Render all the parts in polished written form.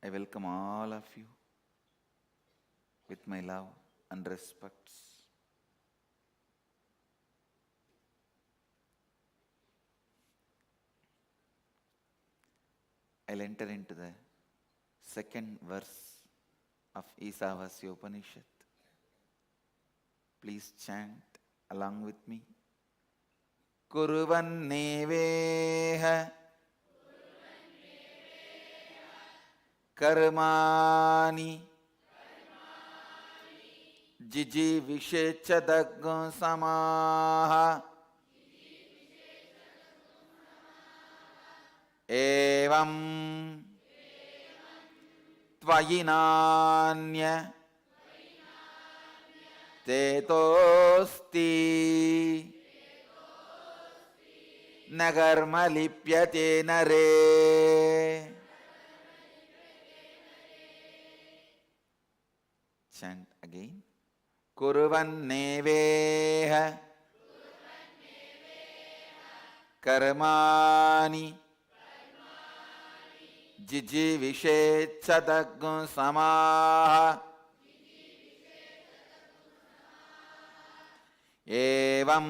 I welcome all of you with my love and respects. I'll enter into the second verse of Ishavasya Upanishad. Please chant along with me. Kuruvanneveha karmani jiji vishechadaggo samaha evam tvayinanya tetosti nagarma lipyate nare. Chant again. Kuruvanneveha karmani jiji vishechadaggo samaha evam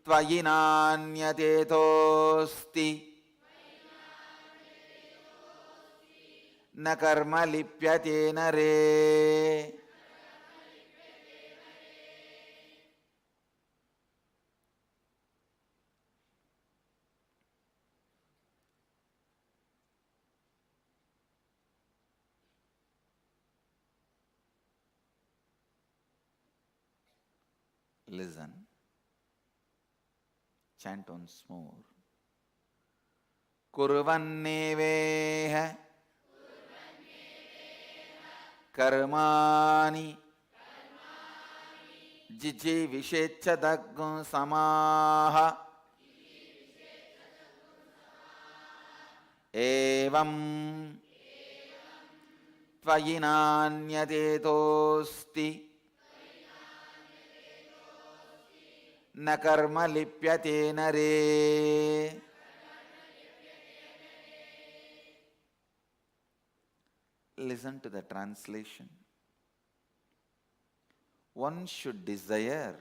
tvayinanyatetosti na karma lipyate nare. Listen. Chant once more. Kuruvanneveha karmani jiji vishechadaggo samaha evam tvayinanyatetosti na karma lipyate nare. Listen to the translation. One should desire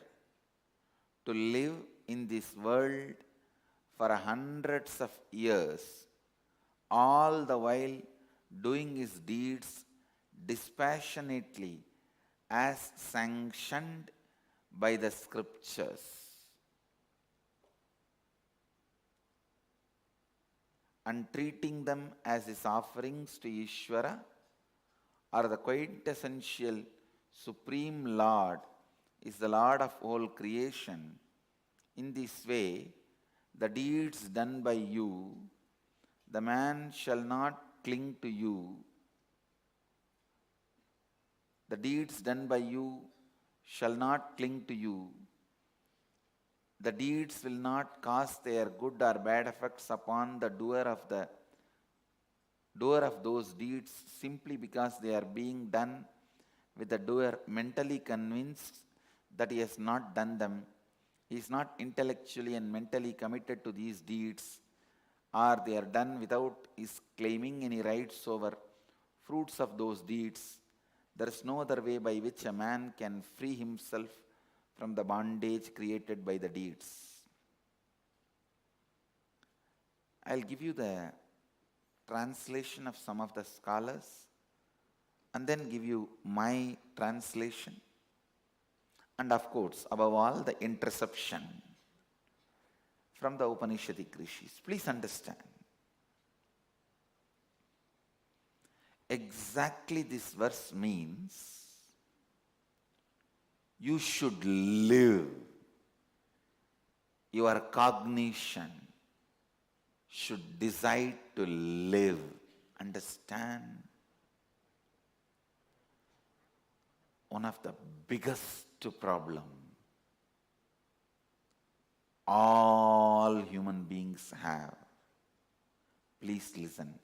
to live in this world for hundreds of years, all the while doing his deeds dispassionately as sanctioned by the scriptures, and treating them as his offerings to Ishvara, or the quintessential Supreme Lord is the Lord of whole creation. In this way, the deeds done by you, the man shall not cling to you. The deeds done by you shall not cling to you. The deeds will not cast their good or bad effects upon the doer of those deeds simply because they are being done with the doer mentally convinced that he has not done them. He is not intellectually and mentally committed to these deeds, or they are done without his claiming any rights over fruits of those deeds. There is no other way by which a man can free himself from the bondage created by the deeds. I'll give you the translation of some of the scholars and then give you my translation, and of course, above all, the interception from the Upanishadic rishis. Please understand. Exactly this verse means you should live. Your cognition should decide to live. Understand? One of the biggest problem all human beings have. Please listen.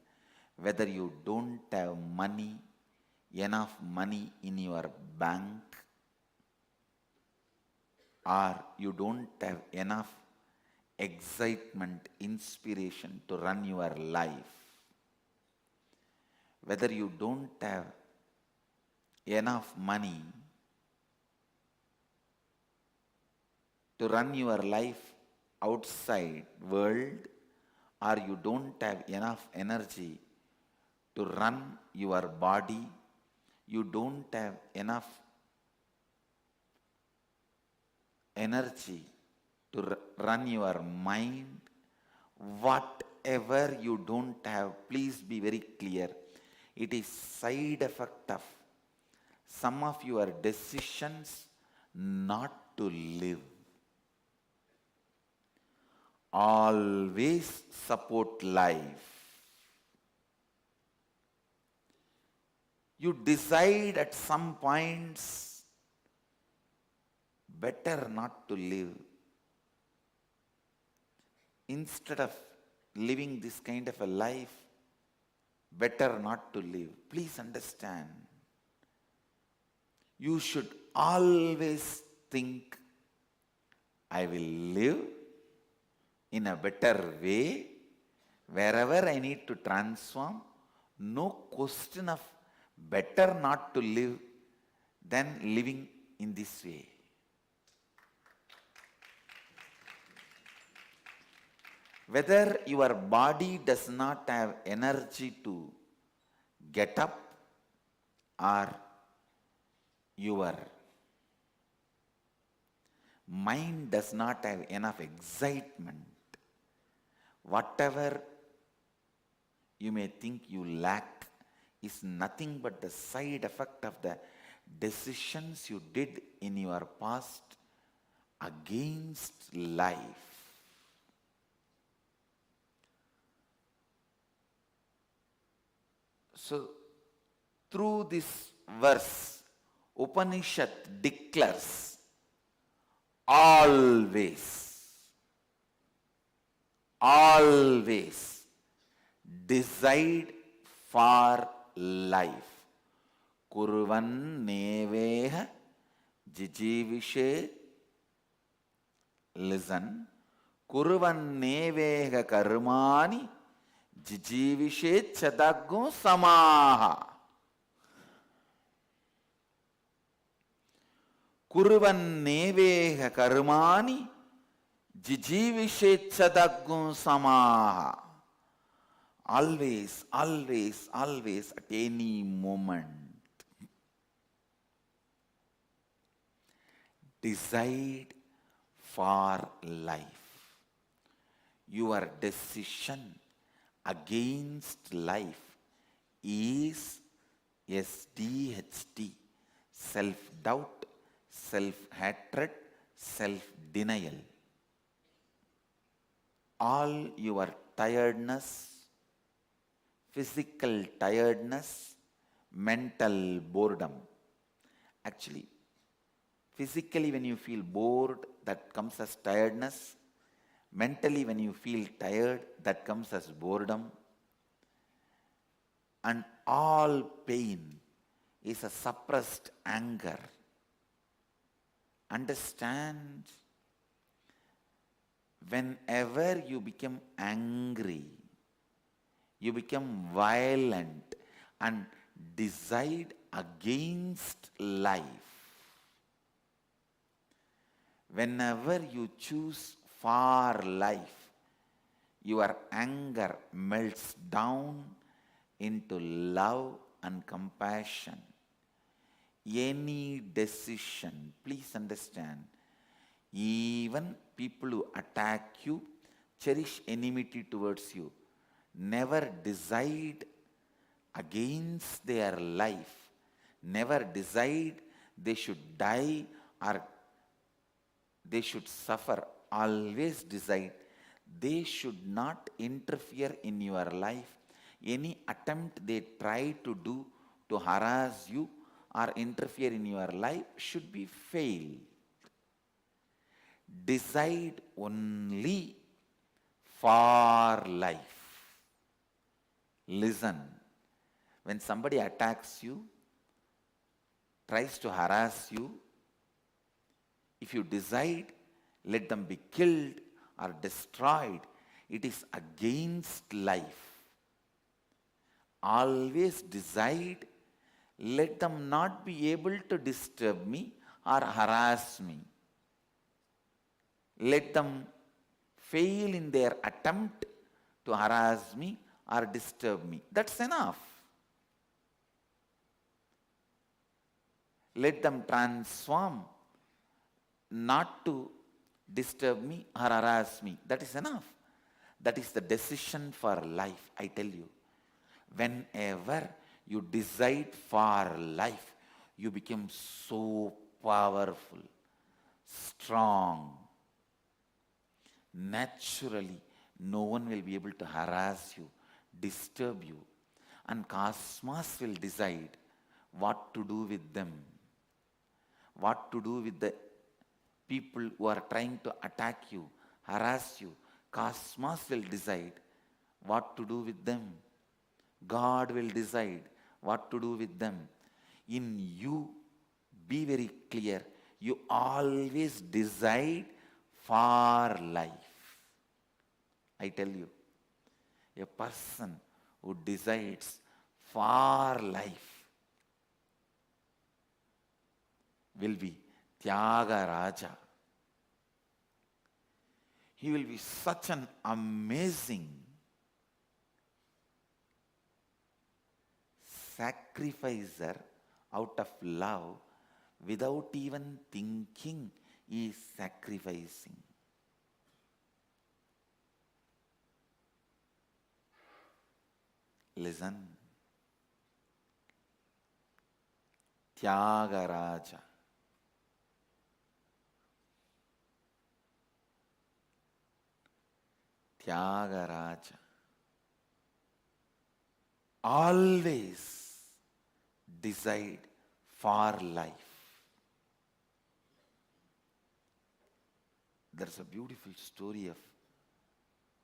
Whether you don't have money, enough money in your bank, or you don't have enough excitement, inspiration to run your life, whether you don't have enough money to run your life outside world, or you don't have enough energy to run your body, you don't have enough energy to run your mind, whatever you don't have, please be very clear. It is side effect of some of your decisions not to live. Always support life. You decide at some points better not to live. Instead of living this kind of a life, better not to live. Please understand. You should always think, I will live in a better way, wherever I need to transform. No question of better not to live than living in this way. Whether your body does not have energy to get up, or your mind does not have enough excitement, whatever you may think you lack is nothing but the side effect of the decisions you did in your past against life. So, through this verse, Upanishad declares always decide for life. Kurvan neveha jijivishe. Listen. Kurvan neveha karmani jijivishe chadaggo samaha. Kurvan neveha karmani jijivishe chadaggo samaha. Always, at any moment, decide for life. Your decision against life is SDHT, self-doubt, self-hatred, self-denial. All your tiredness, physical tiredness, mental boredom. Actually, physically when you feel bored, that comes as tiredness. Mentally when you feel tired, that comes as boredom. And all pain is a suppressed anger. Understand? Whenever you become angry, you become violent and decide against life. Whenever you choose for life, your anger melts down into love and compassion. Any decision, please understand, even people who attack you, cherish enmity towards you, never decide against their life, never decide they should die or they should suffer. Always decide they should not interfere in your life. Any attempt they try to do to harass you or interfere in your life should be failed. Decide only for life. Listen, when somebody attacks you, tries to harass you, if you decide, let them be killed or destroyed, it is against life. always decide, let them not be able to disturb me or harass me. Let them fail in their attempt to harass me or disturb me. That's enough. Let them transform not to disturb me or harass me. That is enough. That is the decision for life, I tell you. Whenever you decide for life, you become so powerful, strong. Naturally, no one will be able to harass you, disturb you, and cosmos will decide what to do with them, what to do with the people who are trying to attack you, harass you. Cosmos will decide what to do with them. God will decide what to do with them. In you, be very clear, you always decide for life. I tell you, a person who decides for life will be Tyagaraja. He will be such an amazing sacrificer out of love, without even thinking he is sacrificing. Listen. Tyagaraja. Tyagaraja. Always decide for life. There's a beautiful story of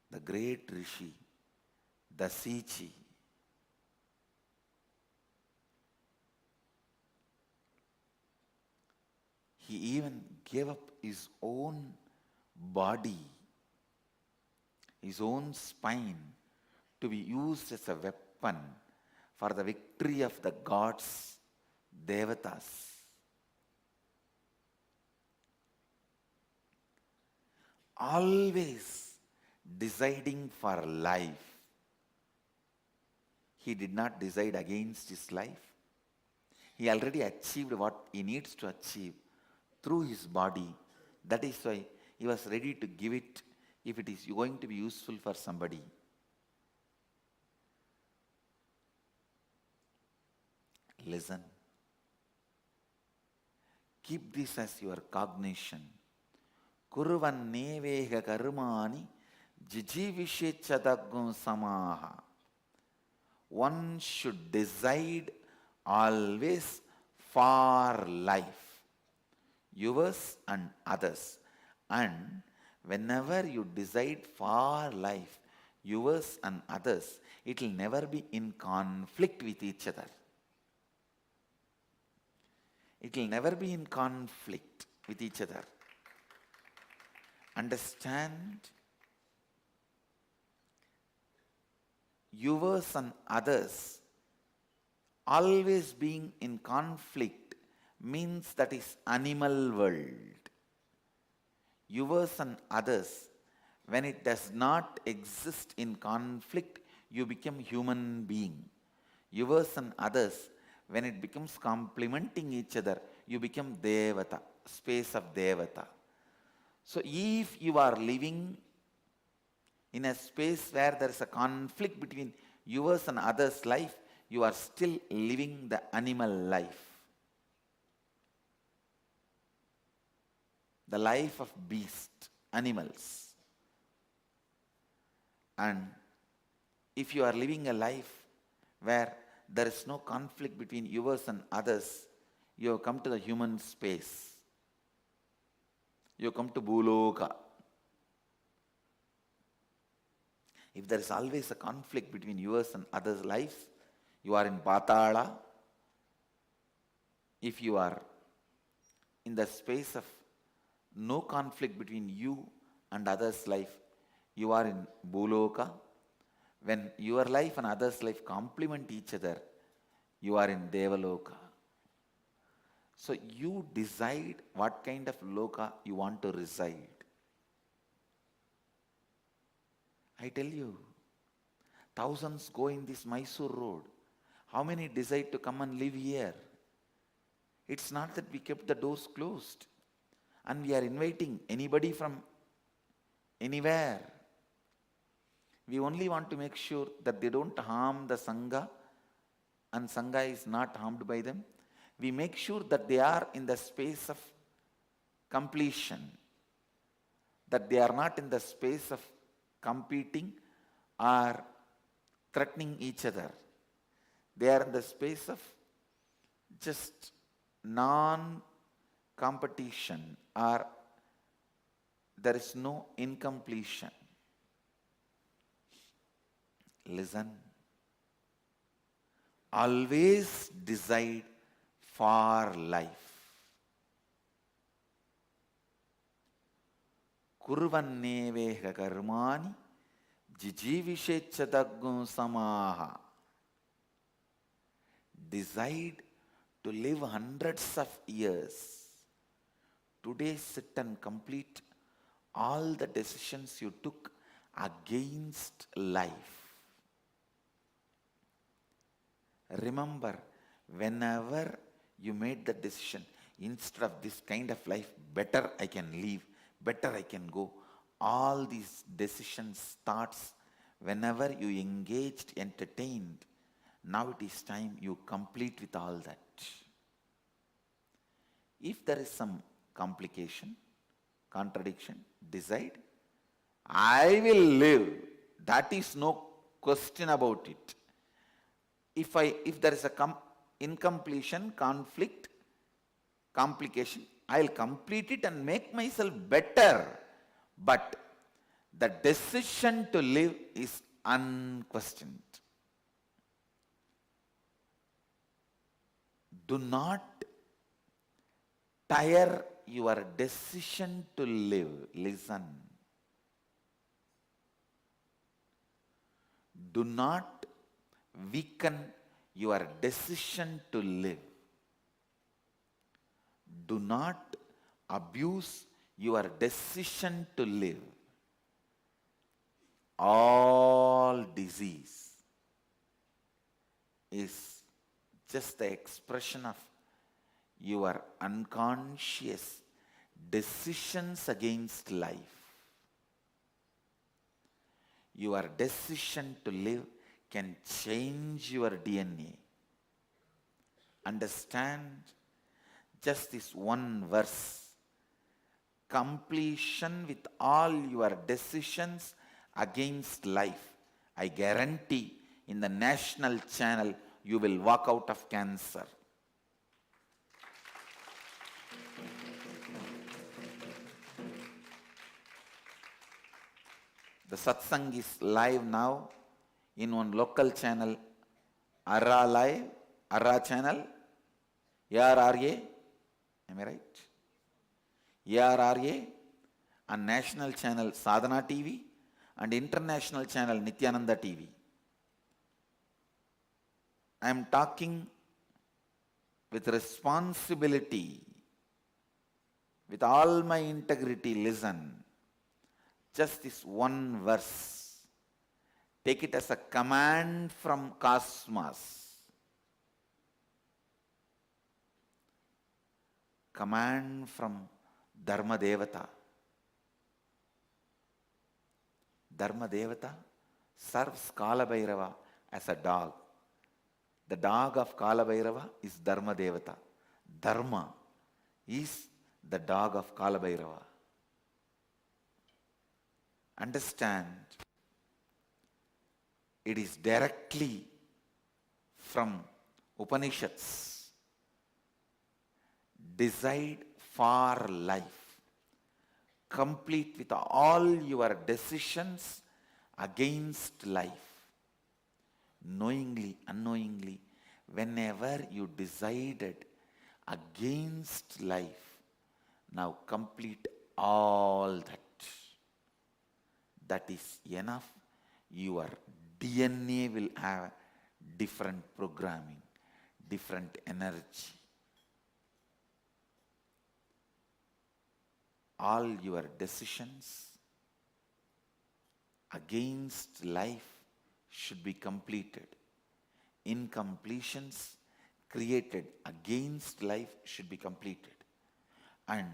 the great Rishi, Dasichi. He even gave up his own body, his own spine, to be used as a weapon for the victory of the gods, Devatas. Always deciding for life. He did not decide against his life. He already achieved what he needs to achieve through his body. That is why he was ready to give it if it is going to be useful for somebody. Listen. Keep this as your cognition. Kuruvan neveha karmani jijivishechadagum samaha. One should decide always for life, yours and others. And whenever you decide for life, yours and others, it will never be in conflict with each other. It will never be in conflict with each other. Understand? Yours and others always being in conflict means that is animal world. Yours and others, when it does not exist in conflict, you become human being. Yours and others, when it becomes complementing each other, you become Devata, space of Devata. So if you are living in a space where there is a conflict between yours and others' life, you are still living the animal life. The life of beast, animals. And if you are living a life where there is no conflict between yours and others, you have come to the human space. You have come to Bhuloka. If there is always a conflict between yours and others' lives, you are in Patala. If you are in the space of no conflict between you and others' life, you are in Bhuloka. When your life and others' life complement each other, you are in Devaloka. So you decide what kind of loka you want to reside. I tell you, thousands go in this Mysore road. How many decide to come and live here? It's not that we kept the doors closed and we are inviting anybody from anywhere. We only want to make sure that they don't harm the Sangha and Sangha is not harmed by them. We make sure that they are in the space of completion, that they are not in the space of competing or threatening each other. They are in the space of just non-competition, or there is no incompletion. Listen. Always decide for life. Kurvanneveha karmani jijivishechadaggun samaha. Decide to live hundreds of years. Today sit and complete all the decisions you took against life. Remember, whenever you made the decision, instead of this kind of life, better I can live, better I can go. All these decisions, thoughts, whenever you engaged, entertained, now it is time you complete with all that. If there is some complication, contradiction, decide, I will live. That is no question about it. If there is a incompletion, conflict, complication, I'll complete it and make myself better. But the decision to live is unquestioned. Do not tire your decision to live. Listen. Do not weaken your decision to live. Do not abuse your decision to live. All disease is just the expression of your unconscious decisions against life. Your decision to live can change your DNA. Understand just this one verse. Completion with all your decisions against life. I guarantee in the national channel you will walk out of cancer. The satsang is live now in one local channel, Arra Live, Arra channel, ARRA, am I right? ARRA, and national channel Sadhana TV, and international channel Nithyananda TV. I am talking with responsibility, with all my integrity. Listen. Just this one verse. Take it as a command from cosmos. Command from Dharma Devata. Dharma Devata serves Kala Bhairava as a dog. The dog of Kala Bhairava is Dharma Devata. Dharma is the dog of Kala Bhairava. Understand, it is directly from Upanishads. Decide for life. Complete with all your decisions against life. Knowingly, unknowingly, whenever you decided against life, now complete all that. That is enough. You are DNA will have different programming, different energy. All your decisions against life should be completed. Incompletions created against life should be completed. And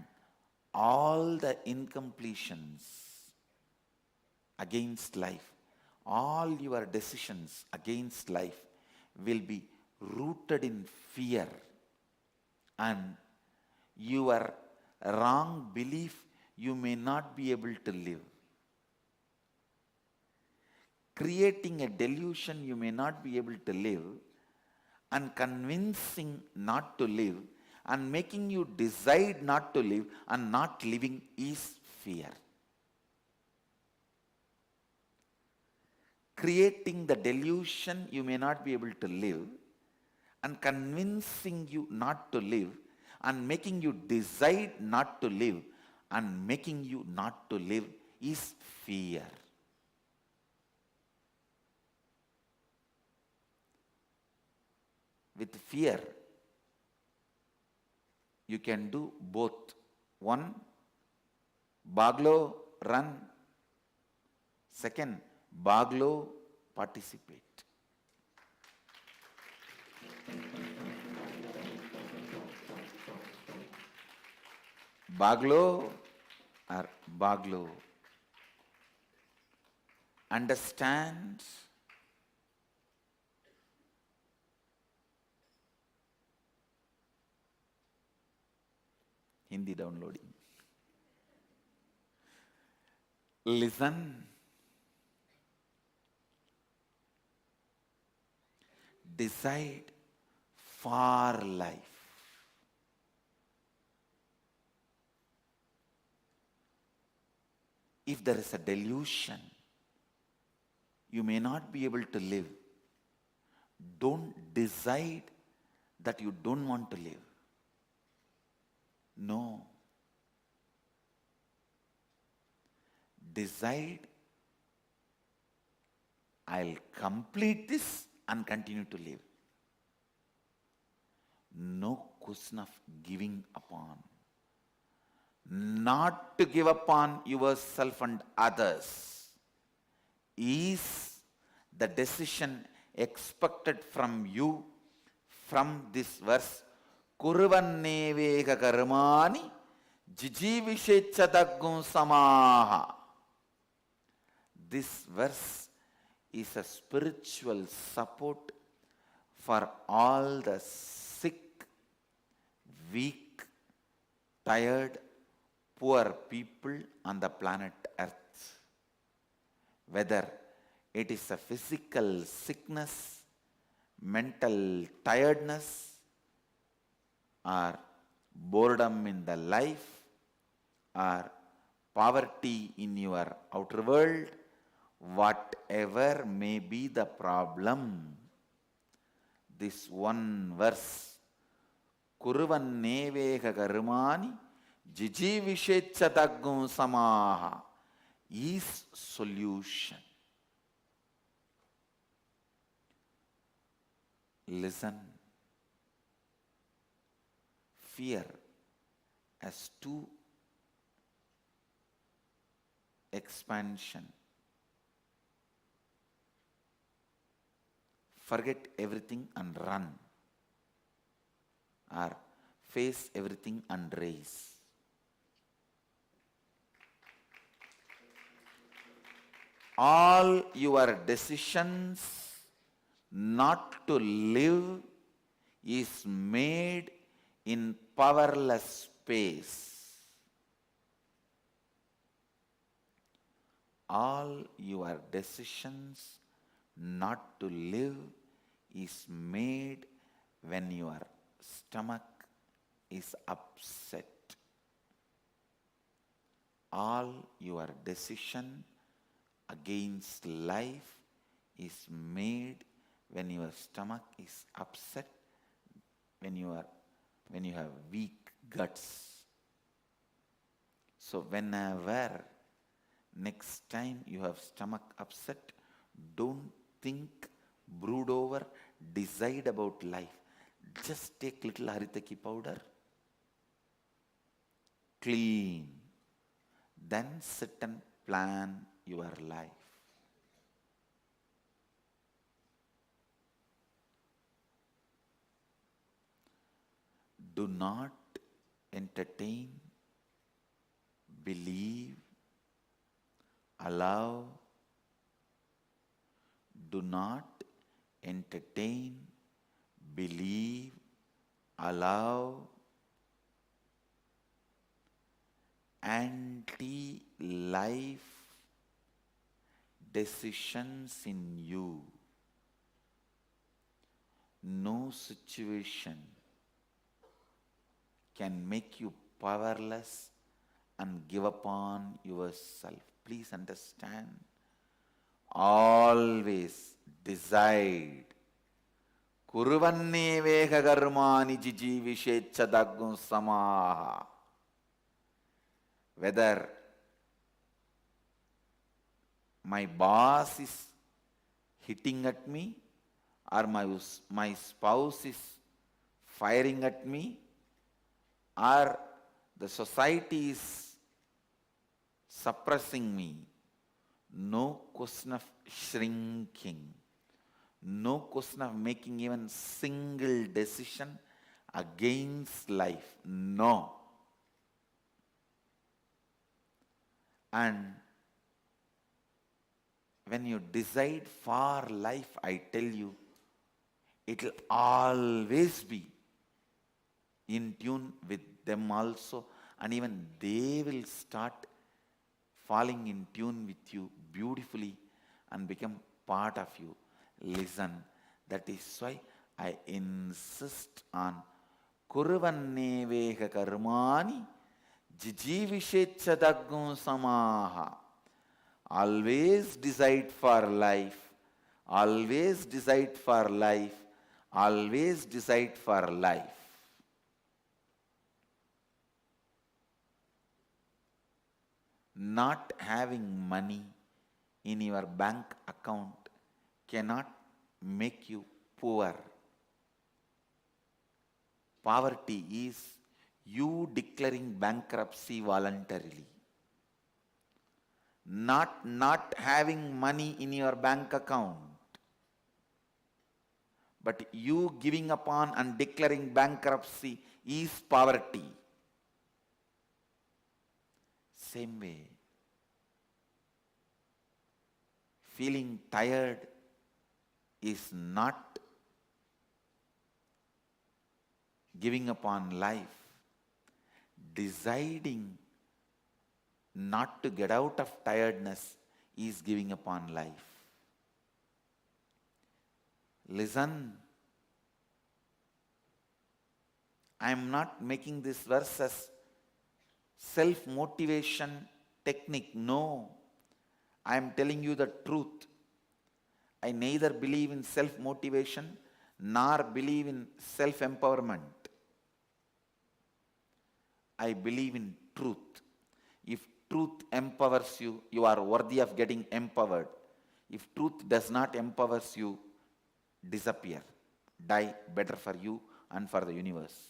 all the incompletions against life, all your decisions against life will be rooted in fear, and your wrong belief you may not be able to live. Creating a delusion you may not be able to live, and convincing not to live, and making you decide not to live and not living is fear. Creating the delusion you may not be able to live, and convincing you not to live, and making you decide not to live, and making you not to live is fear. With fear, you can do both. One, Baglo, run. Second, Baglo, participate. Baglo or Baglo. Understand Hindi downloading. Listen. Decide for life. If there is a delusion, you may not be able to live. Don't decide that you don't want to live. No. Decide, I'll complete this and continue to live. No question of giving upon. Not to give upon yourself and others is the decision expected from you from this verse. Kurvanneveka karmani jijivishechadaggum samaha. This verse is a spiritual support for all the sick, weak, tired, poor people on the planet Earth. Whether it is a physical sickness, mental tiredness, or boredom in the life, or poverty in your outer world, whatever may be the problem, this one verse, Kurvanneveka karmani jijivishechadaggum samaha, is solution. Listen. Fear has two expansion. Forget everything and run, or face everything and race. All your decisions not to live is made in powerless space. All your decisions not to live is made when your stomach is upset. All your decision against life is made when your stomach is upset, when you have weak guts. So whenever next time you have stomach upset, don't think, brood over, decide about life. Just take little haritaki powder, clean, then sit and plan your life. Do not entertain, believe, allow. Do not entertain, believe, allow anti-life decisions in you. No situation can make you powerless and give up on yourself. Please understand. Always decide. Kuruvanne veka karmani jijivishecha samaha. Whether my boss is hitting at me, or my spouse is firing at me, or the society is suppressing me, no question of shrinking, no question of making even single decision against life. No. And when you decide for life, I tell you, it will always be in tune with them also, and even they will start falling in tune with you beautifully and become part of you. Listen, that is why I insist on Kuruvanne veka karmani jijivishecha samaha. Always decide for life. Always decide for life. Always decide for life. Not having money in your bank account cannot make you poor. Poverty is you declaring bankruptcy voluntarily. Not having money in your bank account, but you giving upon and declaring bankruptcy is poverty. Same way, feeling tired is not giving upon life. Deciding not to get out of tiredness is giving upon life. Listen, I am not making this verse as self-motivation technique. No, I am telling you the truth. I neither believe in self-motivation nor believe in self-empowerment. I believe in truth. If truth empowers you, you are worthy of getting empowered. If truth does not empower you, disappear. Die, better for you and for the universe.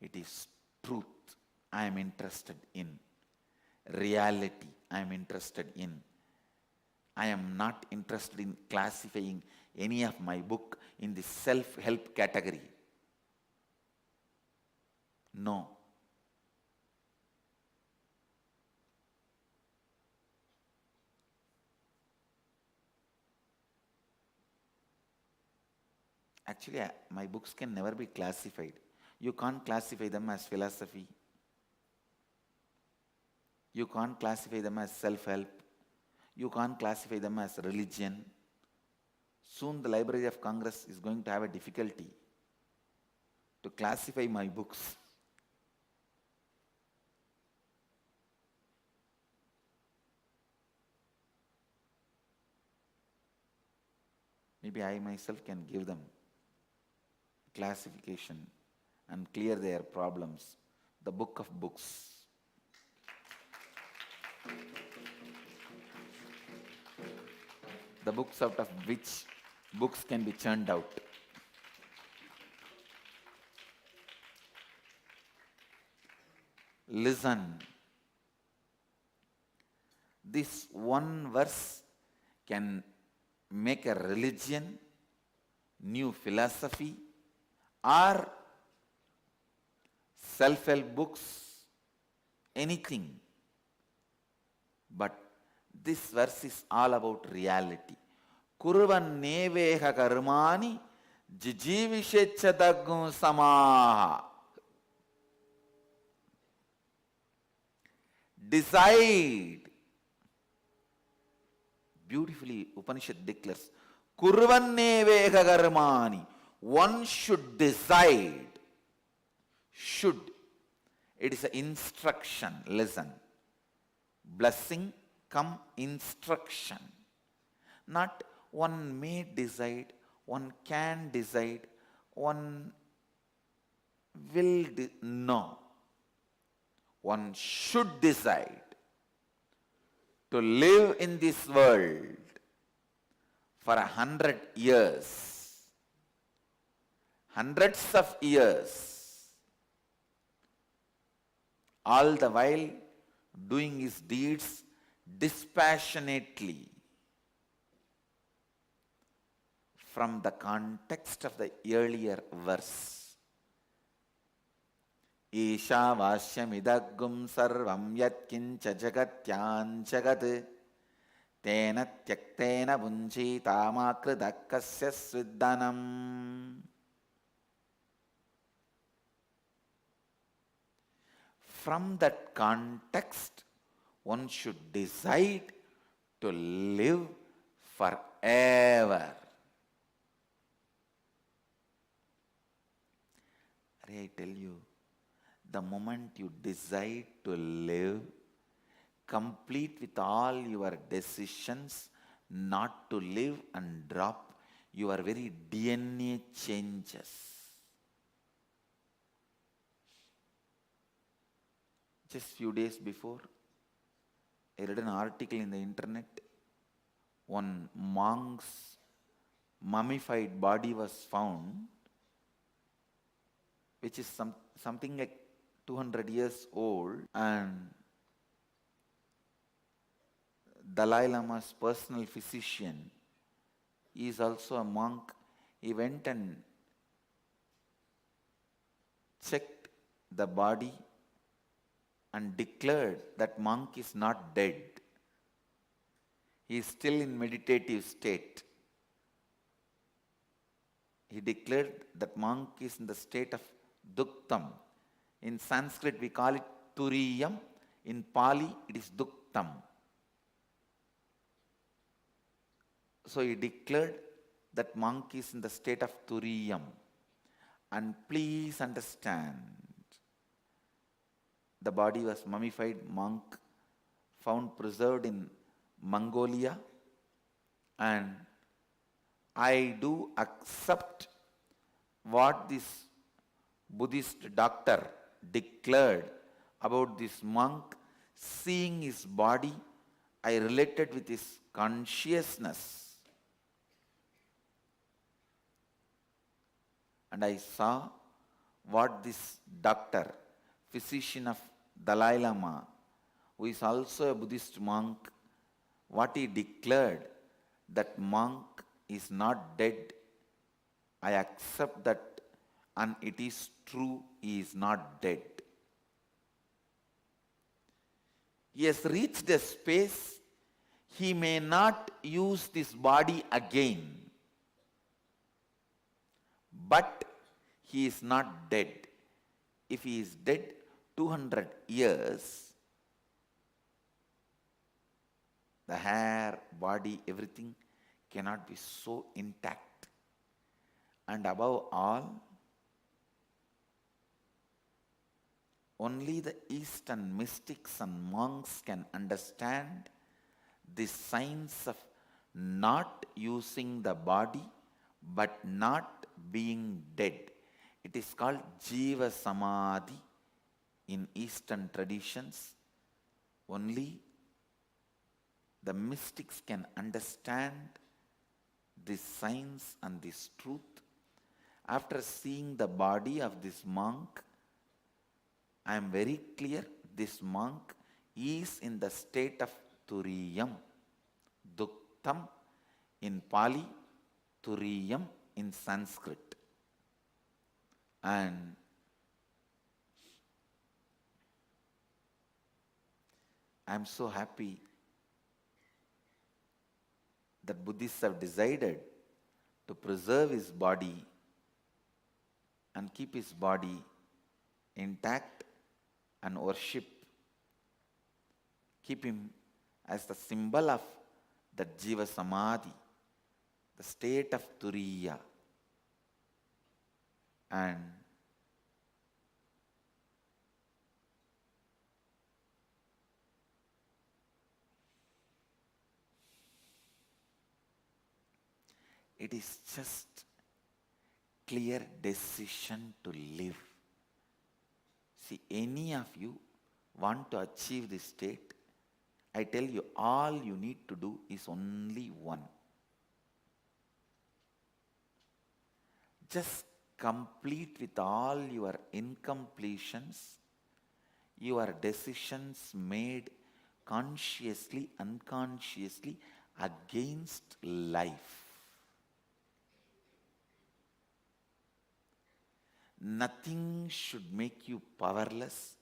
It is truth I am interested in. Reality I am interested in. I am not interested in classifying any of my book in the self-help category. No. Actually, my books can never be classified. You can't classify them as philosophy. You can't classify them as self-help. You can't classify them as religion. Soon the Library of Congress is going to have a difficulty to classify my books. Maybe I myself can give them classification and clear their problems. The book of books. the books out of which books can be churned out. Listen. This one verse can make a religion, new philosophy, or self-help books, anything. But this verse is all about reality. Kurvan neveha karmani jijivishechadagum samaha. Decide. Beautifully, Upanishad declares, Kurvanneveha karmani. One should decide. Should. It is an instruction. Listen. Blessing come instruction. Not one may decide, one can decide, one will no. One should decide to live in this world for 100 years, hundreds of years, all the while doing his deeds dispassionately. From the context of the earlier verse, Ishavasya midagum sarvam yat kincha jagatyan jagat tena tyaktena bunjitamakrudakasya sviddanam. From that context, one should decide to live forever. I tell you, the moment you decide to live, complete with all your decisions not to live and drop, your very DNA changes. Just few days before, I read an article in the internet. One monk's mummified body was found, which is something like 200 years old, and Dalai Lama's personal physician, he is also a monk. He went and checked the body and declared that monk is not dead. He is still in meditative state. He declared that monk is in the state of duktam. In Sanskrit we call it turiyam. In Pali it is duktam. So he declared that monk is in the state of turiyam. And please understand, the body was mummified monk, found preserved in Mongolia, and I do accept what this Buddhist doctor declared about this monk. Seeing his body, I related with his consciousness. And I saw what this doctor, physician of Dalai Lama, who is also a Buddhist monk, what he declared, that monk is not dead. I accept that, and it is true, he is not dead. He has reached a space, he may not use this body again, but he is not dead. If he is dead 200 years, the hair, body, everything cannot be so intact. And above all, only the Eastern mystics and monks can understand the science of not using the body but not being dead. It is called Jiva Samadhi in Eastern traditions. Only the mystics can understand this science and this truth, after seeing the body of this monk, I am very clear this monk is in the state of Turiyam, Duktam in Pali, Turiyam in Sanskrit. And I am so happy that Buddhists have decided to preserve his body and keep his body intact and worship. Keep him as the symbol of the Jiva Samadhi, the state of Turiya. And it is just clear decision to live. See, any of you want to achieve this state, I tell you, all you need to do is only one. Just complete with all your incompletions, your decisions made consciously, unconsciously against life. Nothing should make you powerless.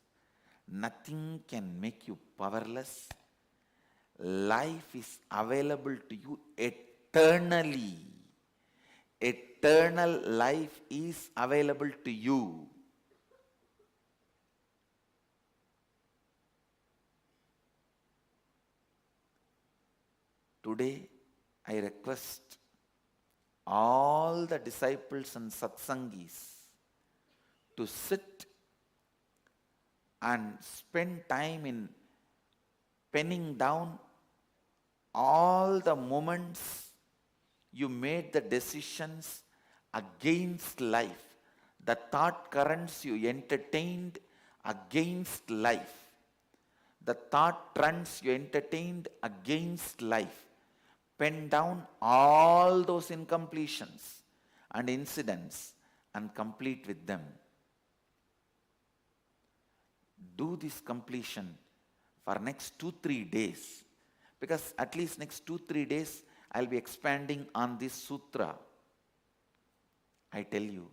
Nothing can make you powerless. Life is available to you eternally. Eternal life is available to you. Today, I request all the disciples and satsangis to sit and spend time in penning down all the moments you made the decisions against life, the thought currents you entertained against life, the thought trends you entertained against life. Pen down all those incompletions and incidents and complete with them. Do this completion for next 2-3 days, because at least next 2-3 days I'll be expanding on this sutra. I tell you,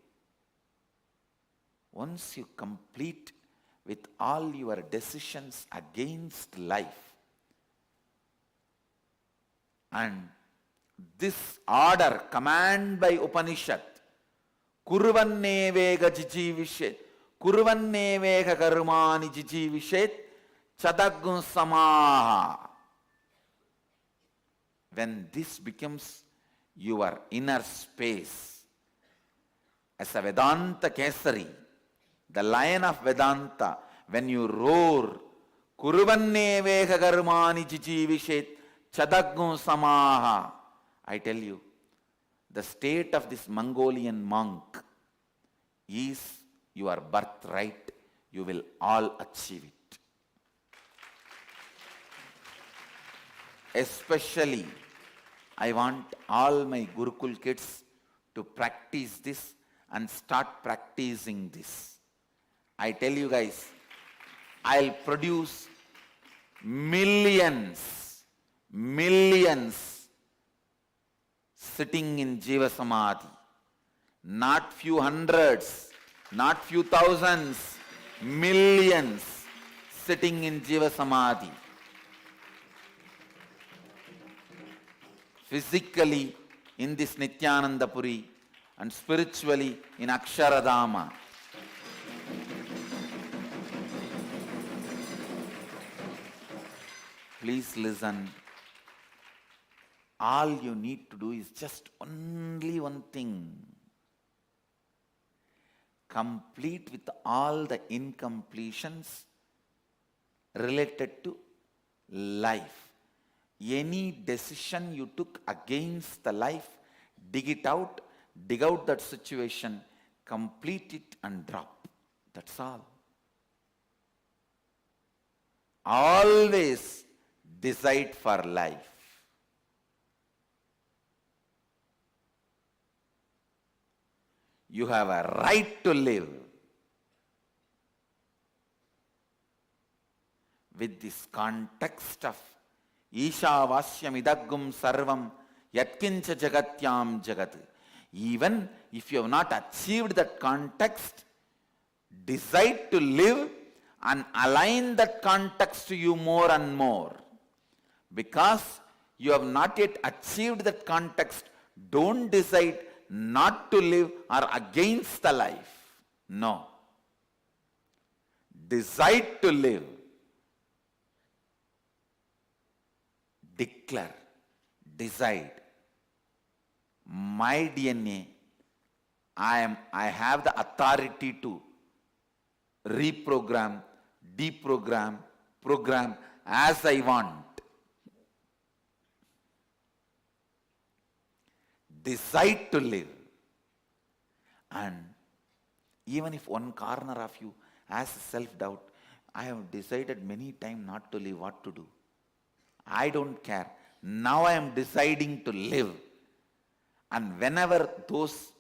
once you complete with all your decisions against life, and this order, command by Upanishad, Kurvanne vega jijivishet, Kurvanne vega karmani jijivishet, Chadagun samaha. When this becomes your inner space, as a Vedanta Kesari, the lion of Vedanta, when you roar, Kuruvanne vega karmani jijivishet, Chadagun samaha, I tell you, the state of this Mongolian monk is your birthright. You will all achieve it. Especially, I want all my Gurukul kids to practice this and start practicing this. I tell you guys, I'll produce millions sitting in Jiva Samadhi. Not few hundreds, not few thousands, millions sitting in Jiva Samadhi. Physically in this Nithyananda Puri and spiritually in Aksharadhama. Please listen. All you need to do is just only one thing. Complete with all the incompletions related to life. Any decision you took against the life, dig out that situation, complete it and drop. That's all. Always decide for life. You have a right to live. With this context of Ishavasya idaggum sarvam yatkincha jagatyam jagat. Even if you have not achieved that context, decide to live and align that context to you more and more. Because you have not yet achieved that context, don't decide not to live or against the life. No. Decide to live. Declare. Decide. My DNA, I have the authority to reprogram, deprogram, program as I want. Decide to live. And even if one corner of you has self-doubt, I have decided many times not to live, what to do? I don't care. Now I am deciding to live. And whenever those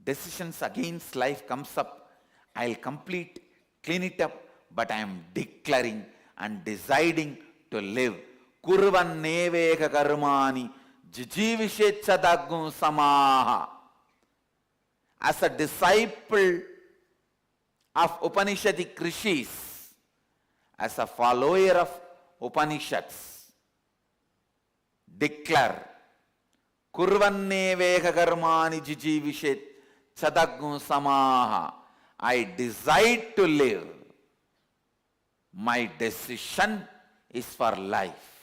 decisions against life comes up, I'll clean it up, but I am declaring and deciding to live. Kurvan neveka karmani jijivishetchadaggum samaha. As a disciple of Upanishadic rishis, as a follower of Upanishads, declare Kurvanneveka karmani jijivishet chadaggum samaha. I decide to live. My decision is for life.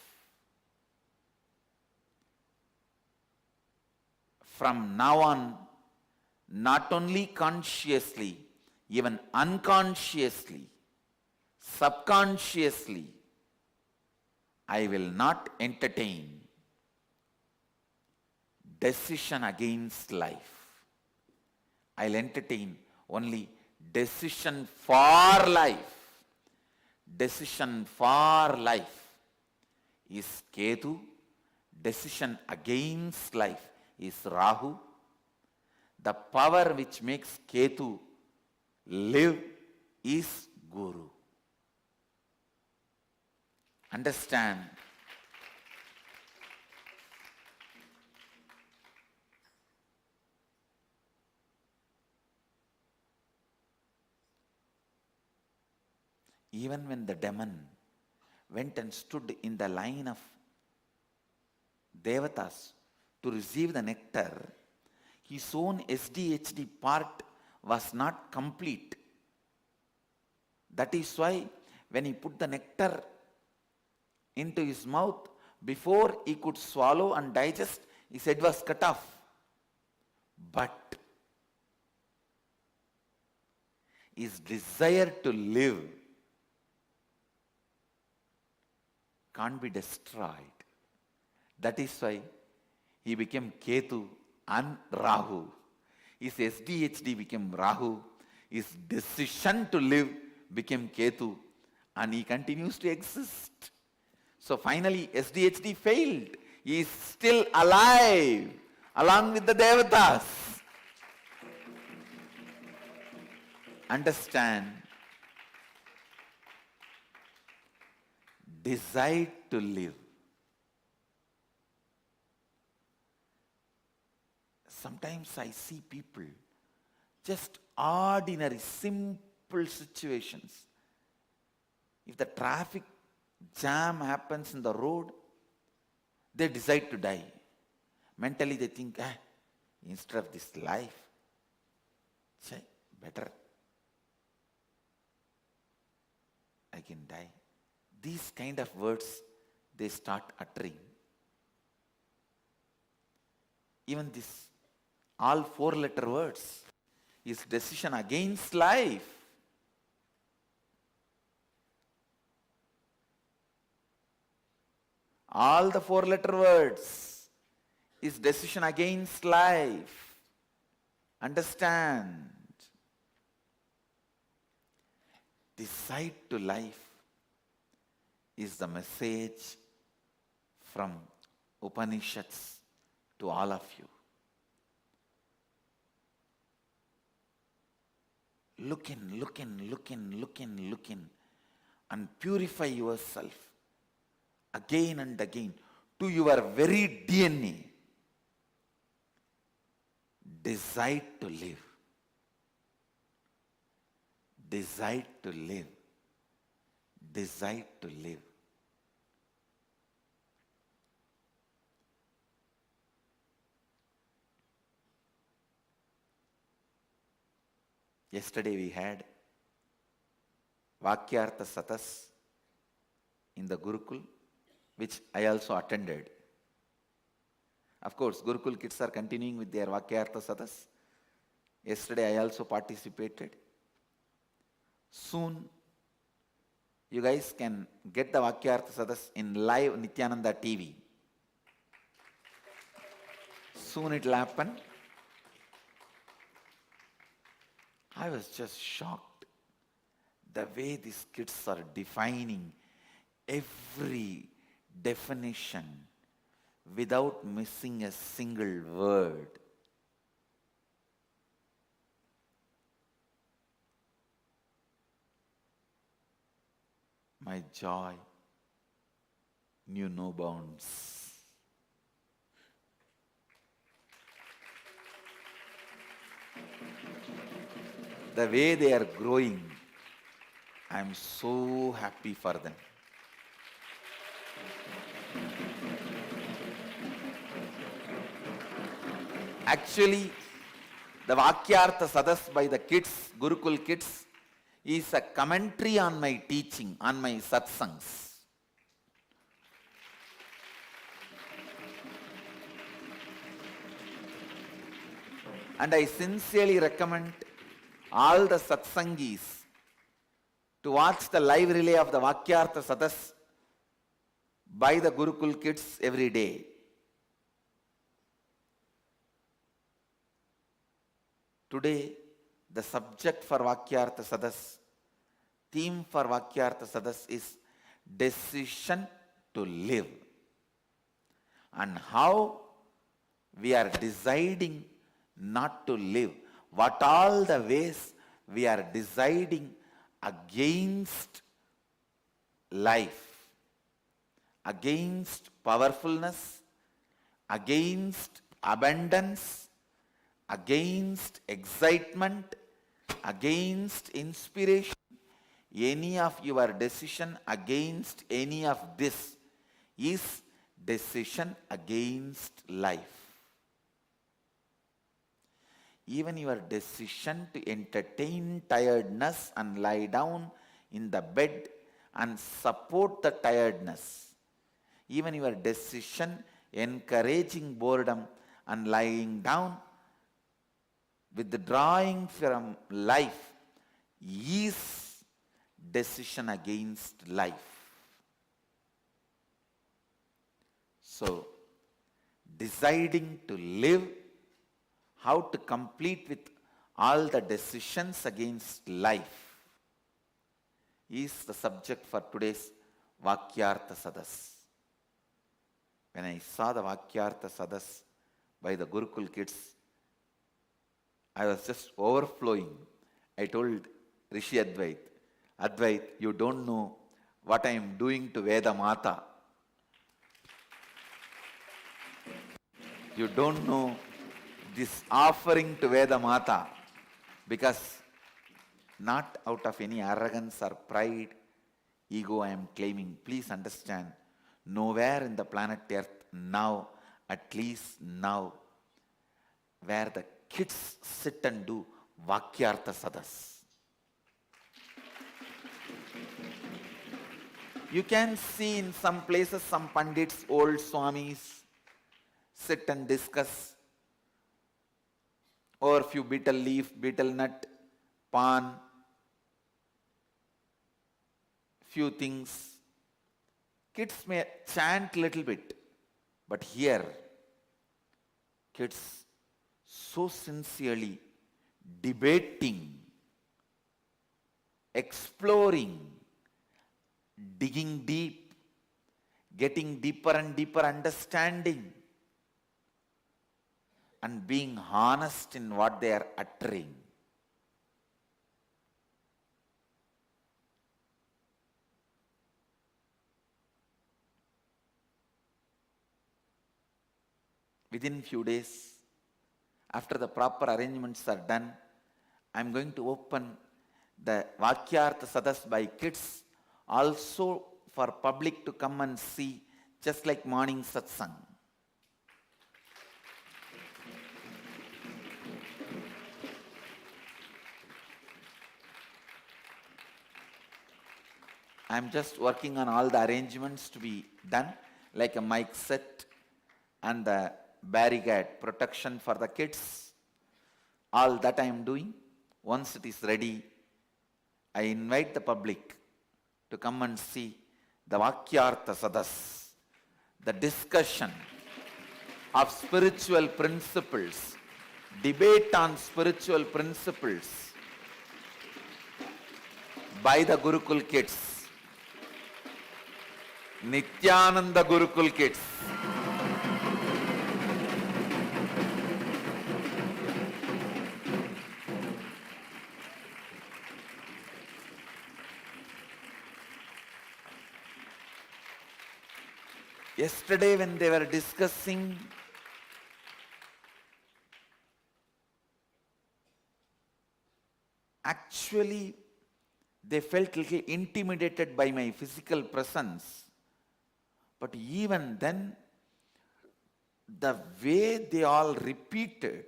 From now on, not only consciously, even unconsciously, subconsciously, I will not entertain decision against life. I'll entertain only decision for life. Decision for life is Ketu. Decision against life is Rahu. The power which makes Ketu live is Guru. Understand? Even when the demon went and stood in the line of Devatas to receive the nectar, his own SDHD part was not complete. That is why when he put the nectar into his mouth, before he could swallow and digest, his head was cut off. But his desire to live can't be destroyed. That is why he became Ketu and Rahu. His SDHD became Rahu. His decision to live became Ketu, and he continues to exist. So finally SDHD failed. He is still alive along with the Devatas. Understand? Decide to live. Sometimes I see people, just ordinary, simple situations. If the traffic jam happens in the road, they decide to die. Mentally they think, instead of this life, better I can die. These kind of words they start uttering. Even this, all 4-letter words, is decision against life. All the 4-letter words is decision against life. Understand? Decide to life is the message from Upanishads to all of you. Look in, look in, look in, look in, look in, and purify yourself again and again to your very DNA. Decide to live. Decide to live. Decide to live. Yesterday we had Vakyartha Satas in the Gurukul, which I also attended. Of course, Gurukul kids are continuing with their Vakyartha Satas. Yesterday I also participated. Soon, you guys can get the Vakyartha Satas in live Nithyananda TV. Soon it will happen. I was just shocked the way these kids are defining every definition without missing a single word. My joy knew no bounds. The way they are growing, I am so happy for them. Actually, the Vakyartha Sadas by the kids, Gurukul kids, is a commentary on my teaching, on my satsangs. And I sincerely recommend all the satsangis to watch the live relay of the Vakyartha Sadas by the Gurukul kids every day. Today, the subject for Vakyartha Sadas, theme for Vakyartha Sadas is decision to live. And how we are deciding not to live. What all the ways we are deciding against life, against powerfulness, against abundance, against excitement, against inspiration. Any of your decision against any of this is decision against life. Even your decision to entertain tiredness and lie down in the bed and support the tiredness. Even your decision encouraging boredom and lying down, withdrawing from life, is decision against life. So, deciding to live, how to complete with all the decisions against life, is the subject for today's Vakyartha Sadas. When I saw the Vakyartha Sadas by the Gurukul kids, I was just overflowing. I told Rishi Advait, you don't know what I am doing to Veda Mata. You don't know this offering to Veda Mata, because not out of any arrogance or pride, ego I am claiming. Please understand, nowhere in the planet Earth now, at least now, where the kids sit and do Vakyartha Sadas. You can see in some places some pandits, old swamis, sit and discuss over few betel leaf, betel nut, pan, few things. Kids may chant little bit, but here, kids so sincerely debating, exploring, digging deep, getting deeper and deeper understanding, and being honest in what they are uttering. within few days, after the proper arrangements are done, I am going to open the Vakyartha Sadas by kids also for public to come and see, just like morning satsang. I am just working on all the arrangements to be done, like a mic set and the barricade protection for the kids. All that I am doing. Once it is ready, I invite the public to come and see the Vakyartha Sadas, the discussion of spiritual principles, debate on spiritual principles by the Gurukul kids, Nithyananda Gurukul kids. Yesterday when they were discussing actually they felt a little intimidated by my physical presence. But even then, the way they all repeated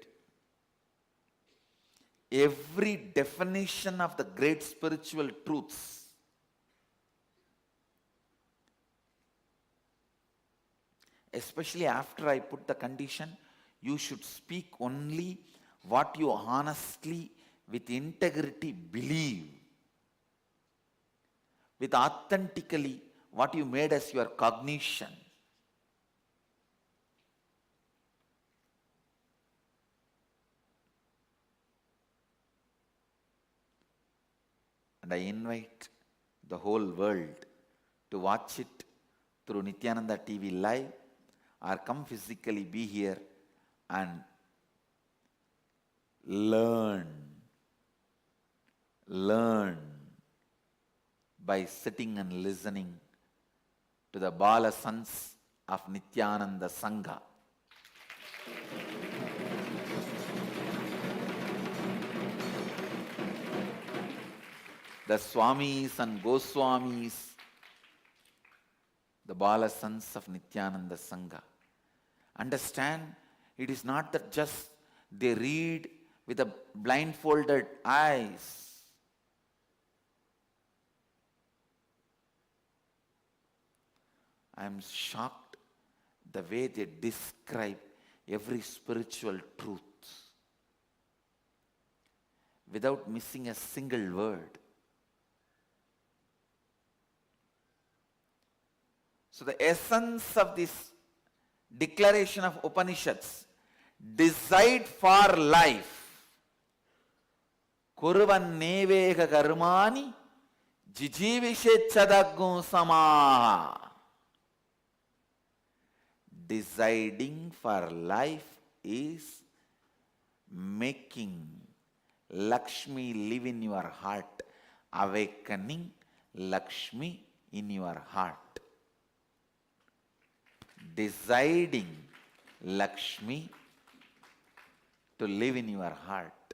every definition of the great spiritual truths, especially after I put the condition, you should speak only what you honestly, with integrity believe, with authentically what you made as your cognition. And I invite the whole world to watch it through Nithyananda TV live, or come physically be here and learn by sitting and listening to the Bala sons of Nithyananda Sangha. The Swamis and Goswamis, the Bala sons of Nithyananda Sangha. Understand, it is not that just they read with a blindfolded eyes. I am shocked the way they describe every spiritual truth without missing a single word. So the essence of this declaration of Upanishads, decide for life. Kurvan nevega karmani jijivishechadaggu samaha. Deciding for life is making Lakshmi live in your heart, awakening Lakshmi in your heart. Deciding Lakshmi to live in your heart,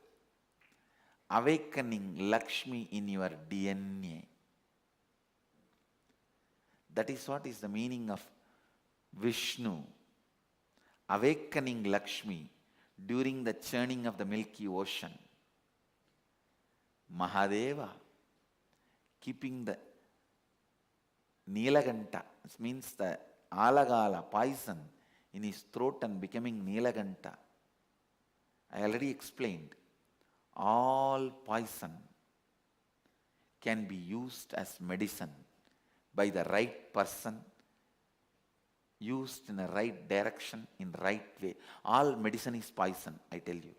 awakening Lakshmi in your DNA. That is what is the meaning of Vishnu, awakening Lakshmi during the churning of the Milky Ocean. Mahadeva, keeping the Nilaganta, this means the alagala, poison in his throat and becoming Nilaganta. I already explained, all poison can be used as medicine by the right person, used in the right direction, in the right way. All medicine is poison, I tell you.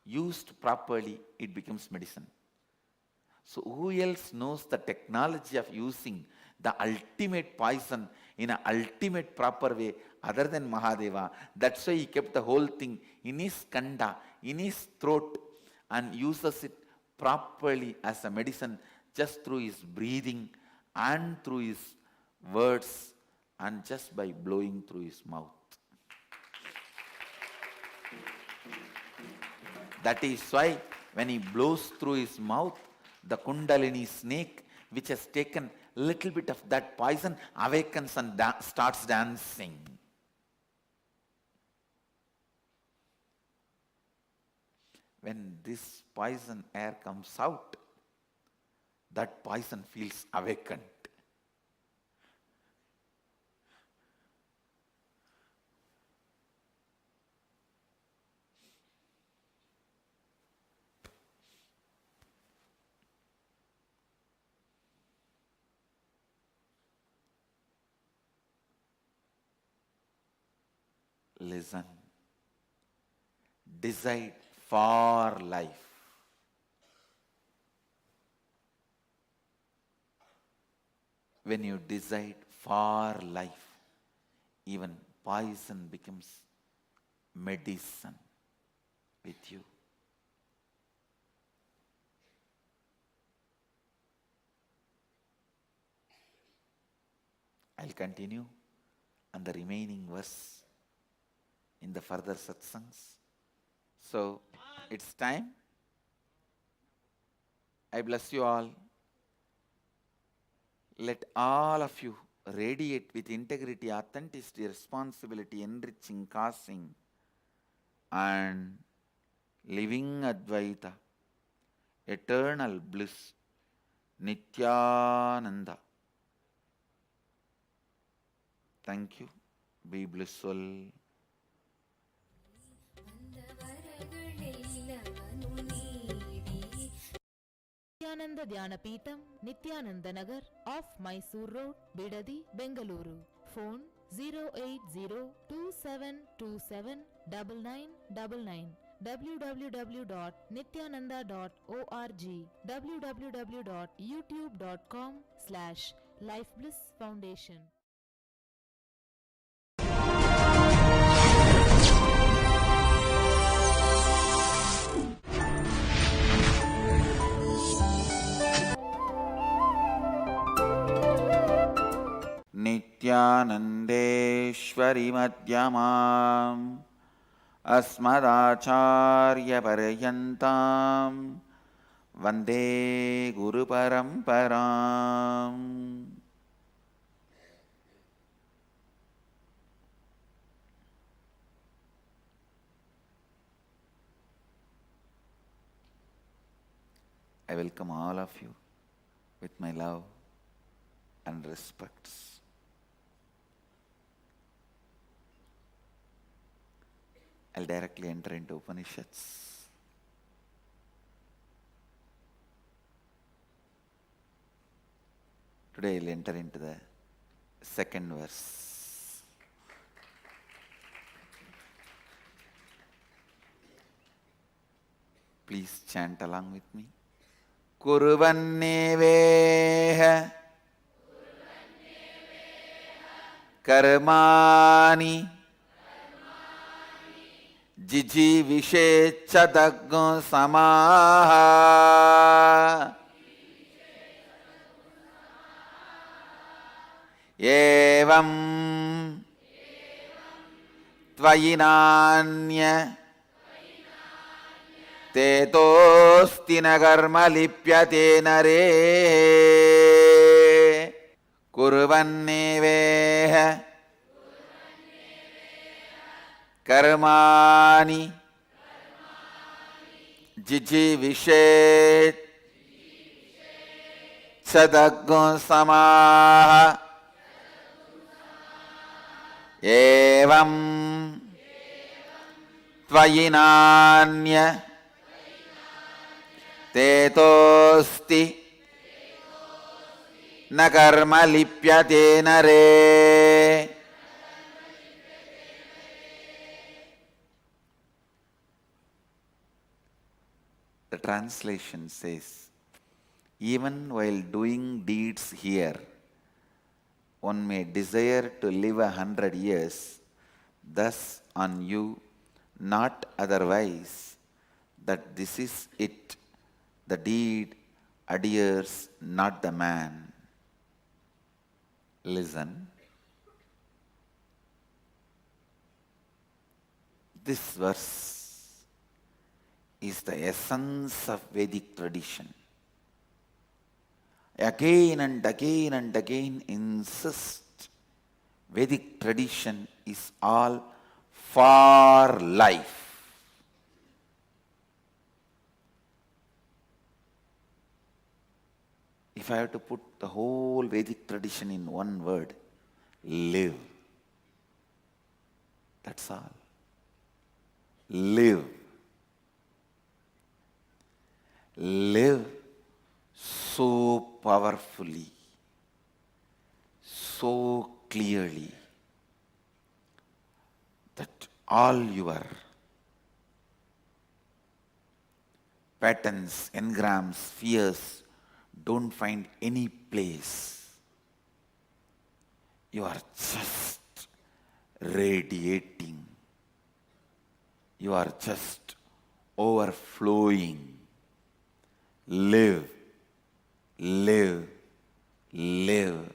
Used properly, it becomes medicine. So who else knows the technology of using the ultimate poison in an ultimate proper way other than Mahadeva? That's why he kept the whole thing in his kanda, in his throat, and uses it properly as a medicine just through his breathing and through his words and just by blowing through his mouth. That is why when he blows through his mouth, the Kundalini snake, which has taken little bit of that poison, awakens and starts dancing. When this poison air comes out, that poison feels awakened. Listen. Decide for life. When you decide for life, even poison becomes medicine with you. I'll continue on the remaining verse in the further satsangs. So, it's time. I bless you all. Let all of you radiate with integrity, authenticity, responsibility, enriching, causing, and living Advaita, eternal bliss, Nithyananda. Thank you. Be blissful. Nithyananda Dhyana Peetham, Nithyananda Nagar, off Mysore Road, Bidadi, Bengaluru. Phone 08027279999. www.nithyananda.org. www.youtube.com/lifeblissfoundation. Nithyanandeshwari Madhyamam Asmadacharya Paryantam Vande Guru Paramparam. I welcome all of you with my love and respects. I'll directly enter into Upanishads. Today I'll enter into the second verse. Please chant along with me. Kuruvanneveha karmani Jiji Vishechadaggo Samaha Evam Tvayinanya Tetosti Nagarma Lipyate Nare Kurvanneveha Karmani Jiji Vishet Sadaggo Samaha Evam Tvayinanya Tetosti Nakarma Lipyate Nare. The translation says, even while doing deeds here, one may desire to live 100 years, thus on you, not otherwise, that this is it, the deed adheres, not the man. Listen. This verse is the essence of Vedic tradition. Again and again and again insist Vedic tradition is all for life. If I have to put the whole Vedic tradition in one word, live. That's all. Live. Live so powerfully, so clearly, that all your patterns, engrams, fears don't find any place. You are just radiating. You are just overflowing. Live, live, live.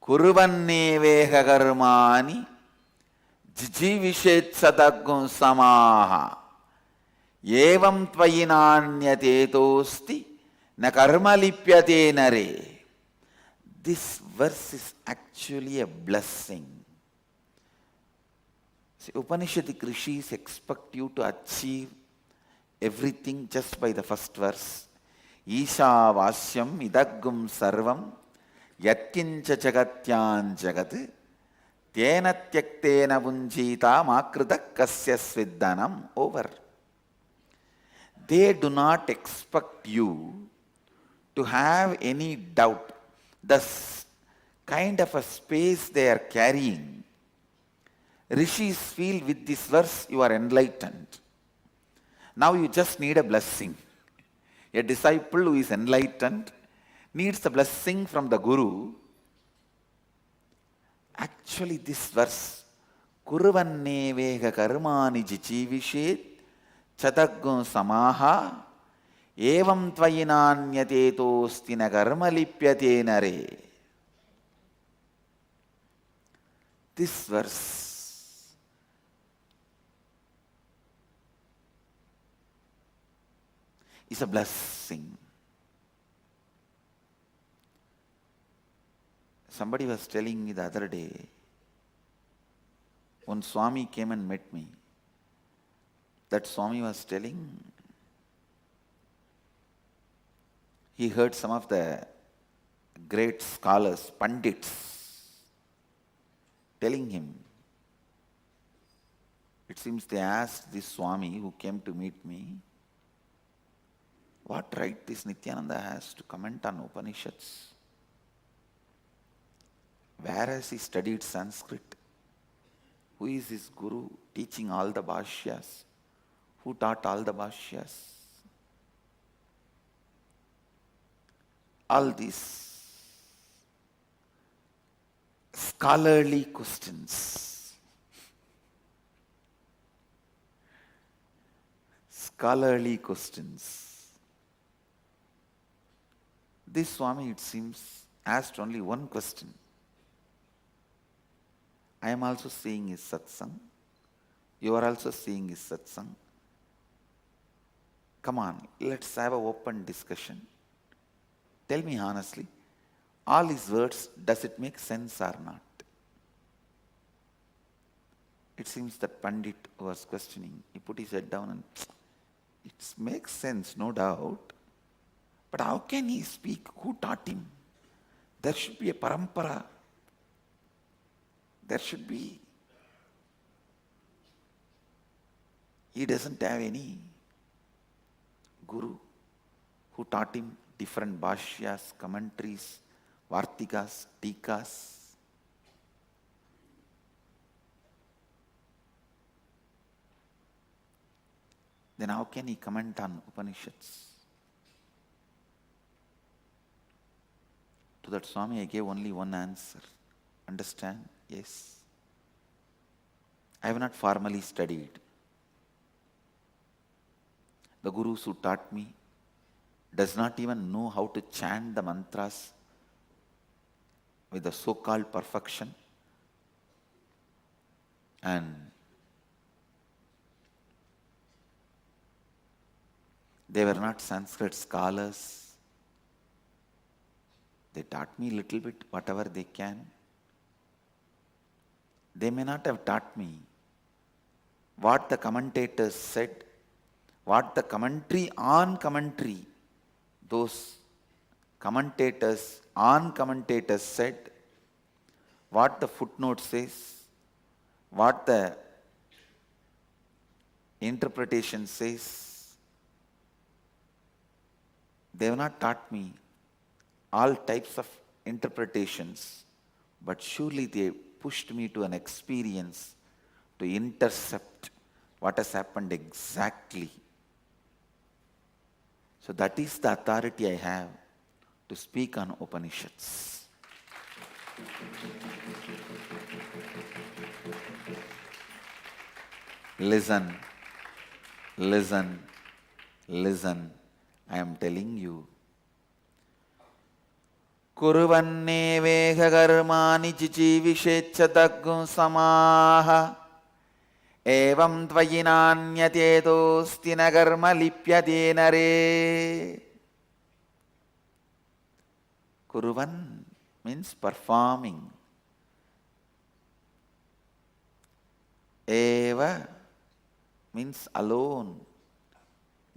Kuruvanneveha karmani jijivishet sadagum samaha evam tvayinanyatetosti na karma lipyate nare. This verse is actually a blessing. See, Upanishadic rishis expect you to achieve everything just by the first verse. Ishavasyam idagum sarvam yatkincha jagatyan jagat tena tyaktena vunjita makritak kasya sviddanam. Over. They do not expect you to have any doubt. The kind of a space they are carrying, rishis feel with this verse you are enlightened. Now you just need a blessing. A disciple who is enlightened needs the blessing from the Guru. Actually, this verse, Kuruvannevega karmani jijivishet chadaggun samaha evam tvayinanyatetosti na karma lipyate nare. This verse is a blessing. Somebody was telling me the other day, one Swami came and met me. That Swami was telling, he heard some of the great scholars, pandits, telling him, it seems they asked this Swami who came to meet me, what right this Nithyananda has to comment on Upanishads? Where has he studied Sanskrit? Who is his Guru teaching all the bhashyas? Who taught all the bhashyas? All these scholarly questions. Scholarly questions. This Swami, it seems, asked only one question. I am also seeing his satsang. You are also seeing his satsang. Come on, let's have an open discussion. Tell me honestly, all his words, does it make sense or not? It seems that Pandit was questioning. He put his head down and it makes sense, no doubt. But how can he speak? Who taught him? There should be a parampara. There should be. He doesn't have any Guru who taught him different bhashyas, commentaries, vartikas, tikas. Then how can he comment on Upanishads? To that Swami I gave only one answer. Understand? Yes. I have not formally studied. The Gurus who taught me does not even know how to chant the mantras with the so-called perfection. And they were not Sanskrit scholars. They taught me little bit, whatever they can. They may not have taught me what the commentators said, what the commentary on commentary, those commentators on commentators said, what the footnote says, what the interpretation says. They have not taught me all types of interpretations, but surely they pushed me to an experience to intercept what has happened exactly. So that is the authority I have to speak on Upanishads. Listen, listen, listen. I am telling you. Kuruvanne karmani chichivishechattagum samaha evam tvayinanyatedosti nagarma lipyate nare. Kuruvan means performing. Eva means alone.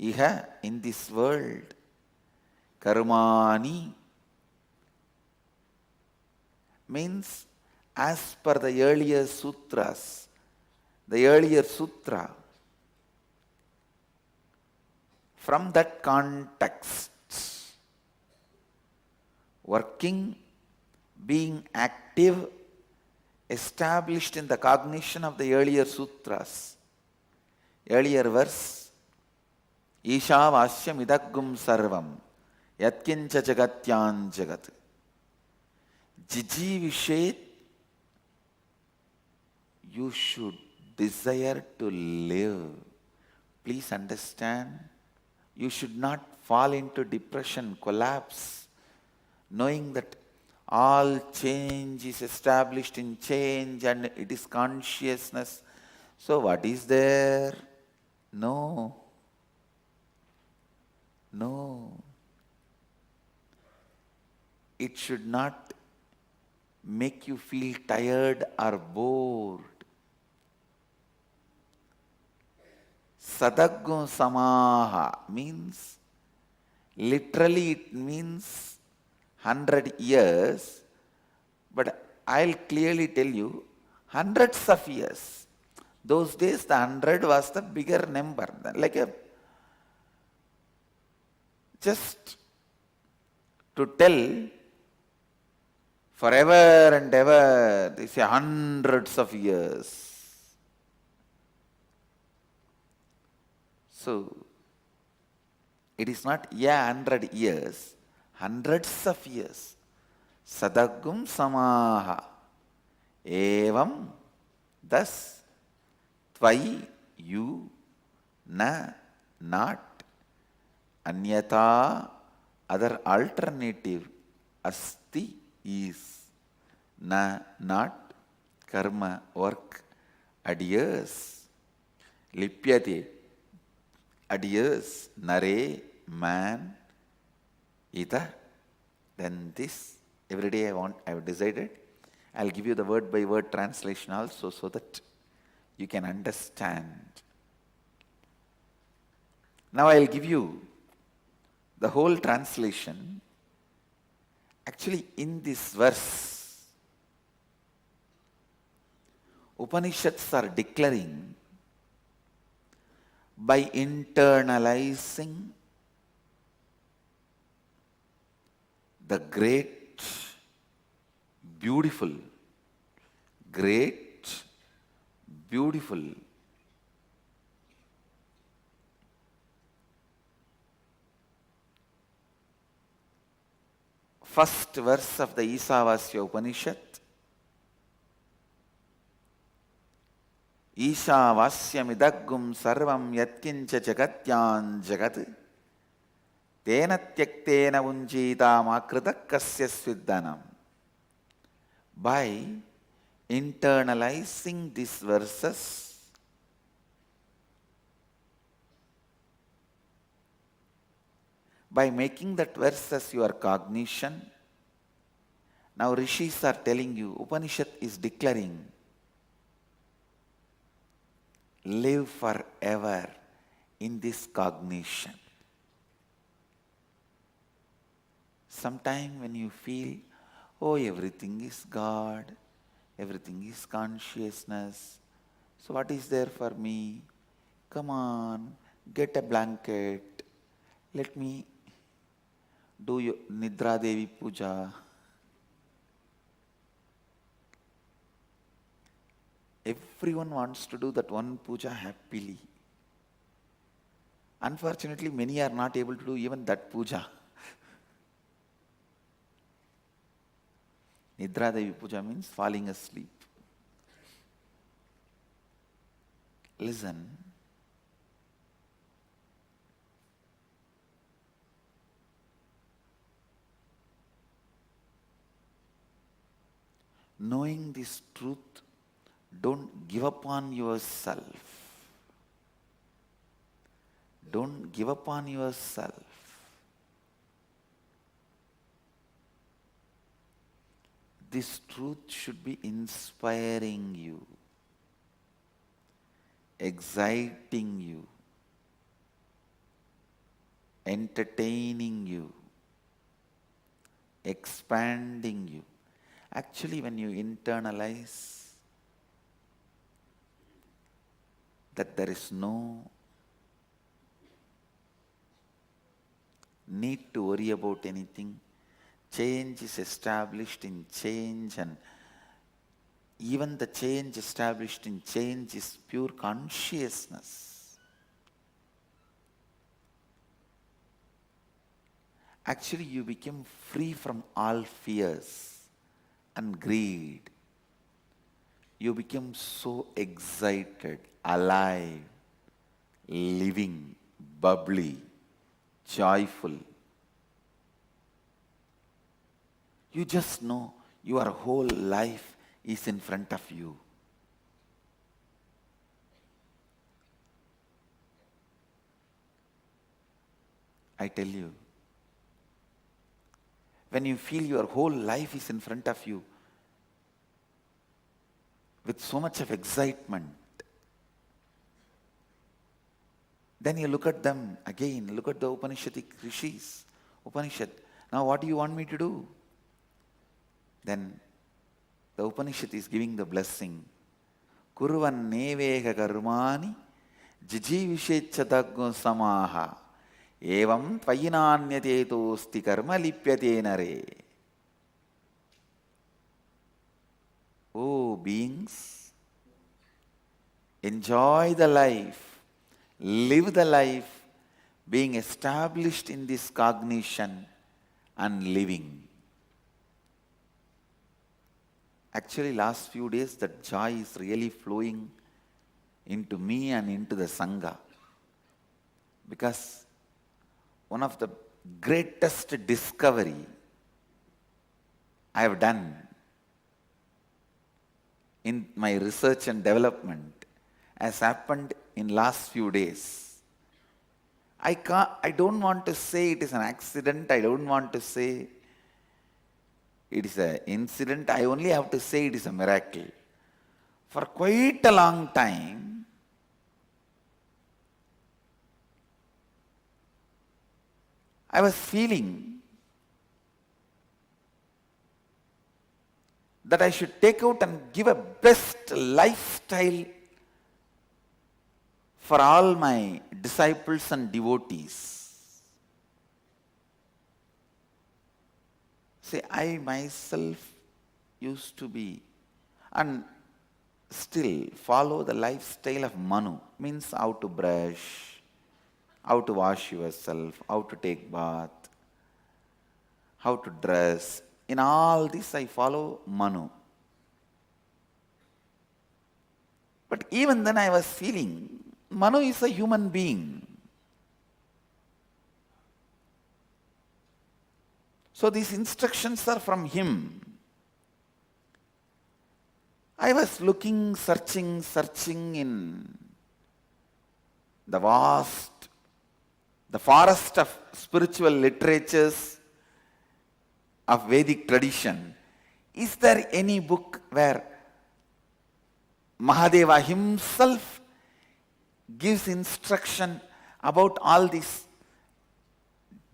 Iha, in this world. Karmani means as per the earlier sutras, the earlier sutra. From that context, working, being active, established in the cognition of the earlier sutras. Earlier verse, Ishavasya midaggum sarvam yatkincha jagatyan jagat. Jijivishet, you should desire to live. Please understand, you should not fall into depression, collapse, knowing that all change is established in change and it is consciousness. So what is there? No. No. It should not make you feel tired or bored. Sadaggun samaha means, literally it means 100 years, but I'll clearly tell you, hundreds of years. Those days the 100 was the bigger number, like a, just to tell forever and ever, they say hundreds of years. So, it is not 100 years, hundreds of years. Sadagum samaha. Evam, thus, tvai, you, na, not, anyata, other alternative, asti, is, na, not, karma, work, adheres, lipyate, adheres, nare, man, ita, then this. Every day I have decided, I'll give you the word by word translation also so that you can understand. Now I'll give you the whole translation. Actually, in this verse, Upanishads are declaring, by internalizing the great, beautiful, first verse of the Ishavasya Upanishad. Ishavasya midaggum sarvam yatkincha jagatyan jagat tena tyaktena unjita makrita kasya sviddanam. By internalizing these verses, by making that verse as your cognition. Now rishis are telling you, Upanishad is declaring, live forever in this cognition. Sometime when you feel, oh, everything is God, everything is consciousness, so what is there for me? Come on, get a blanket, let me do your Nidra Devi Puja. Everyone wants to do that one puja happily. Unfortunately, many are not able to do even that puja. Nidra Devi Puja means falling asleep. Listen. Knowing this truth, don't give up on yourself. Don't give up on yourself. This truth should be inspiring you, exciting you, entertaining you, expanding you. Actually, when you internalize that there is no need to worry about anything, change is established in change, and even the change established in change is pure consciousness. Actually, you become free from all fears and greed. You become so excited, alive, living, bubbly, joyful. You just know your whole life is in front of you. I tell you, when you feel your whole life is in front of you with so much of excitement, then you look at them again, look at the Upanishadic rishis. Upanishad, now what do you want me to do? Then the Upanishad is giving the blessing. Kuruvan nevega karmani jijivishecha samaha evam tvayinanyate tosti karma lipyate nare. Oh beings, enjoy the life, live the life being established in this cognition and living. Actually, last few days that joy is really flowing into me and into the Sangha. Because one of the greatest discovery I have done in my research and development has happened in last few days. I don't want to say it is an accident. I don't want to say it is an incident. I only have to say it is a miracle. For quite a long time, I was feeling that I should take out and give a best lifestyle for all my disciples and devotees. See, I myself used to be and still follow the lifestyle of Manu. Means how to brush, how to wash yourself, how to take bath, how to dress. In all this I follow Manu. But even then I was feeling Manu is a human being. So these instructions are from him. I was looking, searching in the forest of spiritual literatures of Vedic tradition. Is there any book where Mahadeva himself gives instruction about all these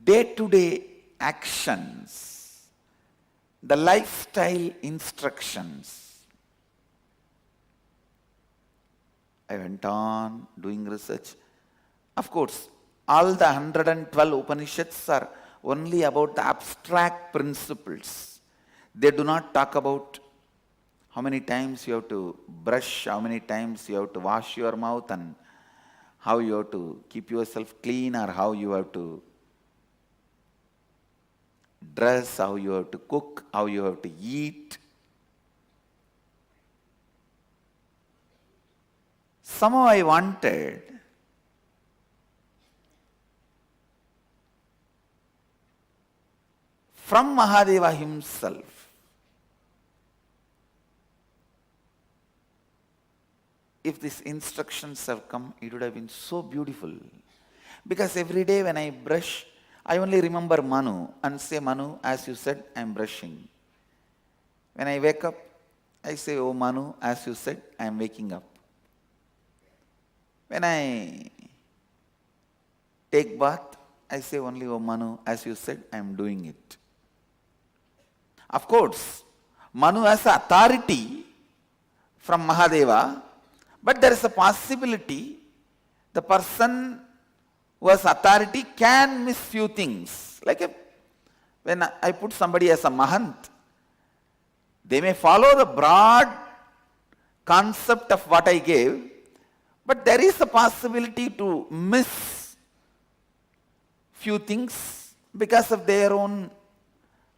day-to-day actions, the lifestyle instructions? I went on doing research. Of course, all the 112 Upanishads are only about the abstract principles. They do not talk about how many times you have to brush, how many times you have to wash your mouth, and how you have to keep yourself clean, or how you have to dress, how you have to cook, how you have to eat. Somehow I wanted from Mahadeva himself, if these instructions have come, it would have been so beautiful. Because every day when I brush, I only remember Manu and say, Manu, as you said, I am brushing. When I wake up, I say, oh Manu, as you said, I am waking up. When I take bath, I say only, oh Manu, as you said, I am doing it. Of course, Manu has authority from Mahadeva, but there is a possibility the person who has authority can miss few things. Like when I put somebody as a Mahant, they may follow the broad concept of what I gave, but there is a possibility to miss few things because of their own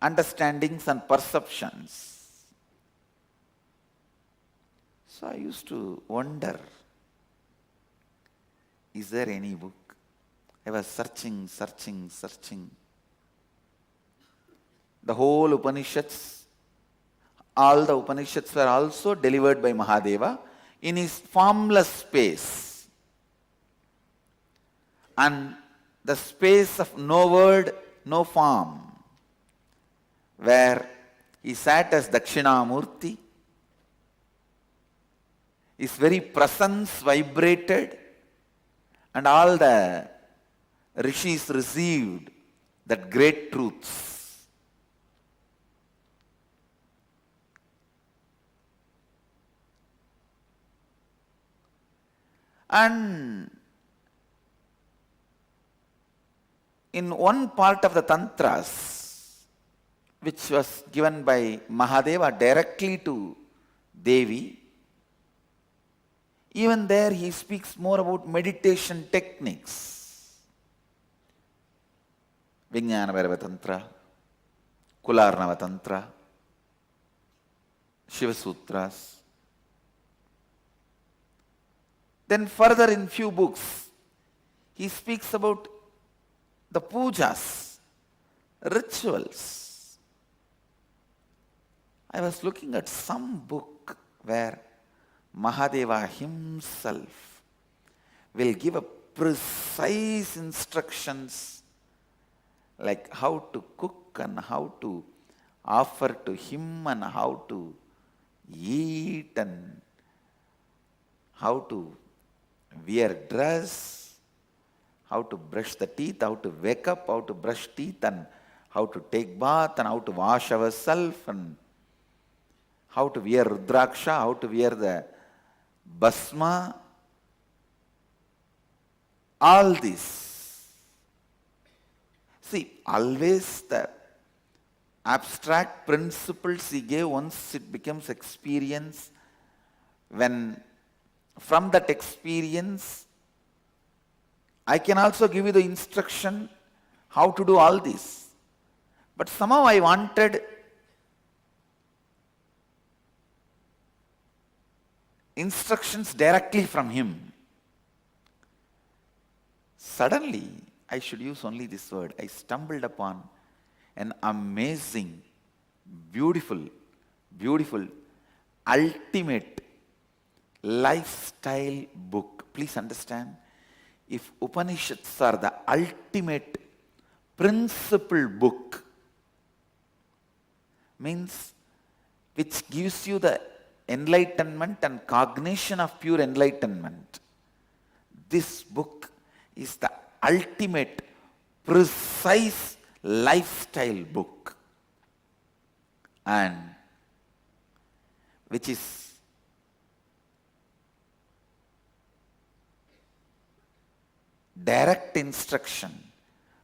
understandings and perceptions. So I used to wonder, is there any book? I was searching. The whole Upanishads, all the Upanishads were also delivered by Mahadeva in his formless space. And the space of no word, no form, where he sat as Dakshinamurti, his very presence vibrated, and all the rishis received that great truths. And in one part of the Tantras, which was given by Mahadeva directly to Devi, even there he speaks more about meditation techniques. Vijnana Bhairava Tantra, Kularnava Tantra, Shiva Sutras. Then further in few books, he speaks about the pujas, rituals. I was looking at some book where Mahadeva himself will give a precise instructions like how to cook and how to offer to him and how to eat and how to wear dress, how to brush the teeth, how to wake up, how to brush teeth, and how to take bath, and how to wash ourselves, and how to wear rudraksha, how to wear the bhasma, all this. See, always the abstract principles he gave, once it becomes experience, when from that experience, I can also give you the instruction how to do all this. But somehow I wanted instructions directly from him. Suddenly, I should use only this word, I stumbled upon an amazing, beautiful ultimate lifestyle book. Please understand, if Upanishads are the ultimate principle book, means which gives you the enlightenment and cognition of pure enlightenment, this book is the ultimate precise lifestyle book, and which is direct instruction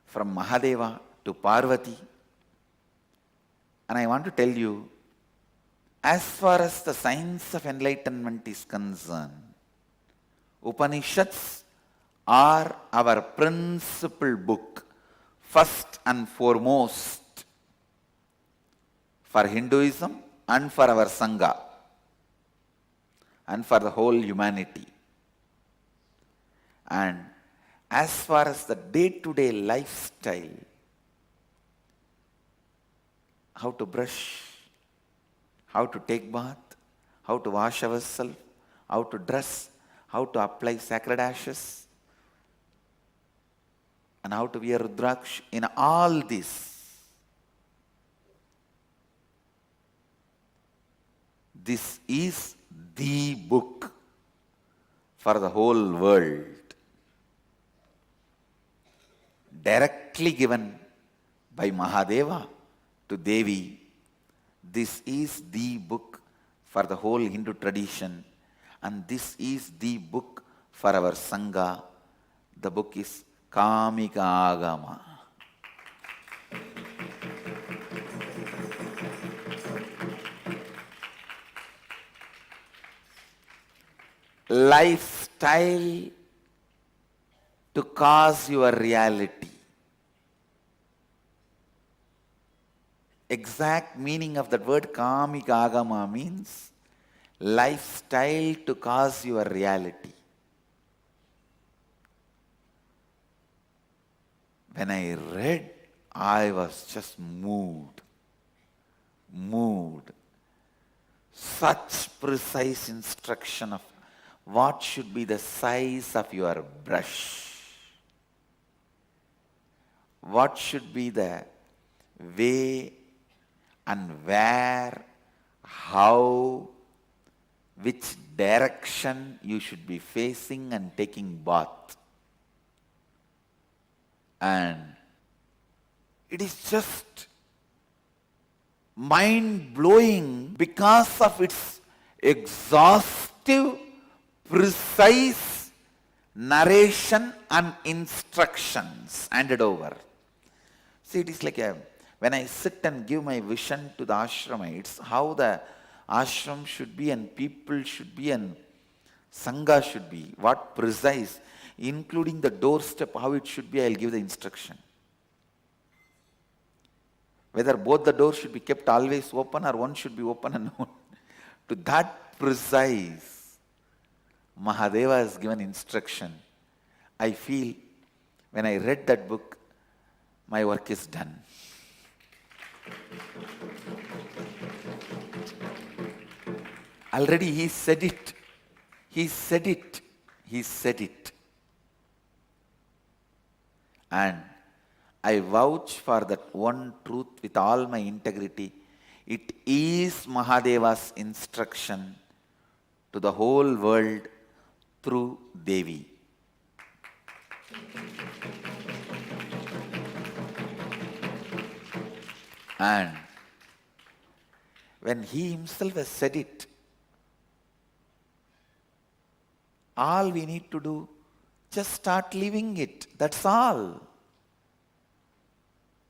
from Mahadeva to Parvati. And I want to tell you, as far as the science of enlightenment is concerned, Upanishads are our principal book, first and foremost, for Hinduism and for our Sangha and for the whole humanity. And as far as the day-to-day lifestyle, how to brush, how to take bath, how to wash ourselves, how to dress, how to apply sacred ashes, and how to wear Rudraksh, in all this, this is the book for the whole world, directly given by Mahadeva to Devi. This is the book for the whole Hindu tradition, and this is the book for our Sangha. The book is Kamika Agama. Lifestyle to cause your reality. Exact meaning of that word Kamika Agama means lifestyle to cause your reality. When I read, I was just moved. Such precise instruction of what should be the size of your brush, what should be the way and where, how, which direction you should be facing and taking bath. And it is just mind-blowing because of its exhaustive, precise narration and instructions handed over. See, it is like when I sit and give my vision to the ashramites, how the ashram should be and people should be and Sangha should be, what precise, including the doorstep, how it should be, I'll give the instruction. Whether both the doors should be kept always open or one should be open and known. To that precise, Mahadeva has given instruction. I feel when I read that book, my work is done. Already he said it. He said it. He said it. And I vouch for that one truth with all my integrity. It is Mahadeva's instruction to the whole world through Devi. And when he himself has said it, all we need to do, just start living it. That's all.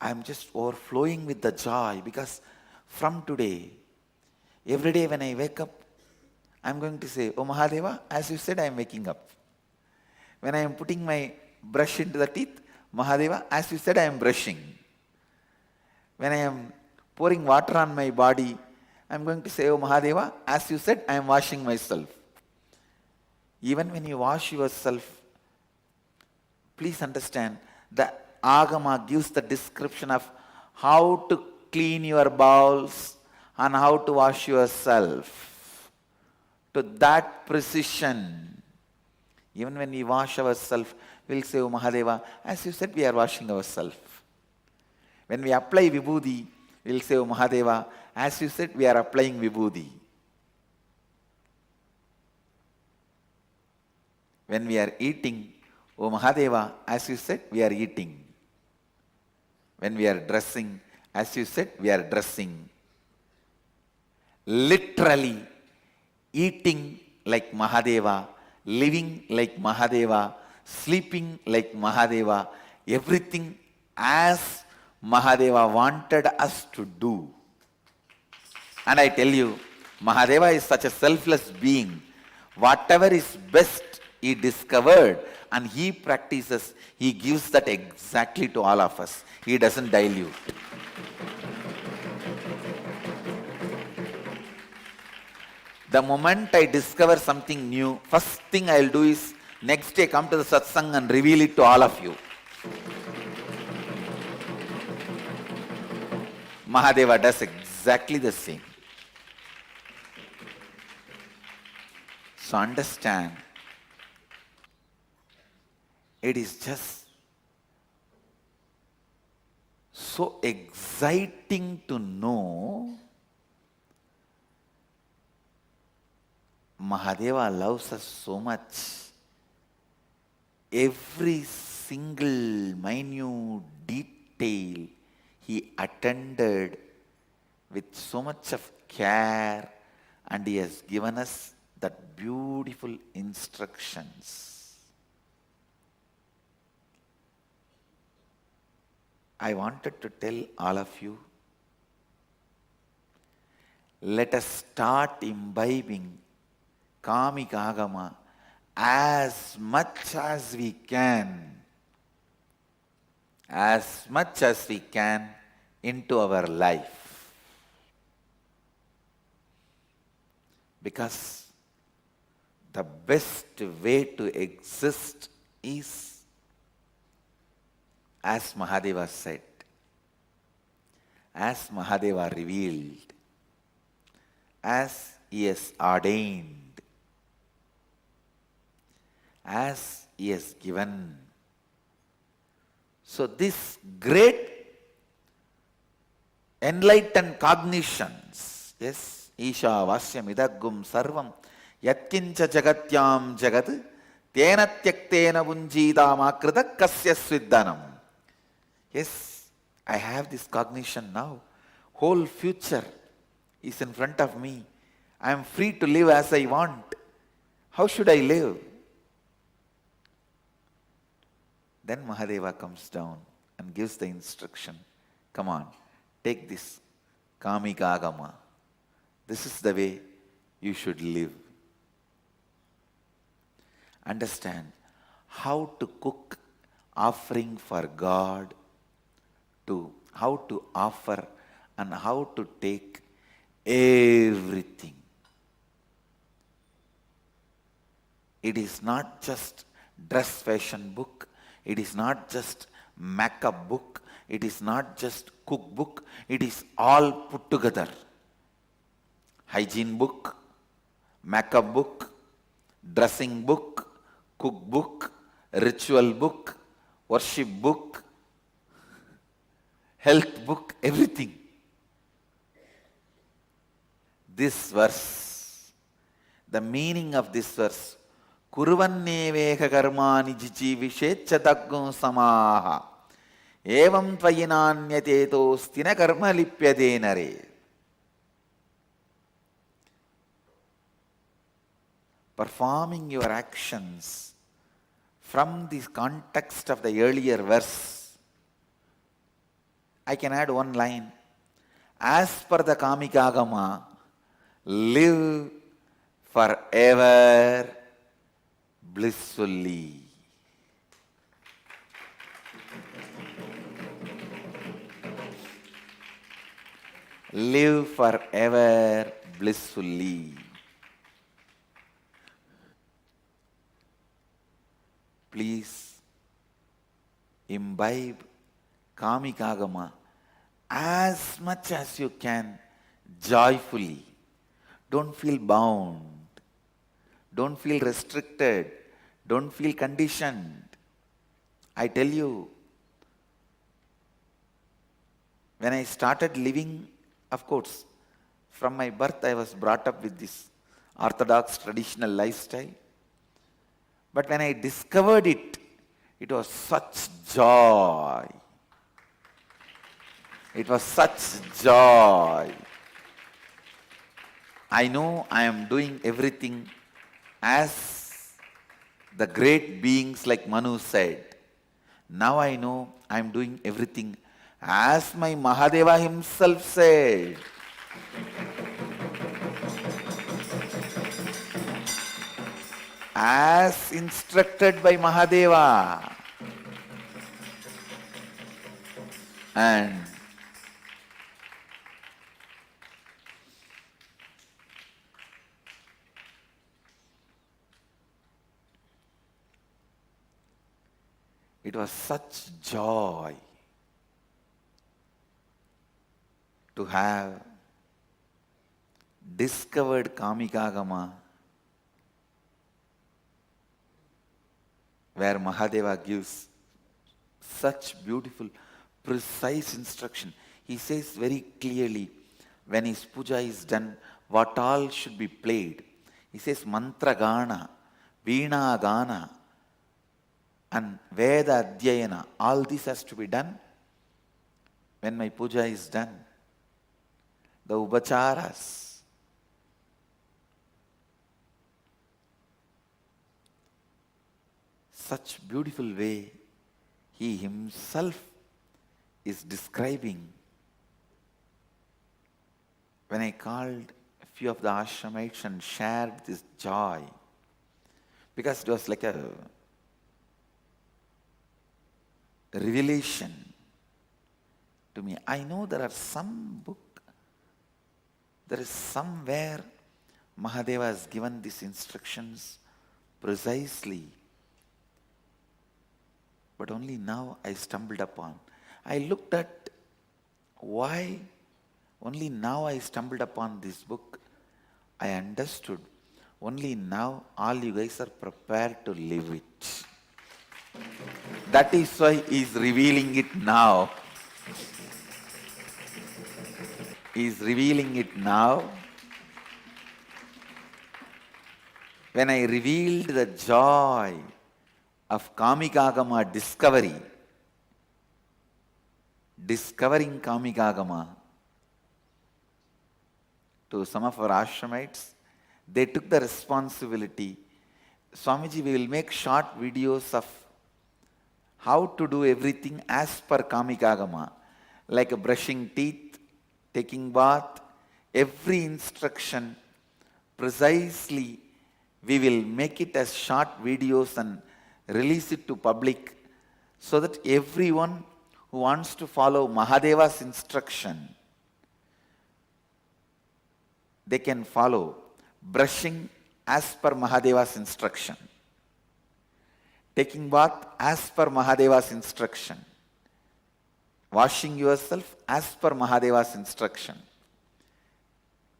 I'm just overflowing with the joy because from today, every day when I wake up, I'm going to say, "Oh Mahadeva, as you said, I'm waking up." When I am putting my brush into the teeth, "Mahadeva, as you said, I am brushing." When I am pouring water on my body, I'm going to say, "Oh Mahadeva, as you said, I am washing myself." Even when you wash yourself, please understand, the Agama gives the description of how to clean your bowels and how to wash yourself. to that precision. Even when we wash ourselves, we'll say, "Oh Mahadeva," as you said, we are washing ourselves. When we apply vibhuti, we'll say, "Oh Mahadeva," as you said, we are applying vibhuti. When we are eating, "Oh Mahadeva," as you said, we are eating. When we are dressing, as you said, we are dressing. Literally eating like Mahadeva, living like Mahadeva, sleeping like Mahadeva, everything as Mahadeva wanted us to do. And I tell you, Mahadeva is such a selfless being. Whatever is best he discovered and he practices, he gives that exactly to all of us. He doesn't dilute. The moment I discover something new, first thing I'll do is next day come to the satsang and reveal it to all of you. Mahadeva does exactly the same. So understand, it is just so exciting to know Mahadeva loves us so much. Every single minute detail he attended with so much of care, and he has given us that beautiful instructions. I wanted to tell all of you, let us start imbibing Kamika Agama as much as we can into our life. Because the best way to exist is, as Mahadeva said, as Mahadeva revealed, as he has ordained, as he has given. So this great enlightened cognitions, yes, Ishavasya midagum sarvam yatkincha jagatyam jagat tena tyaktena vunjidam akrita kasya sviddanam. Yes, I have this cognition now. Whole future is in front of me. I am free to live as I want. How should I live? Then Mahadeva comes down and gives the instruction. Come on, take this Kamika Agama. This is the way you should live. Understand how to cook offering for God, to how to offer and how to take everything. It is not just dress fashion book. It is not just makeup book. It is not just cookbook. It is all put together. Hygiene book, makeup book, dressing book, cookbook, ritual book, worship book, health book, everything. This verse, the meaning of this verse, Kurvanneveka karmani jijivishecchatagum samaha evam tvayinanyatetostina karma lipyadenare. Performing your actions from the context of the earlier verse, I can add one line. As per the Kamika Agama, live forever blissfully. Live forever blissfully. Please imbibe Kamika Agama as much as you can joyfully. Don't feel bound. Don't feel restricted. Don't feel conditioned. I tell you, when I started living, of course, from my birth I was brought up with this orthodox traditional lifestyle. But when I discovered it, it was such joy. It was such joy. I know I am doing everything as the great beings like Manu said. Now I know I am doing everything as my Mahadeva himself said. As instructed by Mahadeva. And it was such joy to have discovered Kamikagama, where Mahadeva gives such beautiful, precise instruction. He says very clearly, when his puja is done, what all should be played. He says mantra gana, veena gana, and Veda Adhyayana, all this has to be done when my puja is done. The upacharas. Such beautiful way he himself is describing. When I called a few of the ashramites and shared this joy, because it was like a revelation to me. I know there are some book, there is somewhere Mahadeva has given these instructions precisely, but only now I stumbled upon. I looked at why only now I stumbled upon this book. I understood. Only now all you guys are prepared to live it. That is why he is revealing it now. He is revealing it now. When I revealed the joy of Kamikagama discovery, discovering Kamikagama to some of our ashramites, they took the responsibility. Swamiji, we will make short videos of how to do everything as per Kamikagama, like brushing teeth, taking bath, every instruction precisely. We will make it as short videos and release it to public so that everyone who wants to follow Mahadeva's instruction, they can follow brushing as per Mahadeva's instruction, taking bath as per Mahadeva's instruction, washing yourself as per Mahadeva's instruction,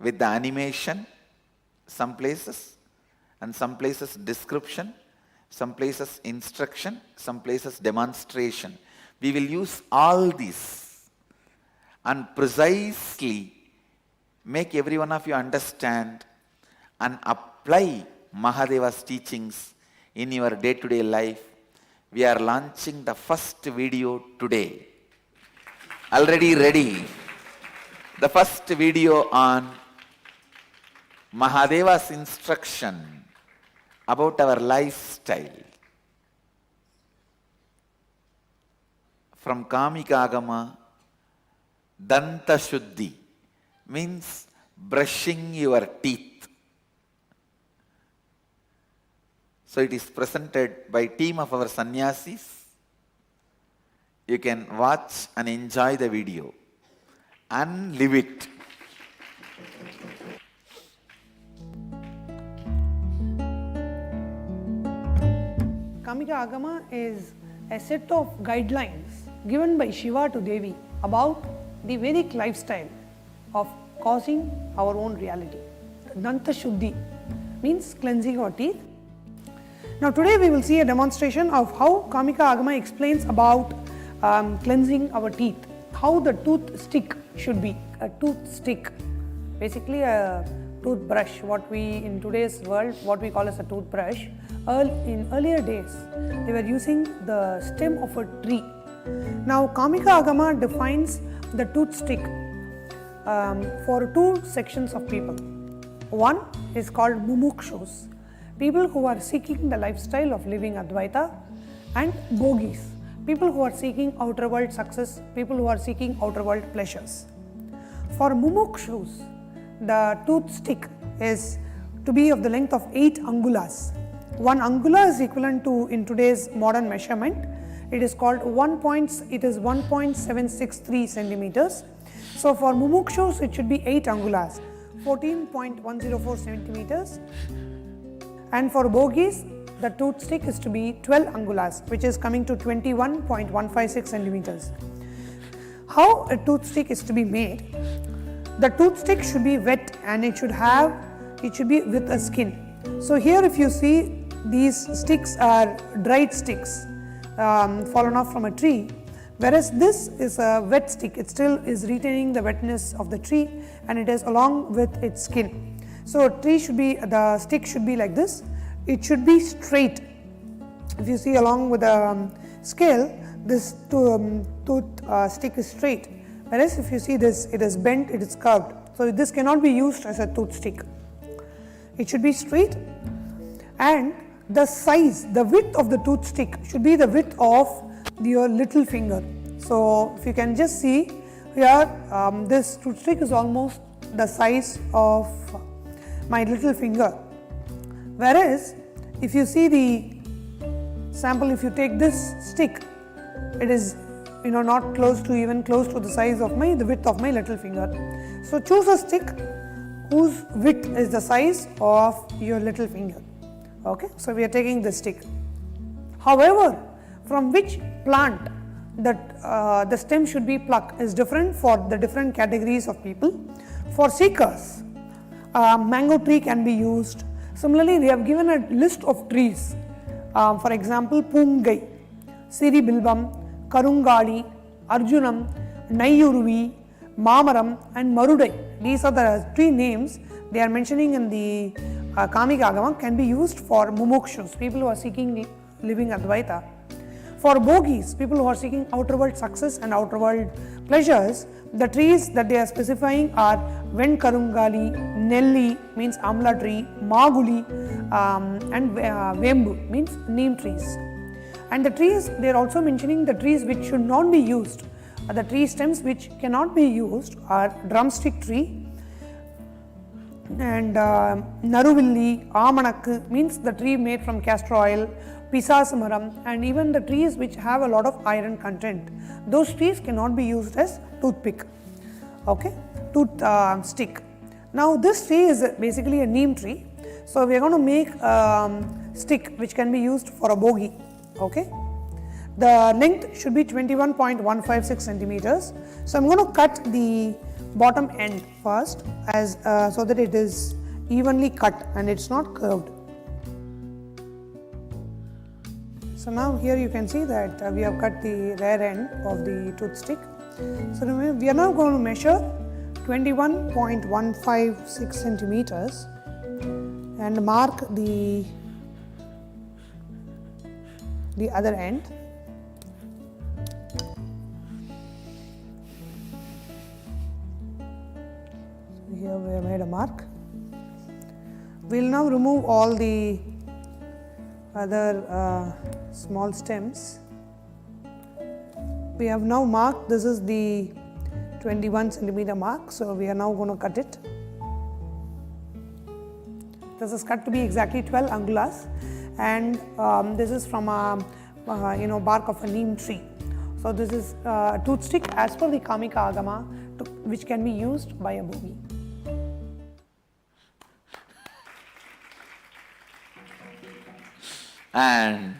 with the animation, some places, and some places description, some places instruction, some places demonstration. We will use all these and precisely make every one of you understand and apply Mahadeva's teachings in your day-to-day life. We are launching the first video today. Already ready. The first video on Mahadeva's instruction about our lifestyle. From Kamikagama, Danta Shuddhi means brushing your teeth. So it is presented by team of our sannyasis. You can watch and enjoy the video and live it. Kamika Agama is a set of guidelines given by Shiva to Devi about the Vedic lifestyle of causing our own reality. Danta Shuddhi means cleansing our teeth. Now today we will see a demonstration of how Kamika Agama explains about cleansing our teeth, how the tooth stick should be, a tooth stick, basically a toothbrush, what we in today's world what we call as a toothbrush. In earlier days they were using the stem of a tree. Now Kamika Agama defines the tooth stick for two sections of people. One is called mumukshus, people who are seeking the lifestyle of living Advaita, and bogis, people who are seeking outer world success, people who are seeking outer world pleasures. For mumukshus, the tooth stick is to be of the length of 8 angulas. 1 angula is equivalent to, in today's modern measurement, it is called 1.763 centimeters. So for mumukshus it should be 8 angulas, 14.104 centimeters, and for bogis the tooth stick is to be 12 angulas, which is coming to 21.156 centimeters. How a tooth stick is to be made? The tooth stick should be wet and it should be with a skin. So here if you see, these sticks are dried sticks fallen off from a tree, whereas this is a wet stick. It still is retaining the wetness of the tree and it is along with its skin. So the stick should be like this. It should be straight. If you see along with the scale, this tooth stick is straight, whereas if you see this, it is bent, it is curved. So this cannot be used as a tooth stick. It should be straight, and the size, the width of the tooth stick should be the width of your little finger. So if you can just see here, this tooth stick is almost the size of my little finger, whereas if you see the sample, if you take this stick, it is not even close to the size of the width of my little finger. So choose a stick whose width is the size of your little finger. Okay, so we are taking this stick. However, from which plant that the stem should be plucked is different for the different categories of people. For seekers, mango tree can be used. Similarly, we have given a list of trees. For example, Pungai, Siribilbam, Karungali, Arjunam, Naiyuruvi, Mamaram and Marudai. These are the three names they are mentioning in the Kamika Agama, can be used for mumukshus, people who are seeking living Advaita. For bogis, people who are seeking outer world success and outer world pleasures, the trees that they are specifying are Venkarungali, Nelli means Amla tree, Maguli and Vembu means neem trees. And the trees, they are also mentioning the trees which should not be used. The tree stems which cannot be used are drumstick tree and Naruvilli, Amanakku means the tree made from castor oil, Pisasamaram, and even the trees which have a lot of iron content. Those trees cannot be used as toothpick, okay, tooth stick. Now this tree is basically a neem tree, so we are going to make a stick which can be used for a bogie, okay. The length should be 21.156 centimeters. So I am going to cut the bottom end first so that it is evenly cut and it is not curved. So now here you can see that we have cut the rear end of the tooth stick. So we are now going to measure 21.156 centimeters and mark the other end. Here we have made a mark. We will now remove all the other small stems. We have now marked, this is the 21 centimeter mark, so we are now going to cut it. This is cut to be exactly 12 angulas, and this is from a bark of a neem tree. So this is a tooth stick as per the Kamika Agama, which can be used by a bogie. And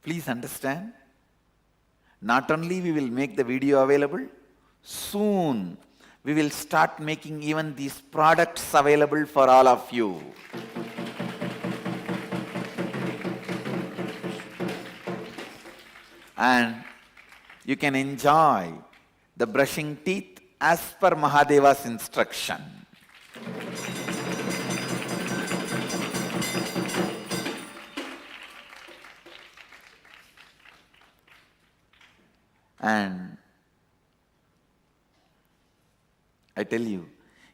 please understand, not only we will make the video available, soon we will start making even these products available for all of you. And you can enjoy the brushing teeth as per Mahadeva's instruction. And I tell you,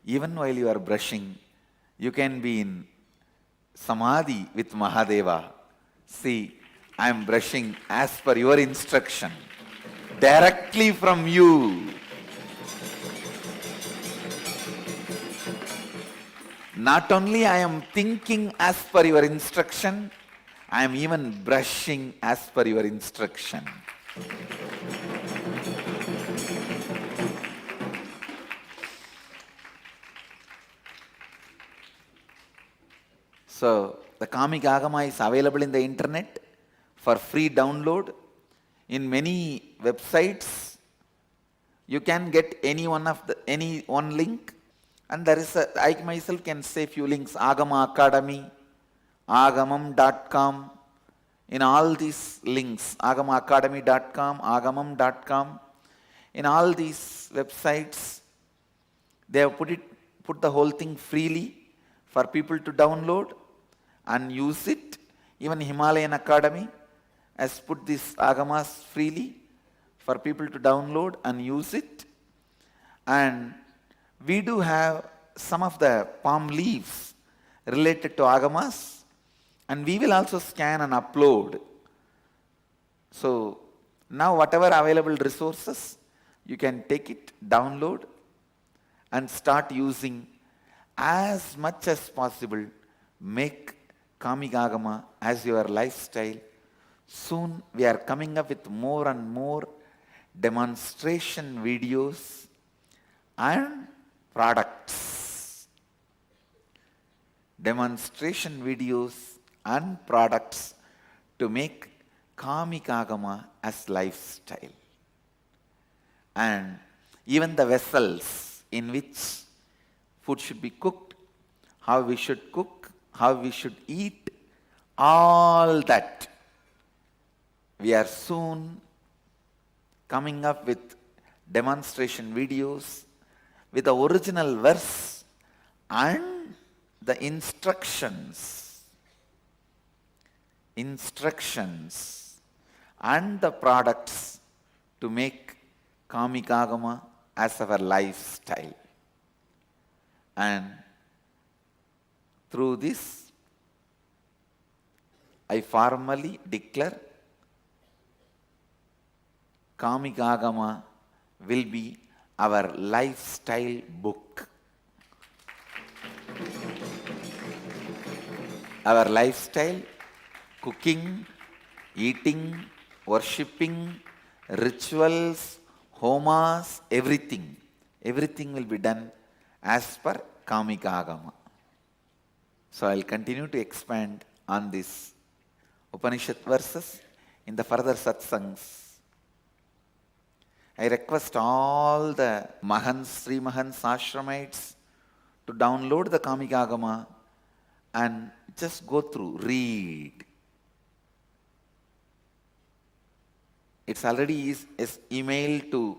even while you are brushing, you can be in samadhi with Mahadeva. See, I am brushing as per your instruction, directly from you. Not only I am thinking as per your instruction, I am even brushing as per your instruction. So, the Kamika Agama is available in the internet for free download. In many websites, you can get any one link, and there is I myself can say few links. Agama Academy, agamam.com. In all these links, agamaacademy.com, agamam.com. In all these websites, they have put the whole thing freely for people to download and use it. Even Himalayan Academy has put these agamas freely for people to download and use it. And we do have some of the palm leaves related to agamas, and we will also scan and upload. So now whatever available resources, you can take it, download, and start using as much as possible. Make Kamika Agama as your lifestyle. Soon we are coming up with more and more demonstration videos and products. Demonstration videos and products to make Kamika Agama as lifestyle. And even the vessels in which food should be cooked, how we should cook, how we should eat, all that we are soon coming up with demonstration videos with the original verse and the instructions and the products to make Kamika Agama as our lifestyle. And through this, I formally declare Kamika Agama will be our lifestyle book. Our lifestyle, cooking, eating, worshipping, rituals, homas, everything will be done as per Kamika Agama. So I will continue to expand on these Upanishad verses in the further satsangs. I request all the Mahans, Sri Mahans, Ashramites to download the Kamika Agama and just go through, read. It's already is emailed to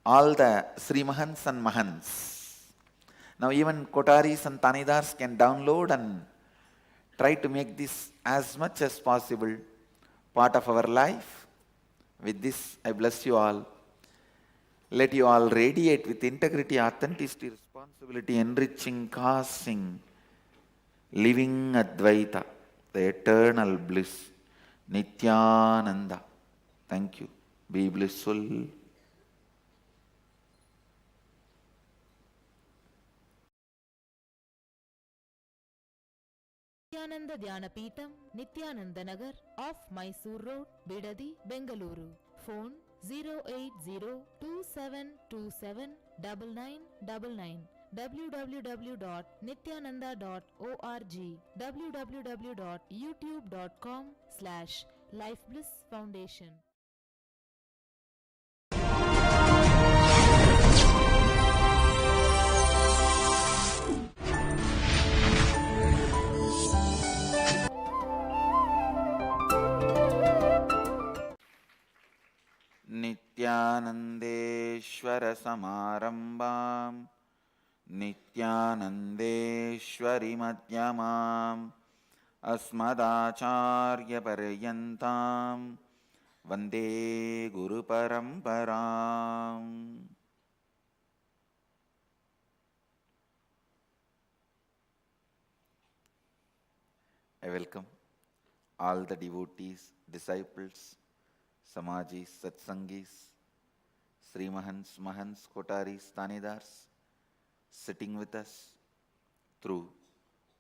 all the Sri Mahans and Mahans. Now even Kotaris and Tanidars can download and try to make this as much as possible part of our life. With this, I bless you all. Let you all radiate with integrity, authenticity, responsibility, enriching, causing, living Advaita, the eternal bliss, Nithyananda. Thank you. Be blissful. Nithyananda Dhyanapitham, Nithyananda Nagar, off Mysore Road, Bidadi, Bengaluru. Phone 08027279999. www.nithyananda.org. www.youtube.com/lifeblissfoundation. नित्यानन्देश्वरसमारम्भां नित्यानन्देश्वरिमध्यमाम् अस्मदाचार्यपर्यन्तां वन्दे गुरुपरम्पराम्. I welcome all the devotees, disciples, Samajis, Satsangis, Sri Mahants, Mahants, Kotaris, Tanidars, sitting with us through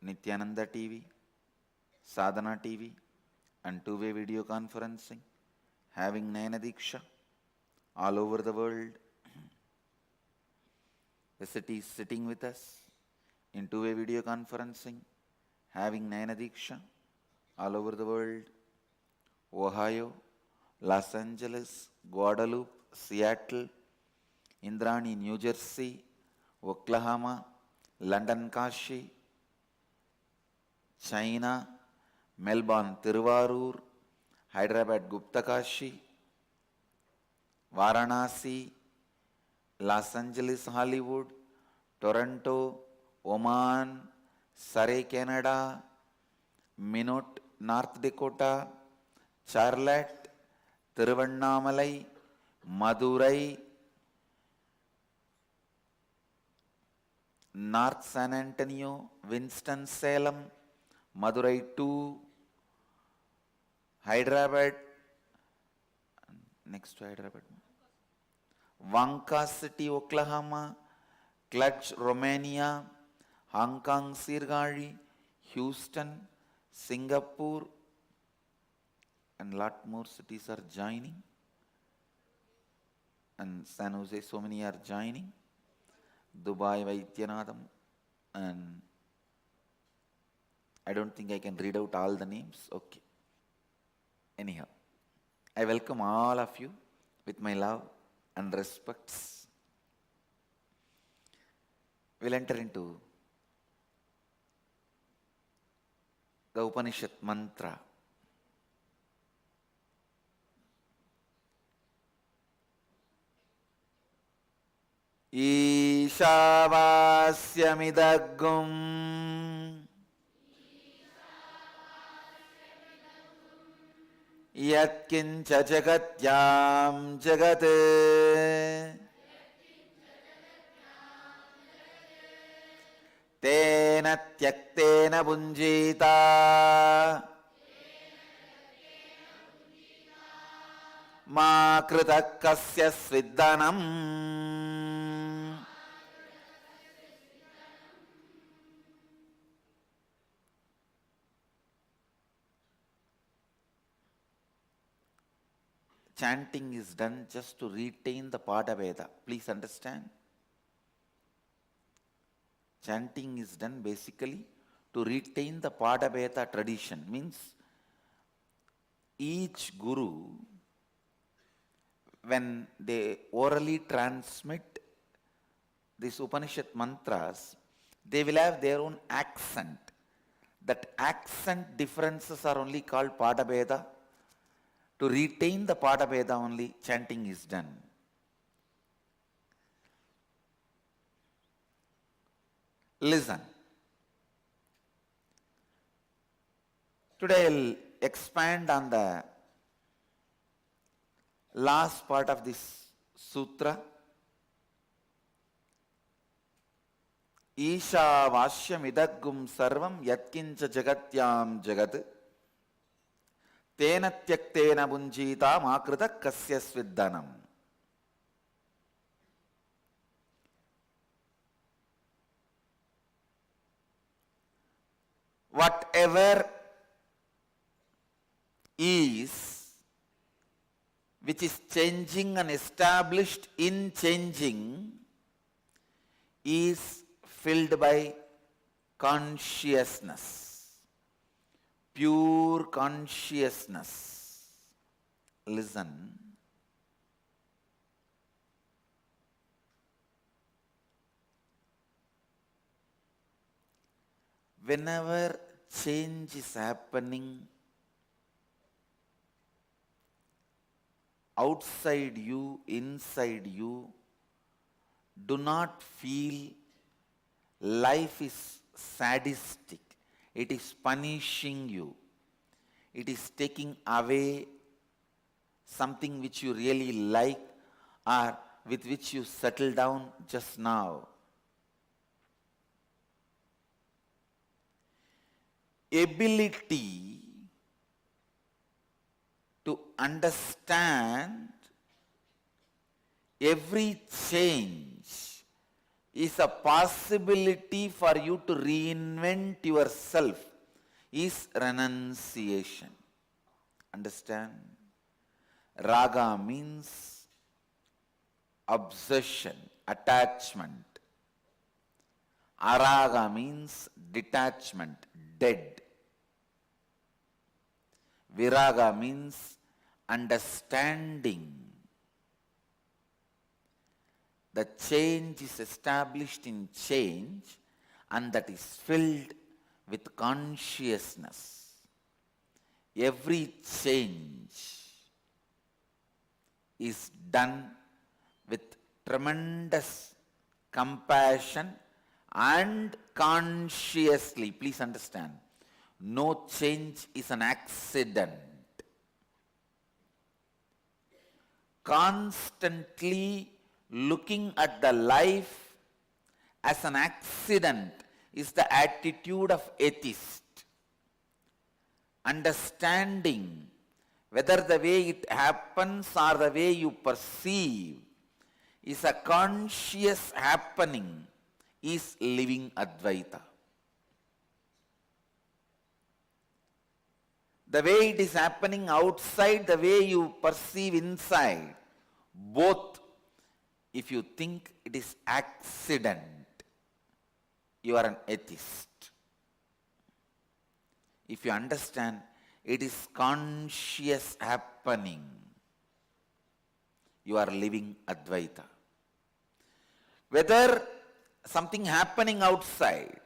Nithyananda TV, Sadhana TV, and two-way video conferencing, having Nayana Diksha all over the world. The city is sitting with us in two-way video conferencing, having Nayana Diksha all over the world. Ohio, Los Angeles, Guadalupe, Seattle, Indrani, New Jersey, Oklahoma, London, Kashi, China, Melbourne, Tiruvarur, Hyderabad, Gupta Kashi, Varanasi, Los Angeles, Hollywood, Toronto, Oman, Surrey, Canada, Minot, North Dakota, Charlotte, Tiruvannamalai, Madurai, North San Antonio, Winston-Salem, Madurai 2, Hyderabad, next to Hyderabad, Vanka City, Oklahoma, Clutch, Romania, Hong Kong, Sirgari, Houston, Singapore, and lot more cities are joining. And San Jose, so many are joining. Dubai, Vaidyanadam, and I don't think I can read out all the names. Okay. Anyhow, I welcome all of you with my love and respects. We'll enter into the Upanishad mantra. Ishavasya yatkincha jagatyam jagat tena tyaktena bunjita ma krita kasya sviddanam. Chanting is done just to retain the Padaveda. Please understand. Chanting is done basically to retain the Padaveda tradition. Means each guru, when they orally transmit these Upanishad mantras, they will have their own accent. That accent differences are only called Padaveda. To retain the Padaveda only, chanting is done. Listen. Today I'll expand on the last part of this sutra. Ishavasya midaggum sarvam yatkincha jagatyam jagat tena tyaktena bunjita makrita kasya sviddanam. Whatever is, which is changing and established in changing, is filled by consciousness. Pure consciousness. Listen. Whenever change is happening, outside you, inside you, do not feel life is sadistic. It is punishing you. It is taking away something which you really like or with which you settle down just now. Ability to understand every change is a possibility for you to reinvent yourself, is renunciation. Understand? Raga means obsession, attachment. Araga means detachment, dead. Viraga means understanding. The change is established in change and that is filled with consciousness. Every change is done with tremendous compassion and consciously. Please understand, no change is an accident. Constantly looking at the life as an accident is the attitude of atheist. Understanding whether the way it happens or the way you perceive is a conscious happening is living Advaita. The way it is happening outside, the way you perceive inside, both, if you think it is accident, you are an atheist. If you understand it is conscious happening, you are living Advaita. Whether something happening outside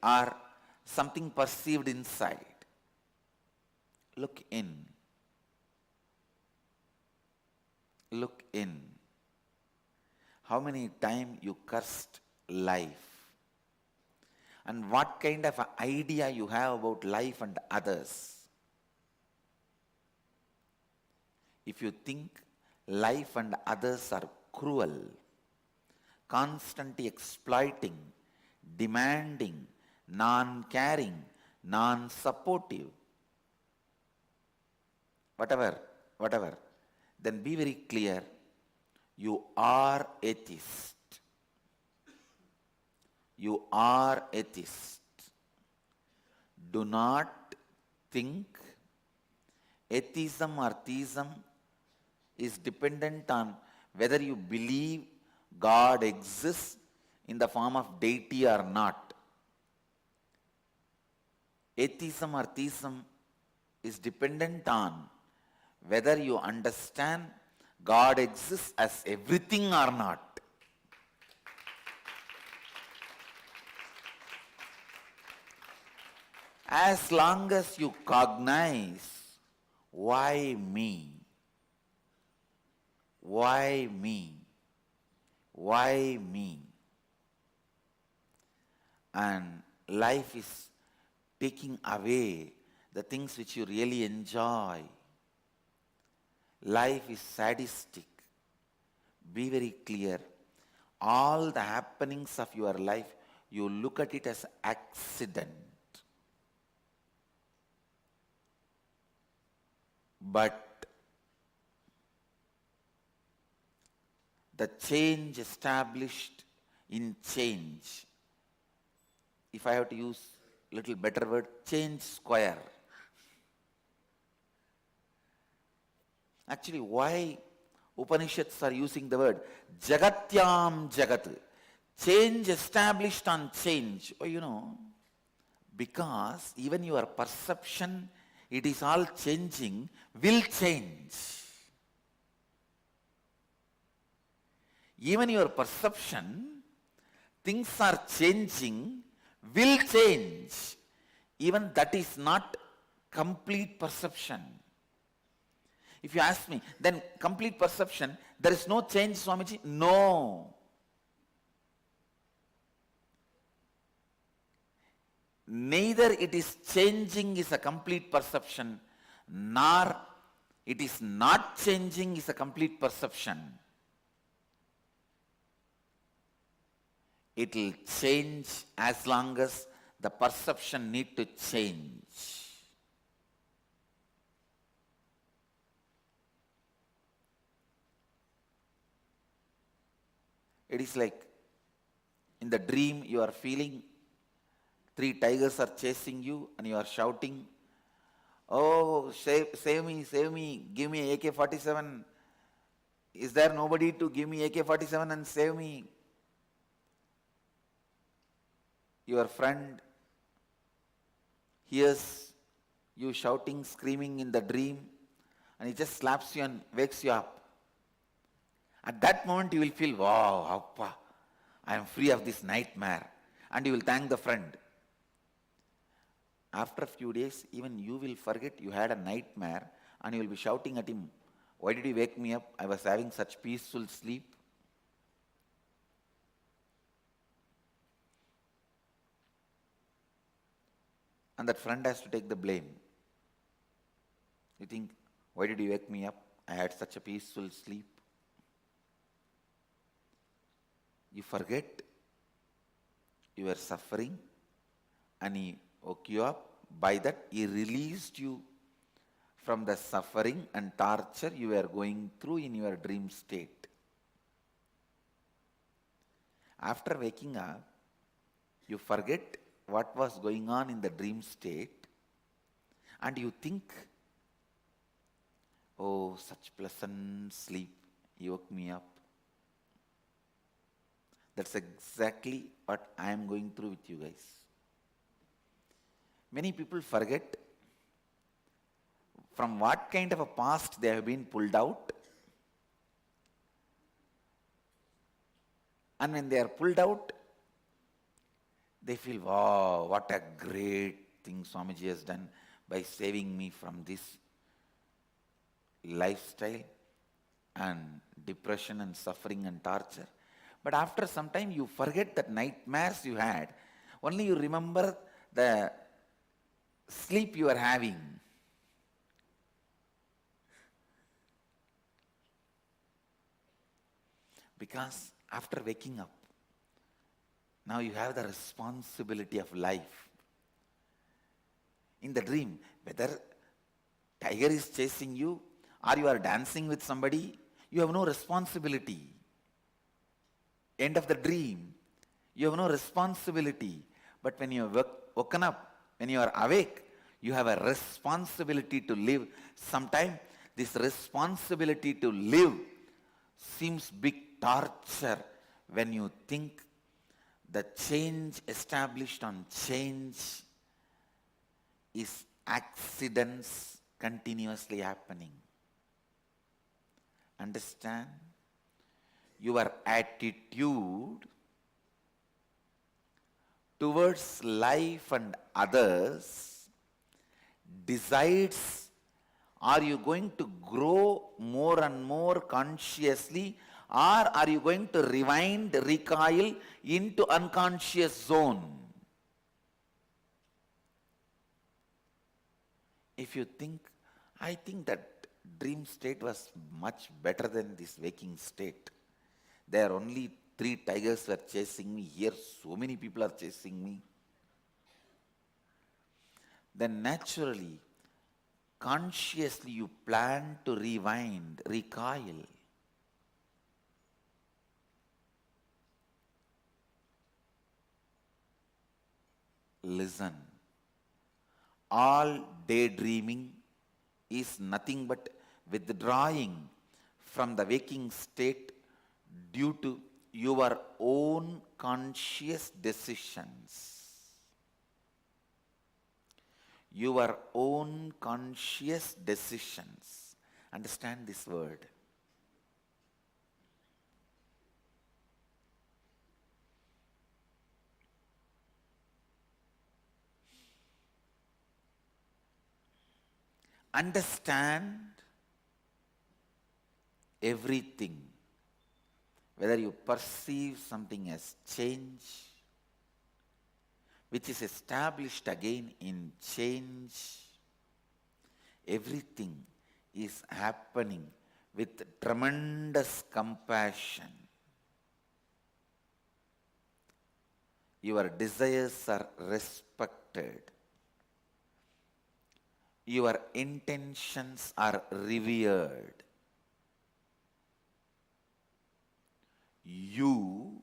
or something perceived inside, look in. Look in. How many times you cursed life? And what kind of an idea you have about life and others? If you think life and others are cruel, constantly exploiting, demanding, non-caring, non-supportive, whatever, then be very clear, you are atheist. You are atheist. Do not think atheism or theism is dependent on whether you believe God exists in the form of deity or not. Atheism or theism is dependent on whether you understand God exists as everything or not. As long as you cognize, why me? Why me? Why me? And life is taking away the things which you really enjoy. Life is sadistic. Be very clear. All the happenings of your life, you look at it as accident. But the change established in change, if I have to use a little better word, change square. Actually, why Upanishads are using the word Jagatyam Jagat? Change established on change. Oh, because even your perception, it is all changing, will change. Even your perception, things are changing, will change. Even that is not complete perception. If you ask me, then complete perception, there is no change, Swamiji? No. Neither it is changing is a complete perception, nor it is not changing is a complete perception. It will change as long as the perception need to change. It is like in the dream you are feeling 3 tigers are chasing you and you are shouting, oh, save me, give me AK-47. Is there nobody to give me AK-47 and save me? Your friend hears you shouting, screaming in the dream, and he just slaps you and wakes you up. At that moment you will feel, wow, appa, I am free of this nightmare. And you will thank the friend. After a few days, even you will forget you had a nightmare and you will be shouting at him, why did you wake me up? I was having such peaceful sleep. And that friend has to take the blame. You think, why did you wake me up? I had such a peaceful sleep. You forget you were suffering and he woke you up. By that, he released you from the suffering and torture you were going through in your dream state. After waking up, you forget what was going on in the dream state and you think, oh, such pleasant sleep, he woke me up. That's exactly what I am going through with you guys. Many people forget from what kind of a past they have been pulled out. And when they are pulled out, they feel, wow, what a great thing Swamiji has done by saving me from this lifestyle and depression and suffering and torture. But after some time you forget that nightmares you had. Only you remember the sleep you are having. Because after waking up, now you have the responsibility of life. In the dream, whether tiger is chasing you or you are dancing with somebody, you have no responsibility. End of the dream, you have no responsibility. But when you are woken up, when you are awake, you have a responsibility to live. Sometimes this responsibility to live seems big torture when you think the change established on change is accidents continuously happening. Understand? Your attitude towards life and others decides, are you going to grow more and more consciously, or are you going to rewind, recoil into unconscious zone? If you think, I think that dream state was much better than this waking state. There are only 3 tigers were chasing me. Here so many people are chasing me. Then naturally, consciously you plan to rewind, recoil. Listen. All daydreaming is nothing but withdrawing from the waking state due to your own conscious decisions. Your own conscious decisions. Understand this word. Understand everything, whether you perceive something as change, which is established again in change, everything is happening with tremendous compassion. Your desires are respected. Your intentions are revered. You,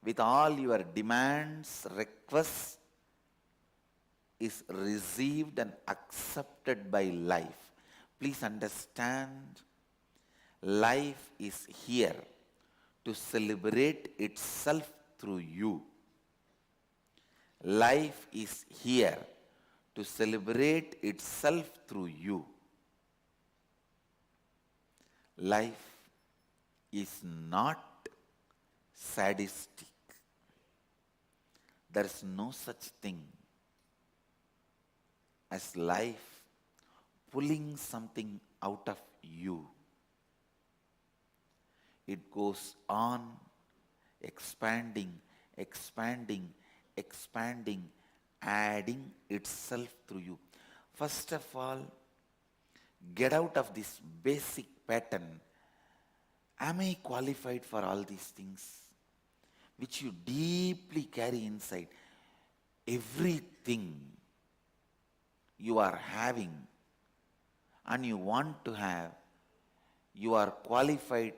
with all your demands, requests, is received and accepted by life. Please understand, life is here to celebrate itself through you. Life is here to celebrate itself through you. Life is not sadistic. There is no such thing as life pulling something out of you. It goes on expanding, expanding, expanding, adding itself through you. First of all, get out of this basic pattern. Am I qualified for all these things? Which you deeply carry inside. Everything you are having and you want to have, you are qualified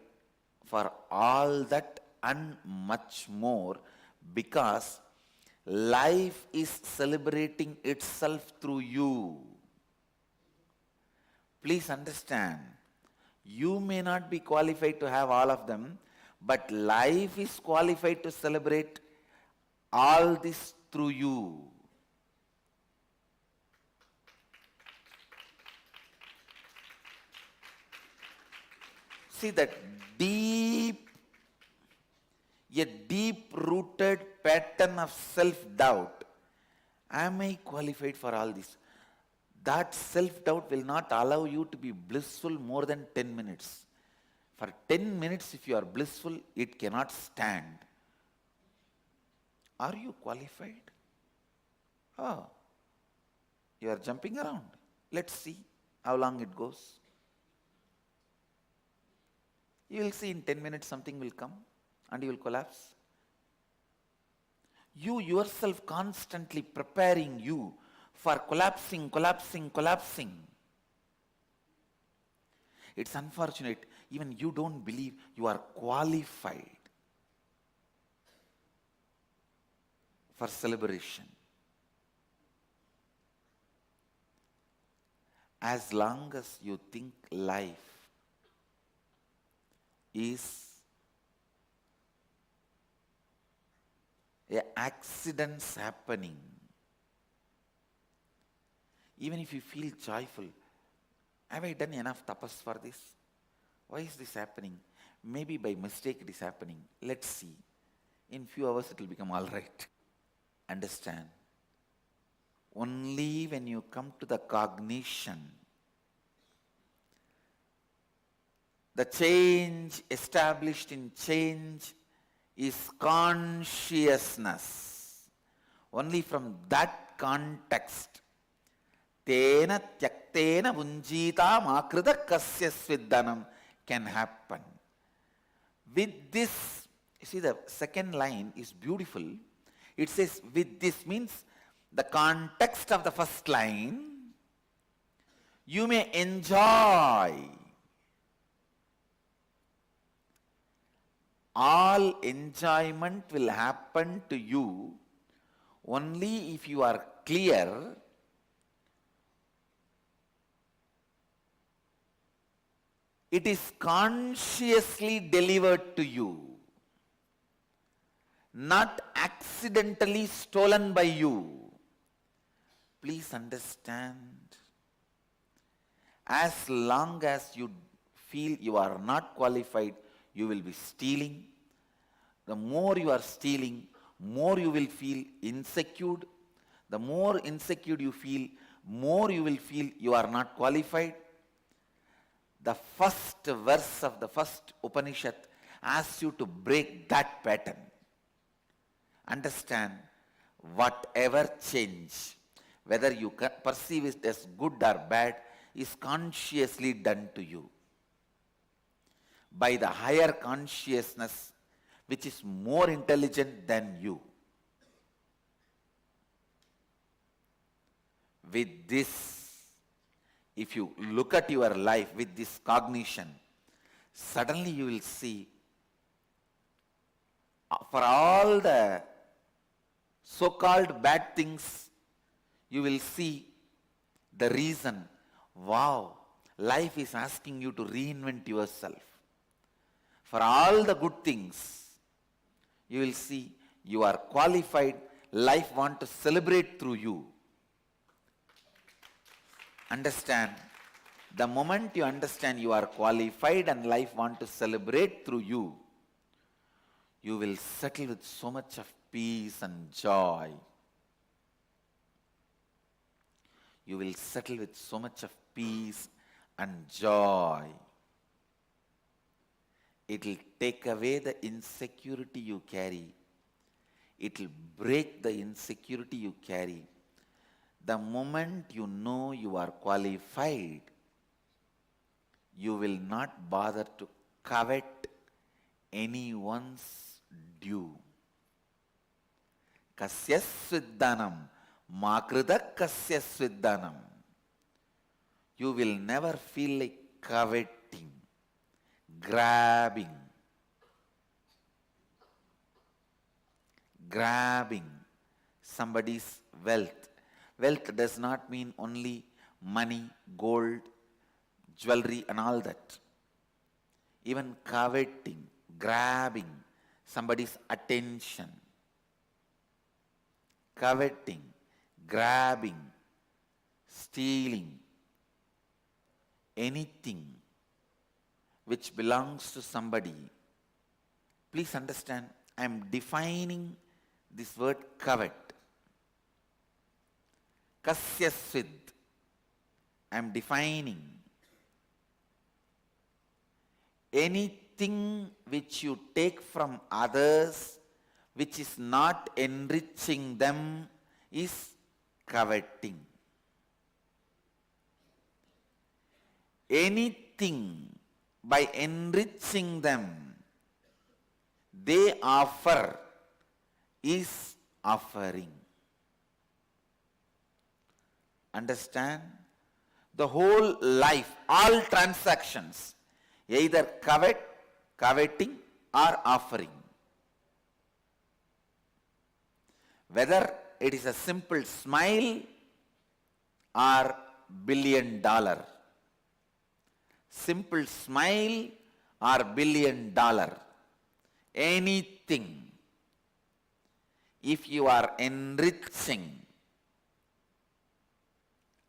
for all that and much more, because life is celebrating itself through you. Please understand, you may not be qualified to have all of them, but life is qualified to celebrate all this through you. See that a deep-rooted pattern of self-doubt. Am I qualified for all this? That self-doubt will not allow you to be blissful more than 10 minutes. For 10 minutes, if you are blissful, it cannot stand. Are you qualified? Oh, you are jumping around. Let's see how long it goes. You will see in 10 minutes something will come and you will collapse. You yourself constantly preparing you for collapsing, collapsing, collapsing. It's unfortunate, even you don't believe you are qualified for celebration. As long as you think life is accidents happening, even if you feel joyful, have I done enough tapas for this? Why is this happening? Maybe by mistake it is happening. Let's see. In few hours it will become all right. Understand? Only when you come to the cognition, the change established in change is consciousness. Only from that context, tena tyaktena vunjita makrita kasya sviddanam can happen. With this, you see the second line is beautiful. It says with this means the context of the first line, you may enjoy. All enjoyment will happen to you only if you are clear it is consciously delivered to you, not accidentally stolen by you. Please understand, as long as you feel you are not qualified, you will be stealing. The more you are stealing, more you will feel insecure. The more insecure you feel, more you will feel you are not qualified. The first verse of the first Upanishad asks you to break that pattern. Understand, whatever change, whether you perceive it as good or bad, is consciously done to you by the higher consciousness which is more intelligent than you. With this, if you look at your life with this cognition, suddenly you will see, for all the so-called bad things, you will see the reason. Wow, life is asking you to reinvent yourself. For all the good things, you will see you are qualified. Life wants to celebrate through you. Understand, the moment you understand you are qualified and life wants to celebrate through you, you will settle with so much of peace and joy. You will settle with so much of peace and joy. It will take away the insecurity you carry. It will break the insecurity you carry. The moment you know you are qualified, you will not bother to covet anyone's due. Kasya sviddanam, makrida kasya sviddanam. You will never feel like coveting, grabbing somebody's wealth. Wealth does not mean only money, gold, jewelry and all that. Even coveting, grabbing somebody's attention. Coveting, grabbing, stealing, anything which belongs to somebody. Please understand, I am defining this word covet. Kasya svid. I am defining. Anything which you take from others which is not enriching them is coveting. Anything by enriching them they offer is offering. Understand? The whole life, all transactions, either coveting or offering. Whether it is a simple smile or $1 billion. Simple smile or $1 billion. Anything. If you are enriching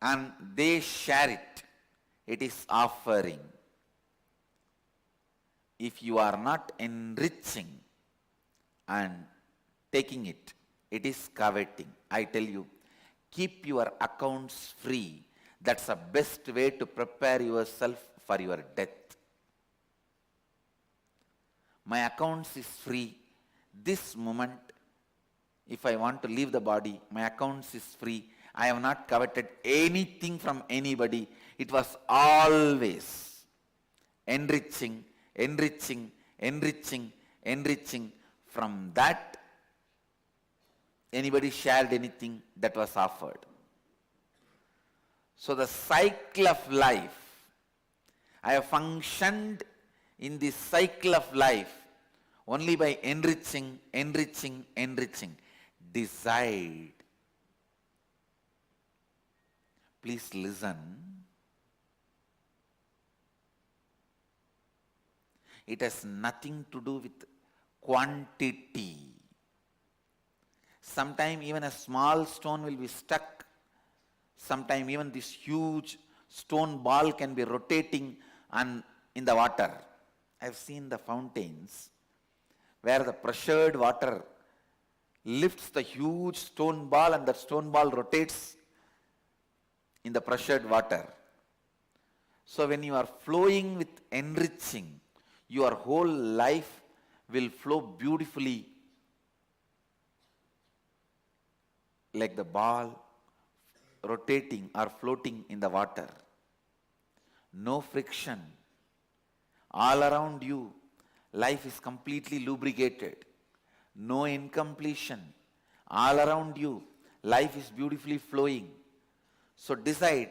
and they share it, it is offering. If you are not enriching and taking it, it is coveting. I tell you, keep your accounts free. That's the best way to prepare yourself for your death. My accounts is free. This moment, if I want to leave the body, my accounts is free. I have not coveted anything from anybody. It was always enriching, enriching, enriching, enriching. From that, anybody shared anything that was offered. So the cycle of life, I have functioned in this cycle of life only by enriching, enriching, enriching. Decide. Please listen. It has nothing to do with quantity. Sometimes even a small stone will be stuck. Sometimes even this huge stone ball can be rotating and in the water. I have seen the fountains where the pressured water lifts the huge stone ball and the stone ball rotates in the pressured water. So when you are flowing with enriching, your whole life will flow beautifully like the ball rotating or floating in the water. No friction. All around you, life is completely lubricated. No incompletion. All around you, life is beautifully flowing. So decide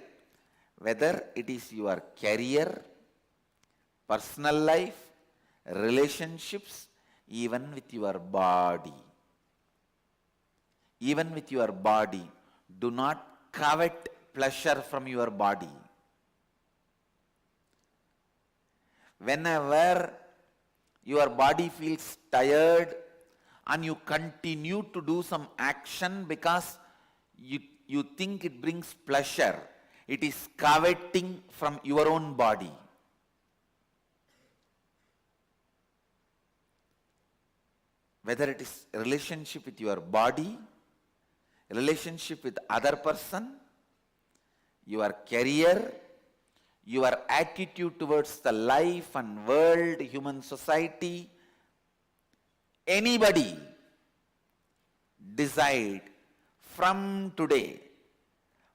whether it is your career, personal life, relationships, even with your body. Even with your body, do not covet pleasure from your body. Whenever your body feels tired and you continue to do some action because you think it brings pleasure, it is coveting from your own body. Whether it is a relationship with your body, relationship with other person, your career, your attitude towards the life and world, human society, anybody, decide from today,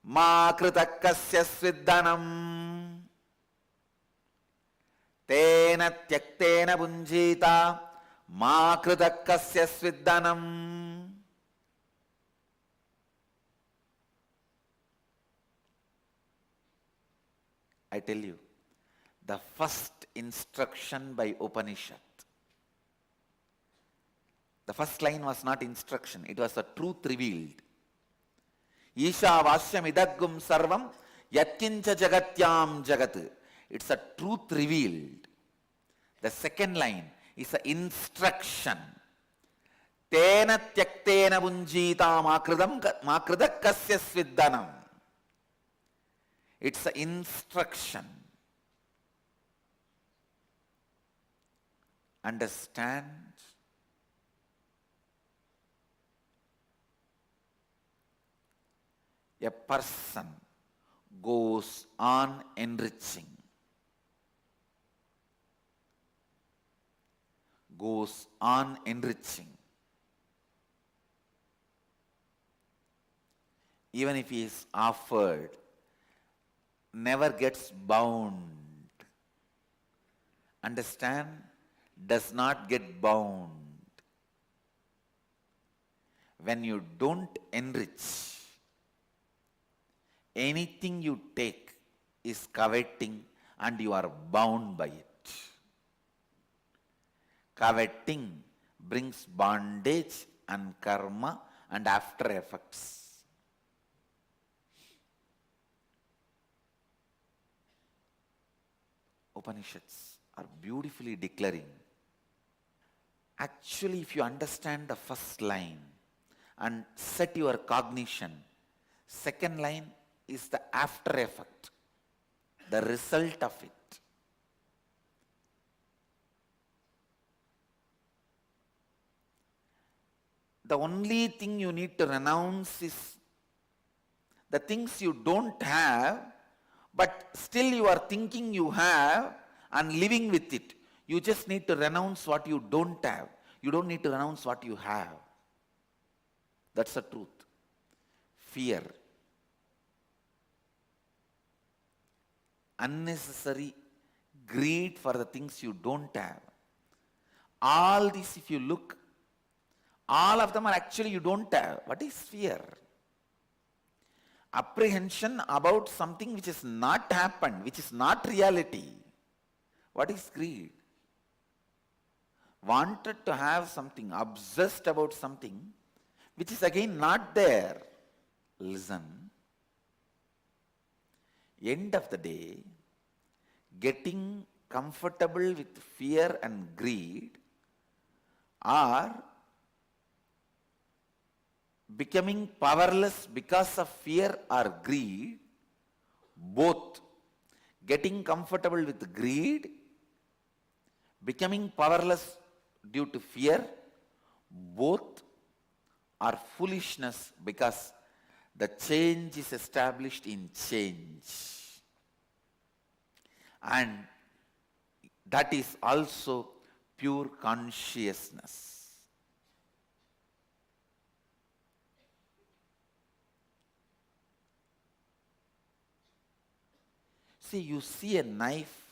ma kritakasya sviddanam, tena tyaktena bunjita, ma kritakasya sviddanam. I tell you, the first instruction by Upanishad. The first line was not instruction, it was a truth revealed. Ishavasya idaggum sarvam yatkincha jagatyam jagat. It's a truth revealed. The second line is an instruction. Tena tyaktena bunjita makridakasya sviddanam. It's an instruction. Understand? A person goes on enriching, goes on enriching. Even if he is offered, never gets bound. Understand? Does not get bound. When you don't enrich, anything you take is coveting and you are bound by it. Coveting brings bondage and karma and after effects. Upanishads are beautifully declaring. Actually, if you understand the first line and set your cognition, second line is the after effect, the result of it. The only thing you need to renounce is the things you don't have, but still you are thinking you have and living with it. You just need to renounce what you don't have. You don't need to renounce what you have. That's the truth. Fear. Unnecessary greed for the things you don't have. All these, if you look, all of them are actually you don't have. What is fear? Apprehension about something which has not happened, which is not reality. What is greed? Wanted to have something, obsessed about something which is again not there. Listen. End of the day, getting comfortable with fear and greed or becoming powerless because of fear or greed, both getting comfortable with greed, becoming powerless due to fear, both are foolishness because the change is established in change. And that is also pure consciousness. See, you see a knife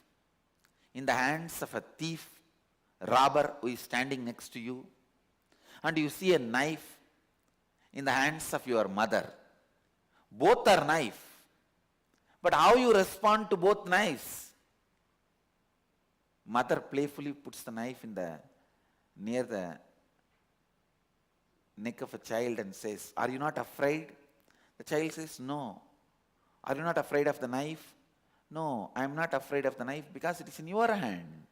in the hands of a thief, robber who is standing next to you, and you see a knife in the hands of your mother. Both are knife. But how you respond to both knives? Mother playfully puts the knife near the neck of a child and says, "Are you not afraid?" The child says, "No." "Are you not afraid of the knife?" "No, I am not afraid of the knife because it is in your hand.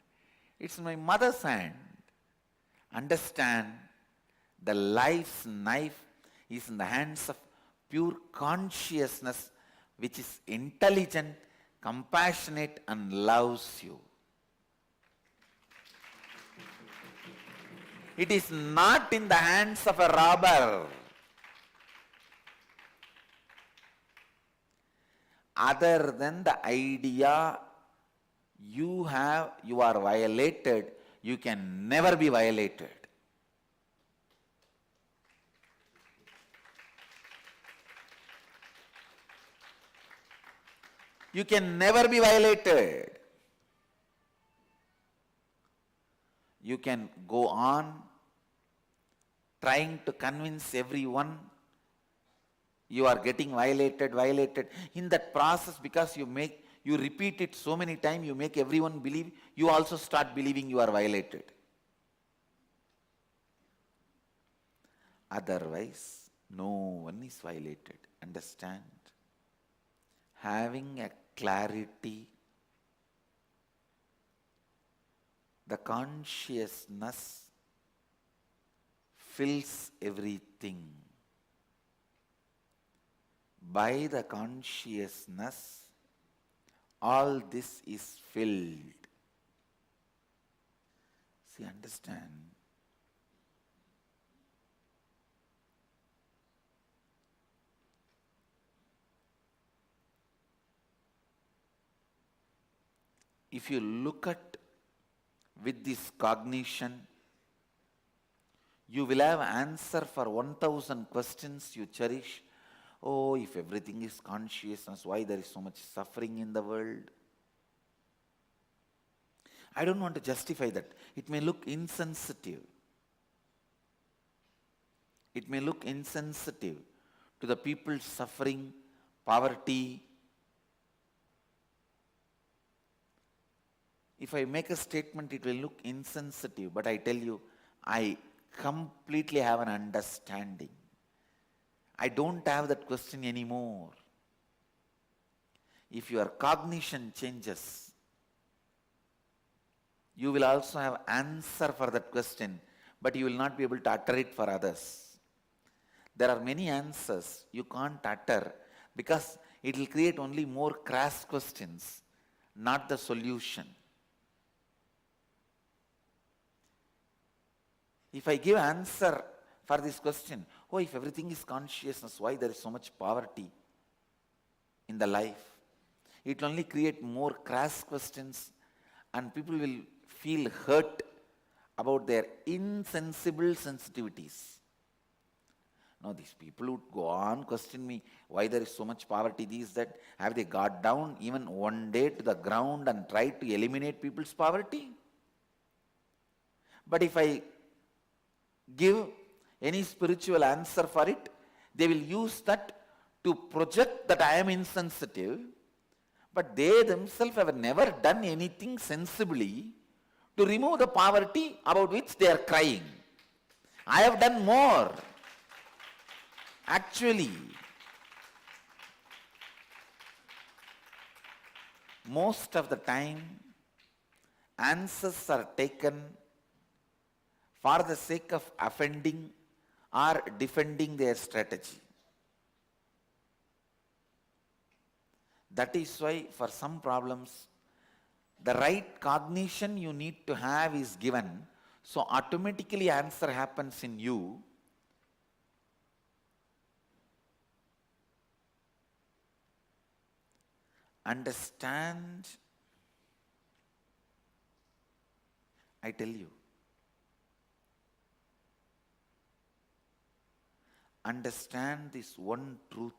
It's in my mother's hand." Understand, the life's knife is in the hands of pure consciousness, which is intelligent, compassionate, and loves you. It is not in the hands of a robber. Other than the idea you are violated, you can never be violated. You can never be violated. You can go on trying to convince everyone you are getting violated. In that process, because you repeat it so many times, you make everyone believe, you also start believing you are violated. Otherwise, no one is violated. Understand? Having a clarity, the consciousness fills everything. By the consciousness, all this is filled. See, understand? If you look at with this cognition, you will have answer for 1,000 questions you cherish. Oh, if everything is consciousness, why there is so much suffering in the world? I don't want to justify that. It may look insensitive. It may look insensitive to the people suffering, poverty. If I make a statement, it will look insensitive, but I tell you, I completely have an understanding. I don't have that question anymore. If your cognition changes, you will also have answer for that question, but you will not be able to utter it for others. There are many answers you can't utter because it will create only more crass questions, not the solution. If I give answer for this question, oh, if everything is consciousness, why there is so much poverty in the life? It will only create more crass questions and people will feel hurt about their insensible sensitivities. Now these people would go on question me, why there is so much poverty, this, that. Have they got down even one day to the ground and tried to eliminate people's poverty? But if I give any spiritual answer for it, they will use that to project that I am insensitive, but they themselves have never done anything sensibly to remove the poverty about which they are crying. I have done more. Actually, most of the time, answers are taken for the sake of offending or defending their strategy. That is why for some problems, the right cognition you need to have is given, so automatically answer happens in you. Understand I tell you. Understand this one truth.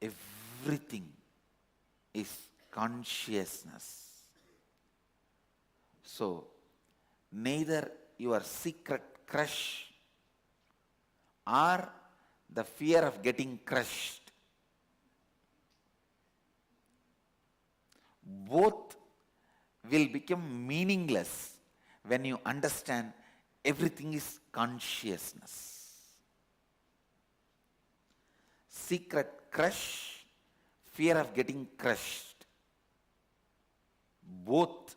Everything is consciousness. So, neither your secret crush or the fear of getting crushed, both will become meaningless when you understand everything is consciousness. Secret crush, fear of getting crushed, both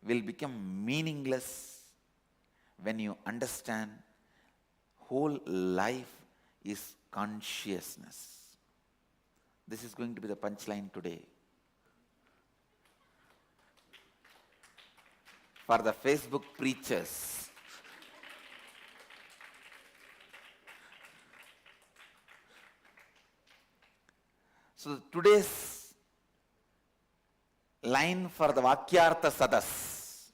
will become meaningless when you understand whole life is consciousness. This is going to be the punchline today. For the Facebook preachers, so today's line for the Vakyartha Sadas,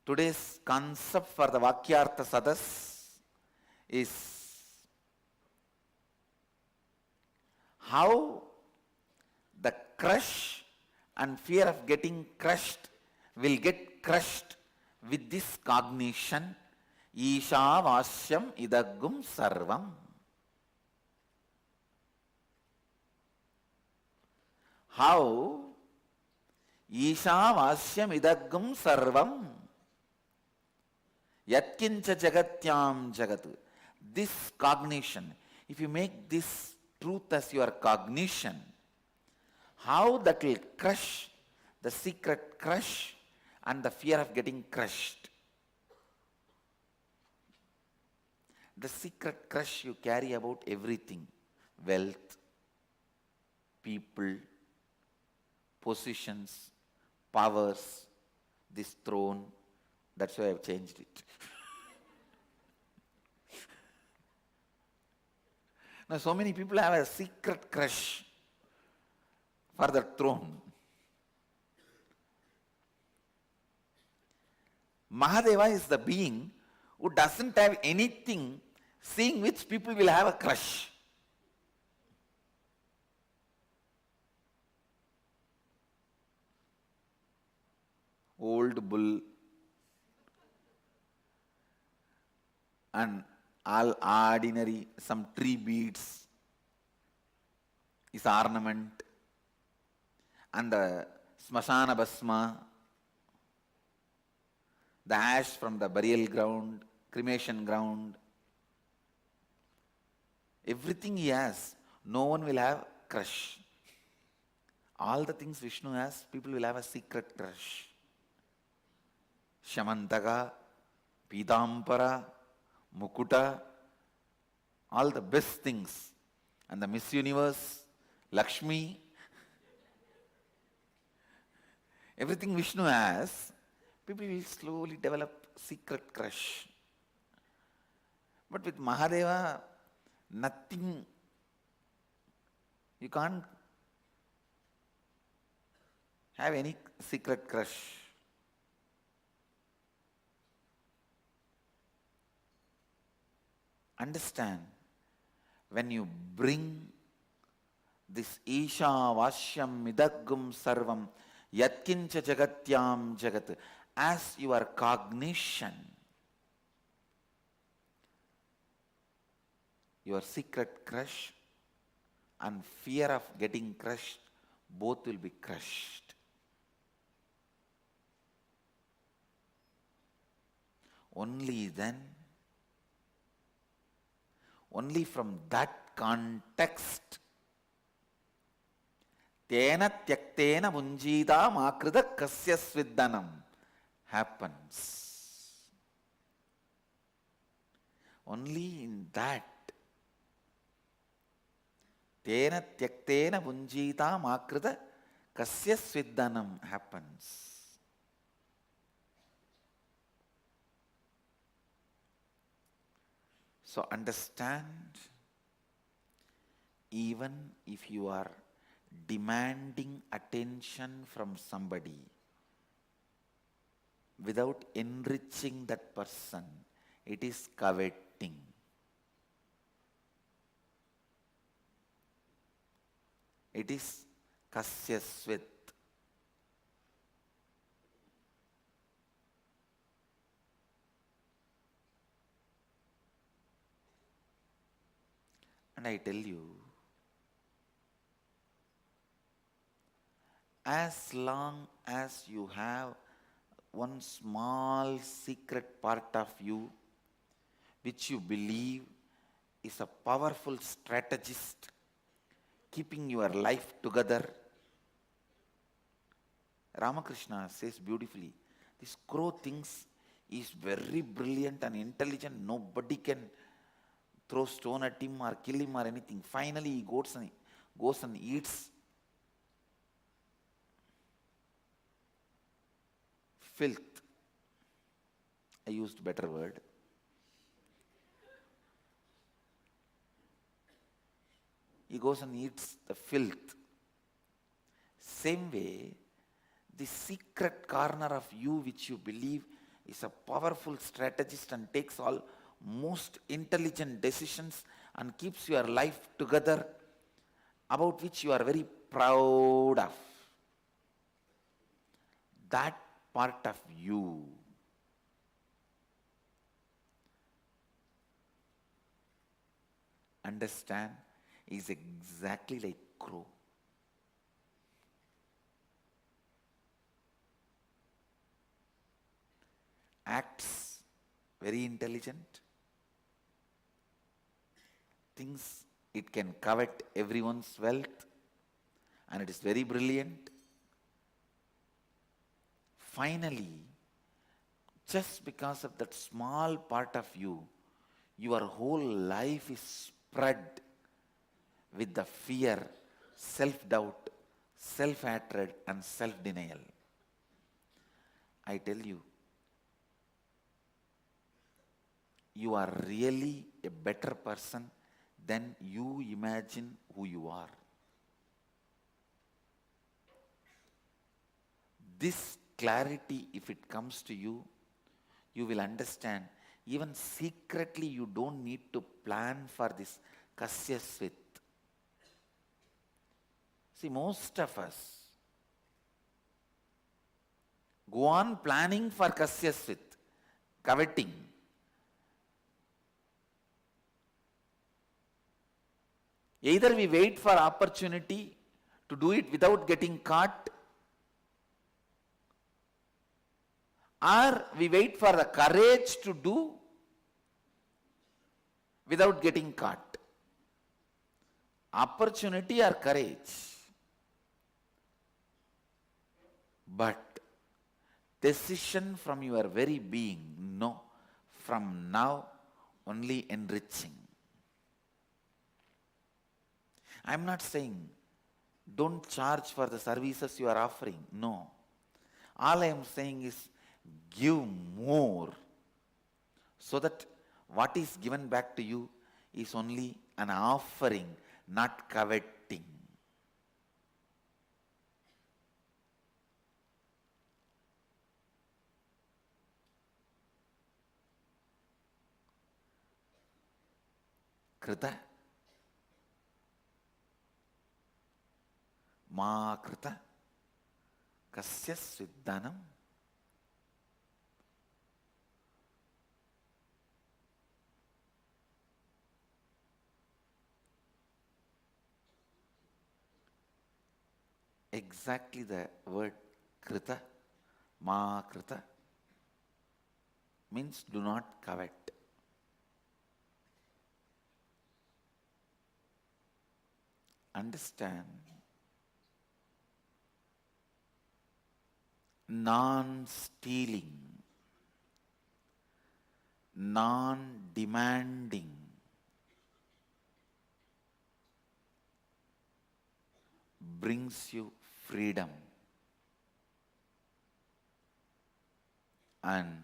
today's concept for the Vakyartha Sadas is how the crush and fear of getting crushed will get crushed with this cognition, Ishavasyam idagum sarvam. How Ishavasyam idagum sarvam yatkincha jagatyam jagat. This cognition, if you make this truth as your cognition, how that will crush the secret crush and the fear of getting crushed. The secret crush you carry about everything, wealth, people, positions, powers, this throne. That's why I've changed it. Now so many people have a secret crush for the throne. Mahadeva is the being who doesn't have anything seeing which people will have a crush. Old bull and all ordinary, some tree beads is ornament, and the smashana basma, the ash from the burial ground, cremation ground, everything he has, no one will have crush. All the things Vishnu has, people will have a secret crush. Shamantaka, Pidampara, Mukuta, all the best things. And the Miss Universe, Lakshmi, everything Vishnu has, people will slowly develop secret crush. But with Mahadeva, nothing, you can't have any secret crush. Understand, when you bring this Ishavasyam idagum sarvam yatkincha jagatyam jagat as your cognition, your secret crush and fear of getting crushed, both will be crushed. Only then, only from that context, tena tyaktena bunjita makrita kasya sviddanam happens. Only in that, tena tyaktena bunjita makrita kasya sviddanam happens. So understand, even if you are demanding attention from somebody without enriching that person, it is coveting. It is kasyasvit. And I tell you, as long as you have one small secret part of you which you believe is a powerful strategist keeping your life together, Ramakrishna says beautifully, this crow thinks is very brilliant and intelligent, nobody can throw stone at him or kill him or anything. Finally he goes and eats filth. I used better word. He goes and eats the filth. Same way, the secret corner of you which you believe is a powerful strategist and takes all most intelligent decisions and keeps your life together, about which you are very proud of. That part of you understand is exactly like crow. Acts very intelligent, thinks it can covet everyone's wealth, and it is very brilliant. Finally, just because of that small part of you, your whole life is spread with the fear, self-doubt, self-hatred and self-denial. I tell you, you are really a better person than you imagine who you are. This clarity, if it comes to you, you will understand even secretly you don't need to plan for this kasyasvit. See, most of us go on planning for kasyasvit, coveting. Either we wait for opportunity to do it without getting caught, or we wait for the courage to do without getting caught. Opportunity or courage. But decision from your very being, no, from now only enriching. I am not saying don't charge for the services you are offering, no. All I am saying is give more, so that what is given back to you is only an offering, not coveting. Krita ma krita kasya sviddanam. Exactly the word krita, ma krita, means do not covet. Understand, non-stealing, non-demanding brings you freedom, and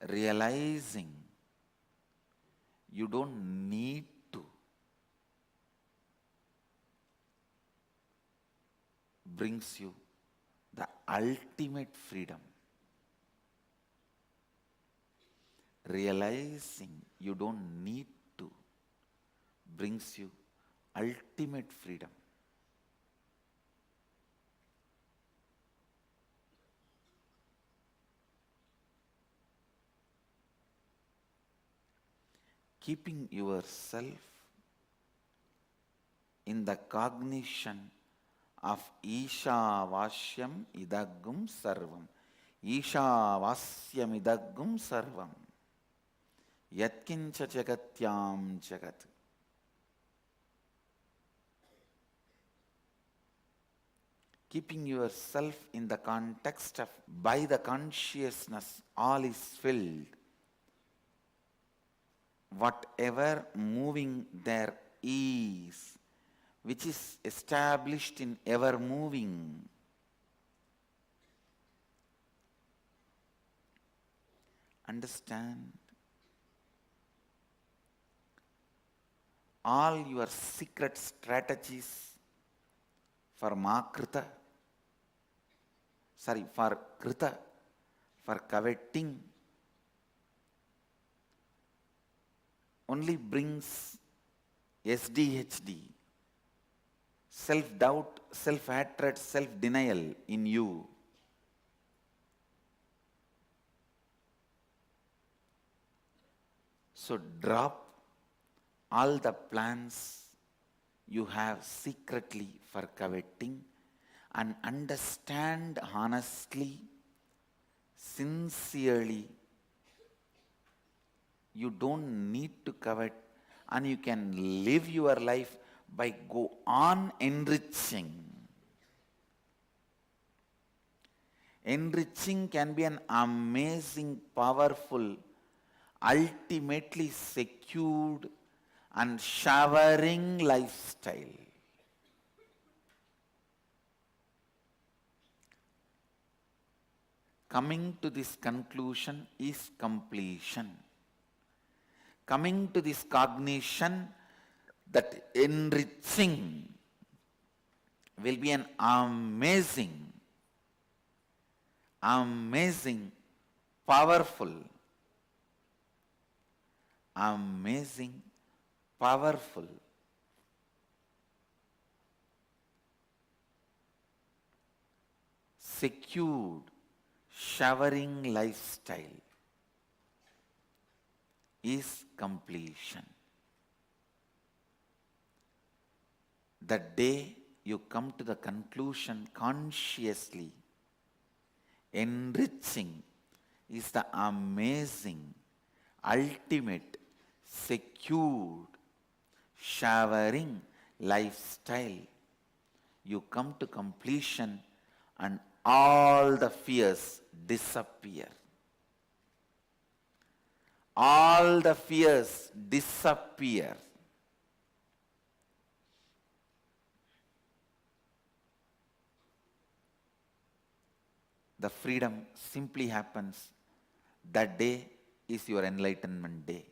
realizing you don't need to brings you the ultimate freedom. Realizing you don't need to brings you ultimate freedom. Keeping yourself in the cognition of Ishavasyam idagum sarvam. Ishavasyam idagum sarvam. Yatkincha jagatyam jagat. Keeping yourself in the context of by the consciousness all is filled. Whatever moving there is, which is established in ever moving. Understand? All your secret strategies for Makrita, for Krita, for coveting, only brings SDHD, self-doubt, self-hatred, self-denial in you. So drop all the plans you have secretly for coveting and understand honestly, sincerely, you don't need to covet and you can live your life by go on enriching. Enriching can be an amazing, powerful, ultimately secured and showering lifestyle. Coming to this conclusion is completion. Coming to this cognition that enriching will be an amazing, powerful, secured, showering lifestyle is completion. The day you come to the conclusion consciously, enriching is the amazing, ultimate, secured, showering lifestyle. You come to completion and all the fears disappear. All the fears disappear. The freedom simply happens. That day is your enlightenment day.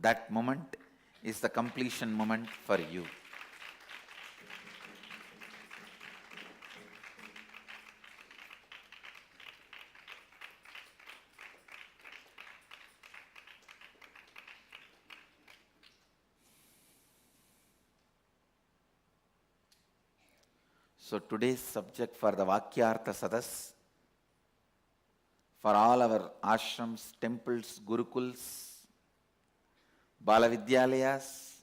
That moment is the completion moment for you. So today's subject for the Vakyartha Sadas, for all our ashrams, temples, gurukuls, Balavidyalayas,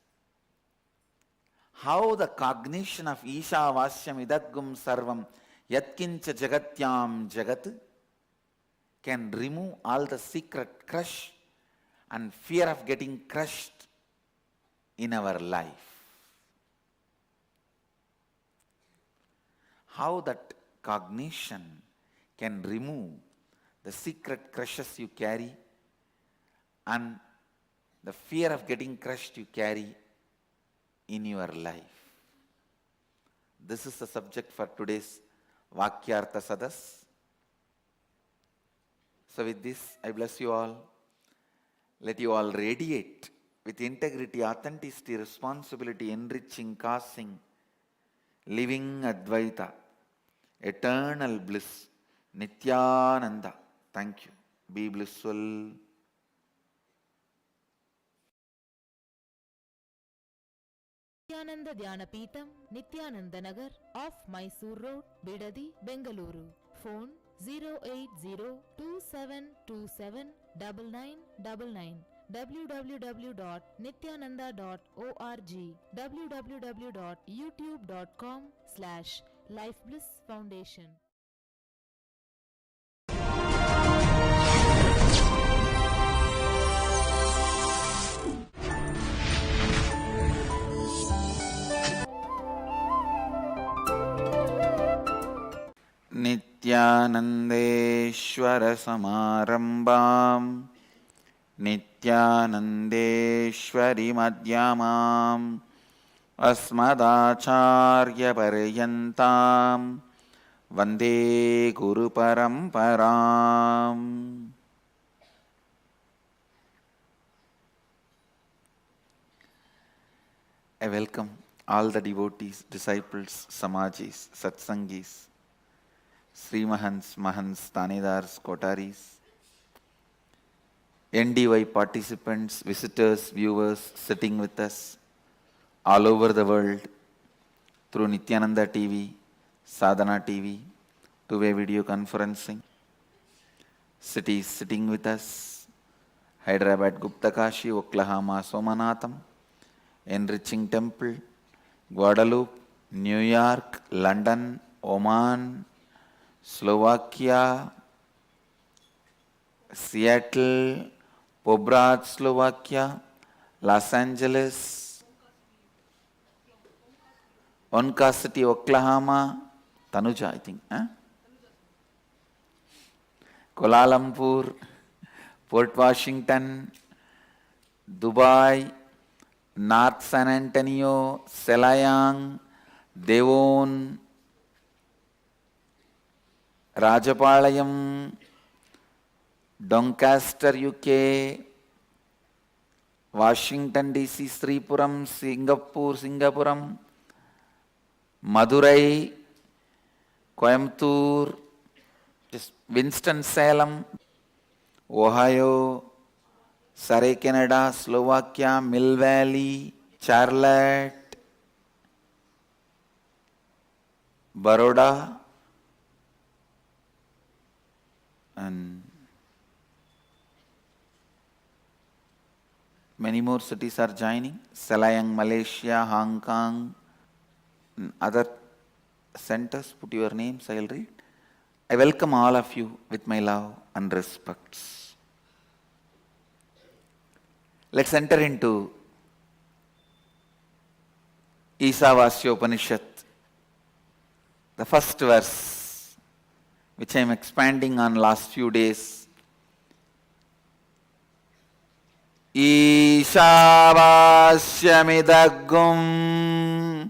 how the cognition of Ishavasyam idadgum sarvam yatkincha jagatyam jagat can remove all the secret crush and fear of getting crushed in our life. How that cognition can remove the secret crushes you carry and the fear of getting crushed you carry in your life. This is the subject for today's Vakyartha Sadas. So with this, I bless you all. Let you all radiate with integrity, authenticity, responsibility, enriching, causing, living Advaita, eternal bliss, Nithyananda. Thank you. Be blissful. Nithyananda Dhyanapitham, Nithyananda Nagar, off Mysore Road, Bidadi, Bengaluru. Phone 08027279999. www.nithyananda.org. www.youtube.com/lifeblissfoundation. नित्यानन्देश्वर समारम्भां नित्यानन्देश्वरि मध्यमाम् अस्मदाचार्यपर्यन्तां वन्दे गुरुपरम्पराम्. I welcome all the devotees, disciples, samajis, satsangis, Srimahans, Mahans, Tanedars, Kotaris, NDY participants, visitors, viewers sitting with us all over the world through Nithyananda TV, Sadhana TV, two-way video conferencing. Cities sitting with us: Hyderabad, Guptakashi, Oklahoma, Somanatham, Enriching Temple, Guadalupe, New York, London, Oman, Slovakia, Seattle, Pobrad, Slovakia, Los Angeles, Onka City, Oklahoma, Tanuja, I think, Kuala Lumpur, Port Washington, Dubai, North San Antonio, Selayang, Devon, Rajapalayam, Doncaster, UK, Washington DC, Sripuram, Singapuram, Madurai, Coimbatore, Winston-Salem, Ohio, Surrey, Canada, Slovakia, Mill Valley, Charlotte, Baroda, and many more cities are joining. Selayang, Malaysia, Hong Kong, and other centers. Put your names, I will read. I welcome all of you with my love and respects. Let's enter into Ishavasya Upanishad. The first verse, which I am expanding on last few days. Ishavasya midagum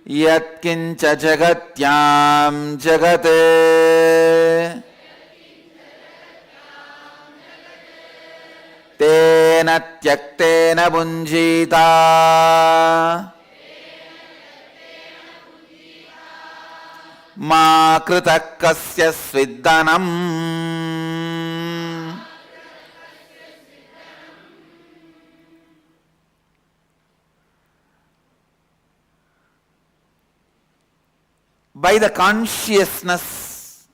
yat kincha jagatyam jagate tena tyaktena bunjita ma kritakasya sviddanam. By the consciousness,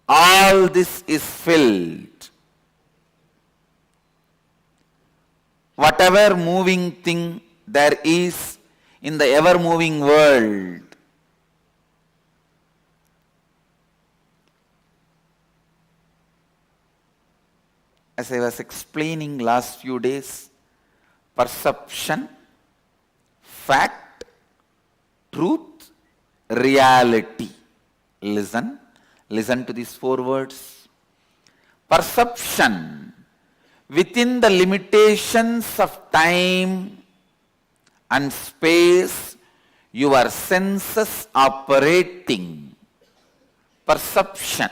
all this is filled. Whatever moving thing there is in the ever-moving world, as I was explaining last few days, perception, fact, truth, reality. Listen to these four words. Perception, within the limitations of time and space, your senses operating. Perception.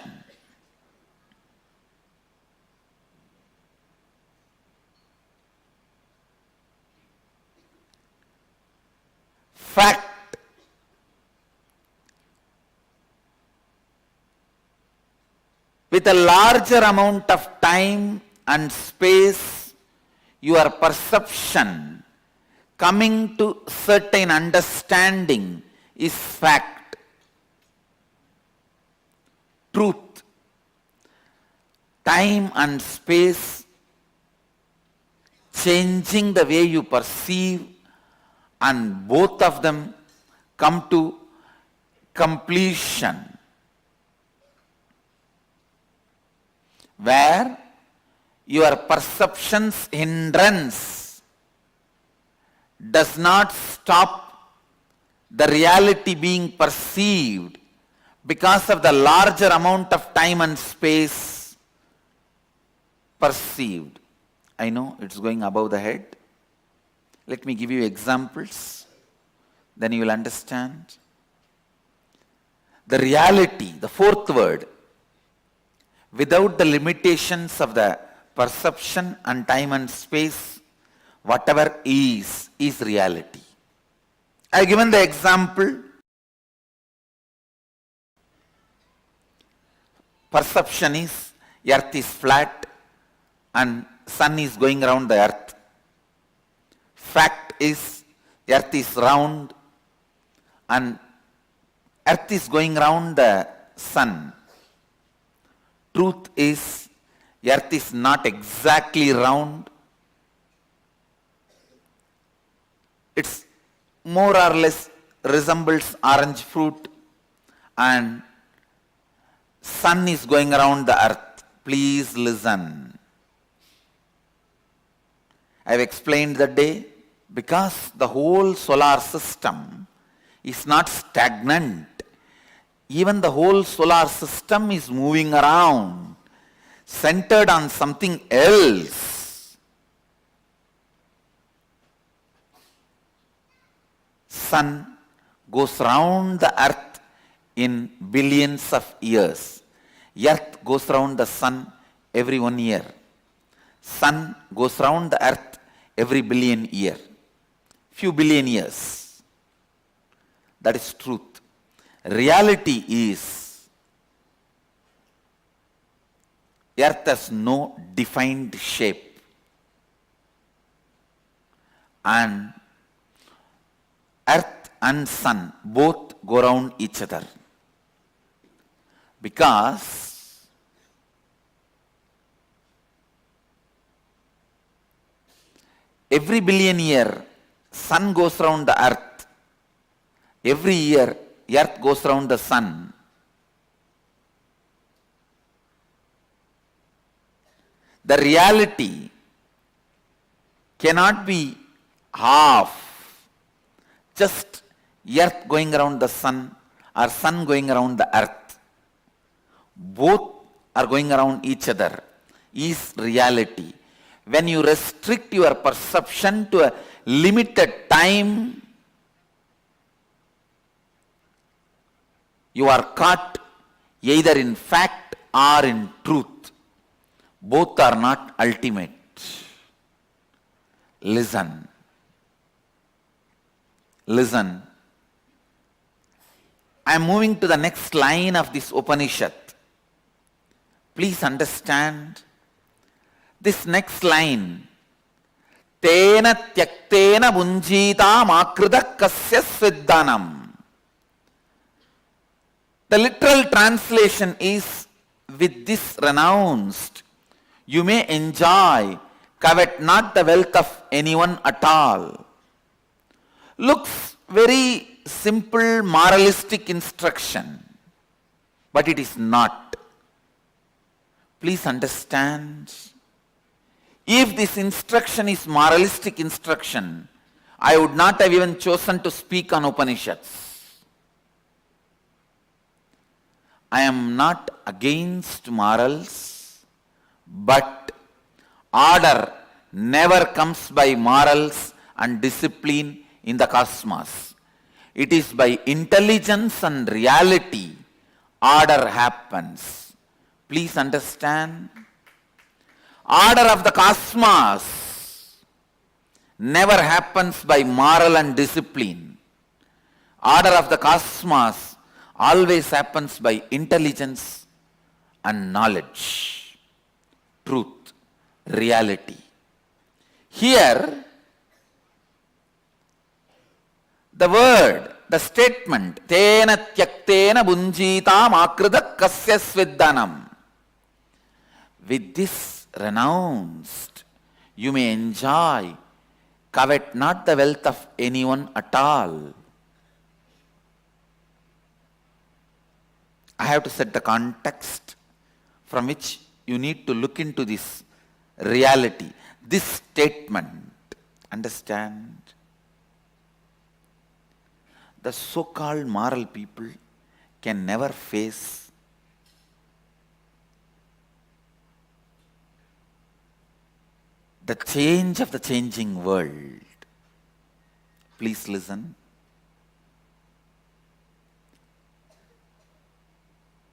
fact. With a larger amount of time and space, your perception coming to certain understanding is fact, truth. Time and space changing the way you perceive, and both of them come to completion, where your perception's hindrance does not stop the reality being perceived because of the larger amount of time and space perceived. I know it's going above the head. Let me give you examples, then you will understand. The reality, the fourth word, without the limitations of the perception and time and space, whatever is reality. I have given the example. Perception is earth is flat and sun is going around the earth. Fact is earth is round and earth is going around the sun. Truth is earth is not exactly round. It's more or less resembles orange fruit and sun is going around the earth. Please listen. I have explained that day, because the whole solar system is not stagnant. Even the whole solar system is moving around, centered on something else. Sun goes round the earth in billions of years. Earth goes round the sun every 1 year. Sun goes round the earth every billion year. Few billion years. That is truth. Reality is earth has no defined shape. And earth and sun both go around each other. Because every billion year, sun goes round the earth. Every year, earth goes round the sun. The reality cannot be half, just earth going around the sun or sun going around the earth. Both are going around each other is reality. When you restrict your perception to a limited time, you are caught either in fact or in truth. Both are not ultimate. Listen. Listen. I am moving to the next line of this Upanishad. Please understand this next line. Tena tyaktena bunjitam akrida kasya sviddanam. The literal translation is, with this renounced, you may enjoy, covet not the wealth of anyone at all. Looks very simple moralistic instruction, but it is not. Please understand. If this instruction is moralistic instruction, I would not have even chosen to speak on Upanishads. I am not against morals, but order never comes by morals and discipline in the cosmos. It is by intelligence and reality order happens. Please understand. Order of the cosmos never happens by moral and discipline. order of the cosmos always happens by intelligence and knowledge, truth, reality. Here, the word, the statement, tena tyaktena bunjitam akrita kasya sviddanam. With this renounced, you may enjoy, covet not the wealth of anyone at all. I have to set the context from which you need to look into this reality, this statement. Understand? The so-called moral people can never face the change of the changing world. Please listen.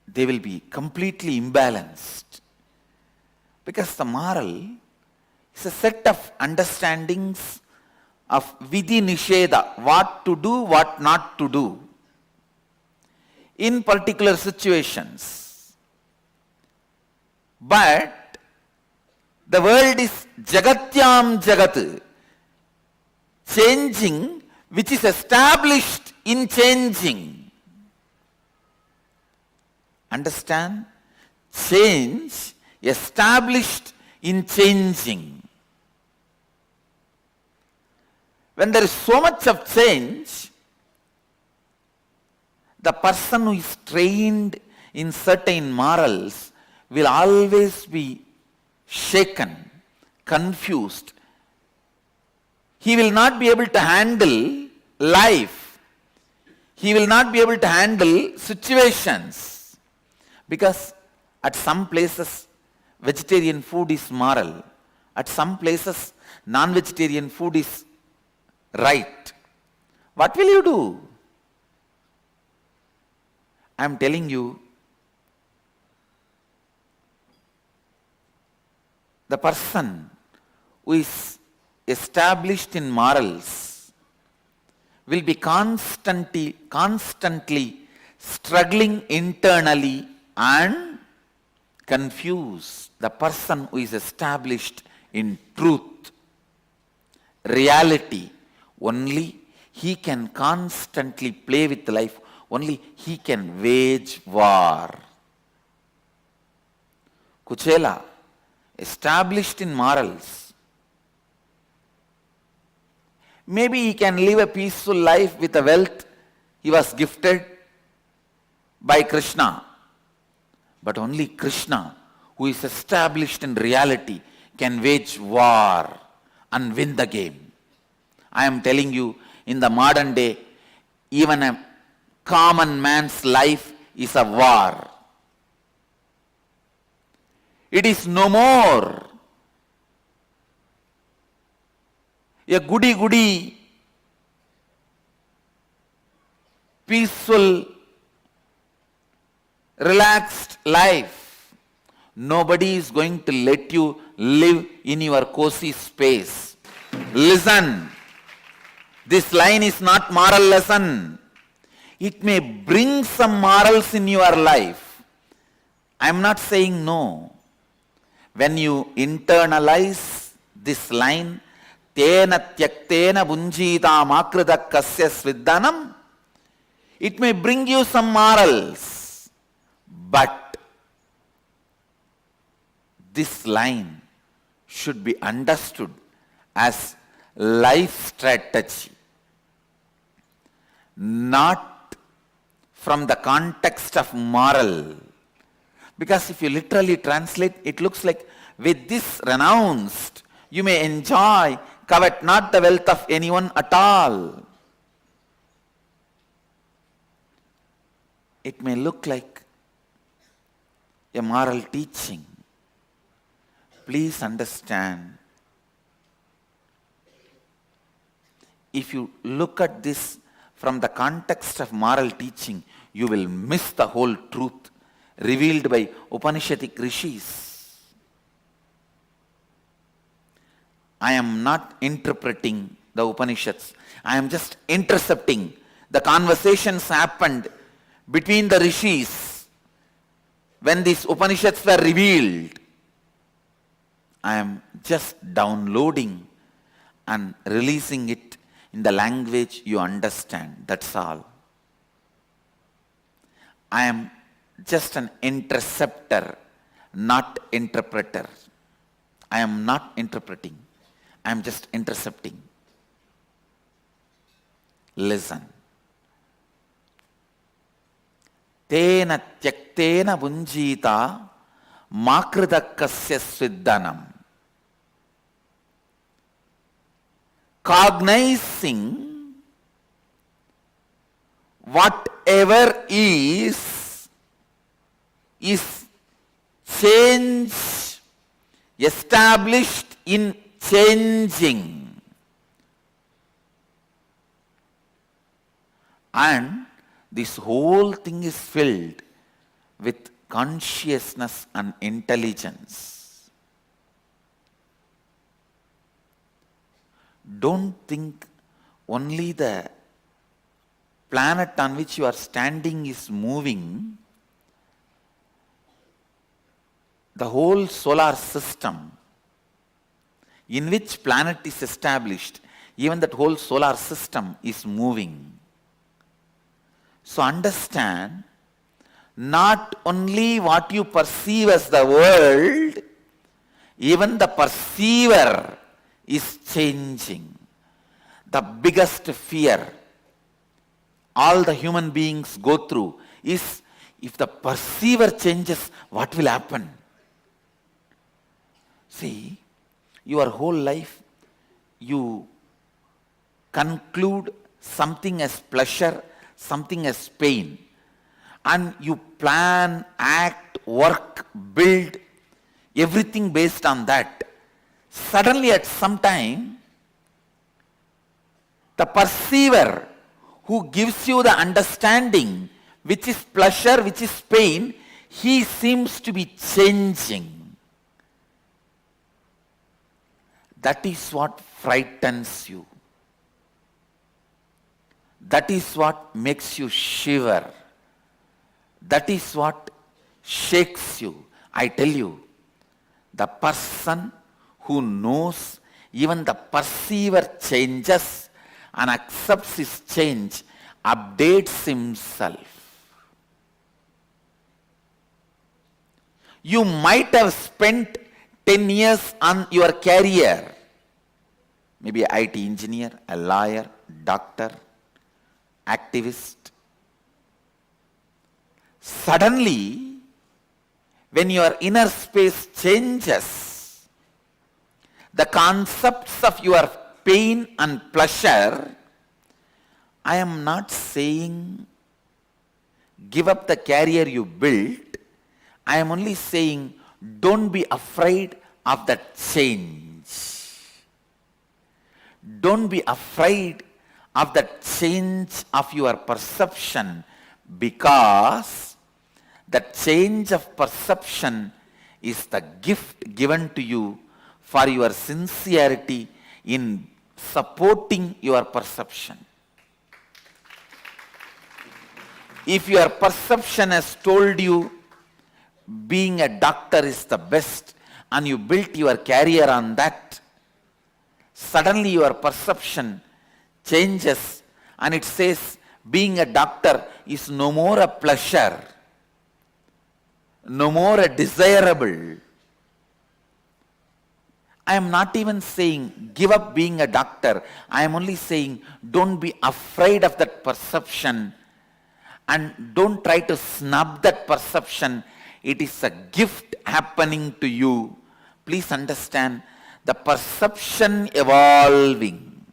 They will be completely imbalanced, because the moral is a set of understandings of vidhi nisheda, what to do, what not to do in particular situations. But the world is jagatyam jagat, changing, which is established in changing. Understand? Change established in changing. When there is so much of change, the person who is trained in certain morals will always be shaken, confused. He will not be able to handle life. He will not be able to handle situations. Because at some places, vegetarian food is moral. At some places, non-vegetarian food is right. What will you do? I am telling you, the person who is established in morals will be constantly struggling internally and confused. The person who is established in truth, reality, only he can constantly play with life, only he can wage war. Kuchela, established in morals, maybe he can live a peaceful life with the wealth he was gifted by Krishna. But only Krishna, who is established in reality, can wage war and win the game. I am telling you, in the modern day, even a common man's life is a war. It is no more a goody-goody, peaceful, relaxed life. Nobody is going to let you live in your cozy space. Listen, this line is not moral lesson. It may bring some morals in your life. I am not saying no. When you internalize this line, tena tyaktena bunjitam akrita kasya sviddanam, it may bring you some morals. But this line should be understood as life strategy, not from the context of moral. Because if you literally translate, it looks like, with this renounced, you may enjoy, covet not the wealth of anyone at all. It may look like a moral teaching. Please understand, if you look at this from the context of moral teaching, you will miss the whole truth revealed by Upanishadic rishis. I am not interpreting the Upanishads. I am just intercepting the conversations happened between the rishis when these Upanishads were revealed. I am just downloading and releasing it in the language you understand. That's all. I am just an interceptor, not interpreter. I am not interpreting. I am just intercepting. Listen. Tena tyaktena bunjita makridakasya sviddanam. Cognizing whatever is change established in changing. And this whole thing is filled with consciousness and intelligence. Don't think only the planet on which you are standing is moving. The whole solar system in which planet is established, even that whole solar system is moving. So understand, not only what you perceive as the world, even the perceiver is changing. The biggest fear all the human beings go through is, if the perceiver changes, what will happen? See, your whole life you conclude something as pleasure, something as pain, and you plan, act, work, build, everything based on that. Suddenly at some time, the perceiver who gives you the understanding, which is pleasure, which is pain, he seems to be changing. That is what frightens you. That is what makes you shiver. That is what shakes you. I tell you, the person who knows even the perceiver changes and accepts his change, updates himself. You might have spent 10 years on your career, maybe an IT engineer, a lawyer, doctor, activist. Suddenly, when your inner space changes, the concepts of your pain and pleasure, I am not saying give up the career you built. I am only saying don't be afraid of that change. Don't be afraid of that change of your perception, because the change of perception is the gift given to you for your sincerity in supporting your perception. If your perception has told you being a doctor is the best and you built your career on that, suddenly your perception changes and it says being a doctor is no more a pleasure, no more a desirable. I am not even saying give up being a doctor. I am only saying don't be afraid of that perception and don't try to snub that perception. It is a gift happening to you. Please understand, the perception evolving.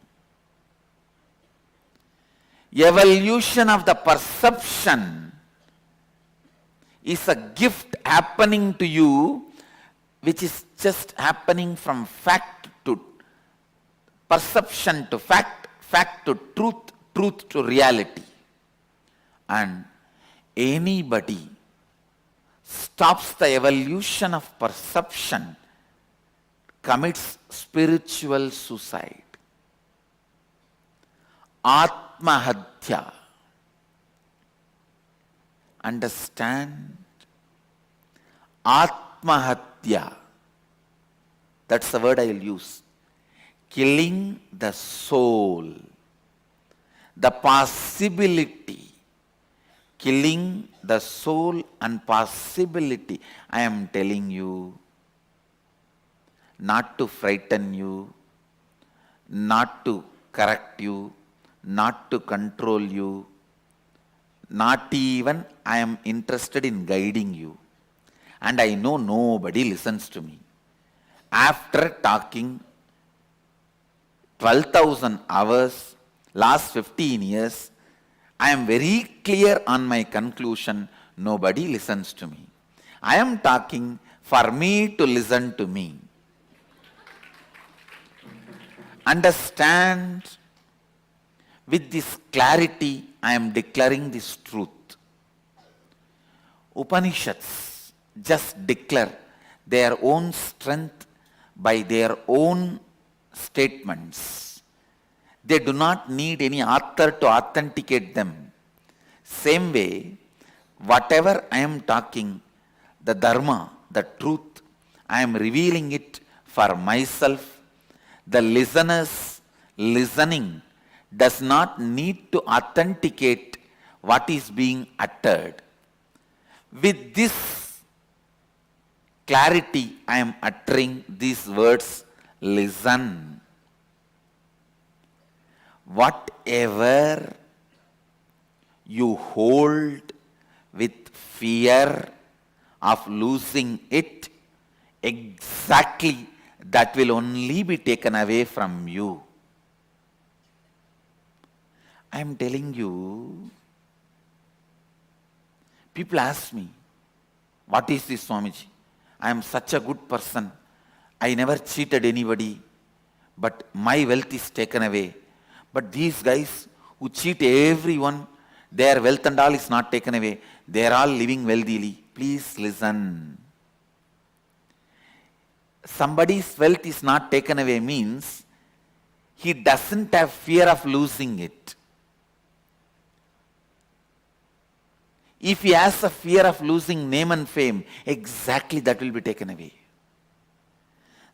Evolution of the perception is a gift happening to you, which is just happening from fact to perception to fact, fact to truth, truth to reality. And anybody stops the evolution of perception commits spiritual suicide. Atmahadya. Understand? Atmahatya. That's the word I will use. Killing the soul. The possibility. Killing the soul and possibility. I am telling you, not to frighten you, not to correct you, not to control you, not even I am interested in guiding you. And I know nobody listens to me. After talking 12,000 hours, last 15 years, I am very clear on my conclusion, nobody listens to me. I am talking for me to listen to me. Understand? With this clarity, I am declaring this truth. Upanishads just declare their own strength by their own statements. They do not need any author to authenticate them. Same way, whatever I am talking, the dharma, the truth, I am revealing it for myself. The listeners listening does not need to authenticate what is being uttered. With this clarity, I am uttering these words, listen. Whatever you hold with fear of losing it, exactly that will only be taken away from you. I am telling you, people ask me, what is this, Swamiji? I am such a good person. I never cheated anybody, but my wealth is taken away. But these guys who cheat everyone, their wealth and all is not taken away. They are all living wealthily. Please listen. Somebody's wealth is not taken away means he doesn't have fear of losing it. If he has a fear of losing name and fame, exactly that will be taken away.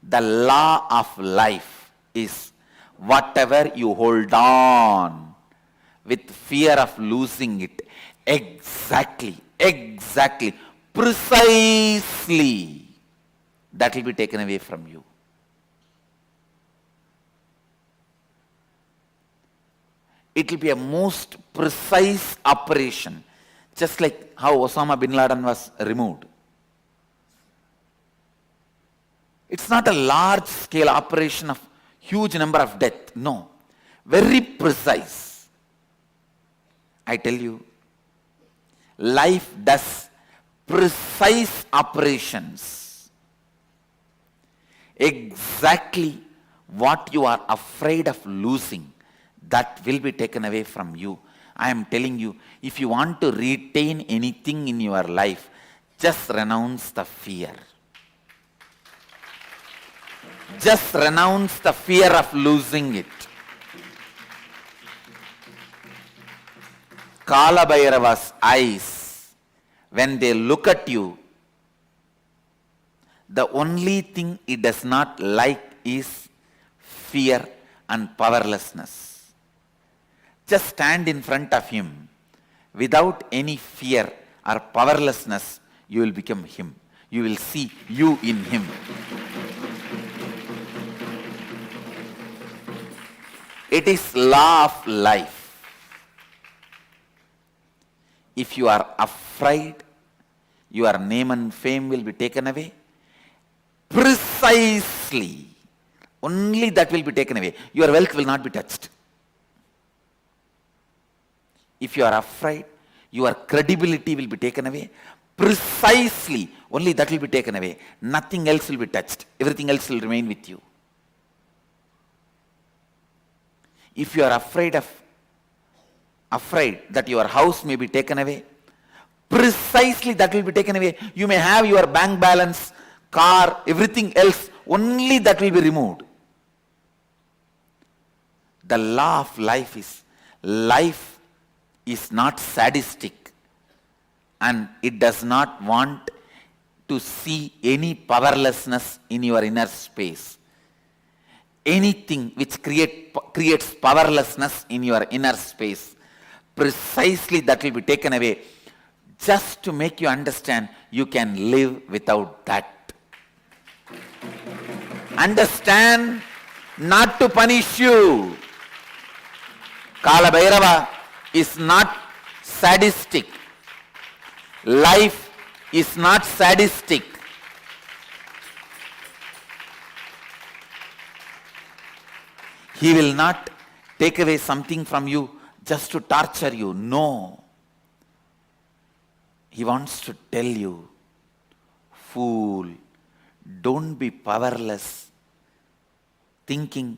The law of life is whatever you hold on with fear of losing it, exactly, precisely, that will be taken away from you. It will be a most precise operation. Just like how Osama bin Laden was removed. It's not a large scale operation of huge number of death. No. Very precise. I tell you, life does precise operations. Exactly what you are afraid of losing, that will be taken away from you. I am telling you, if you want to retain anything in your life, just renounce the fear. Just renounce the fear of losing it. Kala Bhairava's eyes, when they look at you, the only thing it does not like is fear and powerlessness. Just stand in front of him. Without any fear or powerlessness, you will become him. You will see you in him. It is law of life. If you are afraid, your name and fame will be taken away. Precisely. Only that will be taken away. Your wealth will not be touched. If you are afraid, your credibility will be taken away. Precisely, only that will be taken away. Nothing else will be touched. Everything else will remain with you. If you are afraid that your house may be taken away, precisely that will be taken away. You may have your bank balance, car, everything else, only that will be removed. The law of life is not sadistic. and it does not want to see any powerlessness in your inner space. Anything which creates powerlessness in your inner space, precisely that will be taken away, just to make you understand you can live without that. Understand, not to punish you. Kala Bhairava is not sadistic. Life is not sadistic. He will not take away something from you just to torture you. No. He wants to tell you, fool, don't be powerless, thinking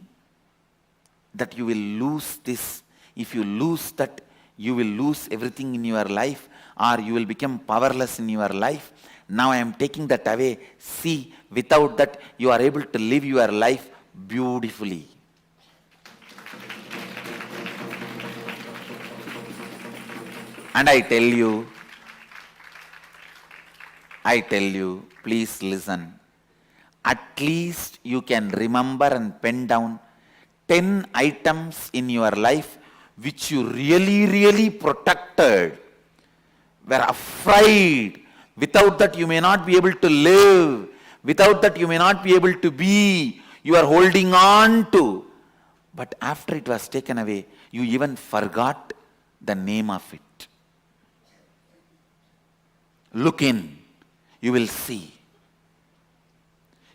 that you will lose this. If you lose that, you will lose everything in your life, or you will become powerless in your life. Now I am taking that away. See, without that, you are able to live your life beautifully. And I tell you, please listen. At least you can remember and pen down 10 items in your life which you really protected, were afraid. Without that you may not be able to live. Without that you may not be able to be. You are holding on to. But after it was taken away, you even forgot the name of it. Look in, you will see.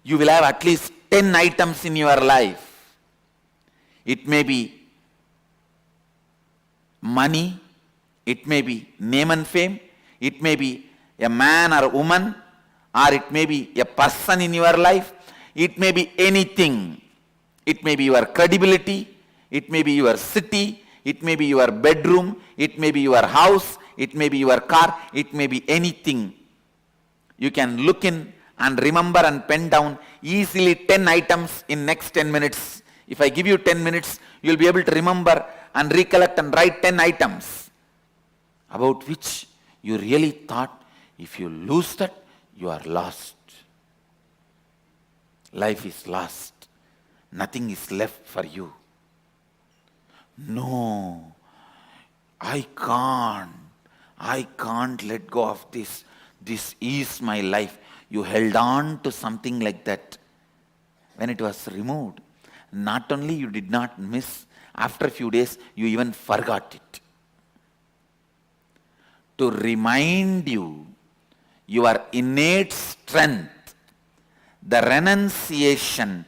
You will have at least 10 items in your life. It may be money, it may be name and fame, it may be a man or a woman, or it may be a person in your life, it may be anything. It may be your credibility, it may be your city, it may be your bedroom, it may be your house, it may be your car, it may be anything. You can look in and remember and pen down easily 10 items in next 10 minutes. If I give you 10 minutes, you will be able to remember and recollect and write 10 items about which you really thought, if you lose that, you are lost. Life is lost. Nothing is left for you. No, I can't let go of this. This is my life. You held on to something like that. When it was removed, not only you did not miss, after a few days you even forgot it. To remind you your innate strength, the renunciation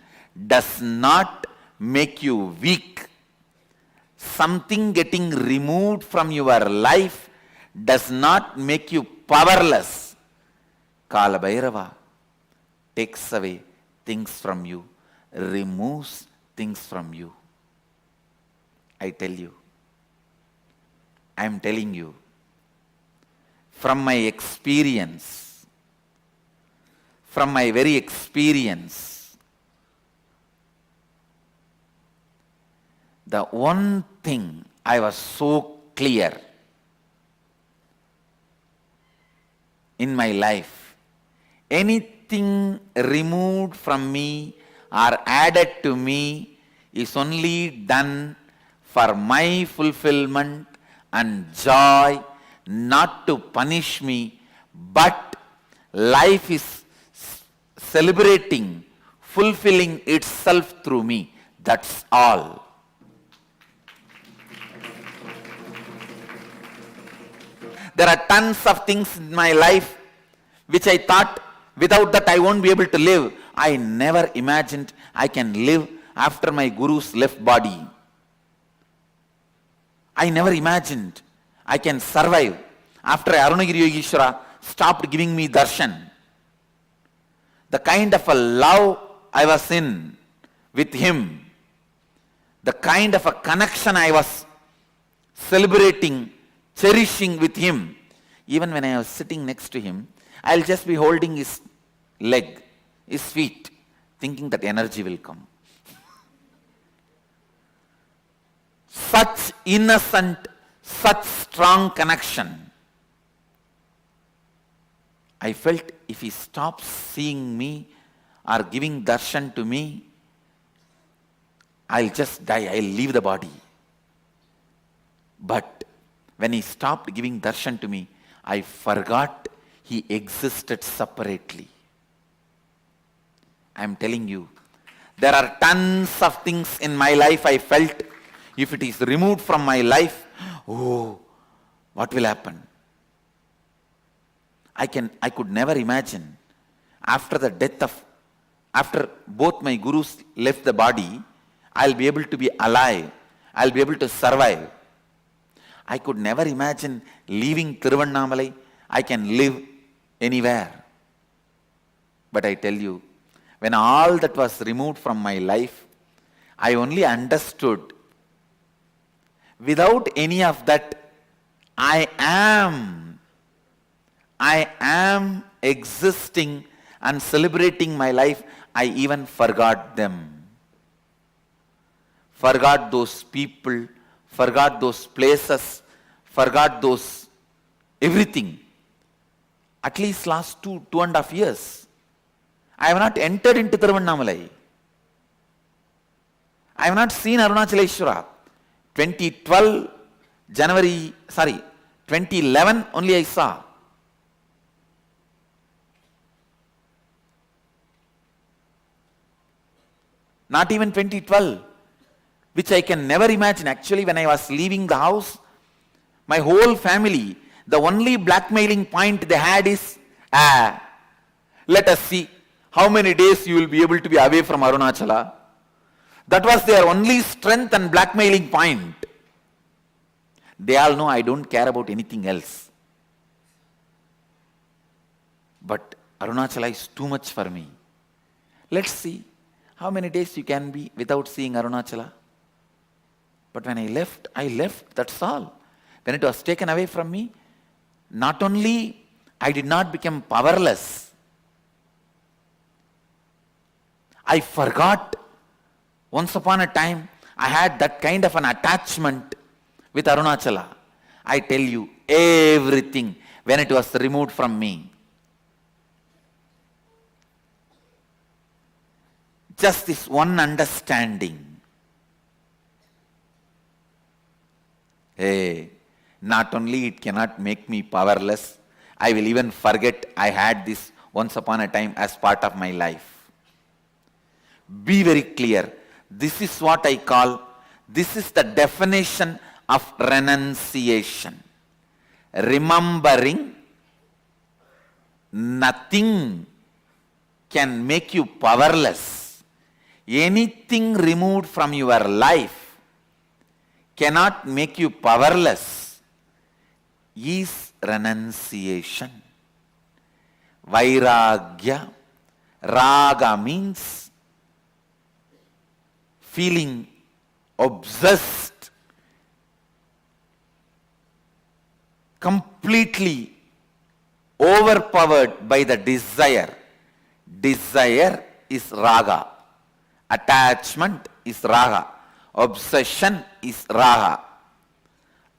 does not make you weak. Something getting removed from your life does not make you powerless. Kala Bhairava takes away things from you, removes things from you. I tell you, I am telling you, from my experience, from my very experience, the one thing I was so clear in my life, anything removed from me or added to me is only done for my fulfillment and joy, not to punish me, but life is celebrating, fulfilling itself through me. That's all. There are tons of things in my life which I thought without that I won't be able to live. I never imagined I can live after my guru's left body. I never imagined I can survive after Arunagiri Yogeshwara stopped giving me darshan. The kind of a love I was in with him, the kind of a connection I was celebrating, cherishing with him. Even when I was sitting next to him, I'll just be holding his leg, his feet, thinking that energy will come. Such innocent, such strong connection. I felt if he stops seeing me or giving darshan to me, I'll just die, I'll leave the body. But when he stopped giving darshan to me, I forgot he existed separately. I am telling you, there are tons of things in my life I felt if it is removed from my life, oh, what will happen? I could never imagine after both my gurus left the body, I'll be able to be alive, I'll be able to survive. I could never imagine leaving Tiruvannamalai, I can live anywhere. But I tell you, when all that was removed from my life, I only understood, without any of that, I am existing and celebrating my life. I even forgot them. Forgot those people, forgot those places, forgot those everything. At least last 2.5 years. I have not entered into Tiruvannamalai. I have not seen Arunachaleshwara. 2011 only I saw. Not even 2012, which I can never imagine. Actually, when I was leaving the house, my whole family, the only blackmailing point they had is, let us see how many days you will be able to be away from Arunachala. That was their only strength and blackmailing point. They all know I don't care about anything else. But Arunachala is too much for me. Let's see how many days you can be without seeing Arunachala. But when I left, that's all. When it was taken away from me, not only I did not become powerless, I forgot. Once upon a time, I had that kind of an attachment with Arunachala. I tell you, everything, when it was removed from me, just this one understanding. Hey, not only it cannot make me powerless, I will even forget I had this once upon a time as part of my life. Be very clear. This is what I call, this is the definition of renunciation. Remembering nothing can make you powerless. Anything removed from your life cannot make you powerless is renunciation. Vairagya, raga means feeling obsessed, completely overpowered by the desire. Desire is raga. Attachment is raga. Obsession is raga.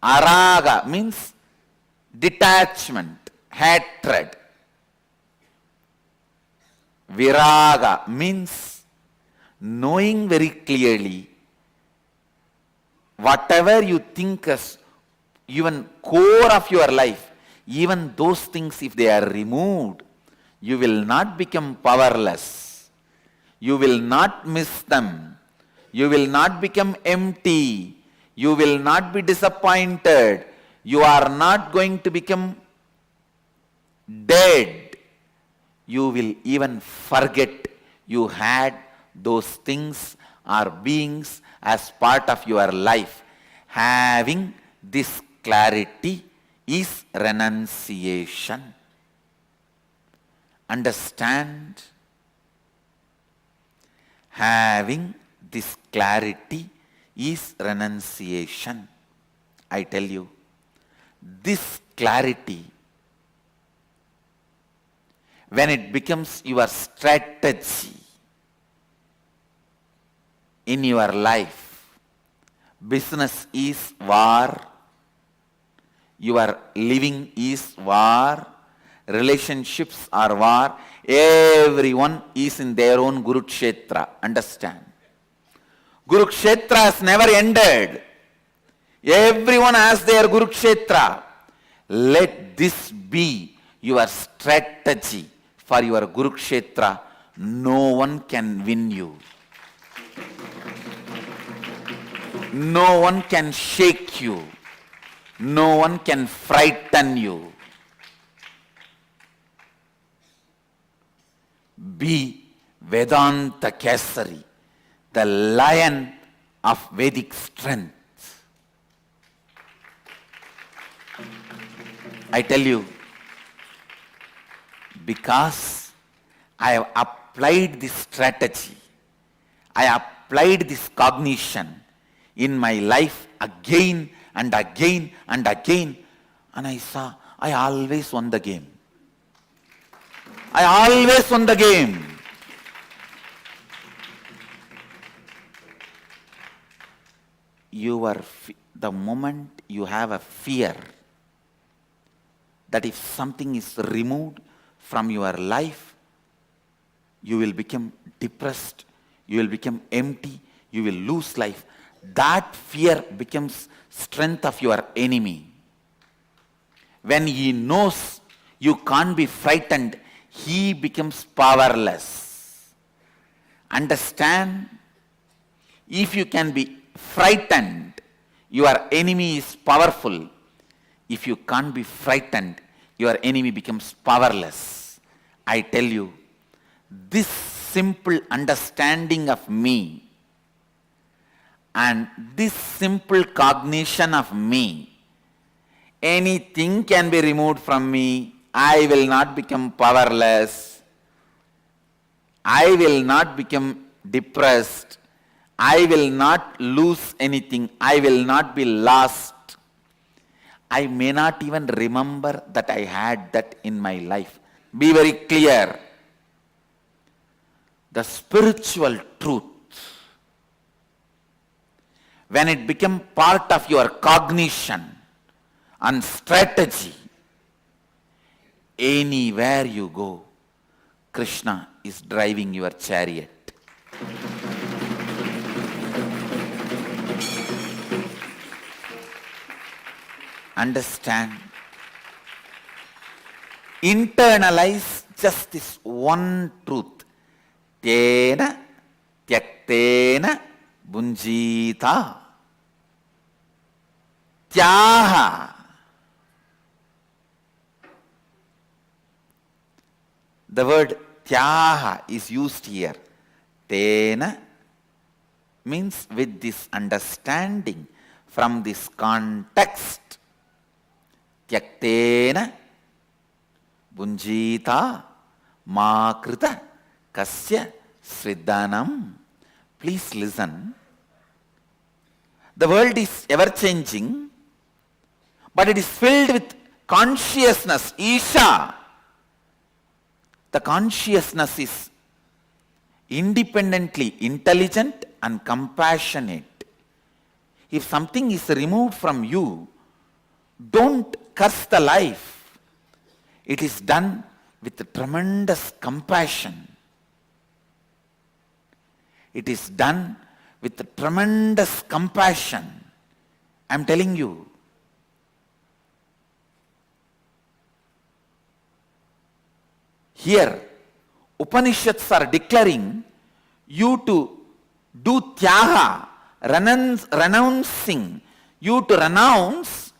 Araga means detachment, hatred. Viraga means knowing very clearly whatever you think as even core of your life, even those things, if they are removed, you will not become powerless. You will not miss them. You will not become empty. You will not be disappointed. You are not going to become dead. You will even forget you had those things or beings as part of your life. Having this clarity is renunciation. Understand? Having this clarity is renunciation. I tell you, this clarity, when it becomes your strategy in your life, business is war, your living is war, relationships or war. Everyone is in their own Kurukshetra. Understand? Kurukshetra has never ended. Everyone has their Kurukshetra. Let this be your strategy for your Kurukshetra. No one can win you. No one can shake you. No one can frighten you. Be Vedanta Kesari, the lion of Vedic strength. I tell you, because I have applied this strategy, I applied this cognition in my life again and again and again, and I saw I always won the game. I always won the game. The moment you have a fear that if something is removed from your life, you will become depressed, you will become empty, you will lose life. That fear becomes strength of your enemy. When he knows you can't be frightened, he becomes powerless. Understand? If you can be frightened, your enemy is powerful. If you can't be frightened, your enemy becomes powerless. I tell you, this simple understanding of me and this simple cognition of me, anything can be removed from me. I will not become powerless. I will not become depressed. I will not lose anything. I will not be lost. I may not even remember that I had that in my life. Be very clear. The spiritual truth, when it becomes part of your cognition and strategy, anywhere you go, Krishna is driving your chariot. Understand? Internalize just this one truth. Tena tyaktena bunjita. Tyaha. The word tyaha is used here. Tena means with this understanding from this context. Tyaktena bunjita makrita kasya sridhanam. Please listen. The world is ever changing, but it is filled with consciousness. Isha. The consciousness is independently intelligent and compassionate. If something is removed from you, don't curse the life. It is done with tremendous compassion. It is done with tremendous compassion. I am telling you. Here, Upanishads are declaring you to do tyaga, renouncing, you to renounce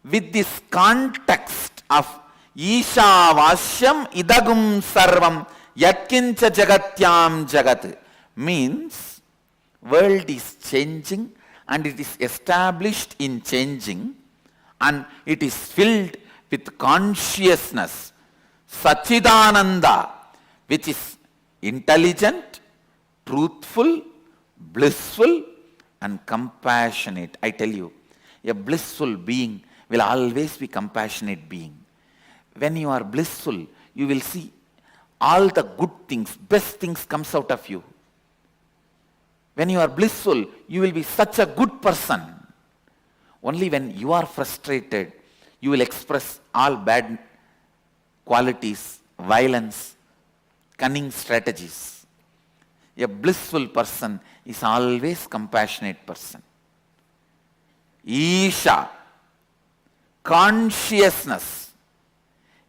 with this context of Ishavasyam idagum sarvam yatkincha jagatyam jagat. Means, world is changing and it is established in changing and it is filled with consciousness. Sachidananda, which is intelligent, truthful, blissful and compassionate. I tell you, a blissful being will always be compassionate being. When you are blissful, you will see all the good things, best things comes out of you. When you are blissful, you will be such a good person. Only when you are frustrated, you will express all bad qualities, violence, cunning strategies. A blissful person is always compassionate person. Isha, consciousness,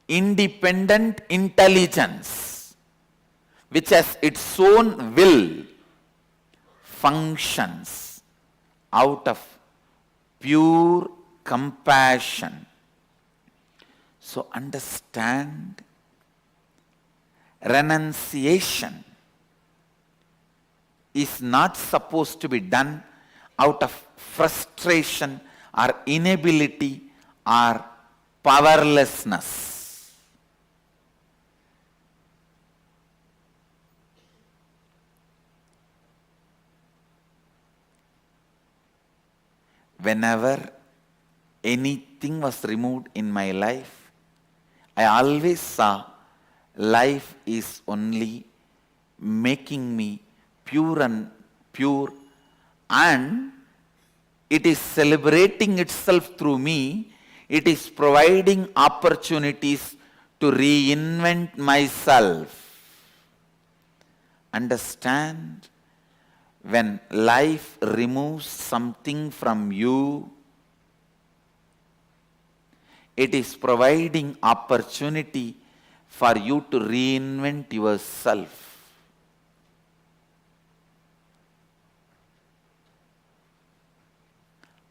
independent intelligence, which has its own will, functions out of pure compassion. So understand, renunciation is not supposed to be done out of frustration or inability or powerlessness. Whenever anything was removed in my life, I always saw life is only making me pure, and it is celebrating itself through me. It is providing opportunities to reinvent myself. Understand, when life removes something from you, it is providing opportunity for you to reinvent yourself.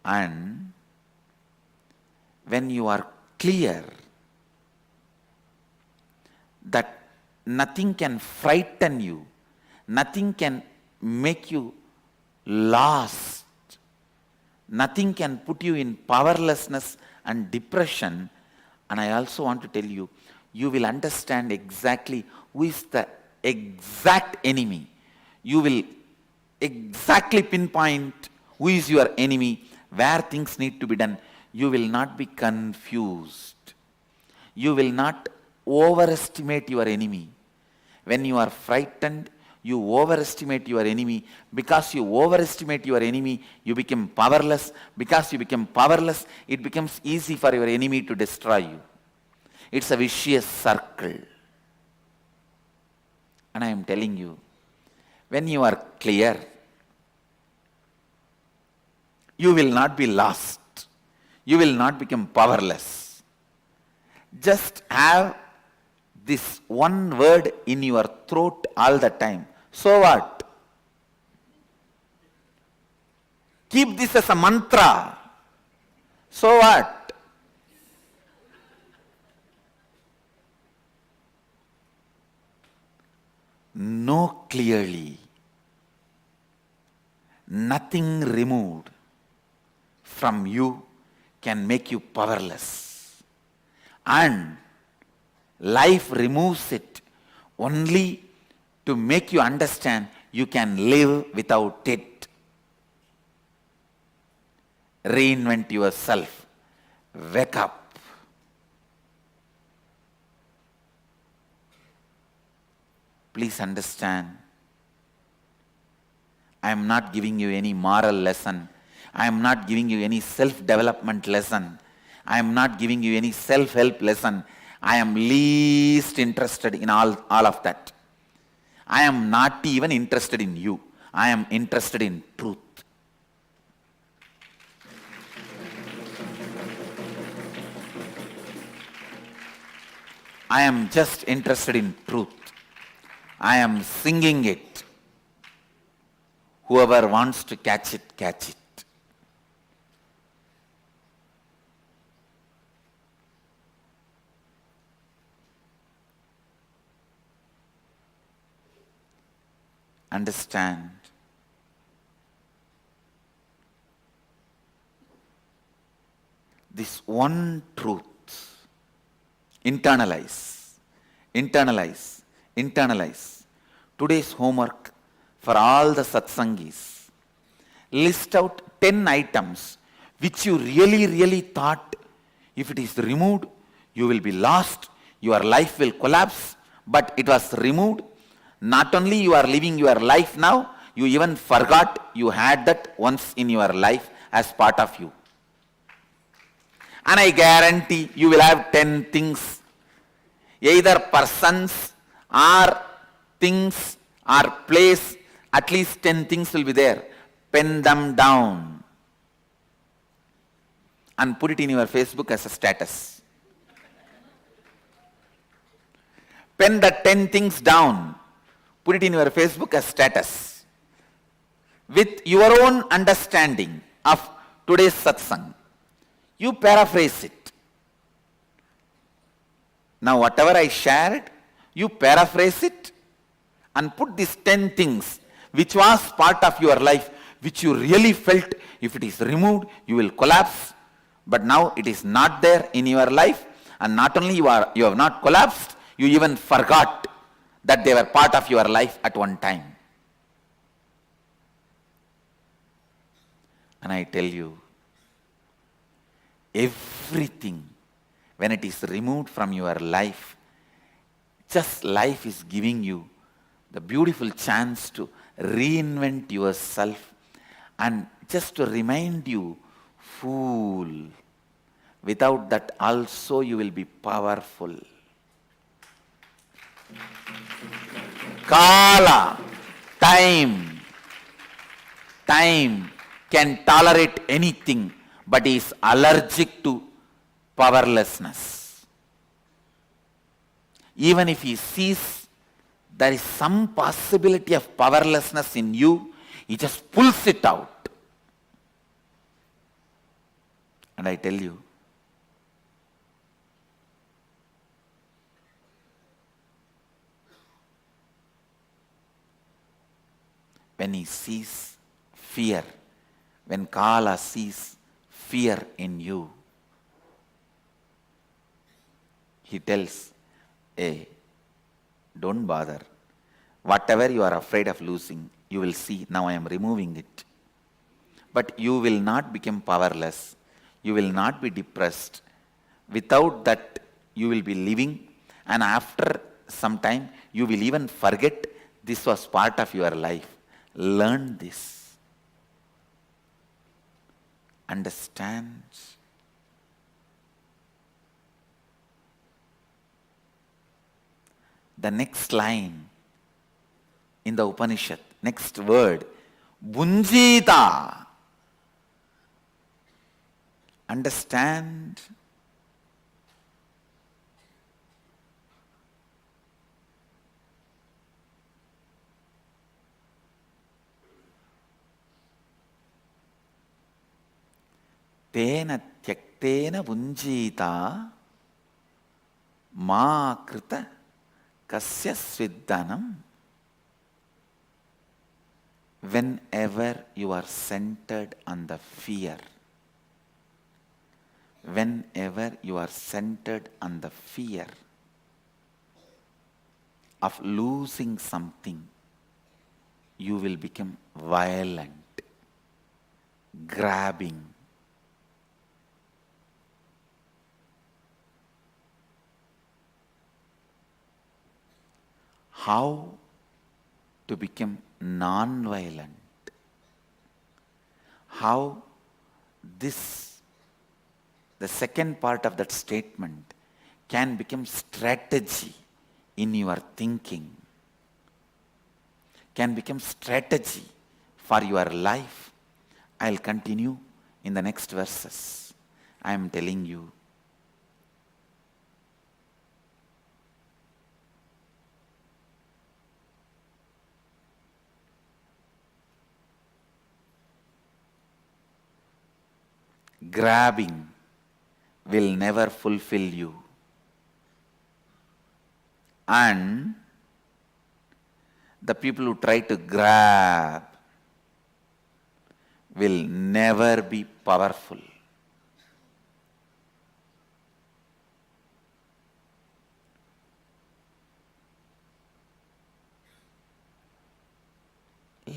And when you are clear that nothing can frighten you, nothing can make you lost, nothing can put you in powerlessness and depression, and I also want to tell you, you will understand exactly who is the exact enemy. You will exactly pinpoint who is your enemy, where things need to be done. You will not be confused. You will not overestimate your enemy. When you are frightened, you overestimate your enemy. Because you overestimate your enemy, you become powerless. Because you become powerless, it becomes easy for your enemy to destroy you. It's a vicious circle. And I am telling you, when you are clear, you will not be lost. You will not become powerless. Just have this one word in your throat all the time. So what? Keep this as a mantra. So what? Know clearly, nothing removed from you can make you powerless. And life removes it only to make you understand you can live without it. Reinvent yourself. Wake up. Please understand, I am not giving you any moral lesson. I am not giving you any self-development lesson. I am not giving you any self-help lesson. I am least interested in all of that. I am not even interested in you. I am interested in truth. I am just interested in truth. I am singing it. Whoever wants to catch it, catch it. Understand, this one truth. Internalize, internalize, internalize. Today's homework for all the satsangis. List out 10 items which you really thought if it is removed, you will be lost, your life will collapse, but it was removed. Not only you are living your life now, you even forgot you had that once in your life as part of you. And I guarantee you will have 10 things either persons or things or place, at least 10 things will be there. Pen them down and put it in your Facebook as a status. Pen the 10 things down, put it in your Facebook as status. With your own understanding of today's satsang, you paraphrase it. Now whatever I shared, you paraphrase it and put these 10 things which was part of your life, which you really felt if it is removed, you will collapse. But now it is not there in your life, and not only you have not collapsed, you even forgot that they were part of your life at one time. And I tell you, everything, when it is removed from your life, just life is giving you the beautiful chance to reinvent yourself and just to remind you, fool, without that also you will be powerful. Kala, time can tolerate anything, but is allergic to powerlessness. Even if he sees there is some possibility of powerlessness in you, he just pulls it out. And I tell you, when he sees fear, when Kala sees fear in you, he tells, hey, don't bother. Whatever you are afraid of losing, you will see, now I am removing it. But you will not become powerless. You will not be depressed. Without that, you will be living, and after some time, you will even forget this was part of your life. Learn this. Understand. The next line in the Upanishad, next word, Bunjita. Understand. Tena tyaktena bunjita ma krita kasya sviddanam. Whenever you are centered on the fear, whenever you are centered on the fear of losing something, you will become violent, grabbing. How to become non-violent? How this, the second part of that statement, can become strategy in your thinking, can become strategy for your life. I'll continue in the next verses. I am telling you. Grabbing will never fulfill you, and the people who try to grab will never be powerful.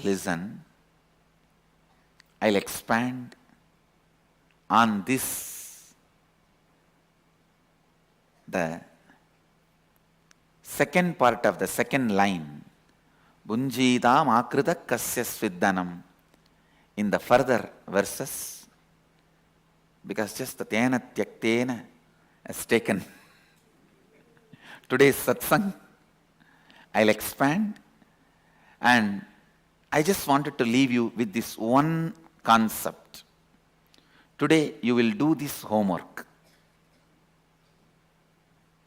Listen, I'll expand on this, the second part of the second line, Bunjita makrita kasya sviddanam, in the further verses, because just the tena tyaktena has taken today's satsang, I'll expand, and I just wanted to leave you with this one concept. Today you will do this homework.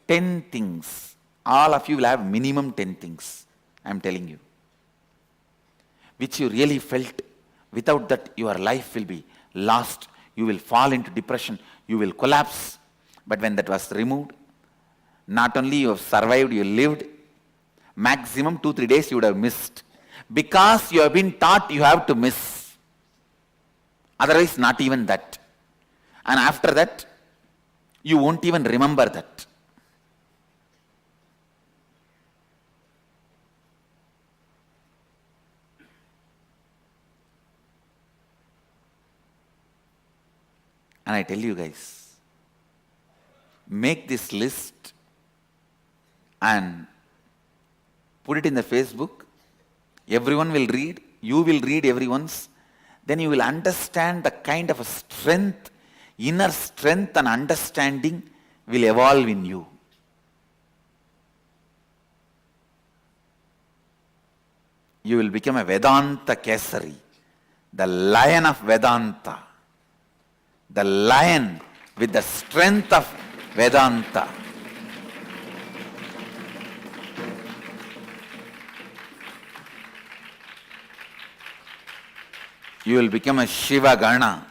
10 things. All of you will have minimum 10 things, I'm telling you, which you really felt. Without that, your life will be lost. You will fall into depression. You will collapse. But when that was removed, not only you have survived, you lived. Maximum 2-3 days you would have missed. Because you have been taught you have to miss. Otherwise, not even that. And after that, you won't even remember that. And I tell you guys, make this list and put it in the Facebook. Everyone will read. You will read everyone's. Then you will understand the kind of a strength, inner strength and understanding will evolve in you. You will become a Vedanta Kesari, the lion of Vedanta. The lion with the strength of Vedanta. You will become a Shiva Gana.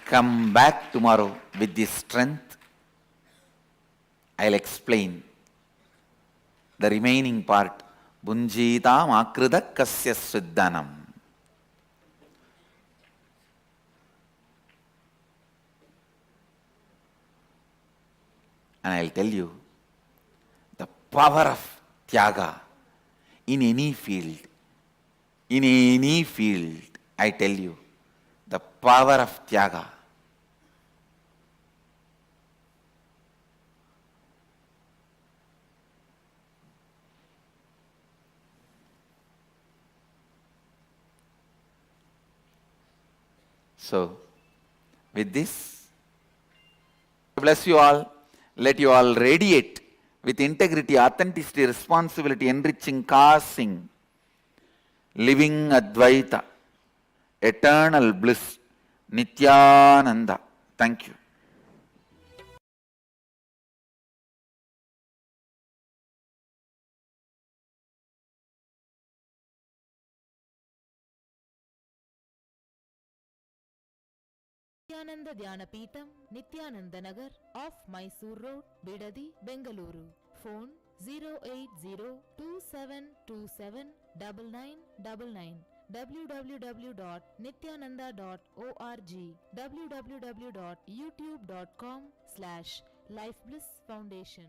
Come back tomorrow with this strength. I'll explain the remaining part. Bunjitam akridak kasya siddhanam. And I'll tell you the power of Tyaga in any field. In any field, I tell you, the power of Tyaga. So, with this, bless you all. Let you all radiate with integrity, authenticity, responsibility, enriching, causing, living Advaita, eternal bliss, Nithyananda. Thank you. Nithyananda Dhyana Peetham, Nithyananda Nagar, off Mysore Road, Bidadi, Bengaluru. Phone 08027279999. www.nithyananda.org. www.youtube.com/lifeblissfoundation.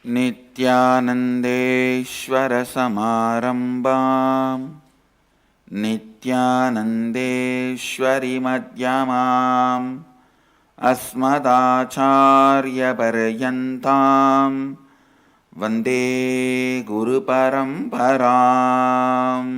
Nithyanandeshwar Samarambam Nithyanandeshwari Madhyamam Asmadacharya Paryantam Vande Guru Paramparam.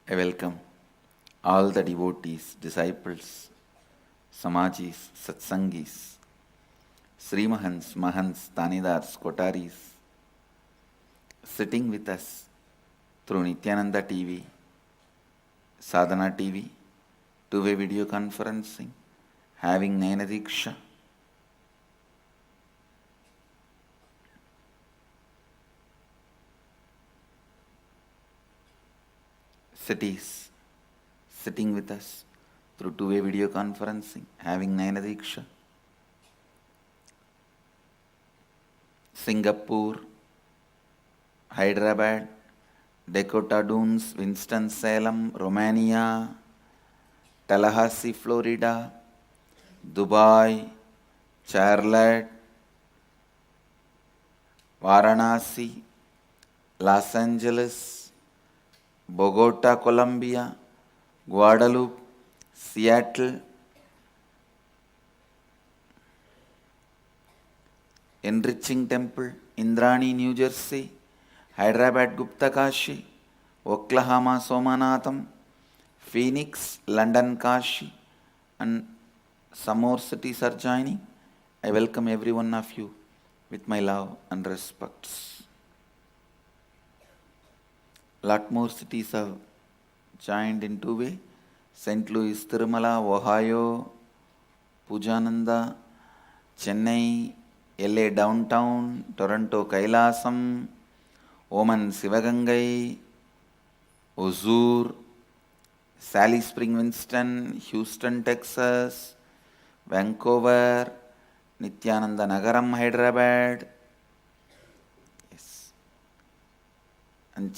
I welcome all the devotees, disciples, Samajis, Satsangis, Srimahans, Mahants, Tanidars, Kotaris, sitting with us through Nithyananda TV, Sadhana TV, two-way video conferencing, having Naina Diksha. Cities, sitting with us through two-way video conferencing, having Naina Diksha. Singapore, Hyderabad, Dakota Dunes, Winston-Salem, Romania, Tallahassee, Florida, Dubai, Charlotte, Varanasi, Los Angeles, Bogota, Colombia, Guadalupe, Seattle, Enriching Temple, Indrani, New Jersey, Hyderabad, Gupta Kashi, Oklahoma, Somanatham, Phoenix, London, Kashi, and some more cities are joining. I welcome every one of you with my love and respects. Lot more cities have joined in two-way. St. Louis, Tirumala, Ohio, Pujananda, Chennai, LA downtown, Toronto, Kailasam, Oman, Sivagangai, Ozur, Sally Spring, Winston, Houston, Texas, Vancouver, Nithyananda Nagaram, Hyderabad. Yes. And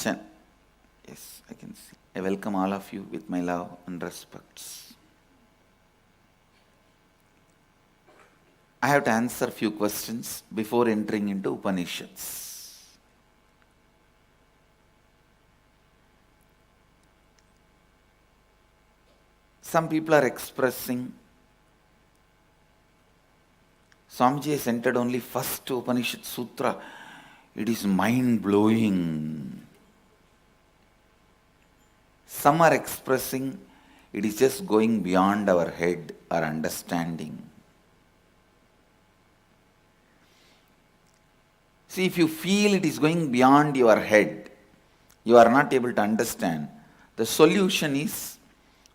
yes, I can see. I welcome all of you with my love and respects. I have to answer a few questions before entering into Upanishads. Some people are expressing, Swamiji has entered only first Upanishad Sutra. It is mind-blowing. Some are expressing, it is just going beyond our head or understanding. See, if you feel it is going beyond your head, you are not able to understand, the solution is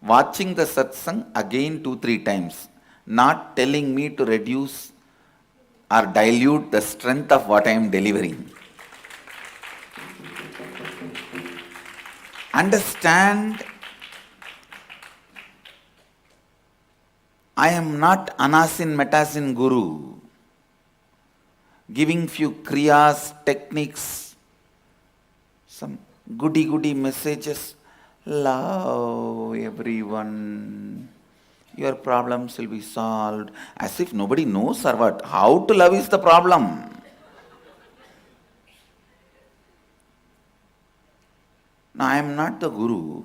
watching the satsang again 2-3 times, not telling me to reduce or dilute the strength of what I am delivering. Understand, I am not Anasin Metasin Guru, giving few kriyas, techniques, some goody messages. Love everyone, your problems will be solved. As if nobody knows or what? How to love is the problem. Now, I am not the guru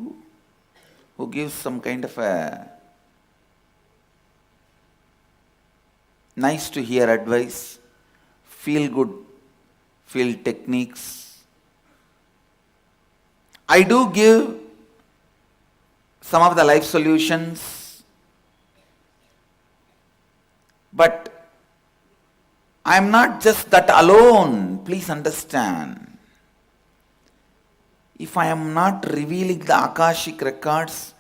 who gives some kind of a nice to hear advice, feel good, feel techniques. I do give some of the life solutions, but I am not just that alone. Please understand. If I am not revealing the Akashic records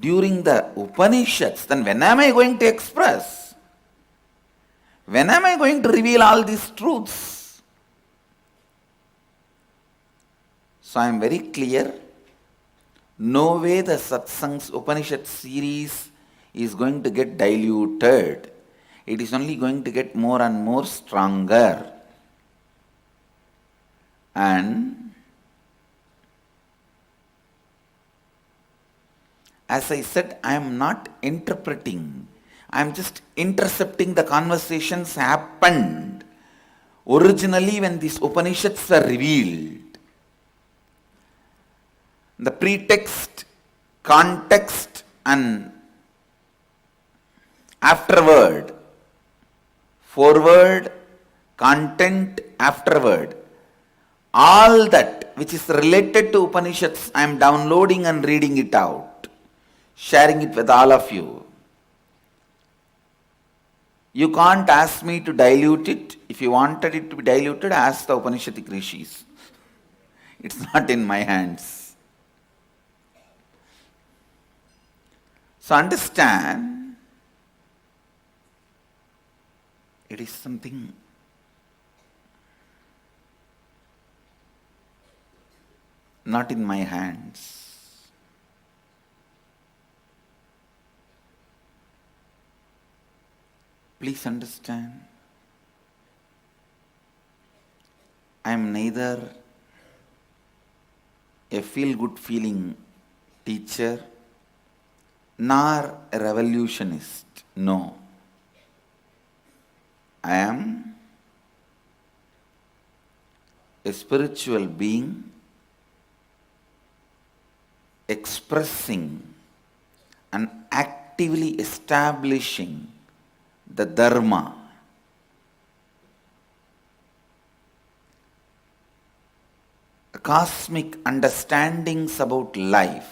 during the Upanishads, then when am I going to express? When am I going to reveal all these truths? So I am very clear. No way the Satsangs Upanishad series is going to get diluted. It is only going to get more and more stronger. And as I said, I am not interpreting. I am just intercepting the conversations happened originally when these Upanishads were revealed. The pretext, context, and afterword, forward, content, afterward, all that which is related to Upanishads, I am downloading and reading it out, sharing it with all of you. You can't ask me to dilute it. If you wanted it to be diluted, ask the Upanishadic Rishis. It's not in my hands. So understand, it is something not in my hands. Please understand. I am neither a feel-good feeling teacher nor a revolutionist. No. I am a spiritual being expressing and actively establishing the Dharma, cosmic understandings about life,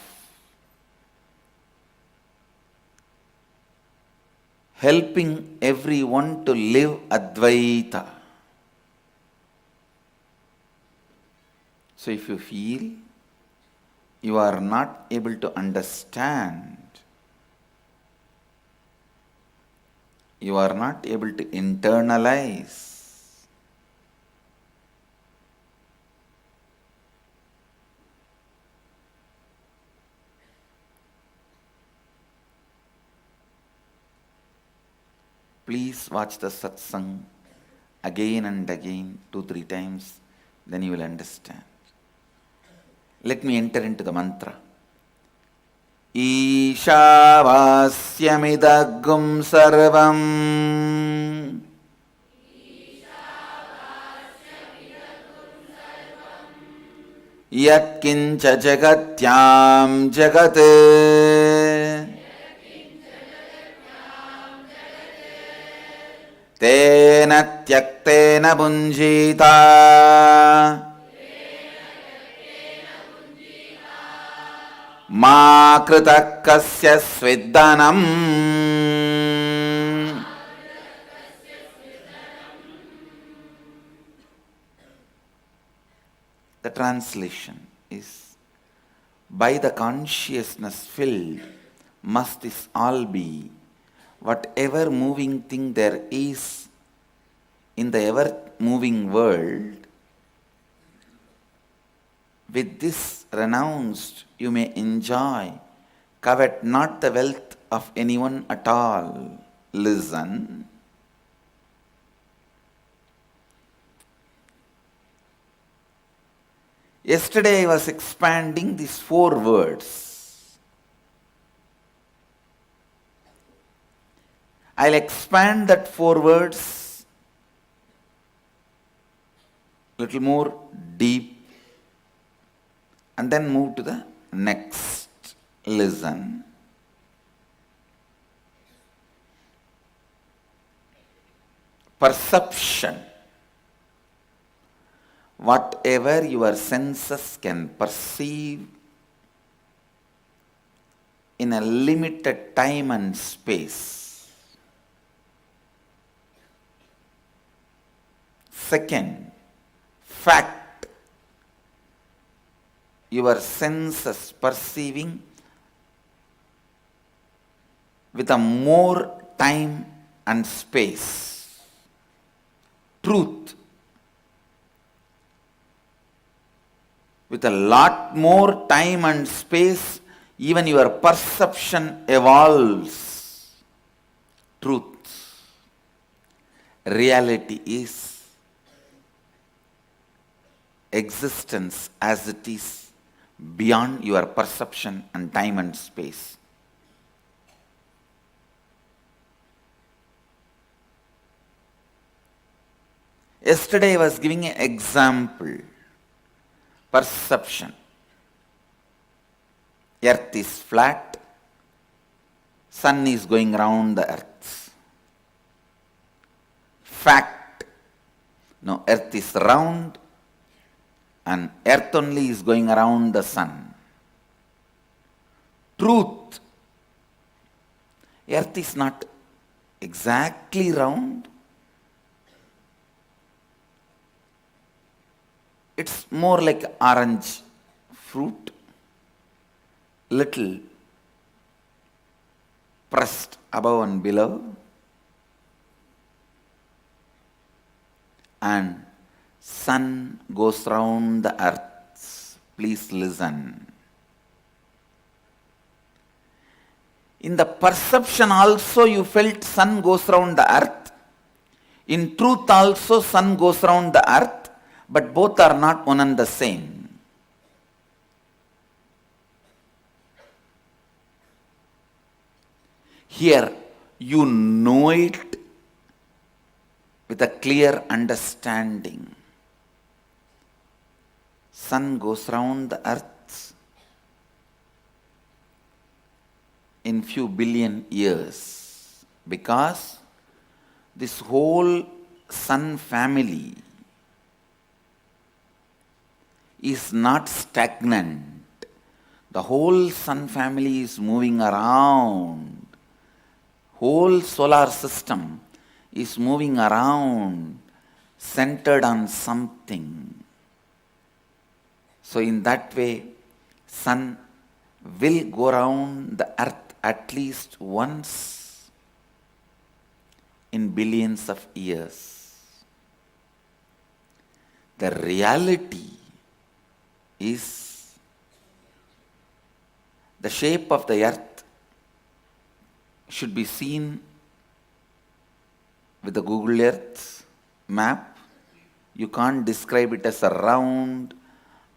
helping everyone to live Advaita. So if you feel you are not able to understand, you are not able to internalize, please watch the satsang again and again, 2-3 times, then you will understand. Let me enter into the mantra. Ishavasya sarvam yat kincha jagatyam jagat tena tyaktena bunjita ma krita kasya sveddanam. The translation is, by the consciousness filled must this all be, whatever moving thing there is in the ever-moving world. With this renounced you may enjoy, covet not the wealth of anyone at all. Listen. Yesterday I was expanding these 4 words. I'll expand that 4 words little more deep and then move to the next. Listen. Perception. Whatever your senses can perceive in a limited time and space. Second, fact. Your senses perceiving with a more time and space. Truth. With a lot more time and space, even your perception evolves. Truth. Reality is existence as it is beyond your perception and time and space. Yesterday I was giving an example. Perception. Earth is flat, sun is going around the earth. Fact. No, earth is round and earth only is going around the sun. Truth. Earth is not exactly round. It's more like orange fruit, little pressed above and below, and sun goes round the earth. Please listen. In the perception also you felt sun goes round the earth. In truth also sun goes round the earth. but both are not one and the same. Here, you know it with a clear understanding. Sun goes round the earth in few billion years because this whole sun family is not stagnant. The whole sun family is moving around. Whole solar system is moving around, centered on something. So in that way, sun will go around the earth at least once in billions of years. The reality is the shape of the earth should be seen with the Google Earth map. You can't describe it as a round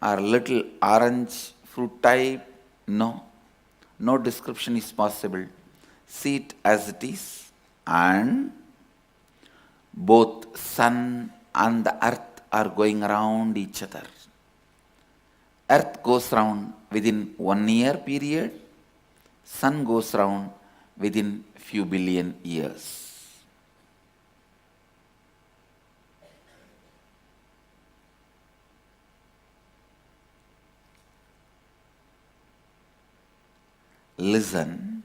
or little orange fruit type. No. No description is possible. See it as it is, and both sun and the earth are going around each other. Earth goes round within 1 year period. Sun goes round within few billion years. Listen,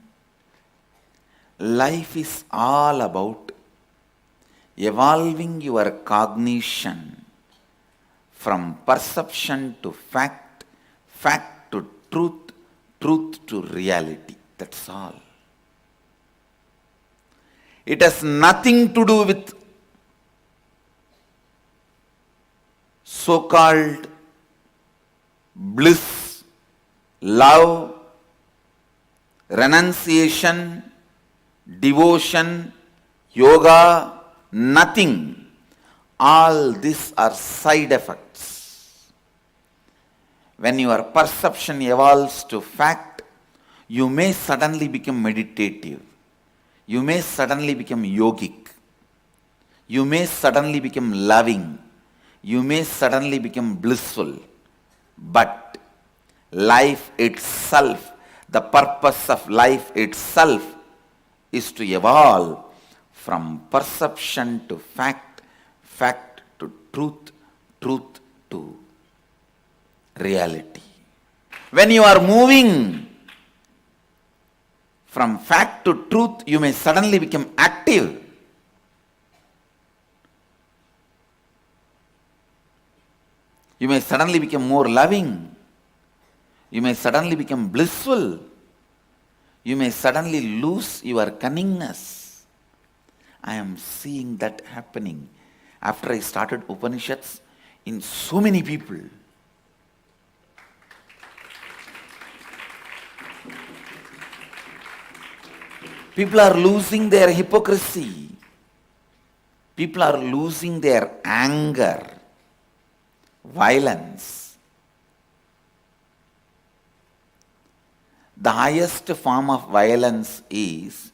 life is all about evolving your cognition from perception to fact, fact to truth, truth to reality. That's all. It has nothing to do with so-called bliss, love, renunciation, devotion, yoga, nothing. All these are side effects. When your perception evolves to fact, you may suddenly become meditative. You may suddenly become yogic. You may suddenly become loving. You may suddenly become blissful. But life itself, the purpose of life itself is to evolve from perception to fact, fact to truth, truth to reality. When you are moving from fact to truth, you may suddenly become active. You may suddenly become more loving. You may suddenly become blissful. You may suddenly lose your cunningness. I am seeing that happening after I started Upanishads in so many people. People are losing their hypocrisy. People are losing their anger, violence. The highest form of violence is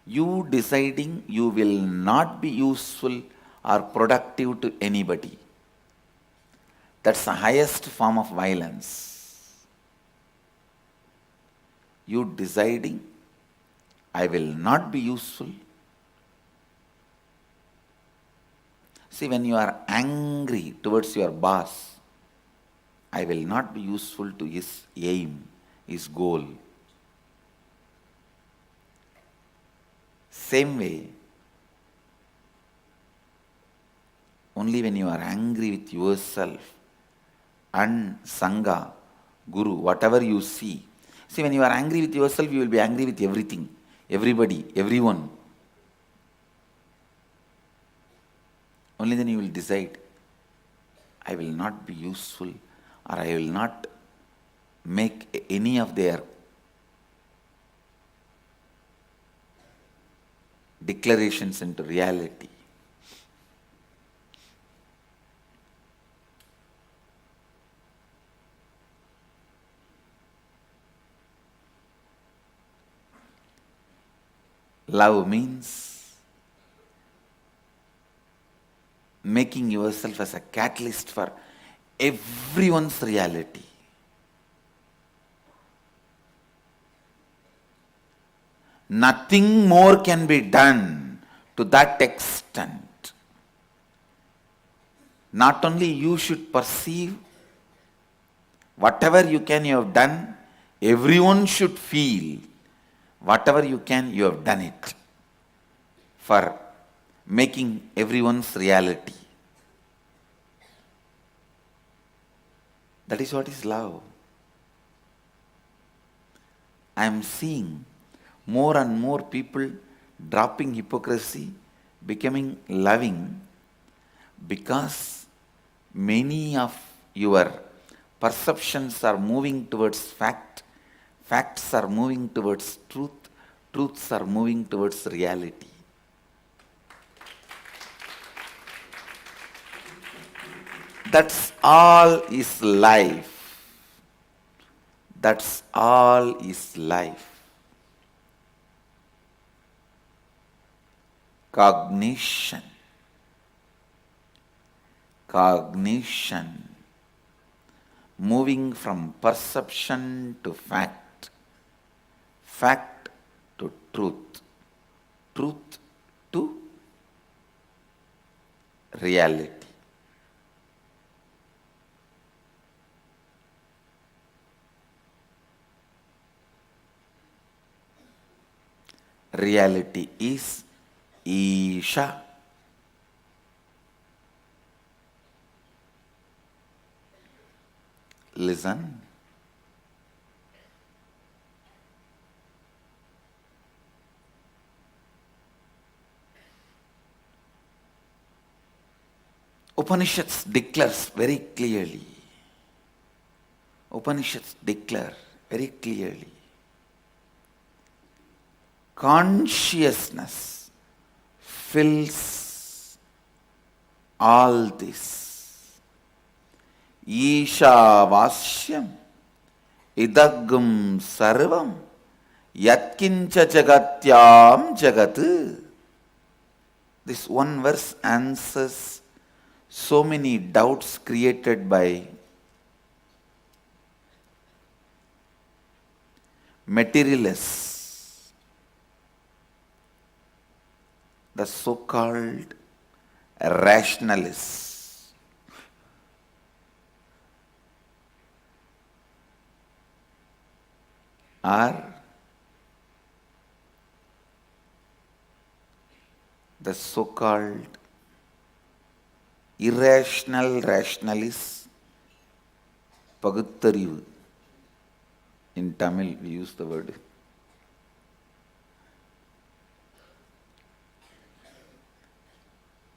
you deciding you will not be useful or productive to anybody. That's the highest form of violence. You deciding, I will not be useful. See, when you are angry towards your boss, I will not be useful to his aim, his goal. Same way, only when you are angry with yourself and Sangha, Guru, whatever you see. See, when you are angry with yourself, you will be angry with everything, everybody, everyone. Only then you will decide, I will not be useful, or I will not make any of their declarations into reality. Love means making yourself as a catalyst for everyone's reality. Nothing more can be done to that extent. Not only you should perceive, whatever you can you have done, everyone should feel, whatever you can you have done it for making everyone's reality. That is what is love. I am seeing more and more people dropping hypocrisy, becoming loving, because many of your perceptions are moving towards fact, facts are moving towards truth, truths are moving towards reality. That's all is life. That's all is life. Cognition. Cognition. Moving from perception to fact. Fact to truth. Truth to reality. Reality is Isha. Listen. Upanishads declares very clearly. Upanishads declare very clearly. Consciousness fills all this. Ishavasyam idagum sarvam yatkincha jagatyam jagat. This one verse answers so many doubts created by materialists, the so-called rationalists. Are the so-called irrational rationalists, Paguttarivu. In Tamil we use the word.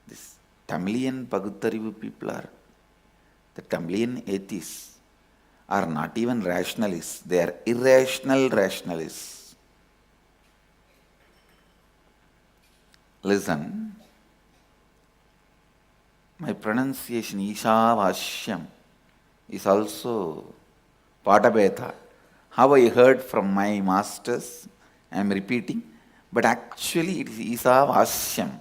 This Tamilian Paguttarivu people are, the Tamilian atheists are not even rationalists, they are irrational rationalists. Listen, my pronunciation Ishavashyam is also Padabeta. How I heard from my masters, I am repeating, but actually it is Ishavashyam.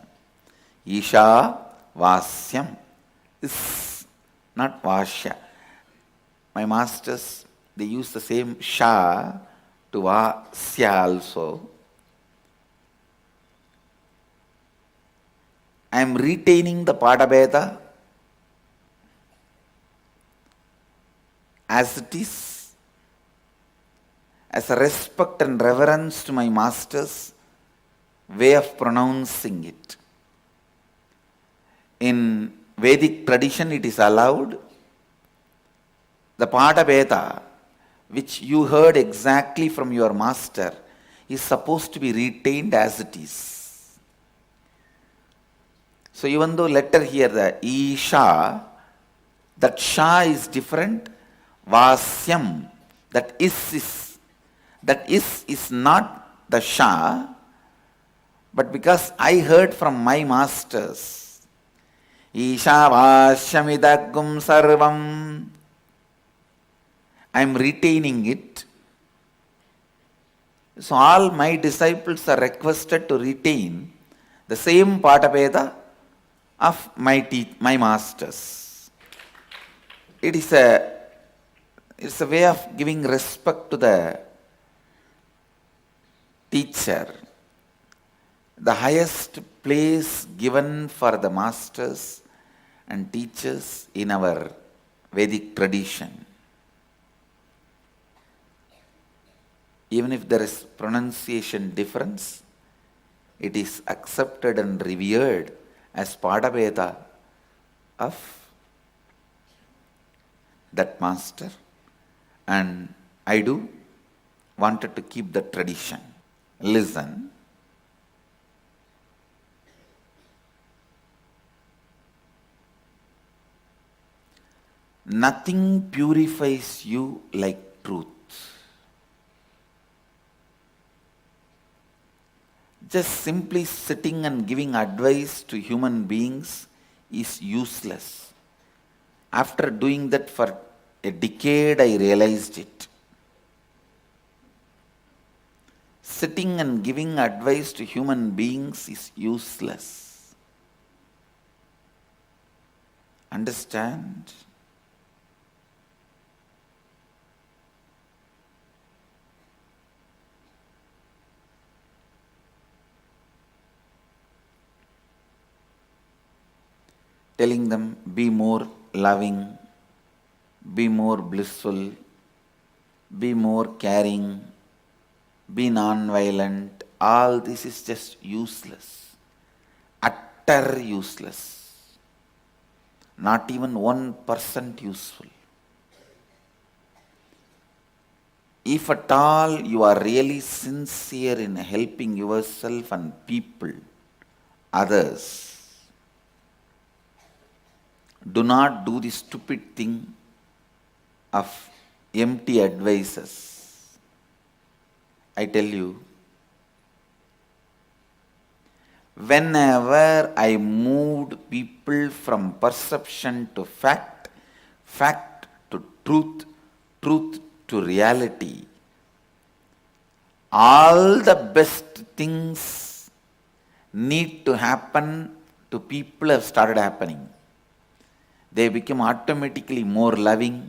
Ishavashyam is not Vashya. My masters, they use the same Sha to Vasya also. I am retaining the Padabheda as it is, as a respect and reverence to my master's way of pronouncing it. In Vedic tradition it is allowed. The Padabheda, which you heard exactly from your master, is supposed to be retained as it is. So even though letter here, the Isha, that Sha is different, Vasyam, that is not the Sha, but because I heard from my masters, Ishavashyamidagum sarvam, I am retaining it. So all my disciples are requested to retain the same Padabheda of my masters. It's a way of giving respect to the teacher. The highest place given for the masters and teachers in our Vedic tradition. Even if there is pronunciation difference, it is accepted and revered as Padabheda of that master, and I wanted to keep the tradition. Listen. Nothing purifies you like truth. Just simply sitting and giving advice to human beings is useless. After doing that for a decade, I realized it. Sitting and giving advice to human beings is useless. Understand? Telling them, be more loving, be more blissful, be more caring, be non-violent, all this is just useless, utter useless, not even 1% useful. If at all you are really sincere in helping yourself and people, others, do not do the stupid thing of empty advices. I tell you, whenever I moved people from perception to fact, fact to truth, truth to reality, all the best things need to happen to people have started happening. They become automatically more loving,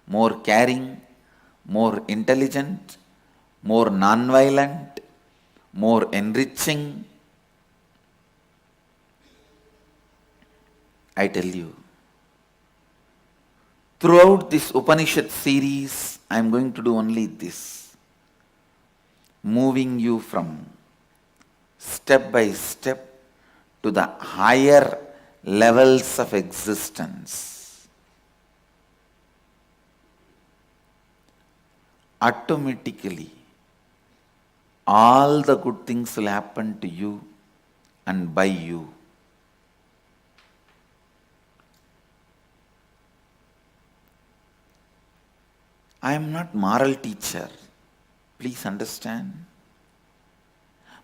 more caring, more intelligent, more non-violent, more enriching. I tell you, throughout this Upanishad series, I am going to do only this, moving you from step by step to the higher levels of existence. Automatically, all the good things will happen to you and by you. I am not moral teacher. Please understand.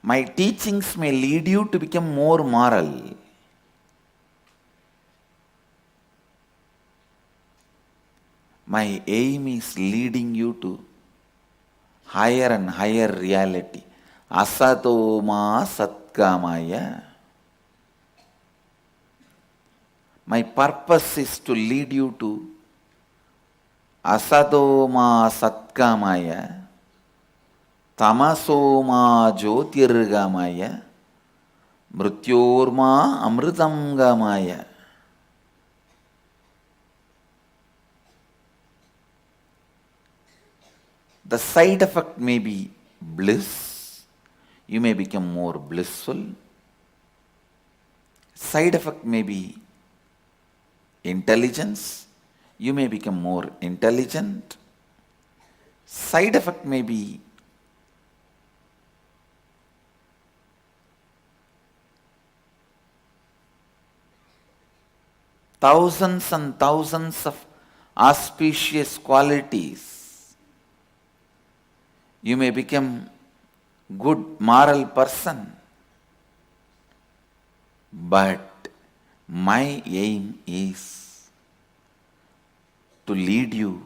My teachings may lead you to become more moral. My aim is leading you to higher and higher reality. Asato ma satkamaya. My purpose is to lead you to Asato ma satkamaya, tamaso ma jyotirgamaya, mrityorma amritamgamaya. The side effect may be bliss, you may become more blissful. Side effect may be intelligence, you may become more intelligent. Side effect may be thousands and thousands of auspicious qualities. You may become good moral person. But my aim is to lead you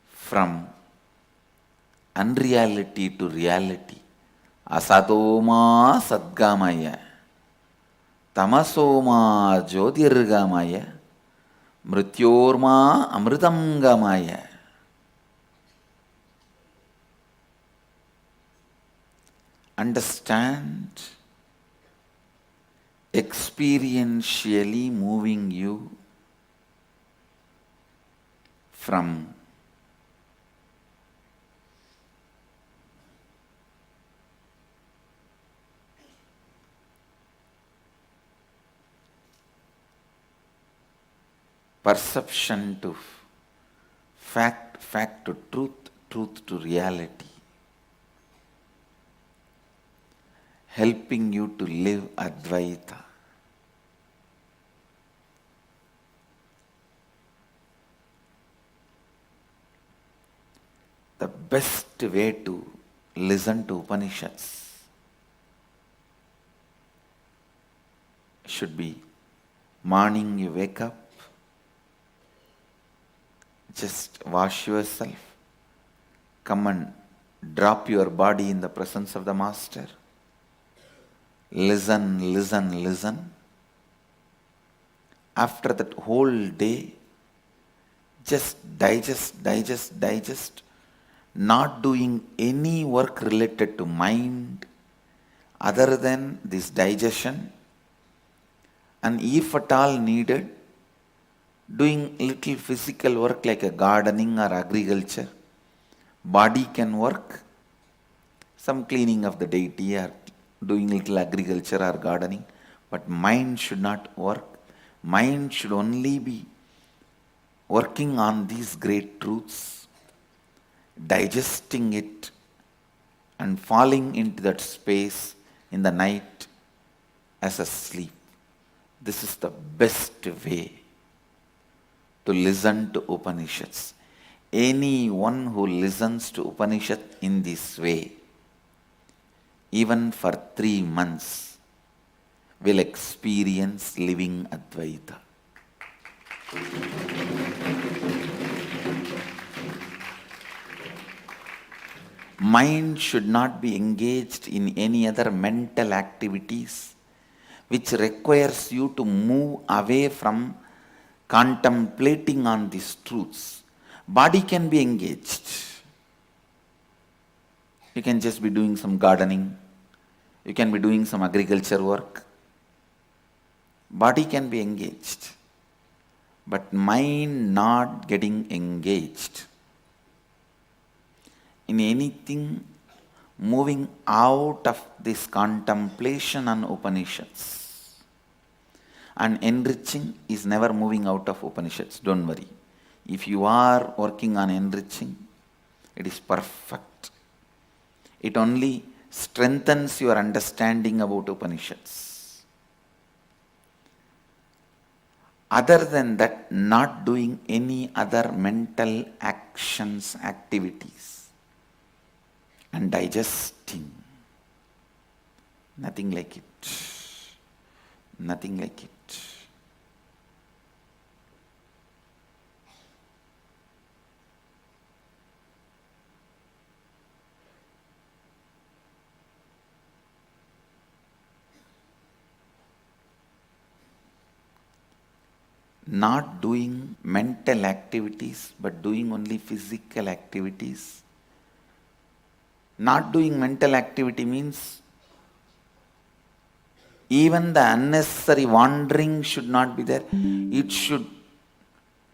from unreality to reality. Asatoma sadgamaya, tamasoma jyotirgamaya, mrityorma amritamgamaya. Understand, experientially moving you from perception to fact, fact to truth, truth to reality, helping you to live Advaita. The best way to listen to Upanishads should be morning you wake up, just wash yourself, come and drop your body in the presence of the Master. Listen, listen, listen. After that whole day, just digest, not doing any work related to mind other than this digestion, and if at all needed, doing little physical work like a gardening or agriculture. Body can work, some cleaning of the deity or doing little agriculture or gardening, but mind should not work. Mind should only be working on these great truths, digesting it and falling into that space in the night as a sleep. This is the best way to listen to Upanishads. Anyone who listens to Upanishad in this way, even for 3 months, will experience living Advaita. Mind should not be engaged in any other mental activities which requires you to move away from contemplating on these truths. Body can be engaged. You can just be doing some gardening. You can be doing some agriculture work. Body can be engaged. But mind not getting engaged in anything moving out of this contemplation on Upanishads. And enriching is never moving out of Upanishads, don't worry. If you are working on enriching, it is perfect. It only strengthens your understanding about Upanishads. Other than that, not doing any other mental actions, activities, and digesting. Nothing like it. Nothing like it. Not doing mental activities, but doing only physical activities. Not doing mental activity means even the unnecessary wandering should not be there.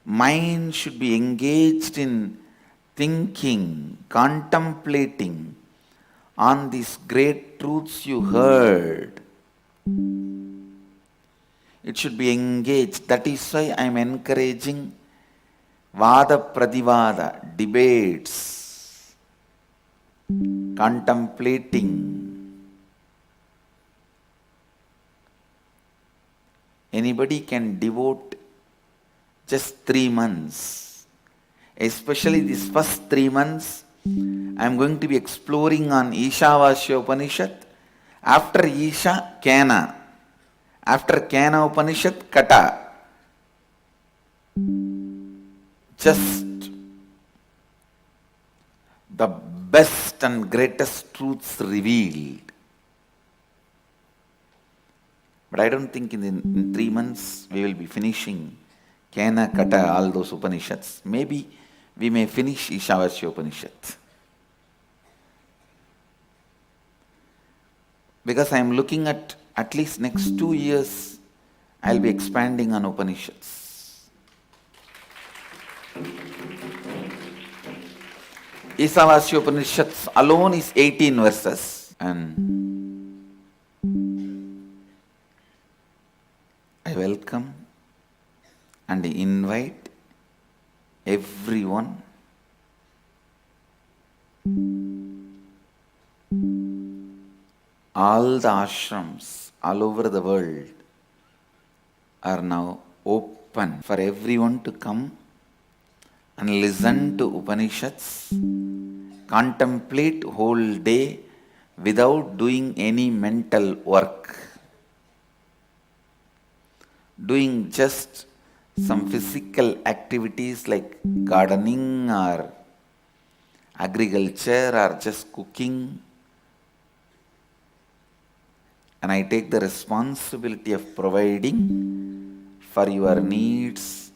Mind should be engaged in thinking, contemplating on these great truths you heard. It should be engaged. That is why I am encouraging Vada Pradivada, debates, contemplating. Anybody can devote just 3 months. Especially these first 3 months, I am going to be exploring on Ishavasya Upanishad. After Isha, Kana. After Kana Upanishad, Kata. Just the best and greatest truths revealed. But I don't think in 3 months we will be finishing Kena, Kata, all those Upanishads. Maybe we may finish Ishavasya Upanishad. Because I am looking at least next 2 years, I will be expanding on Upanishads. Ishavasya Upanishads alone is 18 verses, and I welcome and invite everyone all the ashrams all over the world are now open for everyone to come and listen to Upanishads, contemplate whole day without doing any mental work, doing just some physical activities like gardening or agriculture or just cooking. And I take the responsibility of providing for your needs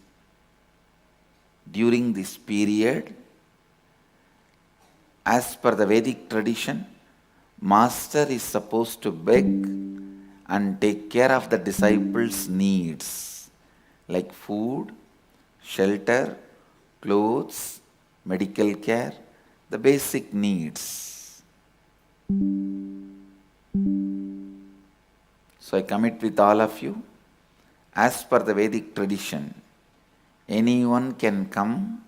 during this period. As per the Vedic tradition, Master is supposed to beg and take care of the disciples' needs like food, shelter, clothes, medical care, the basic needs. So I commit with all of you, as per the Vedic tradition, anyone can come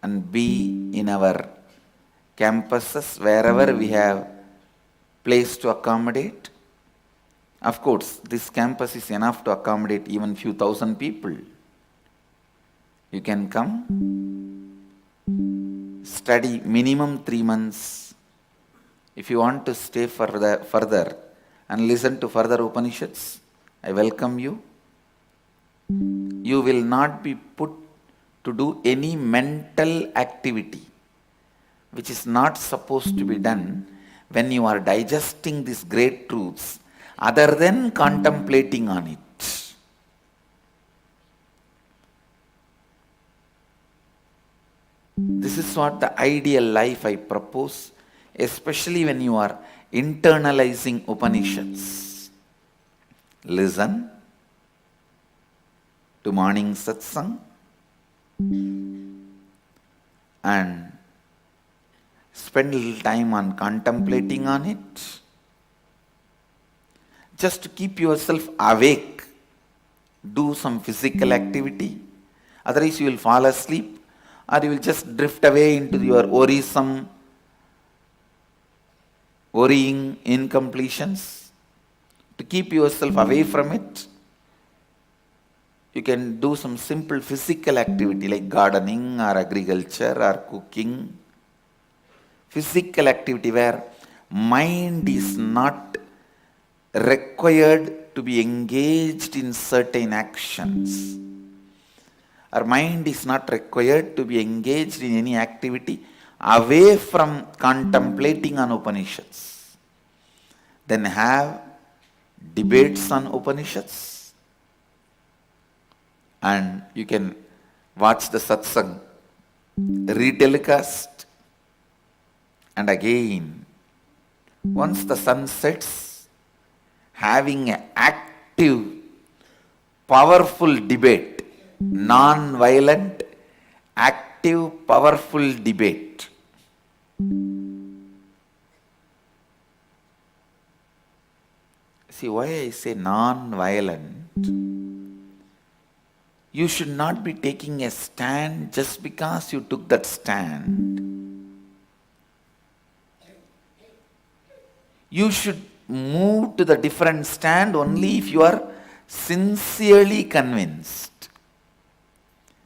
and be in our campuses wherever we have place to accommodate. Of course, this campus is enough to accommodate even few thousand people. You can come, study minimum 3 months. If you want to stay further and listen to further Upanishads, I welcome you. You will not be put to do any mental activity which is not supposed to be done when you are digesting these great truths other than contemplating on it. This is what the ideal life I propose, especially when you are internalizing Upanishads. Listen to morning satsang and spend a little time on contemplating on it. Just to keep yourself awake, do some physical activity. Otherwise you will fall asleep or you will just drift away into your worrying incompletions. To keep yourself away from it, you can do some simple physical activity like gardening or agriculture or cooking. Physical activity where mind is not required to be engaged in certain actions. Our mind is not required to be engaged in any activity away from contemplating on Upanishads. Then have debates on Upanishads and you can watch the satsang, retelecast, and again, once the sun sets, having an active, powerful debate, non-violent, active, powerful debate. See why I say non-violent? You should not be taking a stand just because you took that stand. You should move to the different stand only if you are sincerely convinced.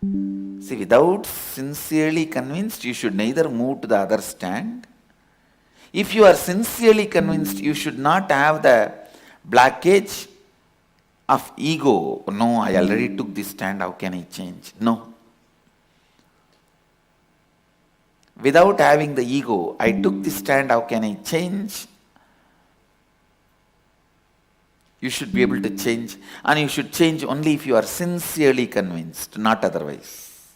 See, without sincerely convinced, you should neither move to the other stand. If you are sincerely convinced, you should not have the blockage of ego. No, I already took this stand, how can I change? No. without having the ego, I took this stand, how can I change? You should be able to change, and you should change only if you are sincerely convinced, not otherwise.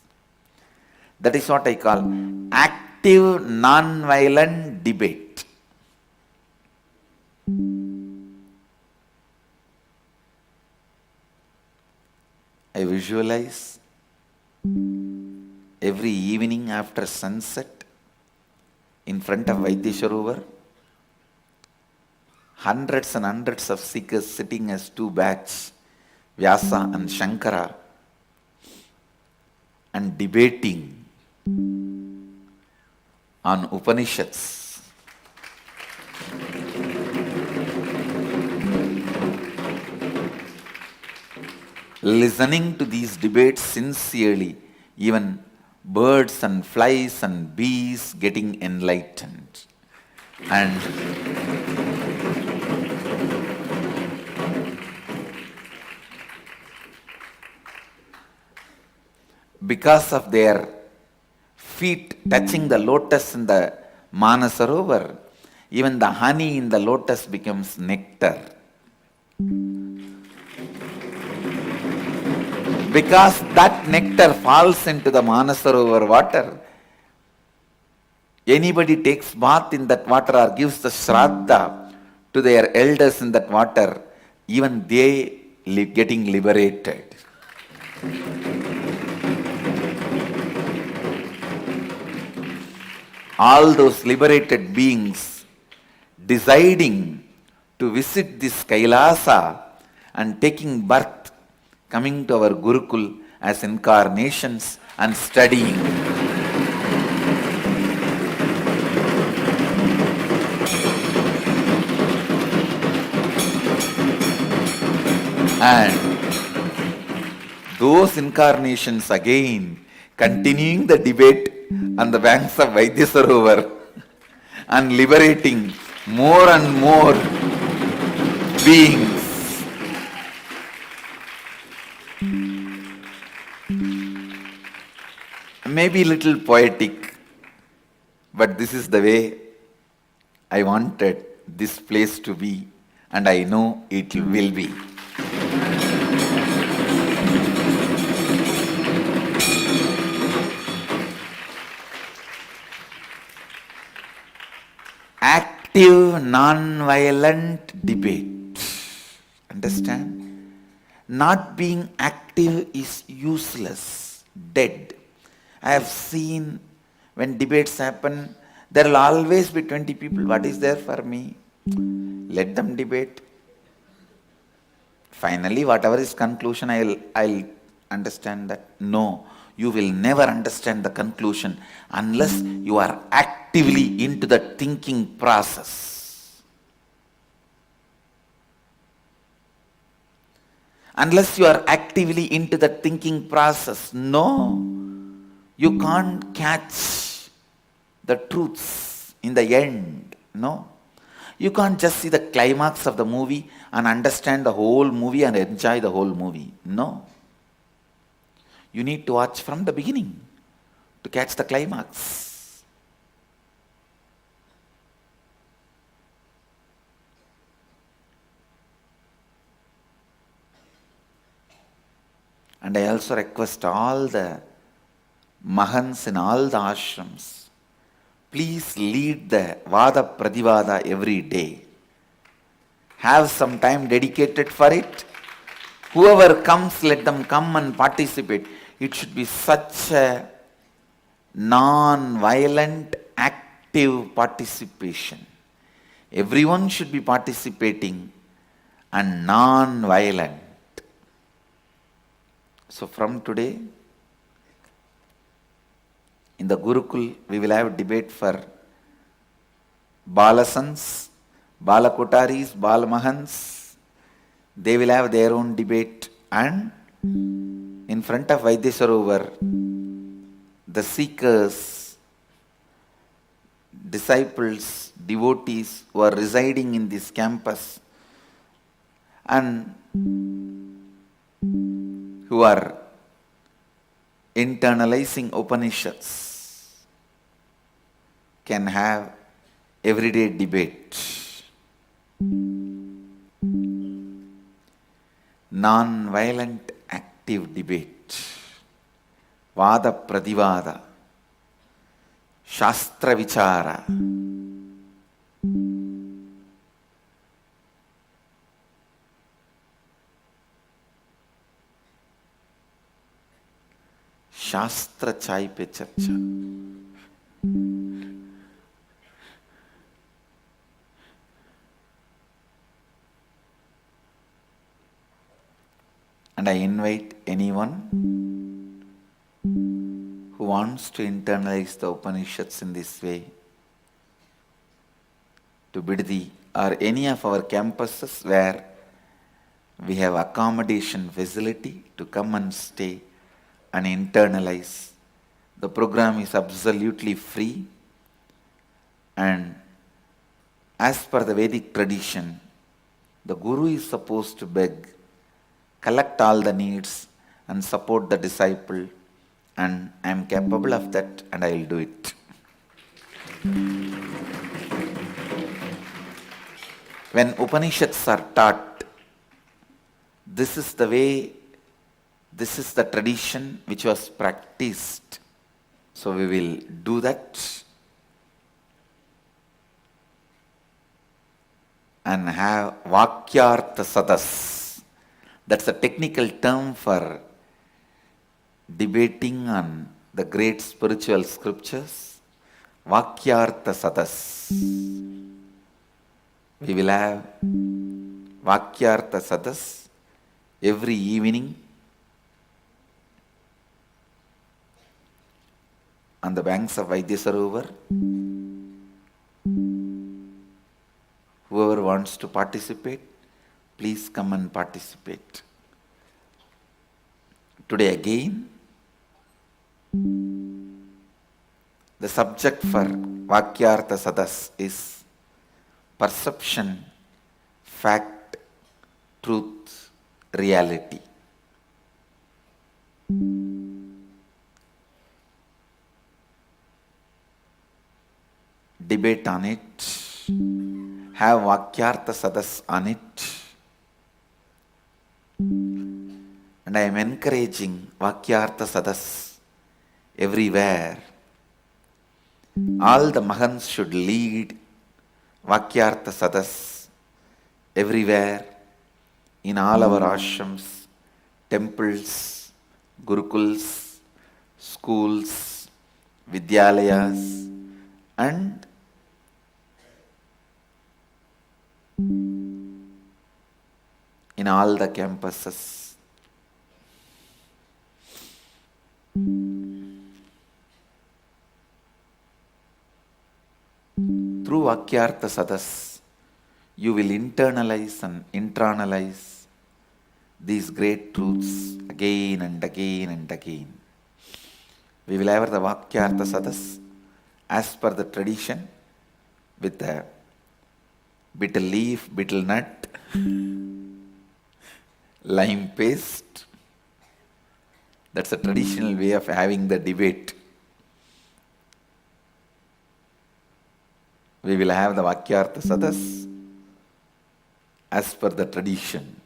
That is what I call active non-violent debate. I visualize every evening after sunset in front of Vaidyasarovar, hundreds and hundreds of seekers sitting as two batches, Vyasa and Shankara, and debating on Upanishads. Listening to these debates sincerely, even birds and flies and bees getting enlightened. And because of their feet touching the lotus in the Manasarovar, even the honey in the lotus becomes nectar. Because that nectar falls into the Manasarovar water, anybody takes bath in that water or gives the Shraddha to their elders in that water, even they getting liberated. All those liberated beings deciding to visit this Kailasa and taking birth, coming to our Gurukul as incarnations and studying. And those incarnations again continuing the debate on the banks of Vaidyasarovar and liberating more and more beings. Maybe a little poetic, but this is the way I wanted this place to be, and I know it will be. Active, non-violent debate. Understand? Not being active is useless, dead. I have seen when debates happen, there will always be 20 people. What is there for me? Let them debate. Finally, whatever is conclusion, I'll understand that. No, you will never understand the conclusion unless you are actively into the thinking process. Unless you are actively into the thinking process, no. You can't catch the truths in the end, no. You can't just see the climax of the movie and understand the whole movie and enjoy the whole movie, no. You need to watch from the beginning to catch the climax. And I also request all the Mahants in all the ashrams, please lead the Vada Pradivada every day. Have some time dedicated for it. Whoever comes, let them come and participate. It should be such a non-violent, active participation. Everyone should be participating and non-violent. So from today, in the Gurukul, we will have debate for Balasans, Balakotaris, Balamahans. They will have their own debate, and in front of Vaidyasarovar, the seekers, disciples, devotees who are residing in this campus and who are internalizing Upanishads, can have everyday debate. Non-violent active debate. Vada pradivada. Shastra vichara. शास्त्र चाय पे चर्चा. And I invite anyone who wants to internalize the Upanishads in this way to Bidadi or any of our campuses where we have accommodation facility to come and stay and internalize. The program is absolutely free, and as per the Vedic tradition, the Guru is supposed to beg, collect all the needs and support the disciple, and I am capable of that and I will do it. When Upanishads are taught, this is the way, this is the tradition which was practiced. So we will do that and have Vakyartha Sadas. That's a technical term for debating on the great spiritual scriptures. Vakyartha Sadas. We will have Vakyartha Sadas every evening on the banks of Vaidyasarovar. Whoever wants to participate, please come and participate. Today again, the subject for Vakyartha Sadas is perception, fact, truth, reality. Debate on it, have Vakyartha Sadas on it, and I am encouraging Vakyartha Sadas everywhere. All the Mahants should lead Vakyartha Sadas everywhere, in all our ashrams, temples, gurukuls, schools, vidyalayas, and in all the campuses. Through Vakyartha Sadas, you will internalize and internalize these great truths again and again and again. We will have the Vakyartha Sadas as per the tradition, with the betel leaf, betel nut, lime paste. That's a traditional way of having the debate. We will have the Vakyartha Sadas as per the tradition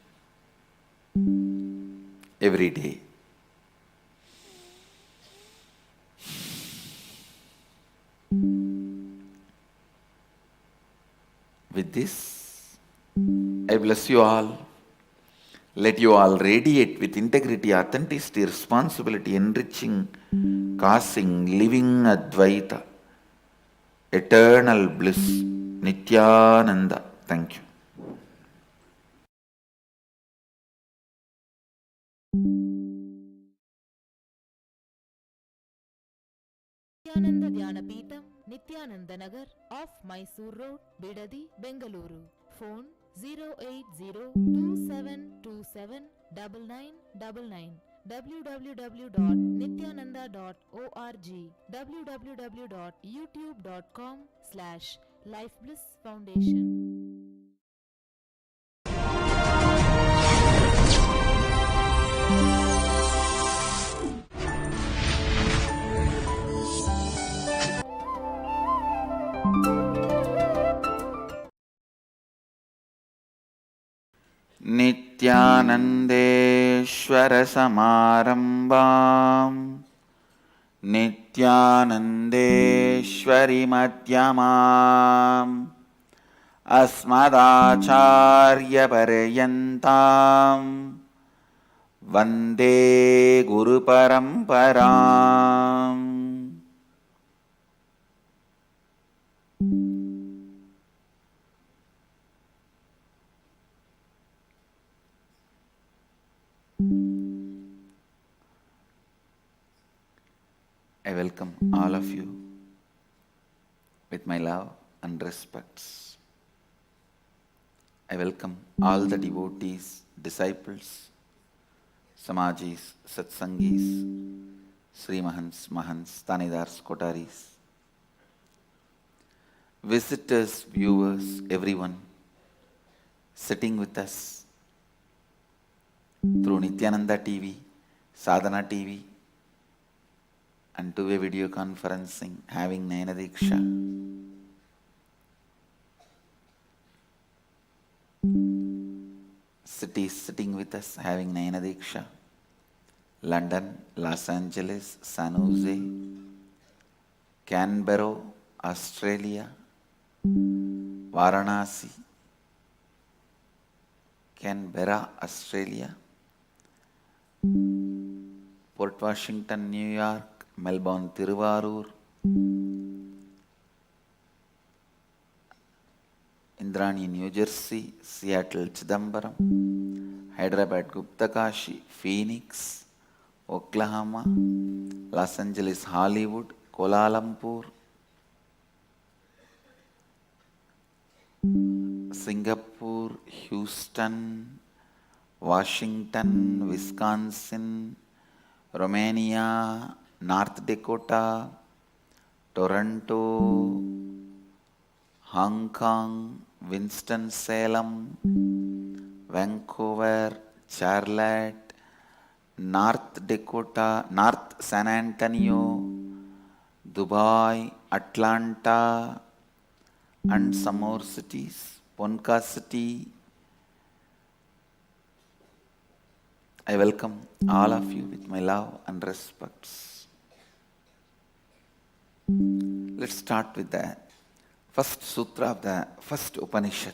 every day. With this, I bless you all. Let you all radiate with integrity, authenticity, responsibility, enriching, causing, living Advaita, eternal bliss, Nithyananda. Thank you. Nithyananda Dhyanapītam, Nithyananda Nagar, off Mysore Road, Bidadi, Bengaluru. Phone 08027279999. www.nithyananda.org. www.youtube.com/lifeblissfoundation. नित्यानन्देश्वरसमारम्भाम् नित्यानन्देश्वरिमध्यमाम् अस्मदाचार्यपर्यन्ताम् वन्दे गुरुपरम्पराम्. I welcome all of you with my love and respects. I welcome all the devotees, disciples, Samajis, Satsangis, Sri Mahants, Mahants, Tanidars, Kotaris, visitors, viewers, everyone sitting with us through Nithyananda TV, Sadhana TV, and two-way video conferencing, having Nayana Diksha. Cities sitting with us, having Nayana Diksha. London, Los Angeles, San Jose, Canberra, Australia, Varanasi, Canberra, Australia, Port Washington, New York, Melbourne, Tiruvarur, Indrani, New Jersey, Seattle, Chidambaram, Hyderabad, Guptakashi, Phoenix, Oklahoma, Los Angeles, Hollywood, Kuala Lumpur, Singapore, Houston, Washington, Wisconsin, Romania, North Dakota, Toronto, Hong Kong, Winston-Salem, Vancouver, Charlotte, North Dakota, North San Antonio, Dubai, Atlanta, and some more cities, Ponca City. I welcome all of you with my love and respects. Let's start with the first sutra of the first Upanishad.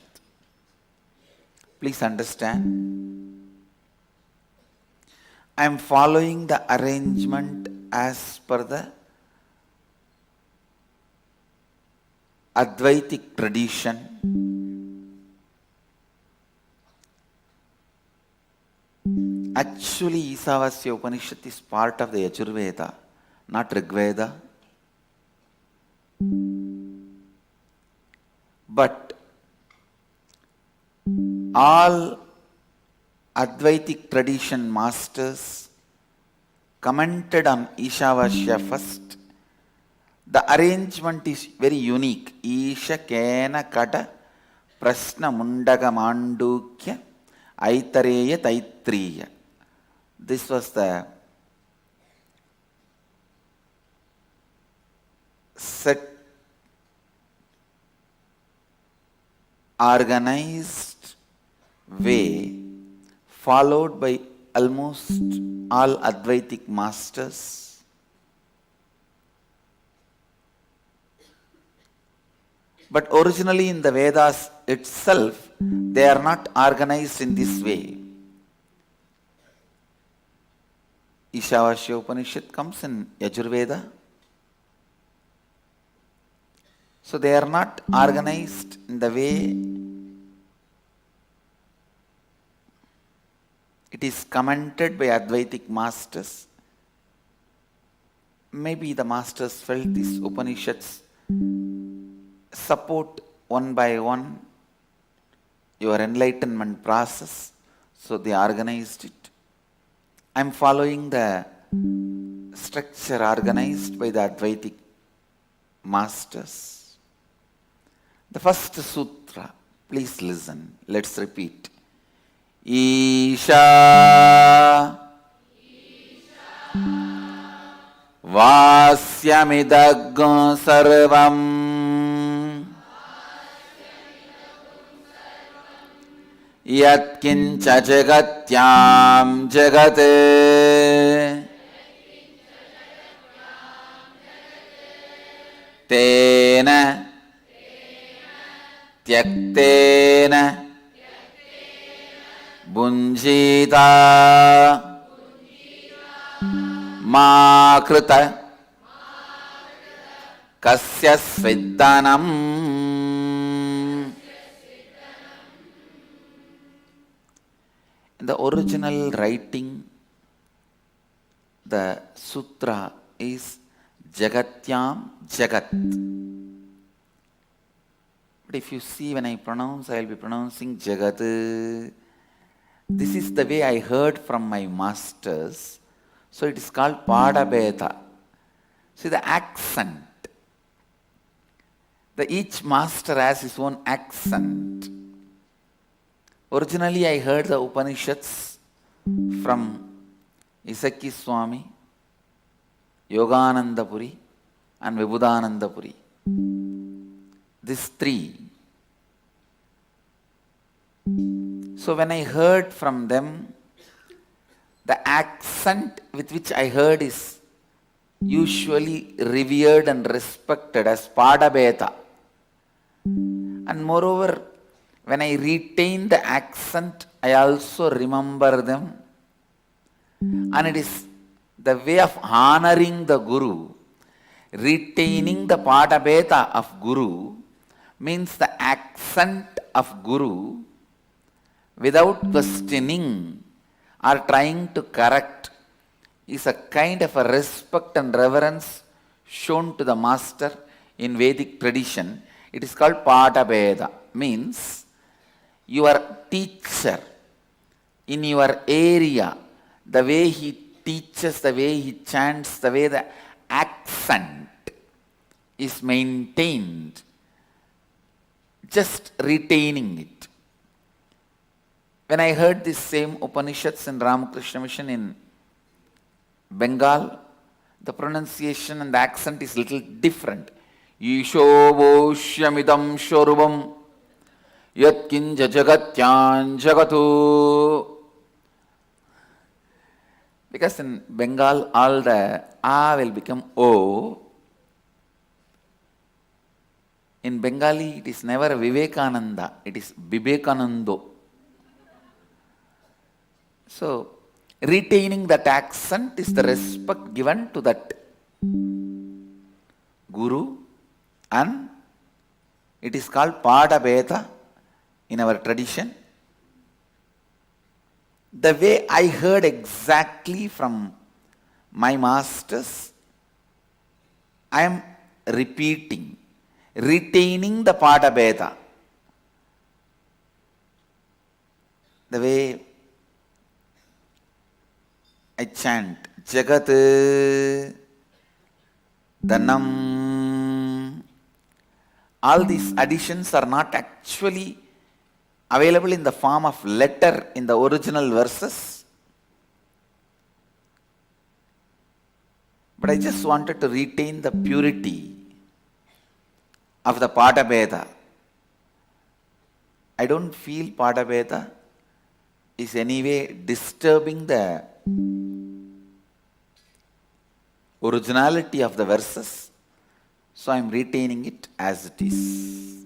Please understand, I am following the arrangement as per the Advaitic tradition. Actually, Ishavasya Upanishad is part of the Yajurveda, not Rigveda. But all Advaitic tradition masters commented on Ishavasya first. The arrangement is very unique. Isha Kena Kada Prasna Mundaga Mandukya Aitareya Taitriya. This was the set organized way followed by almost all Advaitic masters. But originally in the Vedas itself, they are not organized in this way. Ishavasya Upanishad comes in Yajurveda. So they are not organized in the way it is commented by Advaitic masters. Maybe the masters felt these Upanishads support one by one your enlightenment process, so they organized it. I am following the structure organized by the Advaitic masters. The first sutra, please listen, let's repeat. Isha Vasyamidaggo sarvam yatkincha jagatyam jagat tena tyaktena bunjita makrita kasya sviddanam. In the original writing, the sutra is Jagatyam Jagat. But if you see, when I pronounce, I will be pronouncing Jagat. This is the way I heard from my masters. So it is called Padabheda. See the accent. Each master has his own accent. Originally, I heard the Upanishads from Isaki Swami, Yogananda Puri, and Vibhudananda Puri. These three. So when I heard from them, the accent with which I heard is usually revered and respected as Padabheda. And moreover, when I retain the accent, I also remember them. And it is the way of honoring the Guru. Retaining the Padabheda of Guru means the accent of Guru without questioning or trying to correct is a kind of a respect and reverence shown to the master in Vedic tradition. It is called Padabheda. Means your teacher in your area, the way he teaches, the way he chants, the way the accent is maintained, just retaining it. When I heard this same Upanishads in Ramakrishna Mission in Bengal, the pronunciation and the accent is little different. Ishavasya shorubam yatkinja jagatyan jagatu. Because in Bengal, all the A will become O. In Bengali, it is never Vivekananda, it is Bibekanando. So, retaining that accent is the respect given to that Guru, and it is called Padabheda in our tradition. The way I heard exactly from my masters, I am repeating, retaining the Padabheda. The way I chant Jagat Dhanam. All these additions are not actually available in the form of letter in the original verses. But I just wanted to retain the purity of the Padabheda. I don't feel Padabheda is anyway disturbing the originality of the verses, so I am retaining it as it is.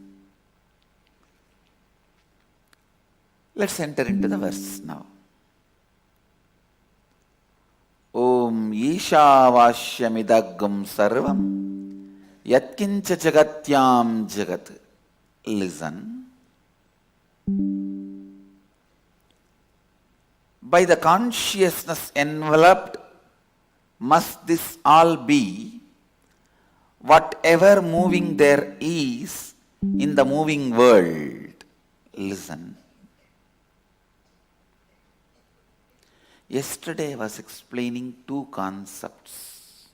Let's enter into the verse now. Om Ishavasya midagam sarvam yatkincha jagatyam jagat. Listen. By the consciousness enveloped must this all be, whatever moving there is in the moving world. Listen. Yesterday I was explaining two concepts.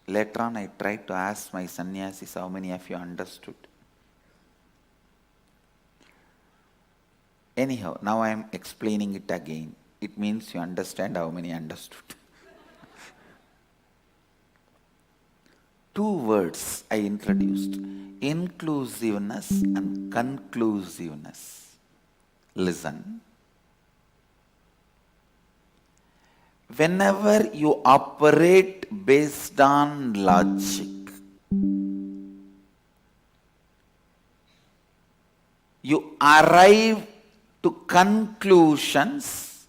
Later on I tried to ask my sannyasis how many of you understood. Anyhow, now I am explaining it again. It means you understand how many understood. two words I introduced, inclusiveness and conclusiveness. Listen. Whenever you operate based on logic, you arrive to conclusions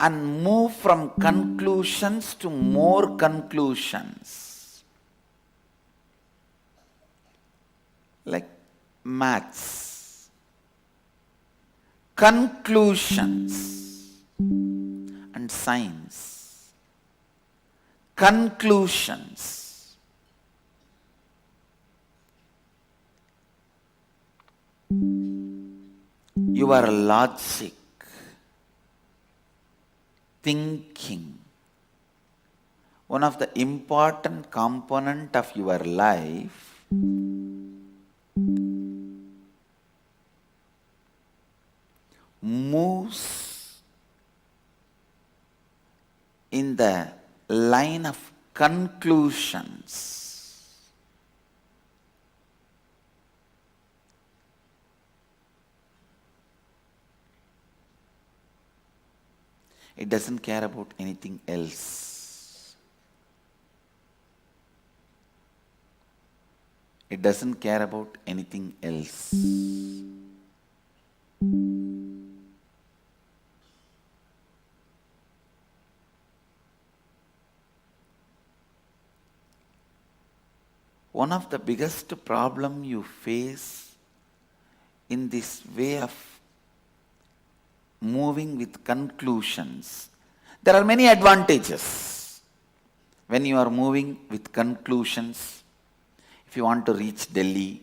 and move from conclusions to more conclusions. Like maths. Conclusions and science. Conclusions. Your logic, thinking, one of the important component of your life, moves in the line of conclusions. It doesn't care about anything else. It doesn't care about anything else. One of the biggest problem you face in this way of moving with conclusions, there are many advantages when you are moving with conclusions. If you want to reach Delhi,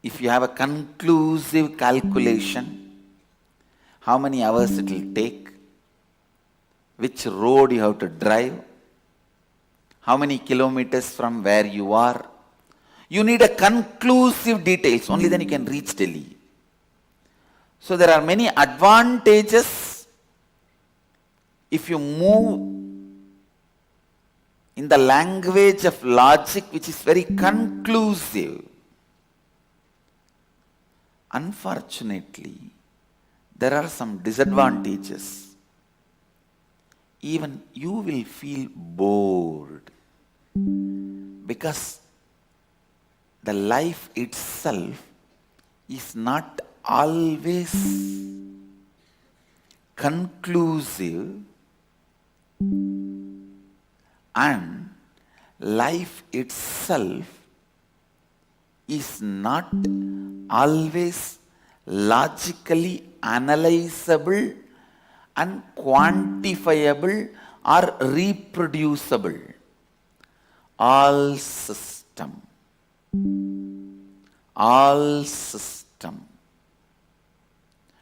if you have a conclusive calculation, how many hours it will take, which road you have to drive, how many kilometers from where you are, you need a conclusive details, only then you can reach Delhi. So there are many advantages if you move in the language of logic, which is very conclusive. Unfortunately, there are some disadvantages. Even you will feel bored because the life itself is not always conclusive, and life itself is not always logically analyzable and quantifiable or reproducible. All system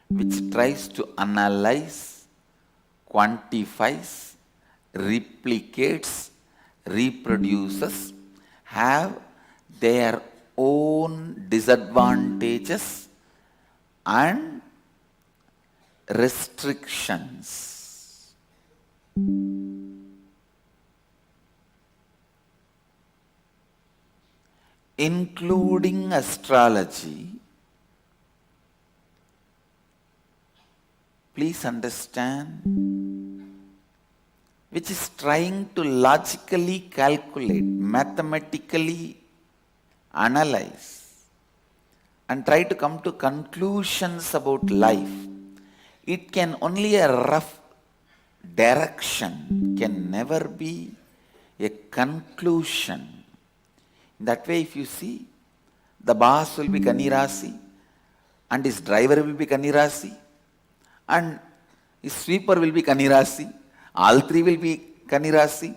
which tries to analyze, quantifies, replicates, reproduces, have their own disadvantages and restrictions. Including astrology. Please understand, which is trying to logically calculate, mathematically analyze, and try to come to conclusions about life. It can only a rough direction, can never be a conclusion. In that way, if you see, the boss will be Kanirasi, and his driver will be Kanirasi, and his sweeper will be Kanirasi. All three will be Kanirasi.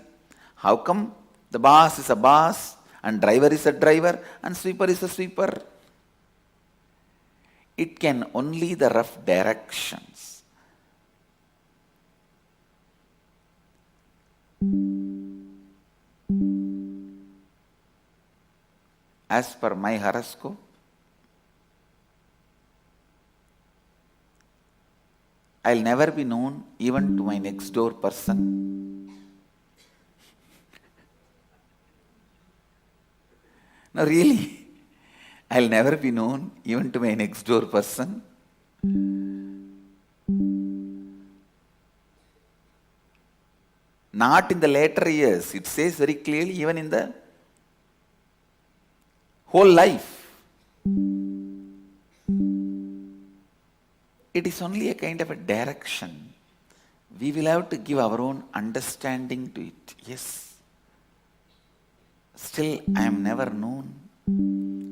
How come the boss is a boss, and driver is a driver, and sweeper is a sweeper? It can only the rough directions. As per my horoscope, I'll never be known even to my next door person. No, really, I'll never be known even to my next door person. Not in the later years. It says very clearly, even in the whole life. It is only a kind of a direction. We will have to give our own understanding to it. Yes. Still, I am never known,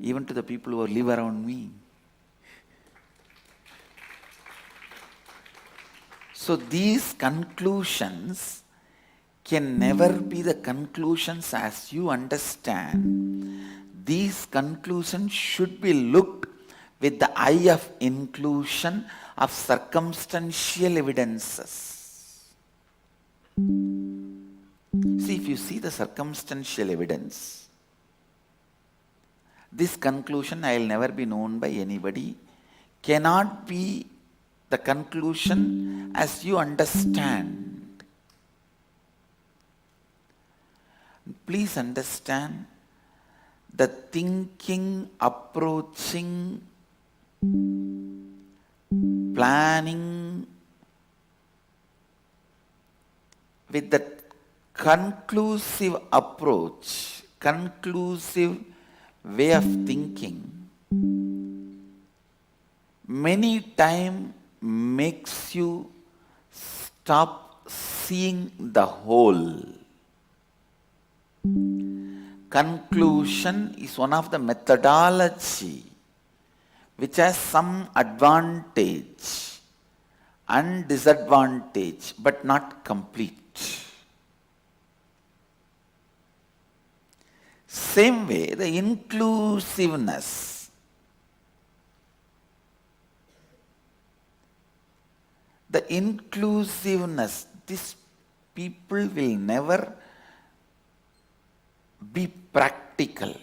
even to the people who live around me. So these conclusions can never be the conclusions as you understand. These conclusions should be looked with the eye of inclusion of circumstantial evidences. See, if you see the circumstantial evidence, this conclusion, I will never be known by anybody, cannot be the conclusion as you understand. Please understand, the thinking, approaching, planning with the conclusive approach, conclusive way of thinking, many times makes you stop seeing the whole. Conclusion is one of the methodology which has some advantage and disadvantage, but not complete. Same way, the inclusiveness. The inclusiveness, these people will never be practical.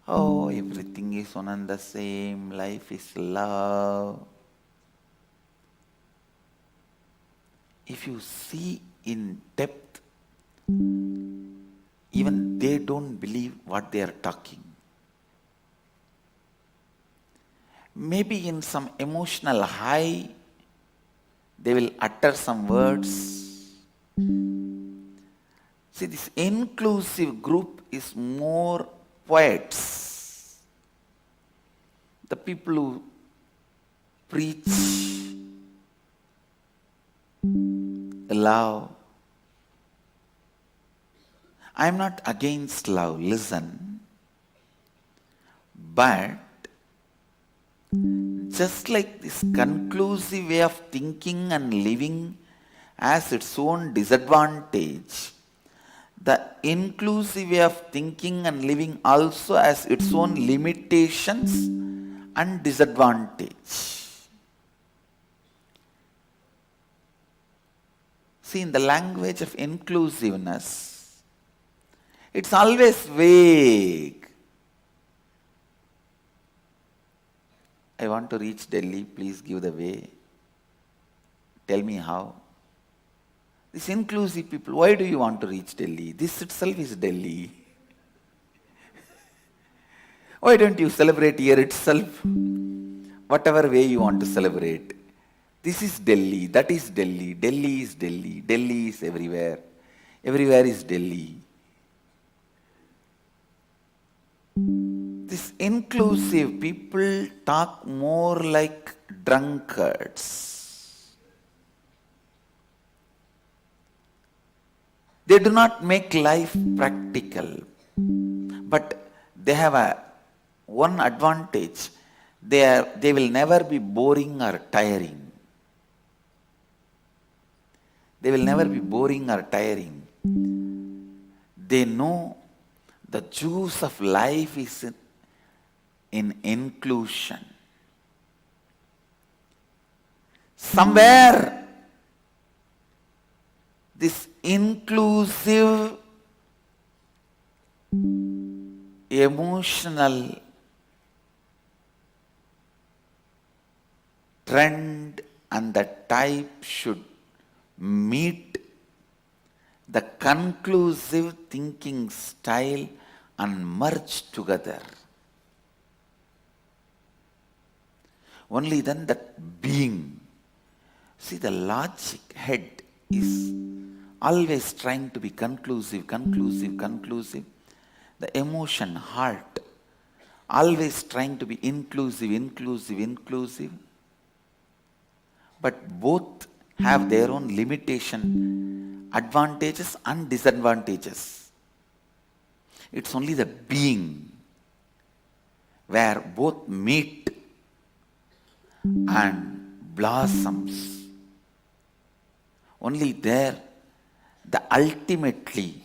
Oh, everything is one and the same, life is love. If you see in depth, even they don't believe what they are talking. Maybe in some emotional high, they will utter some words. See, this inclusive group is more poets. The people who preach love. I am not against love, listen. But just like this conclusive way of thinking and living has its own disadvantage, the inclusive way of thinking and living also has its own limitations and disadvantage. See, in the language of inclusiveness, it's always vague. I want to reach Delhi, please give the way. Tell me how. These inclusive people, why do you want to reach Delhi? This itself is Delhi. Why don't you celebrate here itself? Whatever way you want to celebrate. This is Delhi, that is Delhi, Delhi is Delhi, Delhi is everywhere. Everywhere is Delhi. These inclusive people talk more like drunkards. They do not make life practical, but they have one advantage. They will never be boring or tiring. They will never be boring or tiring. They know the juice of life is in inclusion. Somewhere, this inclusive, emotional trend and the type should meet the conclusive thinking style and merge together. Only then that being. See, the logic head is always trying to be conclusive. The emotion heart always trying to be inclusive. But both have their own limitation, advantages and disadvantages. It's only the being where both meet and blossoms. Only there, ultimately,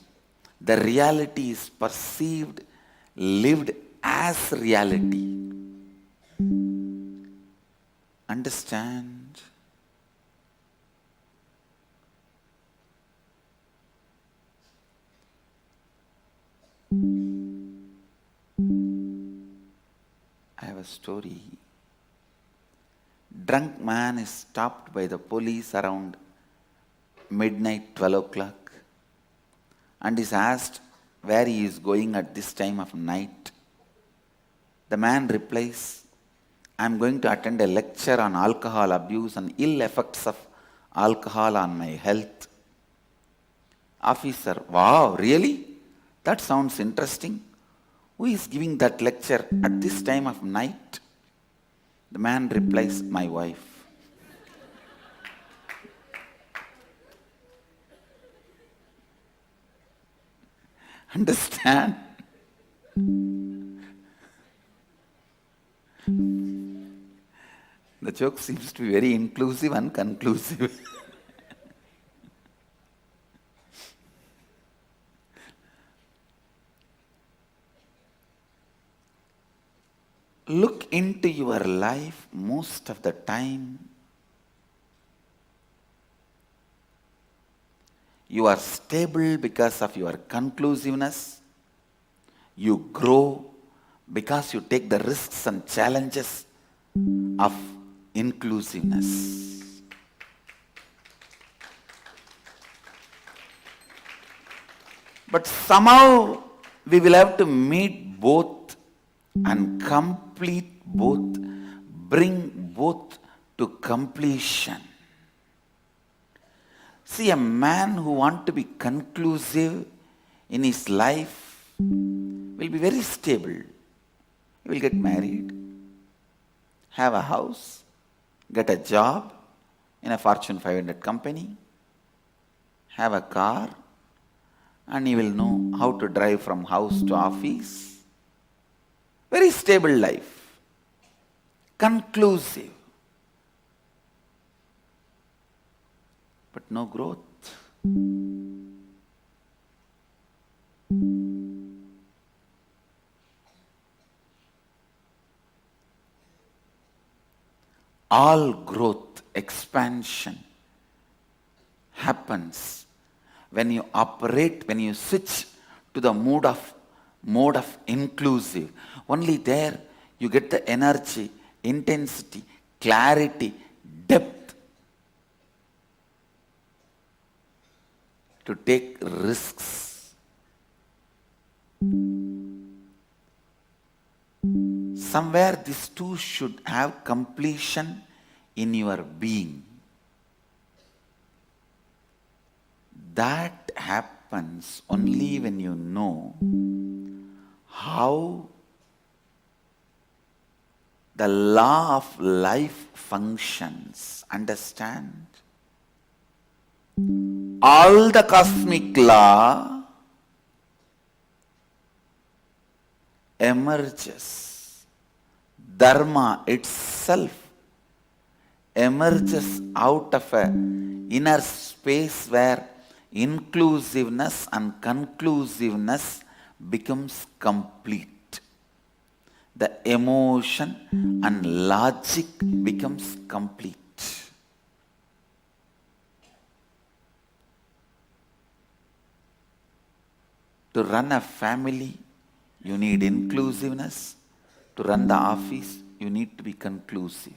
the reality is perceived, lived as reality. Understand? I have a story. Drunk man is stopped by the police around midnight, 12 o'clock, and is asked where he is going at this time of night. The man replies, I am going to attend a lecture on alcohol abuse and ill effects of alcohol on my health. Officer, wow, really? That sounds interesting. Who is giving that lecture at this time of night? The man replies, my wife. Understand? The joke seems to be very inclusive and conclusive. Look into your life most of the time. You are stable because of your conclusiveness. You grow because you take the risks and challenges of inclusiveness. But somehow we will have to meet both and complete both, bring both to completion. See, a man who wants to be conclusive in his life will be very stable. He will get married, have a house, get a job in a Fortune 500 company, have a car, and he will know how to drive from house to office. Very stable life. Conclusive. But no growth. All growth, expansion happens when you operate, when you switch to the mode of inclusive. Only there you get the energy, intensity, clarity, depth to take risks. Somewhere these two should have completion in your being. That happens only when you know how the law of life functions. Understand? All the cosmic law emerges. Dharma itself emerges out of an inner space where inclusiveness and conclusiveness becomes complete. The emotion and logic becomes complete. To run a family, you need inclusiveness. To run the office, you need to be conclusive.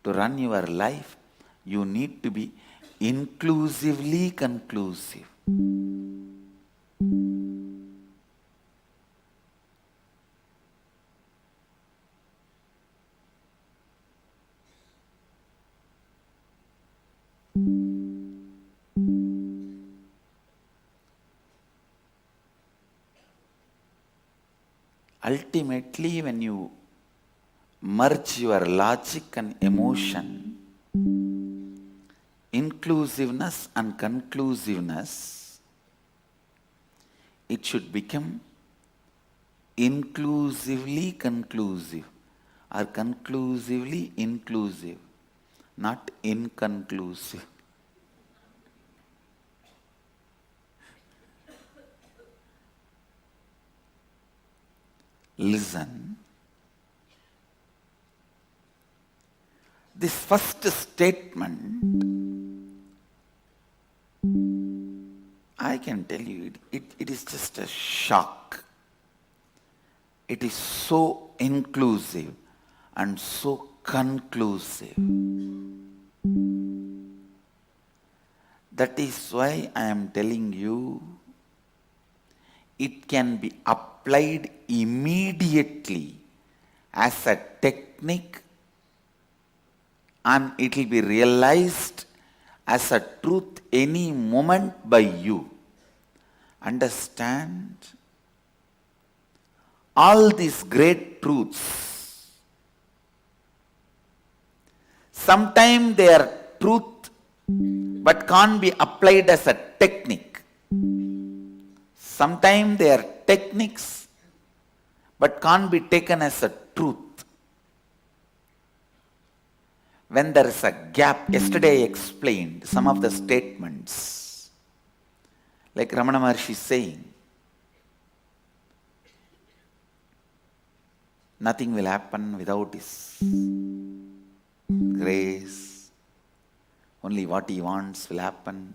To run your life, you need to be inclusively conclusive. Ultimately, when you merge your logic and emotion, inclusiveness and conclusiveness, it should become inclusively conclusive or conclusively inclusive, not inconclusive. Listen. This first statement, I can tell you, it is just a shock. It is so inclusive and so conclusive. That is why I am telling you, it can be applied immediately as a technique, and it will be realized as a truth any moment by you. Understand? All these great truths, sometimes they are truth but can't be applied as a technique. Sometimes they are techniques but can't be taken as a truth. When there is a gap, yesterday I explained some of the statements, like Ramana Maharshi saying, nothing will happen without His grace. Only what He wants will happen.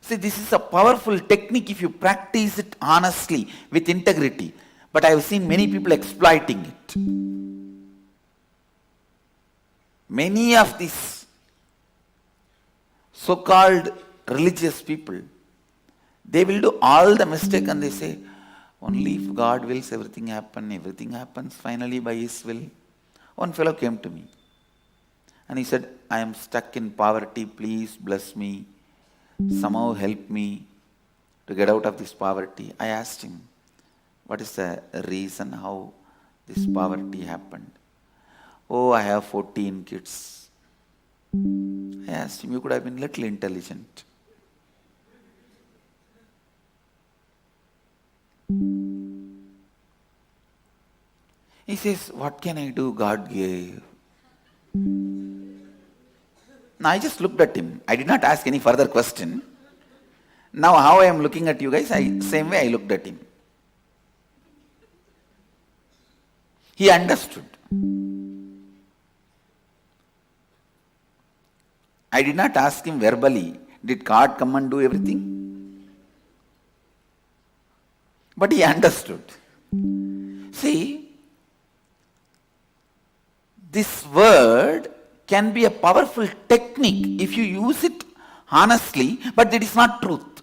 See, this is a powerful technique if you practice it honestly, with integrity. But I have seen many people exploiting it. Many of these so-called religious people, they will do all the mistake and they say, only if God wills everything happens finally by His will. One fellow came to me and he said, I am stuck in poverty, please bless me, somehow help me to get out of this poverty. I asked him, what is the reason how this poverty happened? Oh, I have 14 kids. I asked him, you could have been little intelligent. He says, what can I do? God gave. Now I just looked at him. I did not ask any further question. Now how I am looking at you guys, same way I looked at him. He understood. I did not ask him verbally, did God come and do everything? But he understood. See, this word can be a powerful technique if you use it honestly, but it is not truth.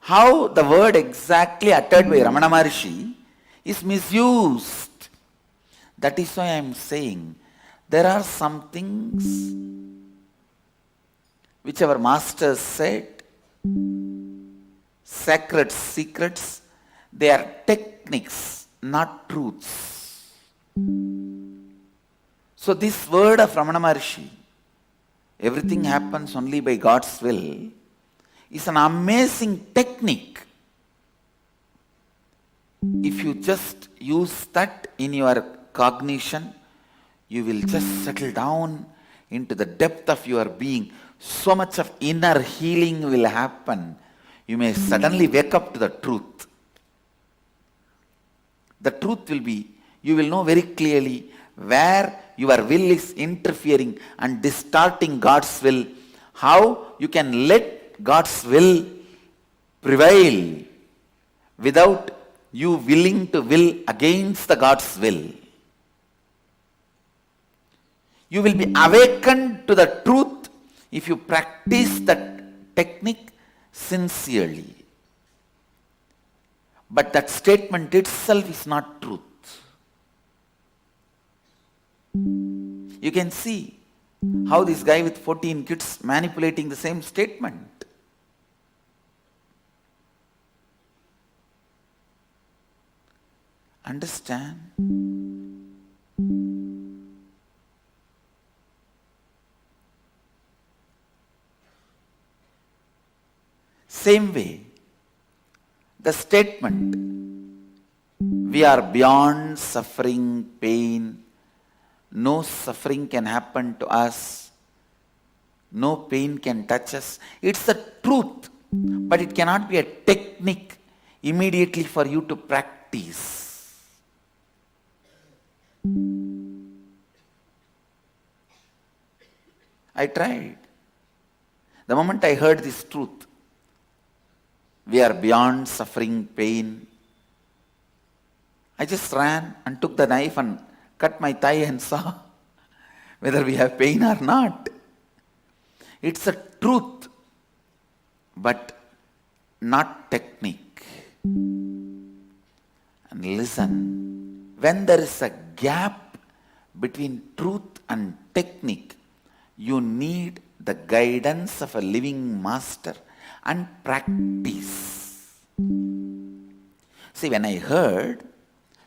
How the word exactly uttered by Ramana Maharshi is misused. That is why I am saying there are some things which our masters said, sacred secrets, they are techniques, not truths. So this word of Ramana Maharshi, everything happens only by God's will, is an amazing technique. If you just use that in your cognition, you will just settle down into the depth of your being. So much of inner healing will happen. You may suddenly wake up to the truth. The truth will be, you will know very clearly where your will is interfering and distorting God's will, how you can let God's will prevail without you willing to will against the God's will. You will be awakened to the truth if you practice that technique sincerely. But that statement itself is not truth. You can see how this guy with 14 kids manipulating the same statement. Understand? Same way, the statement, we are beyond suffering, pain, no suffering can happen to us, no pain can touch us. It's the truth, but it cannot be a technique immediately for you to practice. I tried. The moment I heard this truth, we are beyond suffering, pain, I just ran and took the knife and cut my thigh and saw whether we have pain or not. It's a truth, but not technique. And listen, when there is a gap between truth and technique, you need the guidance of a living master and practice. See, when I heard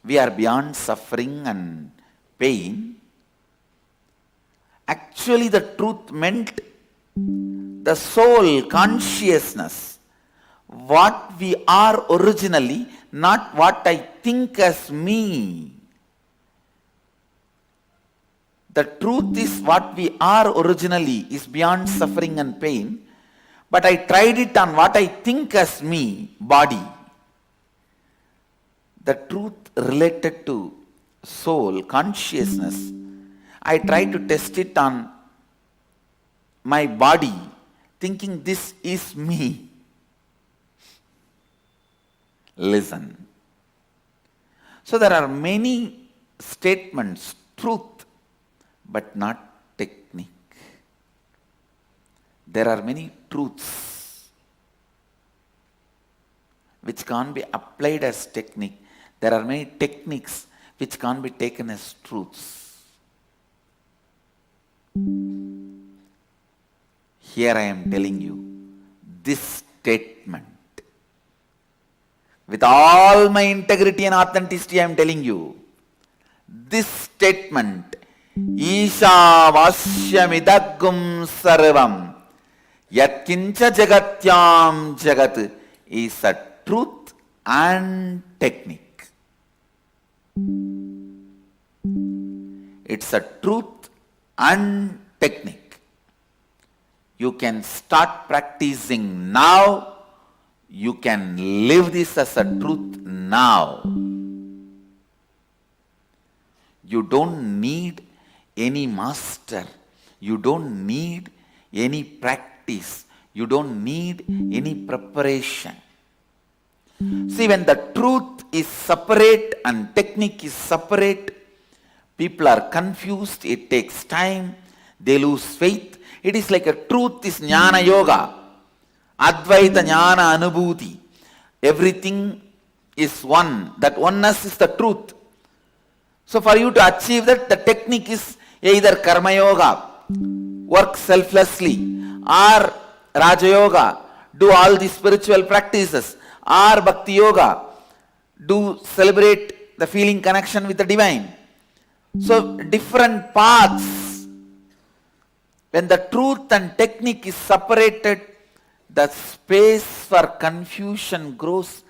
we are beyond suffering and pain, actually the truth meant the soul, consciousness, what we are originally, not what I think as me. The truth is what we are originally is beyond suffering and pain, but I tried it on what I think as me, body. The truth related to soul, consciousness, I tried to test it on my body, thinking this is me. Listen. So there are many statements, truth, but not technique. There are many truths which can't be applied as technique. There are many techniques which can't be taken as truths. Here I am telling you this statement. With all my integrity and authenticity, I am telling you this statement, Ishavasya midagum sarvam yatkincha jagatyam jagat, is a truth and technique. It's a truth and technique. You can start practicing now. You can live this as a truth now. You don't need any master. You don't need any practice. You don't need any preparation. See, when the truth is separate and technique is separate, people are confused. It takes time. They lose faith. It is like a truth is jnana yoga. Advaita jnana anubhuti. Everything is one. That oneness is the truth. So for you to achieve that, the technique is either karma yoga, work selflessly, or raja yoga, do all the spiritual practices, or bhakti yoga, do celebrate the feeling connection with the divine. So different paths. When the truth and technique is separated, the space for confusion grows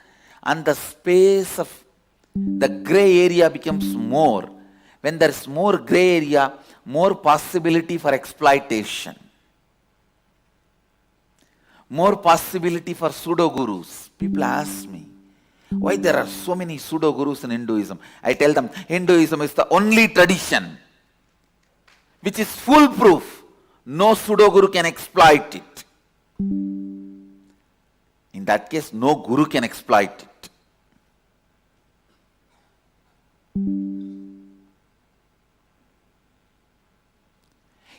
and the space of the gray area becomes more. When there is more gray area, more possibility for exploitation, more possibility for pseudo-gurus. People ask me, why there are so many pseudo-gurus in Hinduism? I tell them, Hinduism is the only tradition which is foolproof. No pseudo-guru can exploit it. In that case, no guru can exploit it.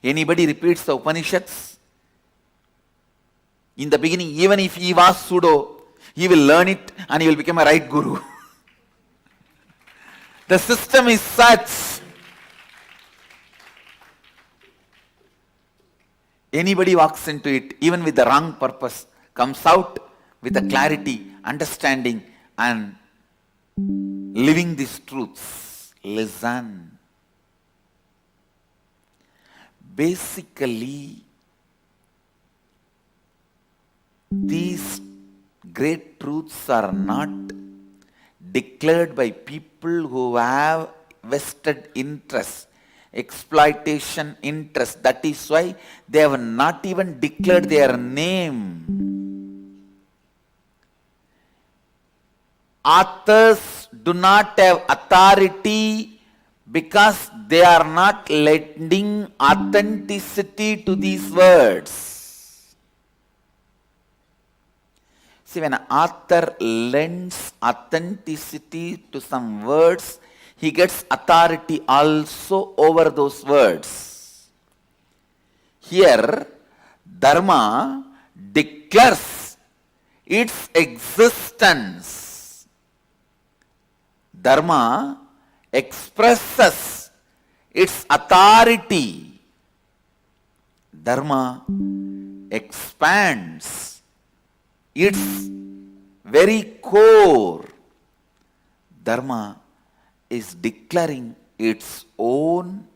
Anybody repeats the Upanishads? In the beginning, even if he was pseudo, he will learn it and he will become a right guru. The system is such. Anybody walks into it, even with the wrong purpose, comes out with a clarity, understanding, and living these truths. Listen. Basically, these great truths are not declared by people who have vested interest, exploitation interest. That is why they have not even declared their name. Authors do not have authority because they are not lending authenticity to these words. See, when an author lends authenticity to some words, he gets authority also over those words. Here, Dharma declares its existence. Dharma expresses its authority. Dharma expands its very core. Dharma is declaring its own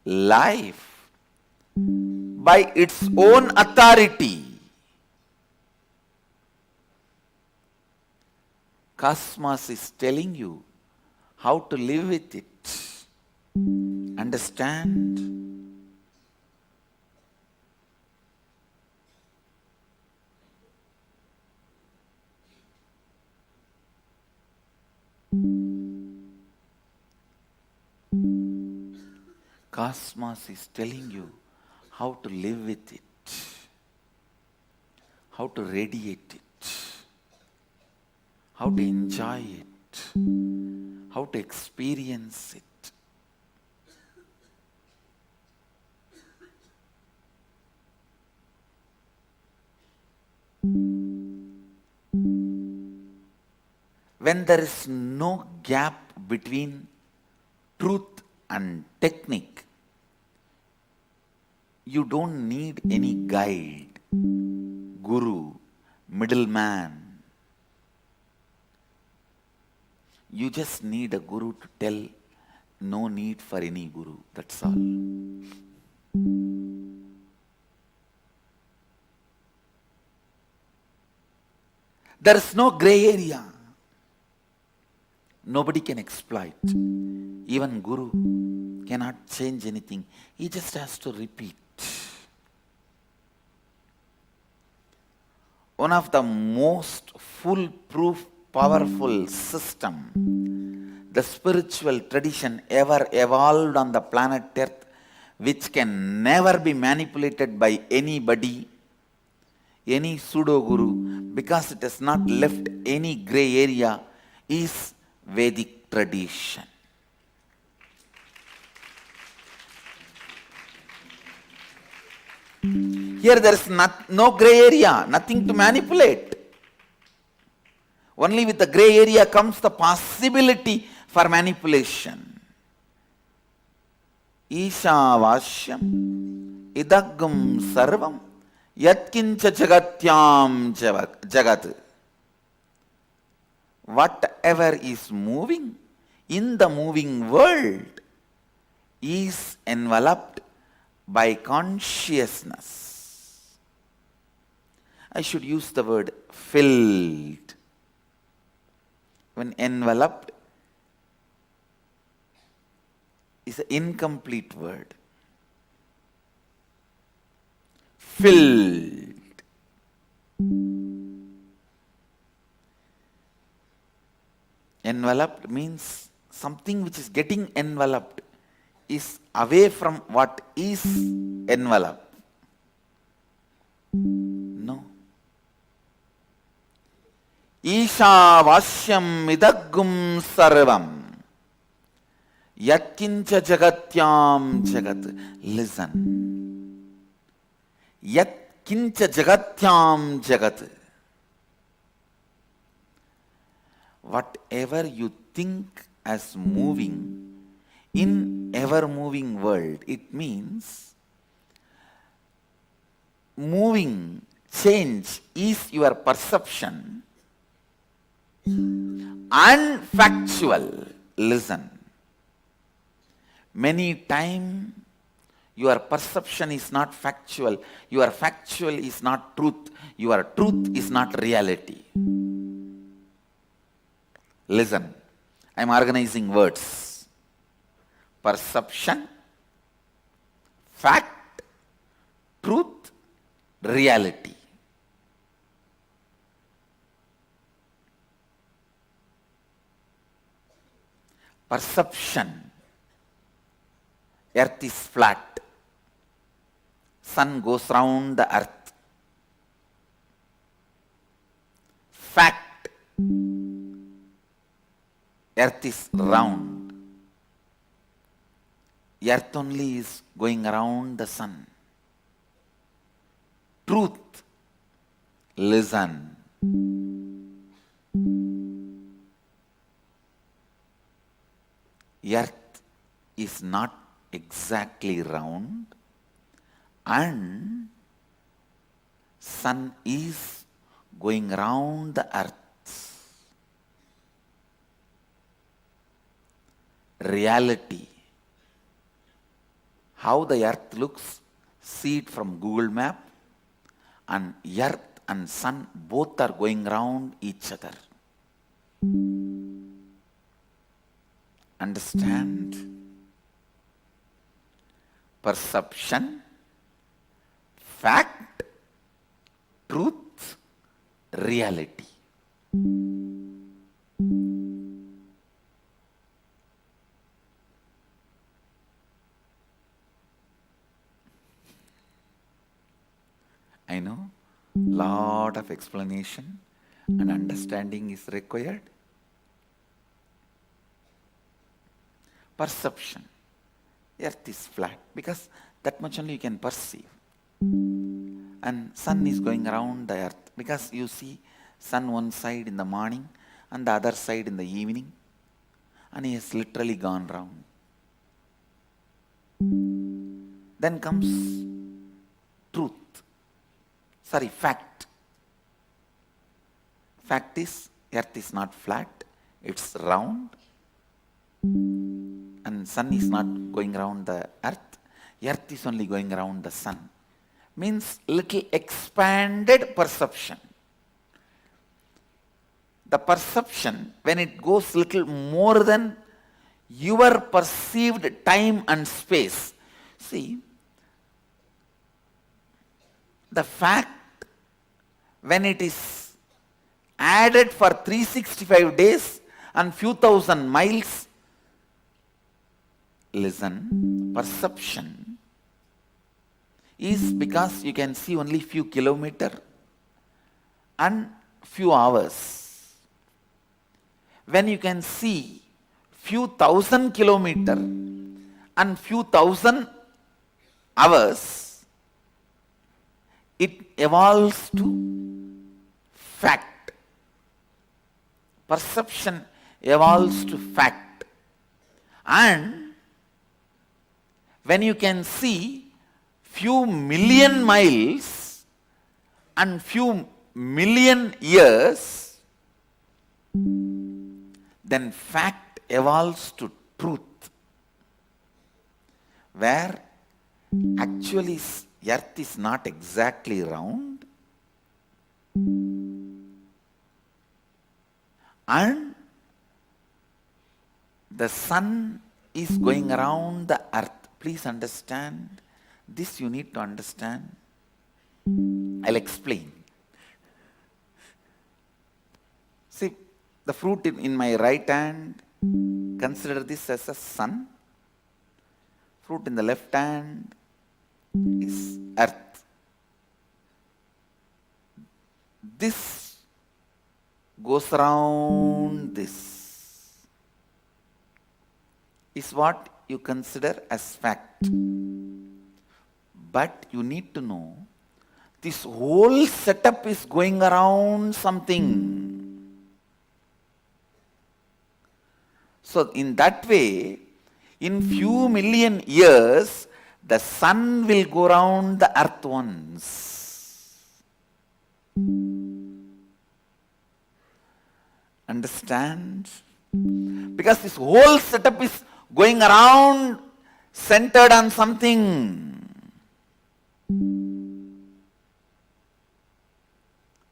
life by its own authority. Cosmos is telling you how to live with it. Understand? Cosmos is telling you how to live with it, how to radiate it, how to enjoy it, how to experience it. When there is no gap between truth and technique, you don't need any guide, guru, middleman. You just need a guru to tell, no need for any guru, that's all. There is no gray area. Nobody can exploit. Even guru cannot change anything. He just has to repeat. One of the most foolproof, powerful system the spiritual tradition ever evolved on the planet Earth, which can never be manipulated by anybody, any pseudo-guru, because it has not left any gray area, is Vedic tradition. Here there is no gray area, nothing to manipulate. Only with the gray area comes the possibility for manipulation. Ishavasya idagam sarvam yatkincha jagatyam jagat. Whatever is moving in the moving world is enveloped by consciousness. I should use the word filled. When enveloped is an incomplete word. Filled. Enveloped means something which is getting enveloped is away from what is enveloped. No. Ishavasyam idagum sarvam yatkincha jagatyam jagat. Listen. Yatkincha jagatyam jagat. Whatever you think as moving in ever-moving world, it means moving, change is your perception. and factual. Listen. Many times your perception is not factual, your factual is not truth, your truth is not reality. Listen, I am organizing words. Perception, fact, truth, reality. Perception. Earth is flat. Sun goes round the earth. Fact. Earth is round. Earth only is going around the sun. Truth. Listen. Earth is not exactly round and sun is going round the earth. Reality. How the earth looks, see it from Google map, and earth and sun both are going round each other. Understand? Perception, fact, truth, reality. I know lot of explanation and understanding is required. Perception. Earth is flat because that much only you can perceive. And sun is going around the earth because you see sun one side in the morning and the other side in the evening, and he has literally gone round. Then comes truth. Fact. Fact is earth is not flat, it's round. And sun is not going around the earth. Earth is only going around the sun. Means little expanded perception. The perception, when it goes little more than your perceived time and space. See, the fact, when it is added for 365 days and few thousand miles, listen, perception is because you can see only few kilometers and few hours. When you can see few thousand kilometers and few thousand hours, it evolves to fact. Perception evolves to fact. And when you can see few million miles and few million years, then fact evolves to truth, where actually earth is not exactly round and the sun is going around the earth. Please understand. This you need to understand. I'll explain. See, the fruit in my right hand, consider this as a sun. Fruit in the left hand is earth. This goes around this. Is what you consider as fact. But you need to know this whole setup is going around something. So in that way, in few million years, the sun will go around the earth once. Understand? Because this whole setup is going around centered on something.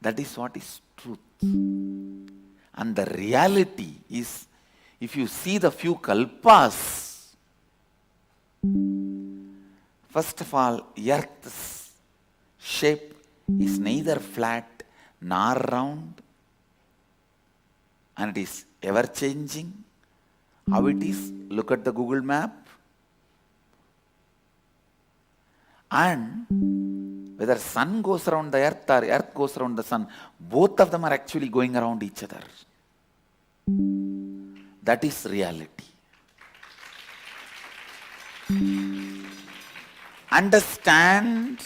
That is what is truth. And the reality is, if you see the few kalpas, first of all, earth's shape is neither flat nor round, and it is ever changing. How it is? Look at the Google map. And whether sun goes around the earth or earth goes around the sun, both of them are actually going around each other. That is reality. Understand?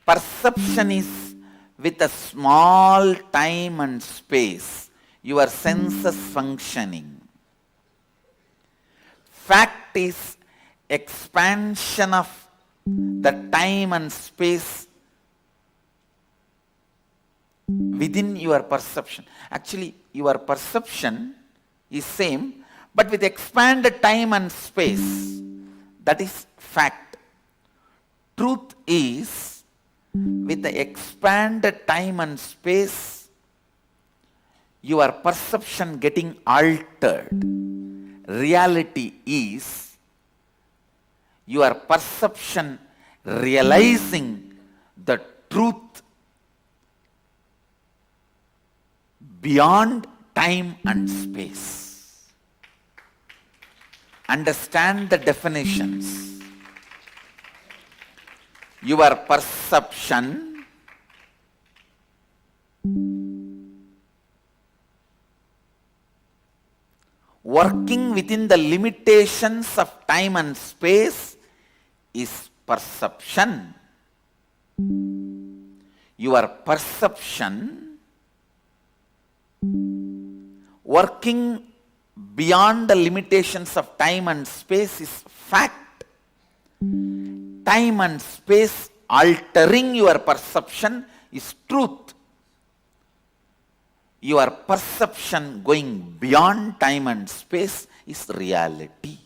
Perception is with a small time and space, your senses functioning. Fact is expansion of the time and space within your perception. Actually, your perception is same, but with expanded time and space. That is fact. Truth is with the expanded time and space, your perception getting altered. Reality is your perception realizing the truth beyond time and space. Understand the definitions. Your perception working within the limitations of time and space is perception. Your perception working beyond the limitations of time and space is fact. Time and space altering your perception is truth. Your perception going beyond time and space is reality.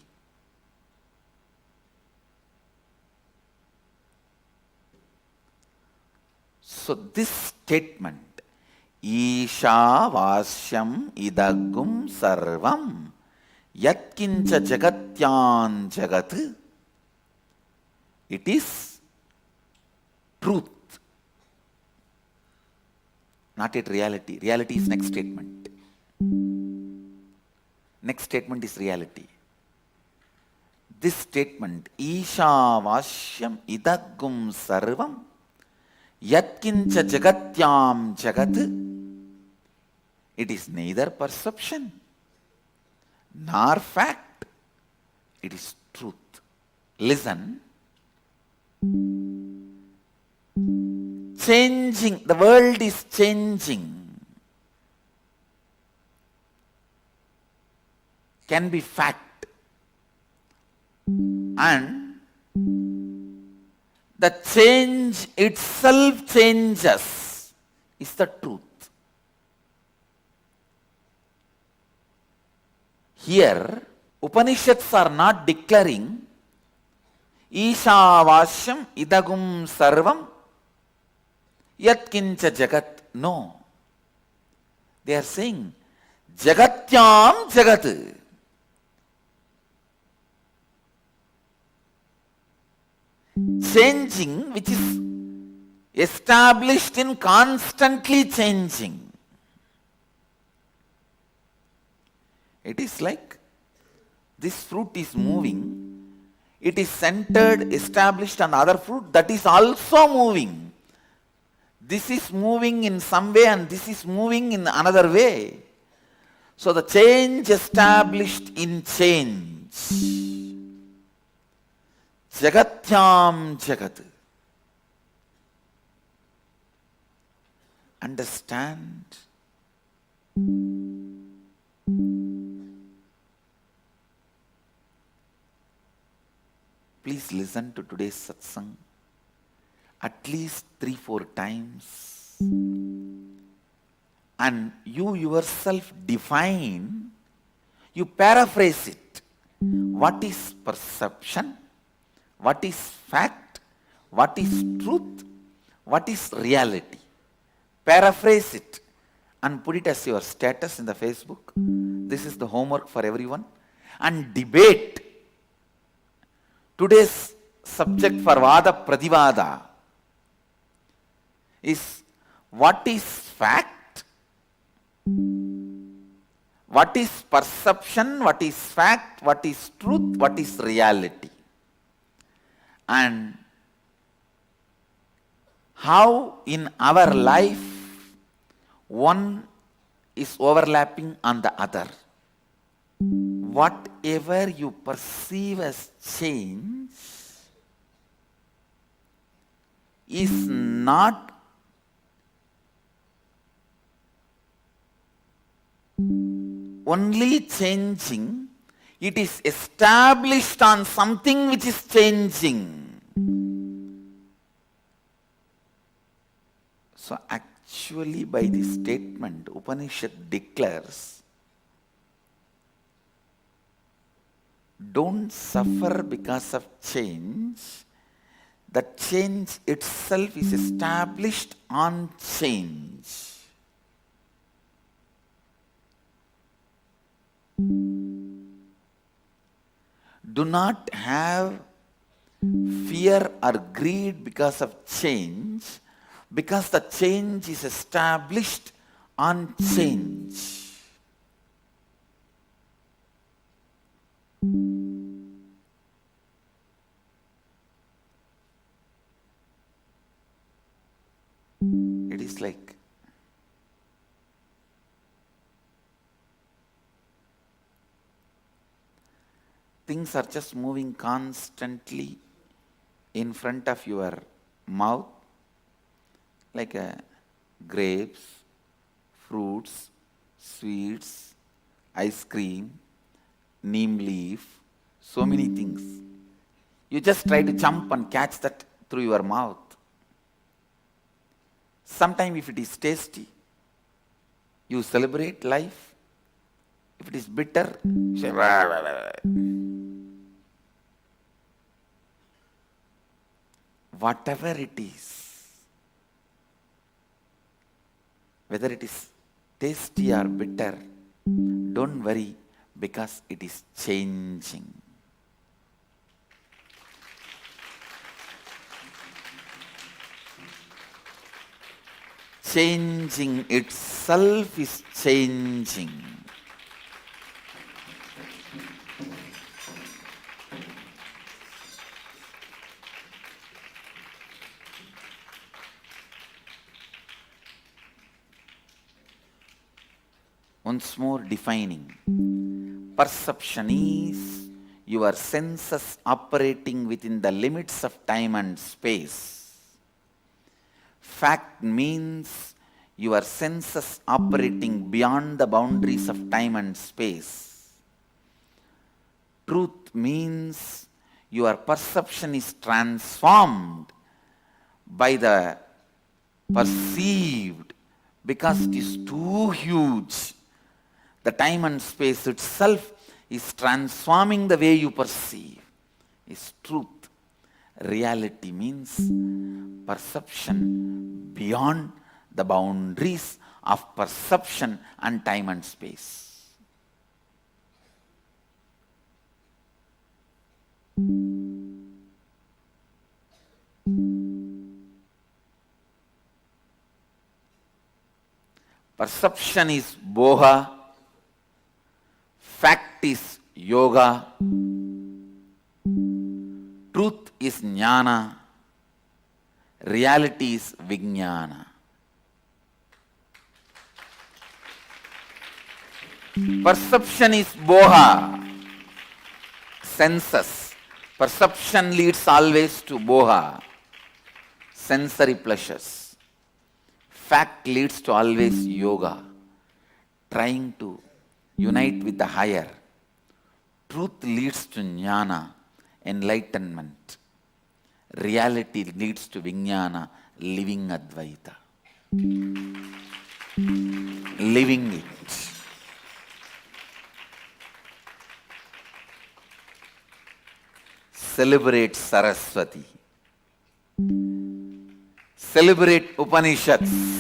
So this statement, Ishavasyam idagum sarvam yatkincha jagatyan jagat, it is truth. Not yet reality. Reality is next statement. Next statement is reality. This statement, Ishavasyam idagum sarvam yatkincha jagatyam jagat, it is neither perception nor fact. It is truth. Listen. Changing, the world is changing, can be fact, and the change itself changes is the truth. Here, Upanishads are not declaring Ishavasyam idagum sarvam yatkincha jagat. No. They are saying jagatyam jagat. Changing, which is established in constantly changing. It is like this fruit is moving. It is centered, established on other fruit that is also moving. This is moving in some way and this is moving in another way. So the change established in change. Jagatyam jagat. Understand? Please listen to today's satsang at least 3-4 times. and you yourself define, you paraphrase it. What is perception? What is fact? What is truth? What is reality? Paraphrase it and put it as your status in the Facebook. This is the homework for everyone. And debate. Today's subject for Vada Pradivada is what is fact, what is perception, what is fact, what is truth, what is reality. And how in our life one is overlapping on the other. Whatever you perceive as change is not only changing, it is established on something which is changing. So actually by this statement, Upanishad declares, don't suffer because of change. The change itself is established on change. Do not have fear or greed because of change, because the change is established on change. It is like things are just moving constantly in front of your mouth, like grapes, fruits, sweets, ice cream, neem leaf, so many things. You just try to jump and catch that through your mouth. Sometimes if it is tasty, you celebrate life. If it is bitter, you say, "Wah, wah, wah." Whatever it is, whether it is tasty or bitter, don't worry, because it is changing. Changing itself is changing. Once more defining. Perception is your senses operating within the limits of time and space. Fact means your senses operating beyond the boundaries of time and space. Truth means your perception is transformed by the perceived because it is too huge. The time and space itself is transforming the way you perceive. Is truth. Reality means perception beyond the boundaries of perception and time and space. Perception is boha, fact is yoga, truth is jnana, reality is vijnana. Perception is boha, senses. Perception leads always to boha, sensory pleasures. Fact leads to always yoga, trying to unite with the higher. Truth leads to jnana, enlightenment. Reality leads to vijnana, living Advaita. living it. Celebrate Saraswati. Celebrate Upanishads.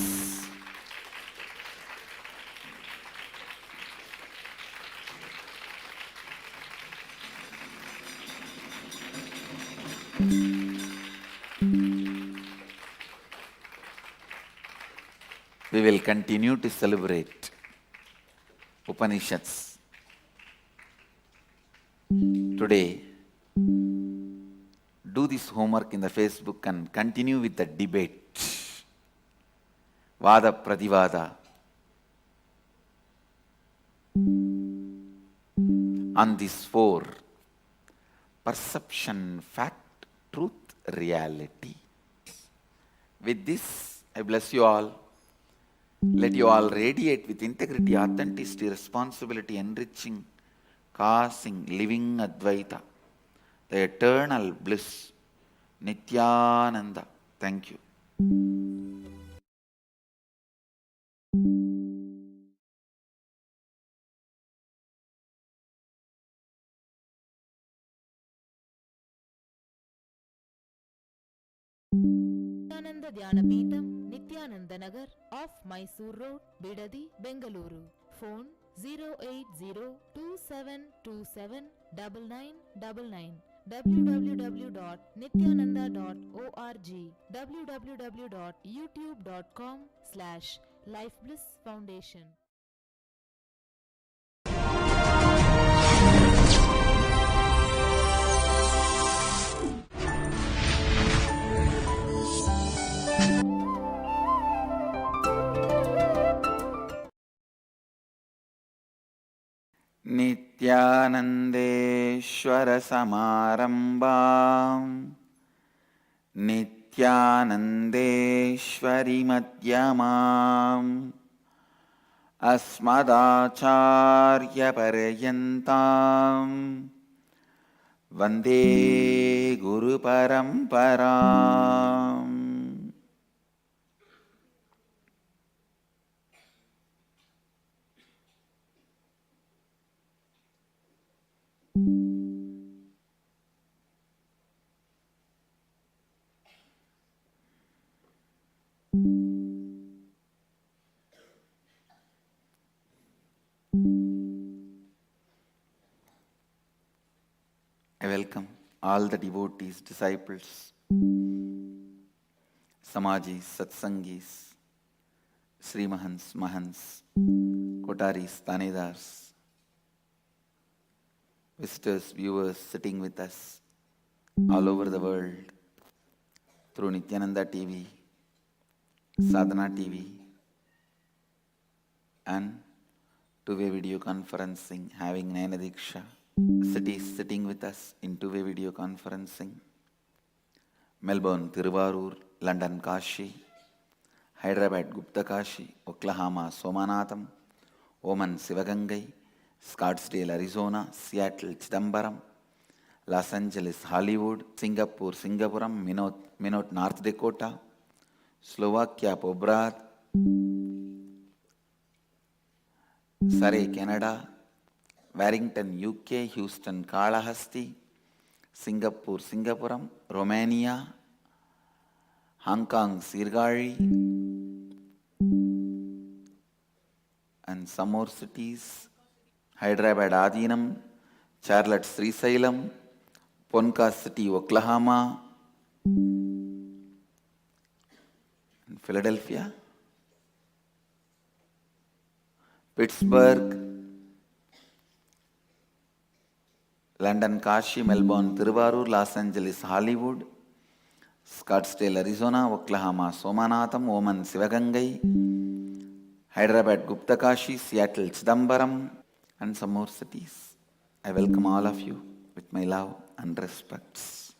We will continue to celebrate Upanishads. Today, do this homework in the Facebook and continue with the debate. Vada Pradivada on these four: perception, fact, truth, reality. With this, I bless you all. Let you all radiate with integrity, authenticity, responsibility, enriching, causing, living Advaita, the eternal bliss, Nithyananda. Thank you. Nithyananda Dhyanapitham, Nithyananda Nagar off Mysore Road, Bidadi, Bengaluru. Phone 08027279999. www.nithyananda.org. www.youtube.com/lifeblissfoundation. Nithyanandeshwara Samarambam Nithyanandeshwari Madhyamam Asmadacharya Paryantam Vande Guru Paramparam. I welcome all the devotees, disciples, Samajis, Satsangis, Sri Mahants, Mahants, Kotaris, Tanedars, visitors, viewers sitting with us all over the world through Nithyananda TV, Sadhana TV, and two-way video conferencing, having Nayana Diksha. Cities sitting with us in two-way video conferencing: Melbourne, Tiruvarur, London, Kashi, Hyderabad, Gupta Kashi, Oklahoma, Somanatham, Oman, Sivagangai, Scottsdale, Arizona, Seattle, Chidambaram, Los Angeles, Hollywood, Singapore, Singapuram, Minot, North Dakota, Slovakia, Pobrad, Surrey, Canada, Warrington, UK, Houston, Kalahasti, Singapore, Singapuram, Romania, Hong Kong, Sirgari, and some more cities: Hyderabad, Adinam, Charlotte, Srisailam, Ponca City, Oklahoma, and Philadelphia, Pittsburgh, London, Kashi, Melbourne, Tiruvarur, Los Angeles, Hollywood, Scottsdale, Arizona, Oklahoma, Somanatham, Oman, Sivagangai, Hyderabad, Gupta Kashi, Seattle, Chidambaram, and some more cities. I welcome all of you with my love and respects.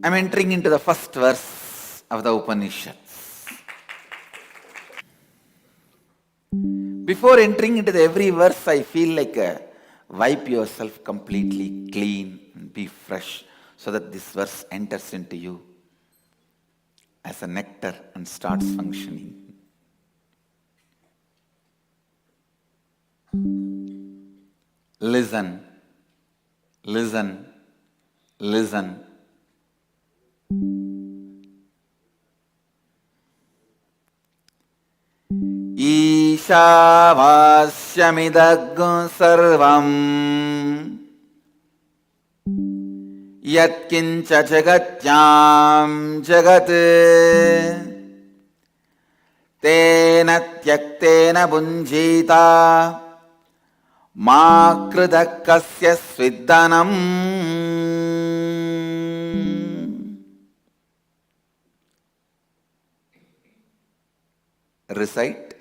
I am entering into the first verse of the Upanishads. Before entering into every verse, I feel like wipe yourself completely clean and be fresh so that this verse enters into you as a nectar and starts functioning. Listen, listen, listen. Ishavasya sarvam yatkincha jagatyam jagat tena tyaktena bunjita ma krudakasya sviddanam. Recite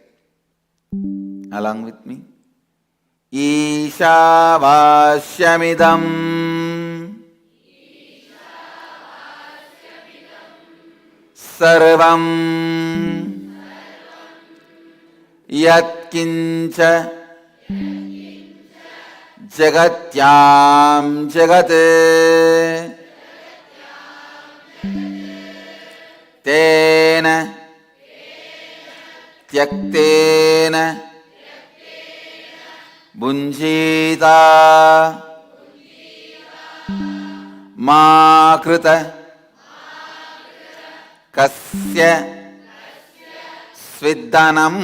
along with me. Ishavasyamidam sarvam yatkincha jagatyam jagat tena tyaktena bunjita ma krita kasya sviddanam.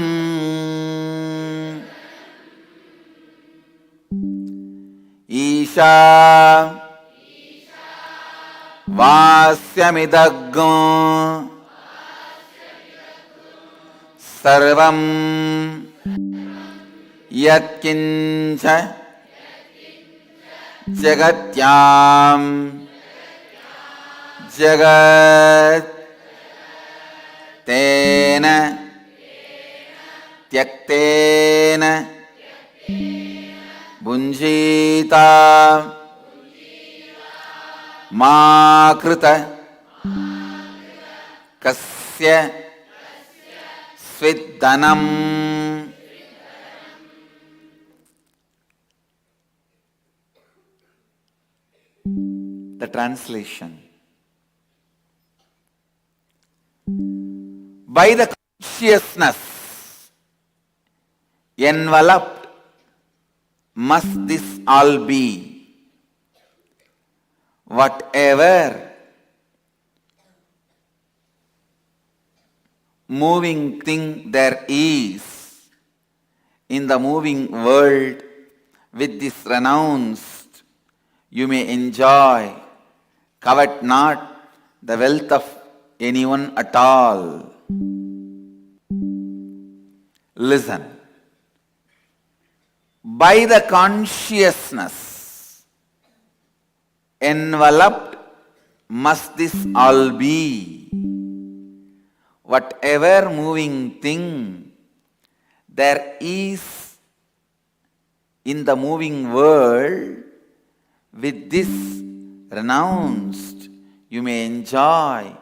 Isha vasyamidagam sarvam yatkincha jagatyam jagat tena tyaktena bunjita ma krita kasya sviddanam. The translation. By the consciousness enveloped must this all be. Whatever moving thing there is in the moving world, with this renounced, you may enjoy, covet not the wealth of anyone at all. Listen. By the consciousness enveloped must this all be. Whatever moving thing there is in the moving world, with this renounced, you may enjoy,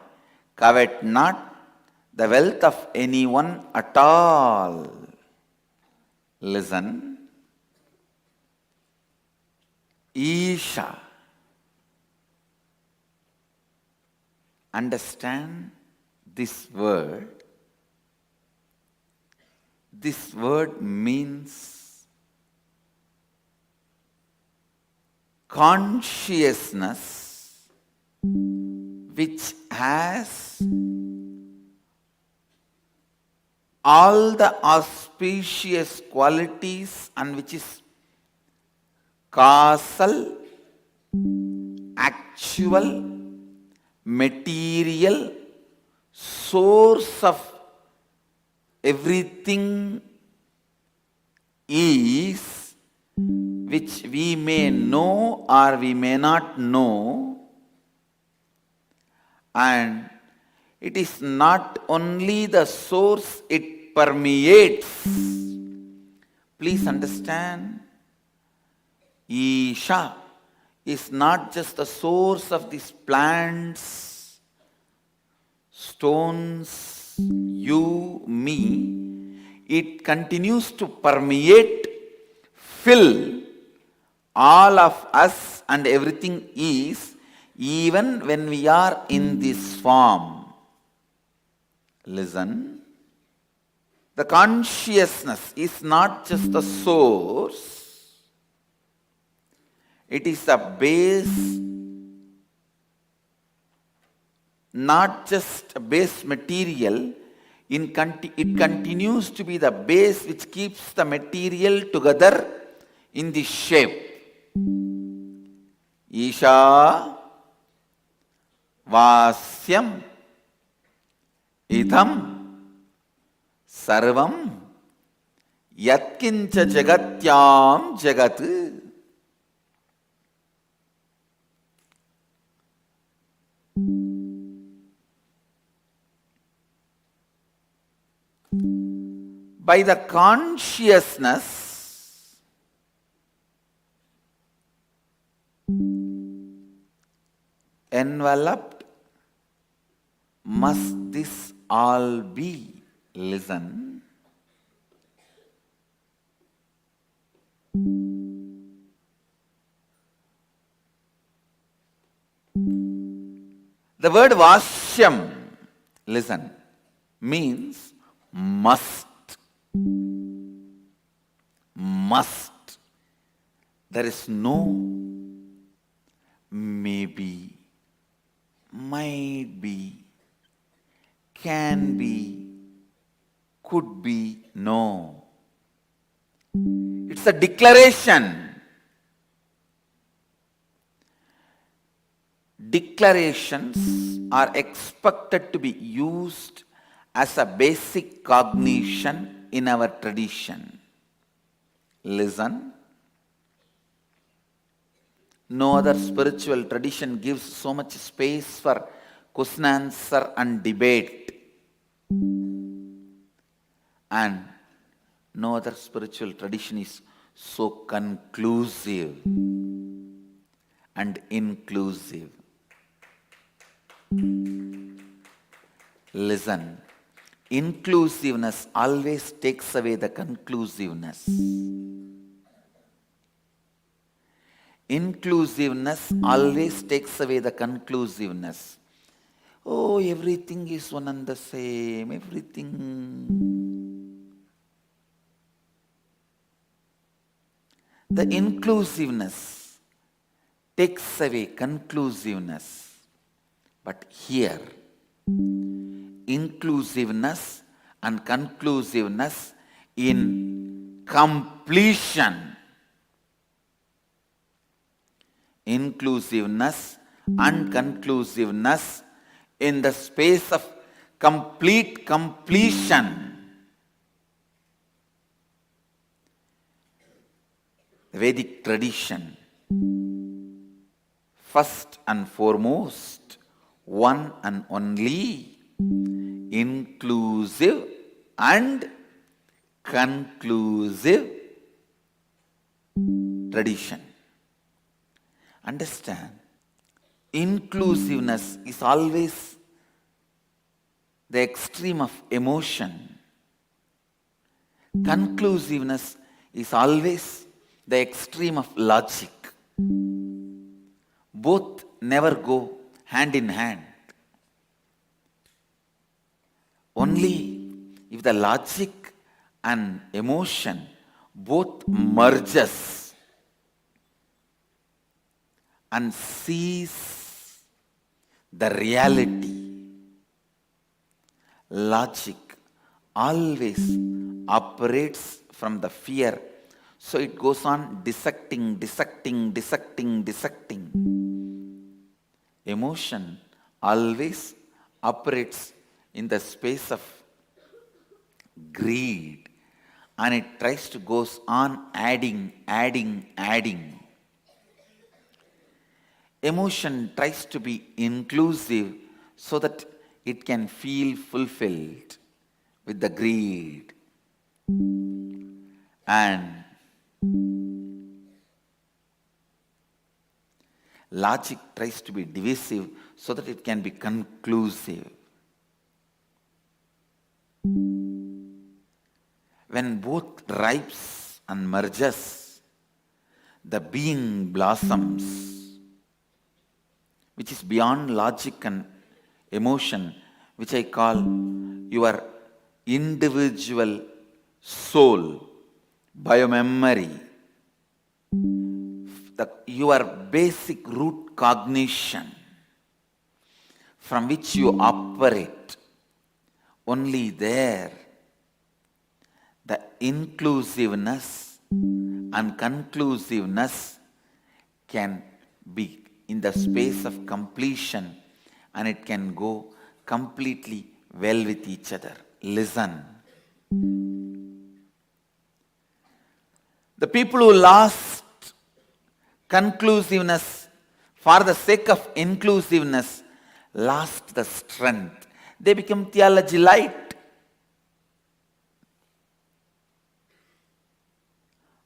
covet not the wealth of anyone at all. Listen. Isha. Understand this word. This word means consciousness which has all the auspicious qualities and which is causal, actual, material, source of everything is, which we may know or we may not know, and it is not only the source, it permeates. Please understand, Isha is not just the source of these plants, stones, you, me. It continues to permeate, fill all of us and everything is, even when we are in this form. Listen. The consciousness is not just the source, it is the base, not just a base material, it continues to be the base which keeps the material together in the shape. Ishavasya idham sarvam yatkincha jagatyam jagat. By the consciousness, enveloped, must this all be? Listen. The word vashyam, listen, means must. Must. There is no maybe, might be, can be, could be. No. It's a declaration. Declarations are expected to be used as a basic cognition in our tradition. Listen. No other spiritual tradition gives so much space for question, answer and debate. And no other spiritual tradition is so conclusive and inclusive. Listen. Inclusiveness always takes away the conclusiveness. Inclusiveness always takes away the conclusiveness. Oh, everything is one and the same. Everything. The inclusiveness takes away conclusiveness. But here, inclusiveness and conclusiveness in completion. Inclusiveness and conclusiveness in the space of complete completion. Vedic tradition, first and foremost, one and only, inclusive and conclusive tradition. Understand, inclusiveness is always the extreme of emotion. Conclusiveness is always the extreme of logic. Both never go hand in hand. Only if the logic and emotion both merges and sees the reality. Logic always operates from the fear, so it goes on dissecting. Emotion always operates in the space of greed, and it tries to goes on adding. Emotion tries to be inclusive so that it can feel fulfilled with the greed. And logic tries to be divisive so that it can be conclusive. When both ripes and merges, the being blossoms, which is beyond logic and emotion, which I call your individual soul, biomemory, your basic root cognition from which you operate. Only there the inclusiveness and conclusiveness can be in the space of completion, and it can go completely well with each other. Listen. The people who lost conclusiveness for the sake of inclusiveness lost the strength. They become theology light.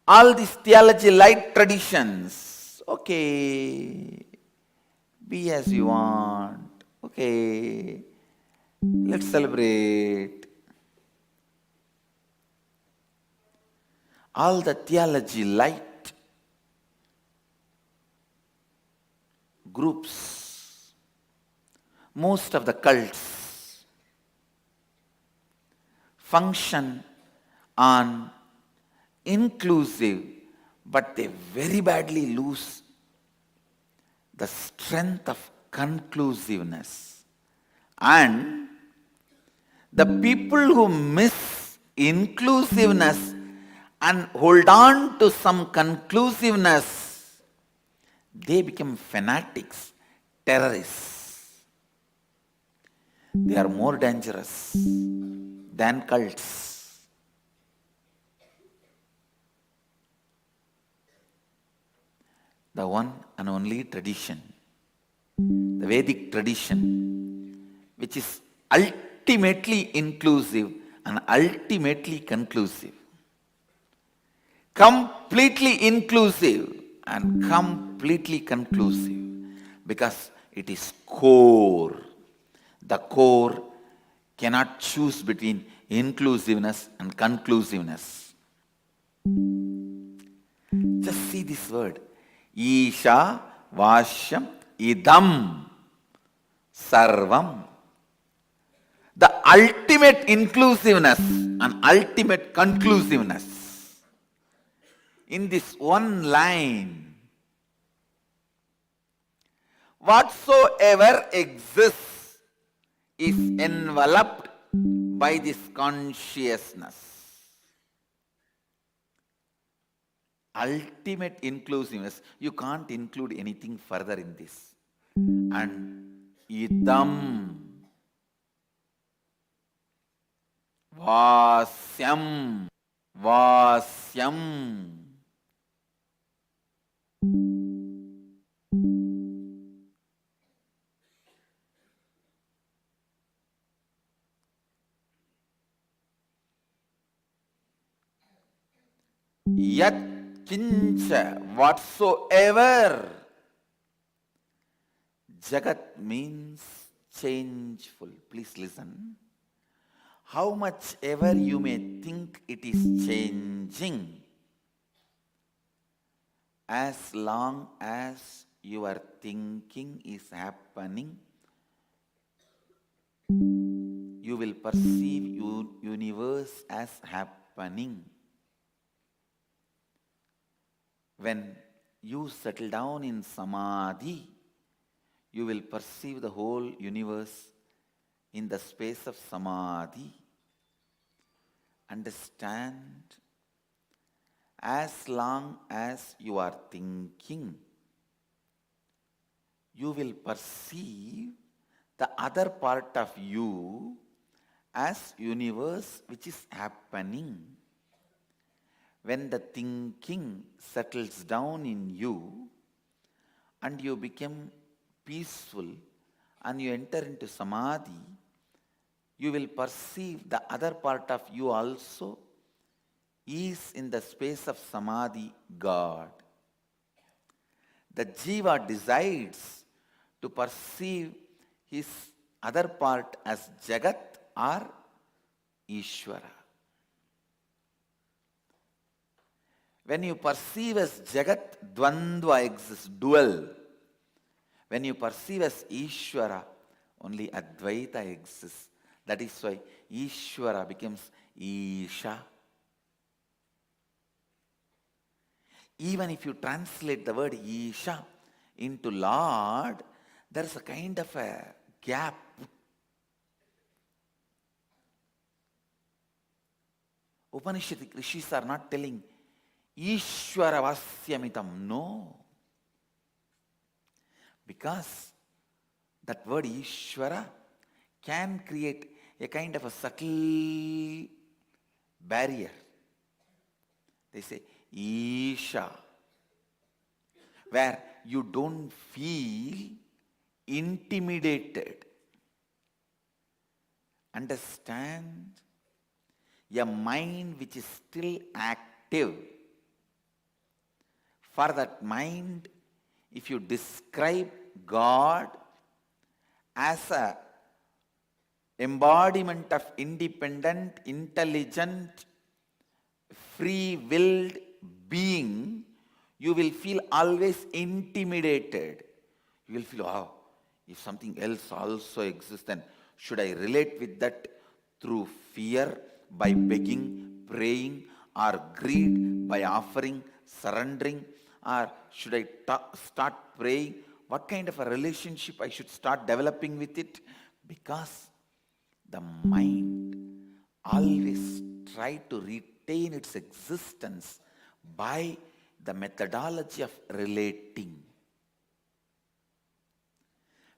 All these theology light traditions, okay, be as you want, okay, let's celebrate. All the theology light groups, most of the cults function on inclusive, but they very badly lose the strength of conclusiveness. And the people who miss inclusiveness and hold on to some conclusiveness, they become fanatics, terrorists. They are more dangerous than cults. The one and only tradition, the Vedic tradition, which is ultimately inclusive and ultimately conclusive. Completely inclusive and completely conclusive, because it is core. The core cannot choose between inclusiveness and conclusiveness. Just see this word. Ishavasya idam sarvam. The ultimate inclusiveness and ultimate conclusiveness. In this one line, whatsoever exists is enveloped by this consciousness. Ultimate inclusiveness. You can't include anything further in this. And idam vasyam vasyam. Yat kincha, whatsoever. Jagat means changeful. Please listen. How much ever you may think it is changing, as long as your thinking is happening, you will perceive universe as happening. When you settle down in samadhi, you will perceive the whole universe in the space of samadhi. Understand? As long as you are thinking, you will perceive the other part of you as universe which is happening. When the thinking settles down in you and you become peaceful and you enter into samadhi, you will perceive the other part of you also is in the space of samadhi, God. The jiva decides to perceive his other part as Jagat or Ishvara. When you perceive as Jagat, Dvandva exists, dual. When you perceive as Ishvara, only Advaita exists. That is why Ishvara becomes Isha. Even if you translate the word Isha into Lord, there is a kind of a gap. Upanishadic rishis are not telling Ishavasya. No. Because that word Ishvara can create a kind of a subtle barrier. They say Isha, where you don't feel intimidated. Understand? A mind which is still active. For that mind, if you describe God as a embodiment of independent, intelligent, free-willed being, you will feel always intimidated. You will feel, oh, if something else also exists, then should I relate with that through fear, by begging, praying, or greed, by offering, surrendering, or should I start praying? What kind of a relationship I should start developing with it? Because the mind always tries to retain its existence by the methodology of relating.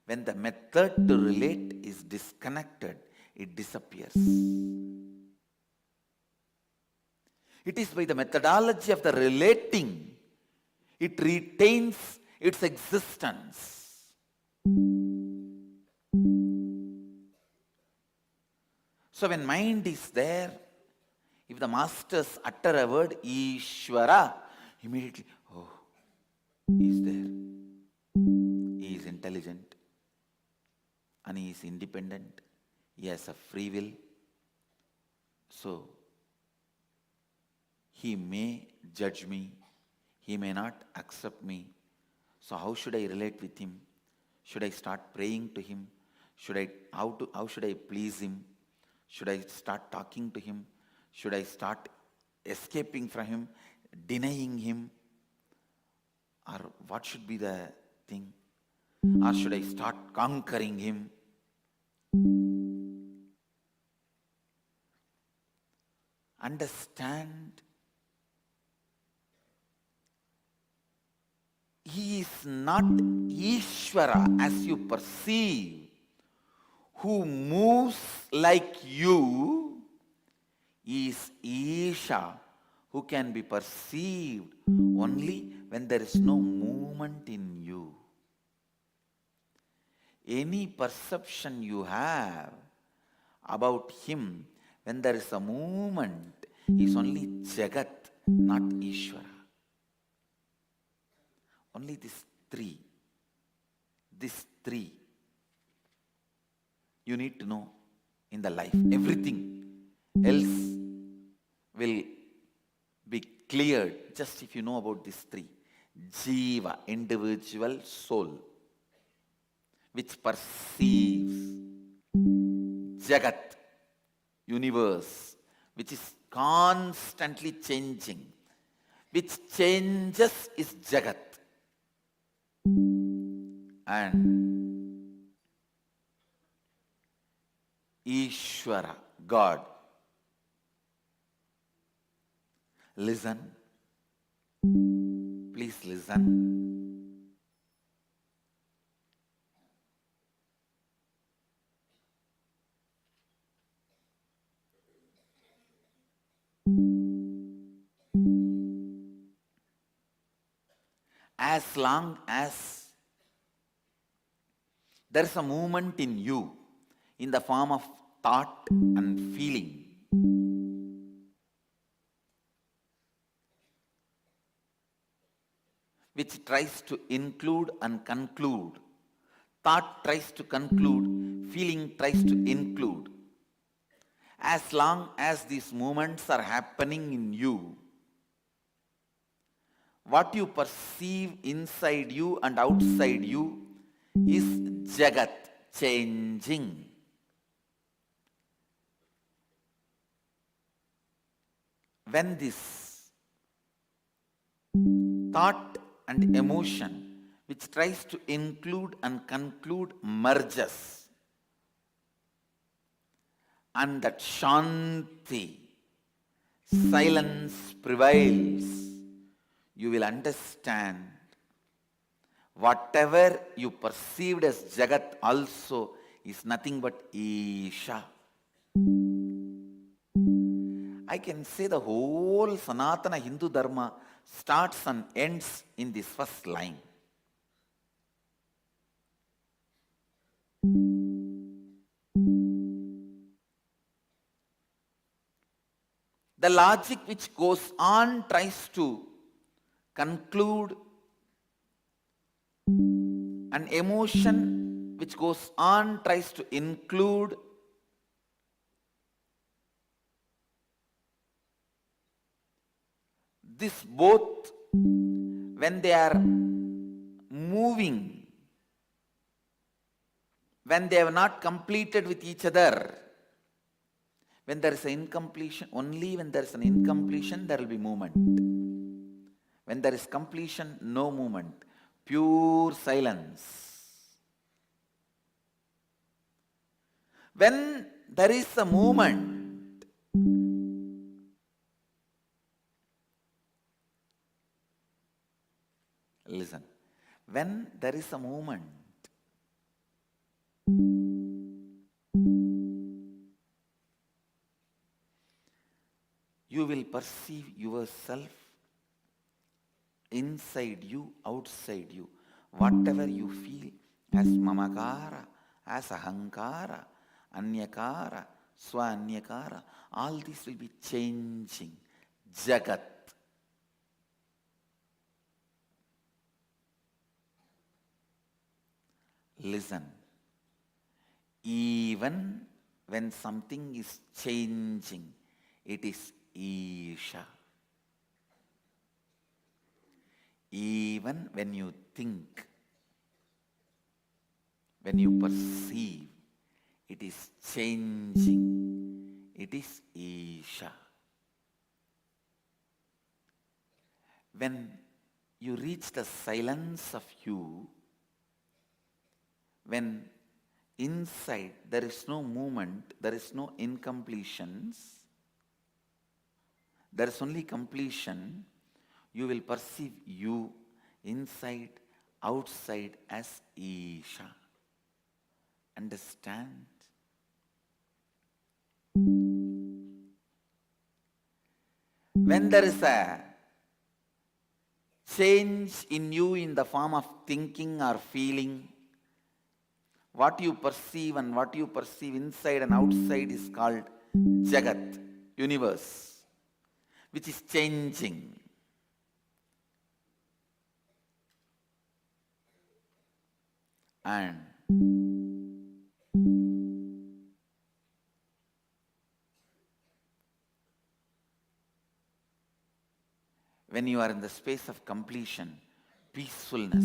When the method to relate is disconnected, it disappears. It is by the methodology of the relating, it retains its existence. So when mind is there, if the masters utter a word, Ishvara, immediately, oh, he is there. He is intelligent and he is independent. He has a free will. So, he may judge me. He may not accept me. So how should I relate with him? Should I start praying to him? How should I please him? Should I start talking to him? Should I start escaping from him, denying him? Or what should be the thing? Or should I start conquering him? Understand, he is not Ishvara as you perceive, who moves like you. He is Isha, who can be perceived only when there is no movement in you. Any perception you have about him, when there is a movement, is only Jagat, not Ishvara. Only these three you need to know in the life. Everything else will be cleared just if you know about these three. Jiva, individual soul, which perceives. Jagat, universe, which is constantly changing. Which changes is Jagat. And Ishvara, God. Listen. Please listen. As long as there is a movement in you in the form of thought and feeling, which tries to include and conclude. Thought tries to conclude, feeling tries to include. As long as these movements are happening in you, what you perceive inside you and outside you is Jagat, changing. When this thought and emotion, which tries to include and conclude, merges, and that Shanti, silence prevails, you will understand whatever you perceived as Jagat also is nothing but Isha. I can say the whole Sanatana Hindu Dharma starts and ends in this first line. The logic which goes on tries to conclude, an emotion which goes on tries to include, this both, when they are moving, when they have not completed with each other, when there is an incompletion, only when there is an incompletion there will be movement. When there is completion, no movement, pure silence. When there is a movement, listen, when there is a movement, you will perceive yourself inside you, outside you. Whatever you feel as mamakara, as ahankara, anyakara, swa-anyakara, all this will be changing. Jagat. Listen. Even when something is changing, it is Isha. Even when you think, when you perceive, it is changing, it is Isha. When you reach the silence of you, when inside there is no movement, there is no incompletions, there is only completion, you will perceive you inside, outside as Isha. Understand? When there is a change in you in the form of thinking or feeling, what you perceive and what you perceive inside and outside is called Jagat, universe, which is changing. And when you are in the space of completion, peacefulness,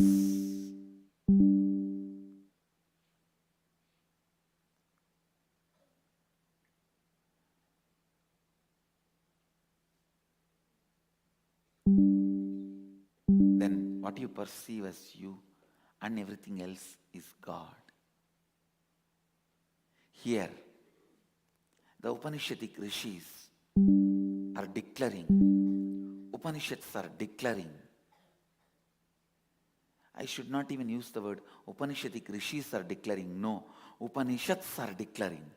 then what you perceive as you and everything else is God. Here, the Upanishadic rishis are declaring, Upanishads are declaring. I should not even use the word Upanishadic rishis are declaring. No, Upanishads are declaring.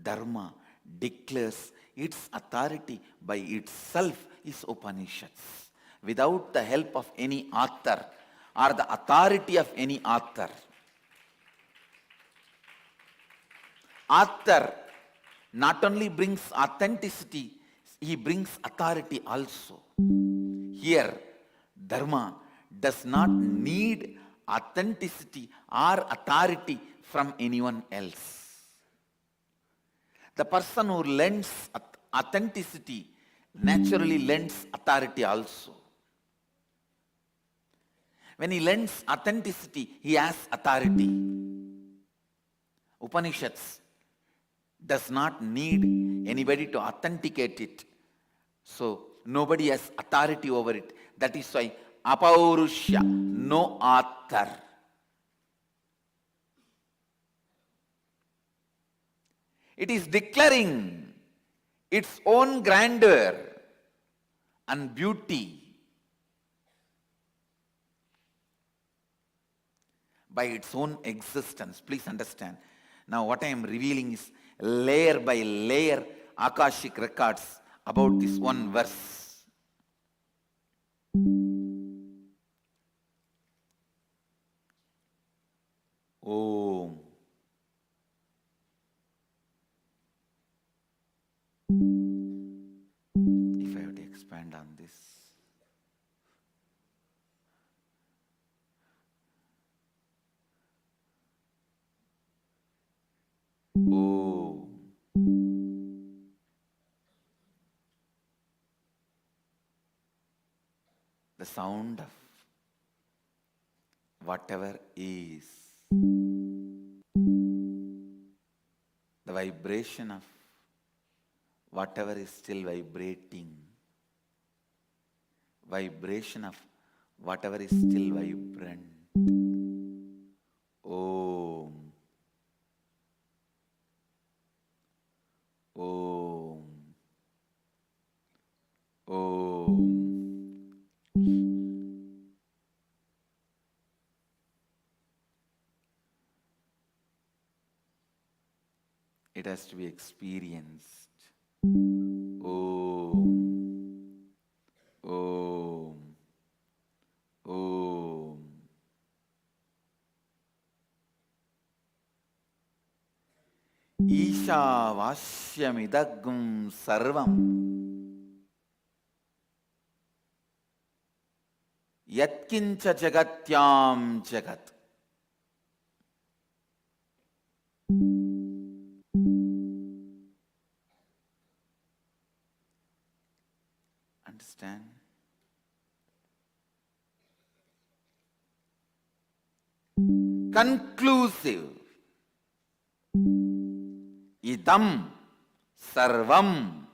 Dharma declares its authority by itself is Upanishads, without the help of any author or the authority of any author. Author not only brings authenticity, he brings authority also. Here, Dharma does not need authenticity or authority from anyone else. The person who lends authenticity naturally lends authority also. When he lends authenticity, he has authority. Upanishads does not need anybody to authenticate it. So nobody has authority over it. That is why Apaurushya, no author. It is declaring its own grandeur and beauty by its own existence. Please understand. Now what I am revealing is layer by layer Akashic records about this one verse. Om. If I have to expand on this. Om. The sound of whatever is. The vibration of whatever is still vibrating. Vibration of whatever is still vibrant. Om. Om. Om. It has to be experienced. Om. Om. Om. Ishavasya sarvam yatkincha jagatyam jagat. Understand? Conclusive. Idam sarvam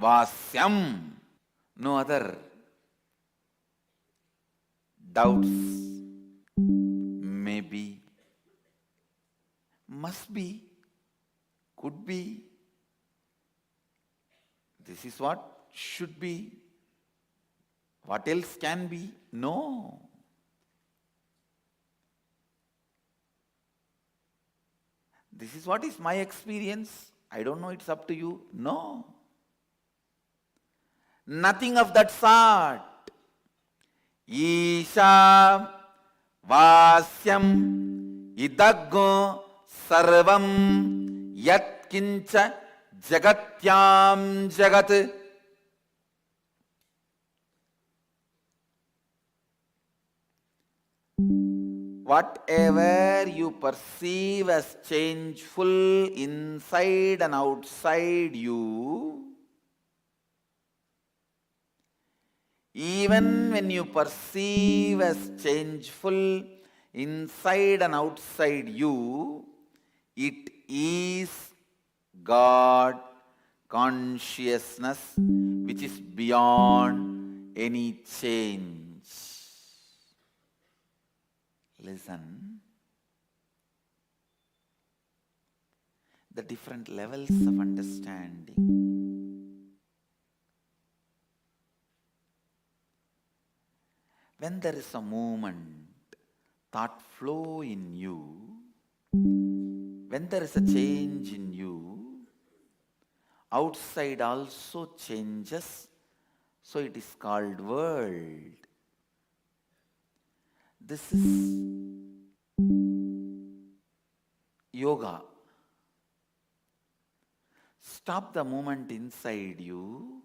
vasyam. No other doubts. Maybe. Must be. Could be. This is what should be. What else can be? No. This is what is my experience. I don't know, it's up to you. No. Nothing of that sort. Isha vasyam idaggo sarvam yat kincha jagatyam jagat. Whatever you perceive as changeful inside and outside you, even when you perceive as changeful inside and outside you, it is God consciousness which is beyond any change. Listen. The different levels of understanding. When there is a movement, thought flow in you, when there is a change in you, outside also changes, so it is called world. This is yoga. Stop the movement inside you.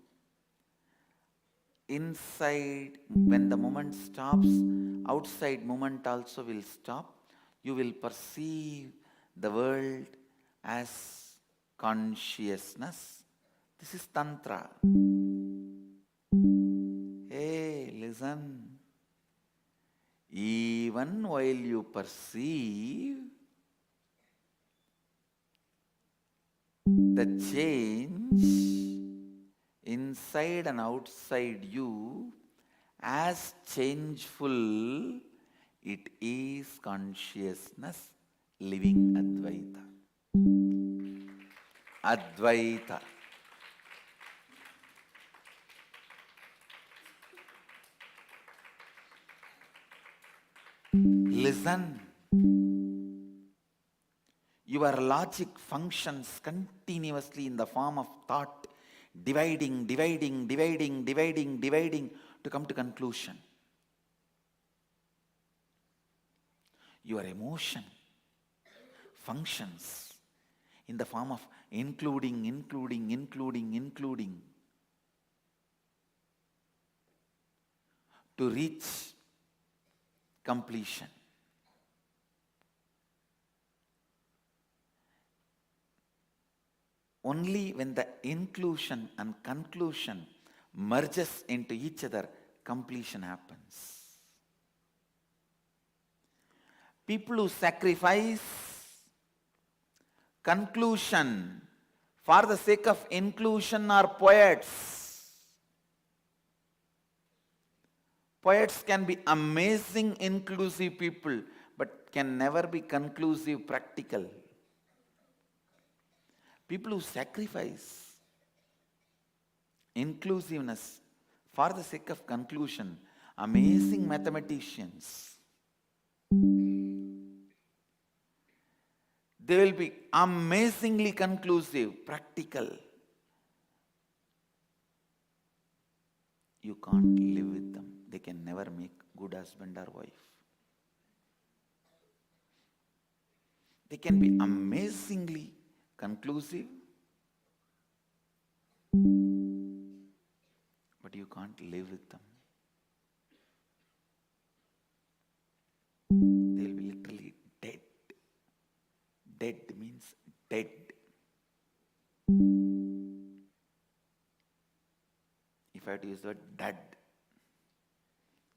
Inside, when the movement stops, outside movement also will stop. You will perceive the world as consciousness. This is Tantra. Hey, listen. even while you perceive the change inside and outside you as changeful, it is consciousness living Advaita. Advaita. Listen. Your logic functions continuously in the form of thought, dividing to come to conclusion. Your emotion functions in the form of including to reach completion. Only when the inclusion and conclusion merges into each other, completion happens. People who sacrifice conclusion for the sake of inclusion are poets. Poets can be amazing inclusive people, but can never be conclusive practical. People who sacrifice inclusiveness for the sake of conclusion, amazing mathematicians. They will be amazingly conclusive, practical. You can't live with them. They can never make good husband or wife. They can be amazingly conclusive, but you can't live with them. They will be literally dead. Dead means dead. If I had to use the word dead,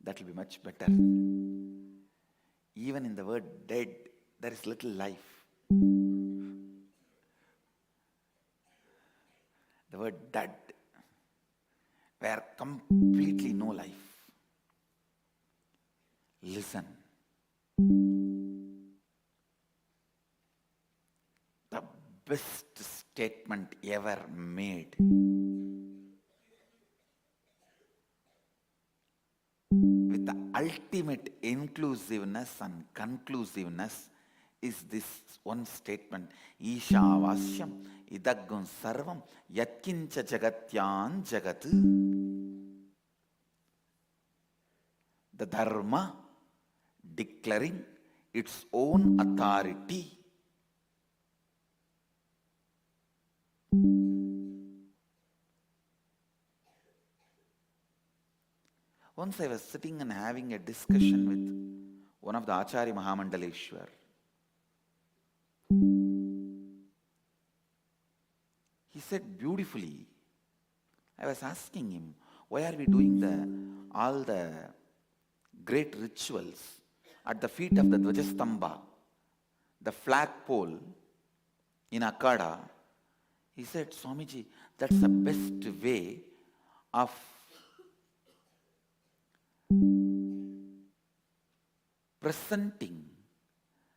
that will be much better. Even in the word dead, there is little life. The word dead, where completely no life. Listen. The best statement ever made with the ultimate inclusiveness and conclusiveness is this one statement: Ishavasya idaggun sarvam yatkincha jagatyan jagat. The dharma declaring its own authority. Once I was sitting and having a discussion with one of the Acharya Mahamandaleshwar. He said beautifully, I was asking him, why are we doing all the great rituals at the feet of the Dvajastamba, the flagpole in Akada? He said, Swamiji, that's the best way of presenting.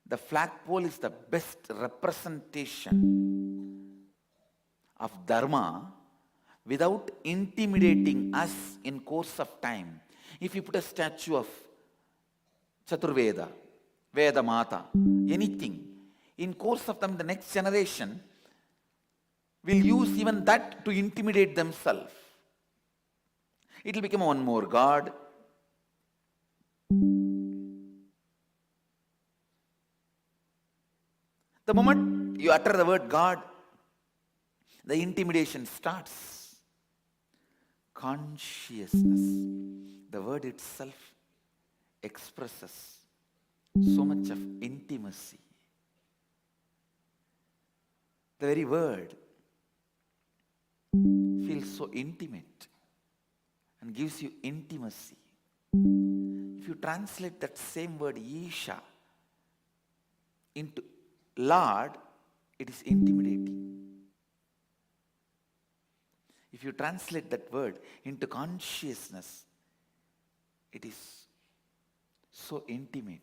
The flagpole is the best representation of Dharma without intimidating us in course of time. If you put a statue of Chaturveda, Veda Mata, anything, in course of time the next generation will use even that to intimidate themselves. It will become one more god. The moment you utter the word God, the intimidation starts. Consciousness, the word itself expresses so much of intimacy. The very word feels so intimate and gives you intimacy. if you translate that same word Isha into Lord, it is intimidating. If you translate that word into consciousness, it is so intimate.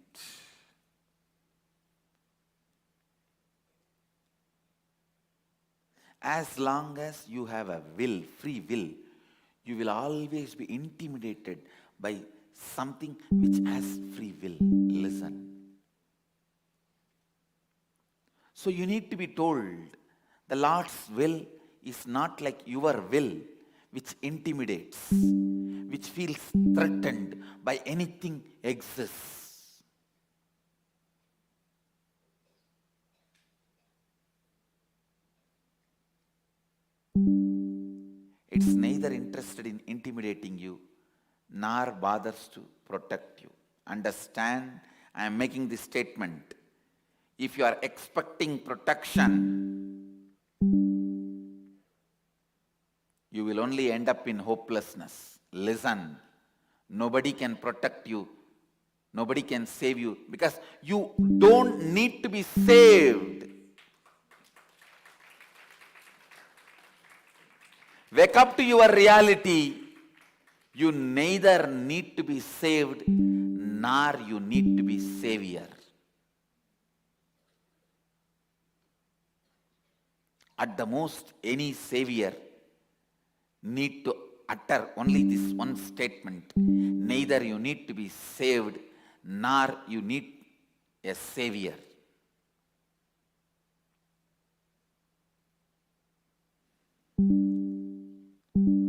As long as you have a will, free will, you will always be intimidated by something which has free will. Listen. So you need to be told the Lord's will is not like your will, which intimidates, which feels threatened by anything exists. It's neither interested in intimidating you, nor bothers to protect you. Understand, I am making this statement. If you are expecting protection, you will only end up in hopelessness. Listen, nobody can protect you. Nobody can save you because you don't need to be saved. Wake up to your reality. You neither need to be saved nor you need to be savior. At the most, any savior need to utter only this one statement. Neither you need to be saved nor you need a savior.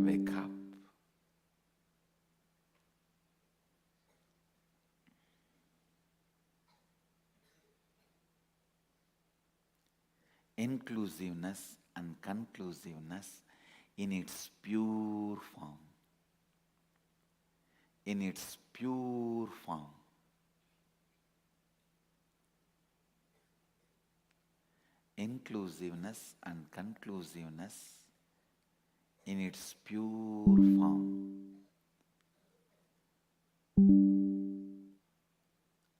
Wake up. Inclusiveness and conclusiveness in its pure form. In its pure form. Inclusiveness and conclusiveness in its pure form.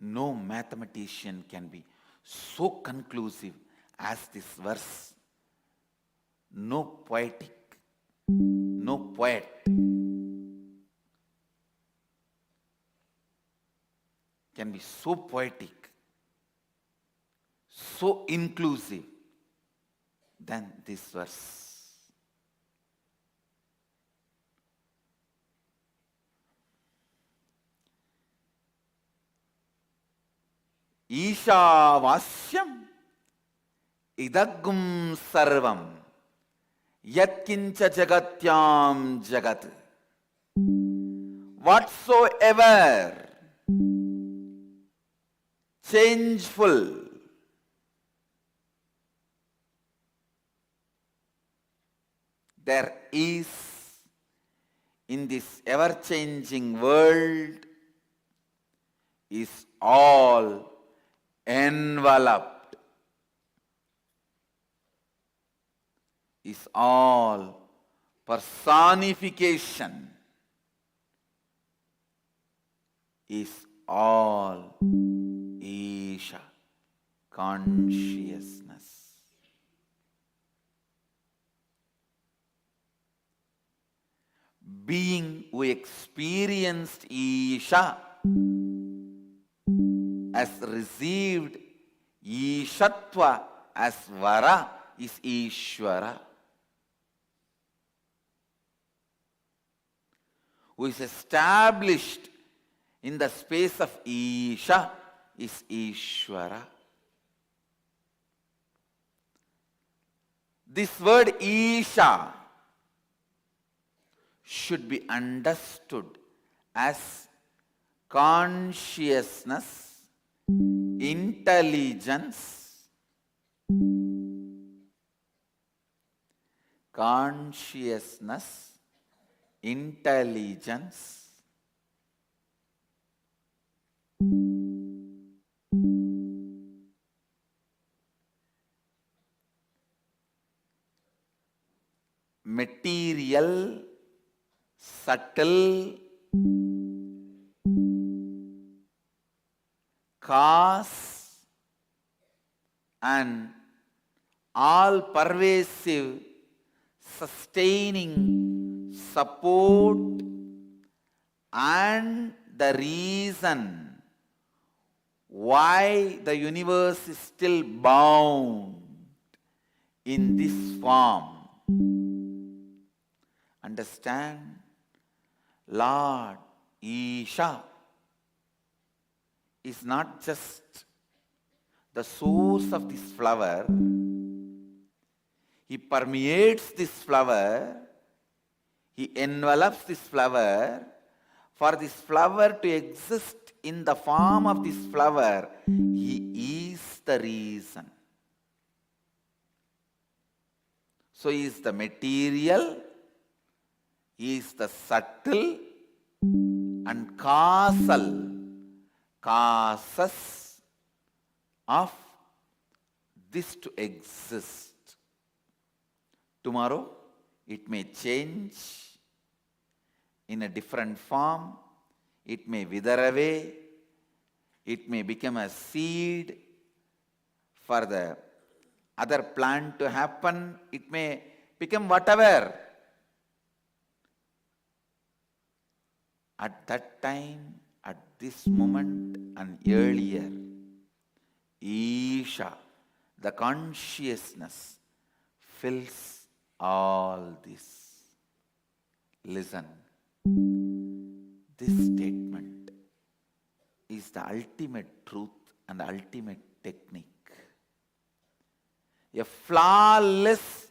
No mathematician can be so conclusive as this verse. No poetic, no poet can be so poetic, so inclusive than this verse. Ishavasyam idagum sarvam yatkincha jagatyam jagat. Whatsoever changeful there is in this ever-changing world is all enveloped, is all personification, is all Isha, consciousness. Being who experienced Isha as received Ishatva as Vara is Ishvara. Who is established in the space of Isha is Ishvara. This word Isha should be understood as consciousness, intelligence, consciousness, intelligence, material, subtle, cause and all-pervasive, sustaining support and the reason why the universe is still bound in this form. Understand? Lord Isha is not just the source of this flower. He permeates this flower. He envelops this flower. For this flower to exist in the form of this flower, He is the reason. So He is the material, He is the subtle and causal causes of this to exist. Tomorrow it may change in a different form, it may wither away, it may become a seed for the other plant to happen, it may become whatever. At that time, at this moment and earlier, Isha, the consciousness, fills all this. Listen, this statement is the ultimate truth and the ultimate technique. A flawless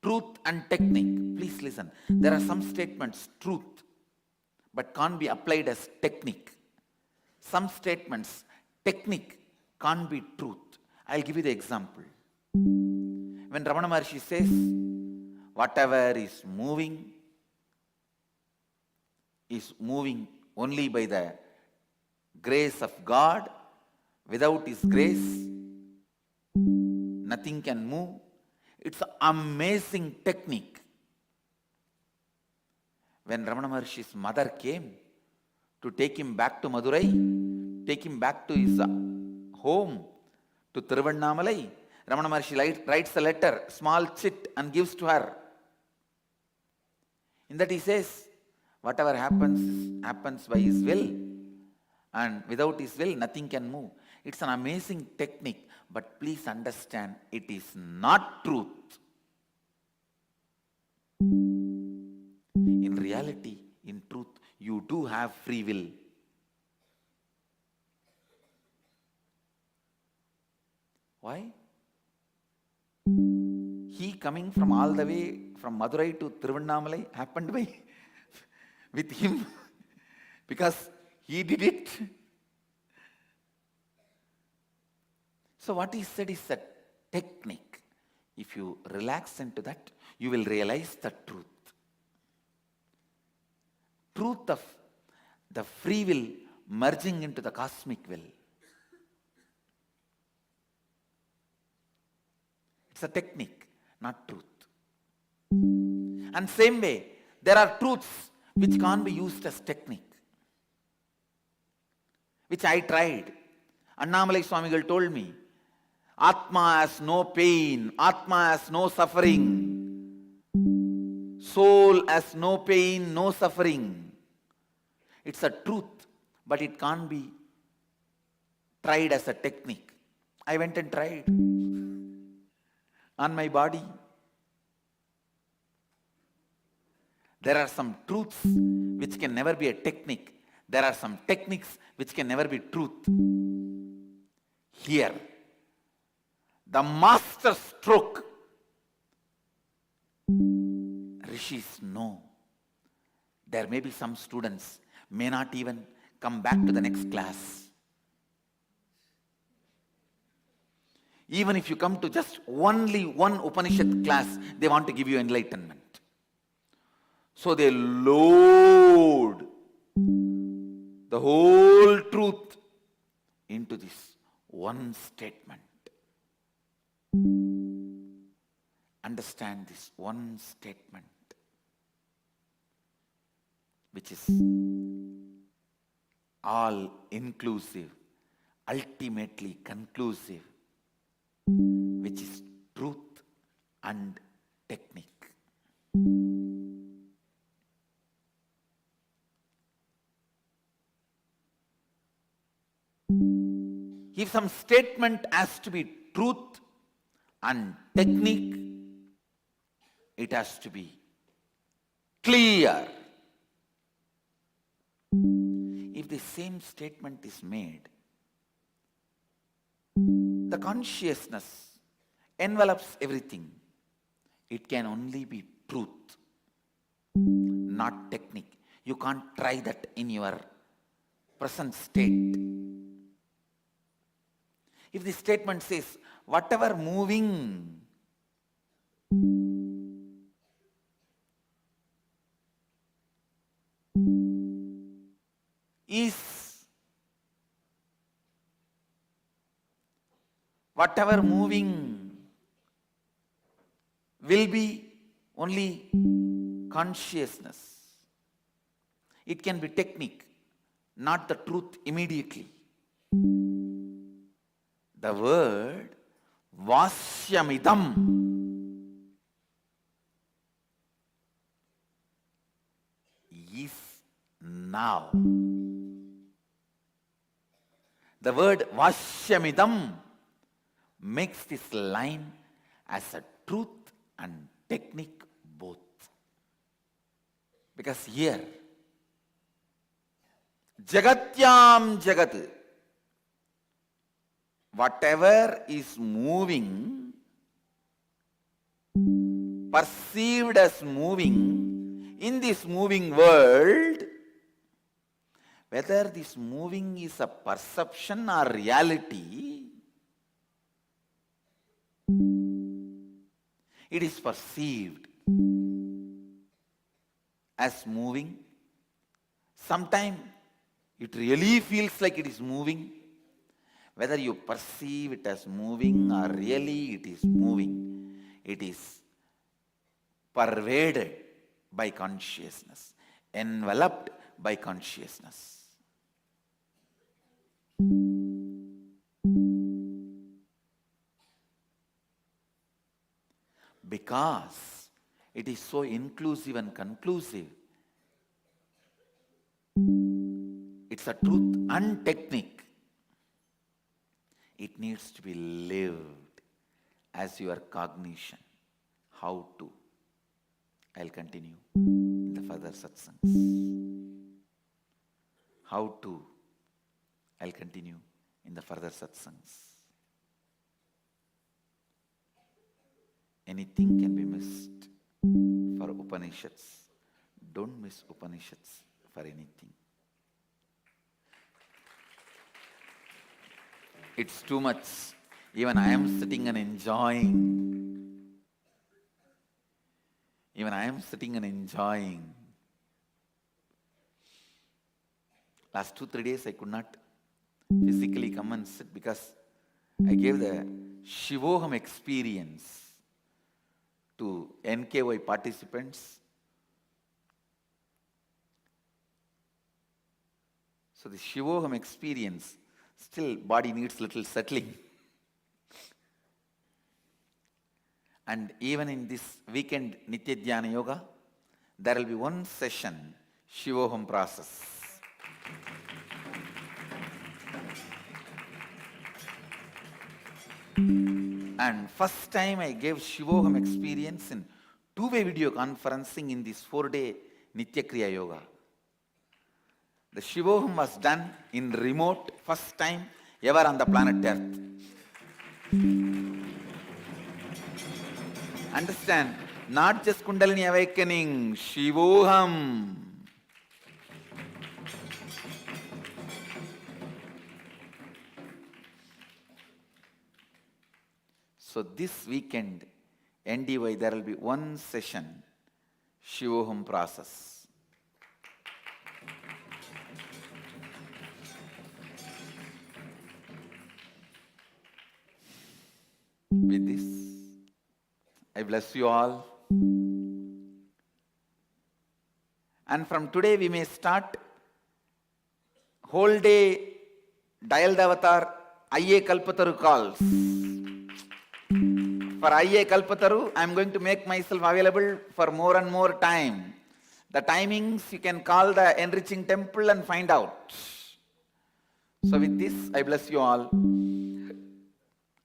truth and technique. Please listen. There are some statements, truth, but can't be applied as technique. Some statements, technique, can't be truth. I'll give you the example. When Ramana Maharshi says, whatever is moving only by the grace of God. Without His grace, nothing can move. It's an amazing technique. When Ramana Maharshi's mother came to take him back to Madurai, take him back to his home, to Tiruvannamalai, Ramana Maharshi writes a letter, small chit, and gives to her. In that he says, whatever happens, happens by His will, and without His will, nothing can move. It's an amazing technique, but please understand, it is not truth. In reality, in truth, you do have free will. Why? He coming from all the way from Madurai to Tiruvannamalai happened by with him because he did it. So what he said is a technique. If you relax into that, you will realize the truth. Truth of the free will merging into the cosmic will. It's a technique, not truth. And same way, there are truths which can't be used as technique, which I tried. Annamalai Swamigal told me, Atma has no pain, Atma has no suffering, soul has no pain, no suffering. It's a truth, but it can't be tried as a technique. I went and tried on my body. There are some truths which can never be a technique. There are some techniques which can never be truth. Here, the master stroke, rishis know. There may be some students may not even come back to the next class. Even if you come to just only one Upanishad class, they want to give you enlightenment. So they load the whole truth into this one statement. Understand this one statement, which is all inclusive, ultimately conclusive, which is truth and technique. If some statement has to be truth and technique, it has to be clear. If the same statement is made, the consciousness envelops everything. It can only be truth, not technique. You can't try that in your present state. If the statement says, whatever moving is, whatever moving will be only consciousness. It can be technique, not the truth immediately. The word Vasyamidam is now. The word Vasyamidam makes this line as a truth and technique both. Because here, Jagatyam Jagat, whatever is moving, perceived as moving in this moving world, whether this moving is a perception or reality, it is perceived as moving. Sometimes it really feels like it is moving. Whether you perceive it as moving or really it is moving, it is pervaded by consciousness, enveloped by consciousness. Because it is so inclusive and conclusive, it's a truth and technique. It needs to be lived as your cognition. How to? I'll continue in the further satsangs. How to? I'll continue in the further satsangs. Anything can be missed for Upanishads. Don't miss Upanishads for anything. It's too much. Even I am sitting and enjoying. Last 2-3 days I could not physically come and sit because I gave the Shivoham experience to NKY participants. So the Shivoham experience, still body needs little settling. And even in this weekend Nithyananda Yoga, there will be one session, Shivoham process. And first time I gave Shivoham experience in two-way video conferencing in this 4-day Nitya Kriya Yoga. The Shivoham was done in remote, first time ever on the planet Earth. Understand? Not just Kundalini awakening, Shivoham. So this weekend, NDY, there will be one session, Shivoham process. With this, I bless you all. And from today we may start whole day dialed avatar IA Kalpataru calls. For IA Kalpataru, I am going to make myself available for more and more time. The timings you can call the enriching temple and find out. So with this, I bless you all.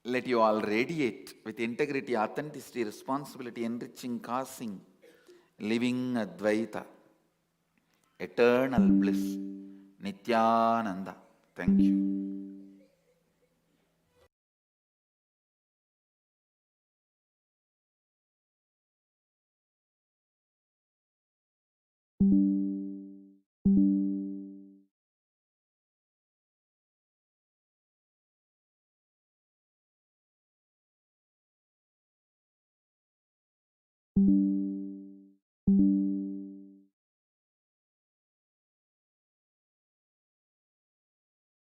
Let you all radiate with integrity, authenticity, responsibility, enriching, causing, living Advaita, eternal bliss, Nithyananda. Thank you.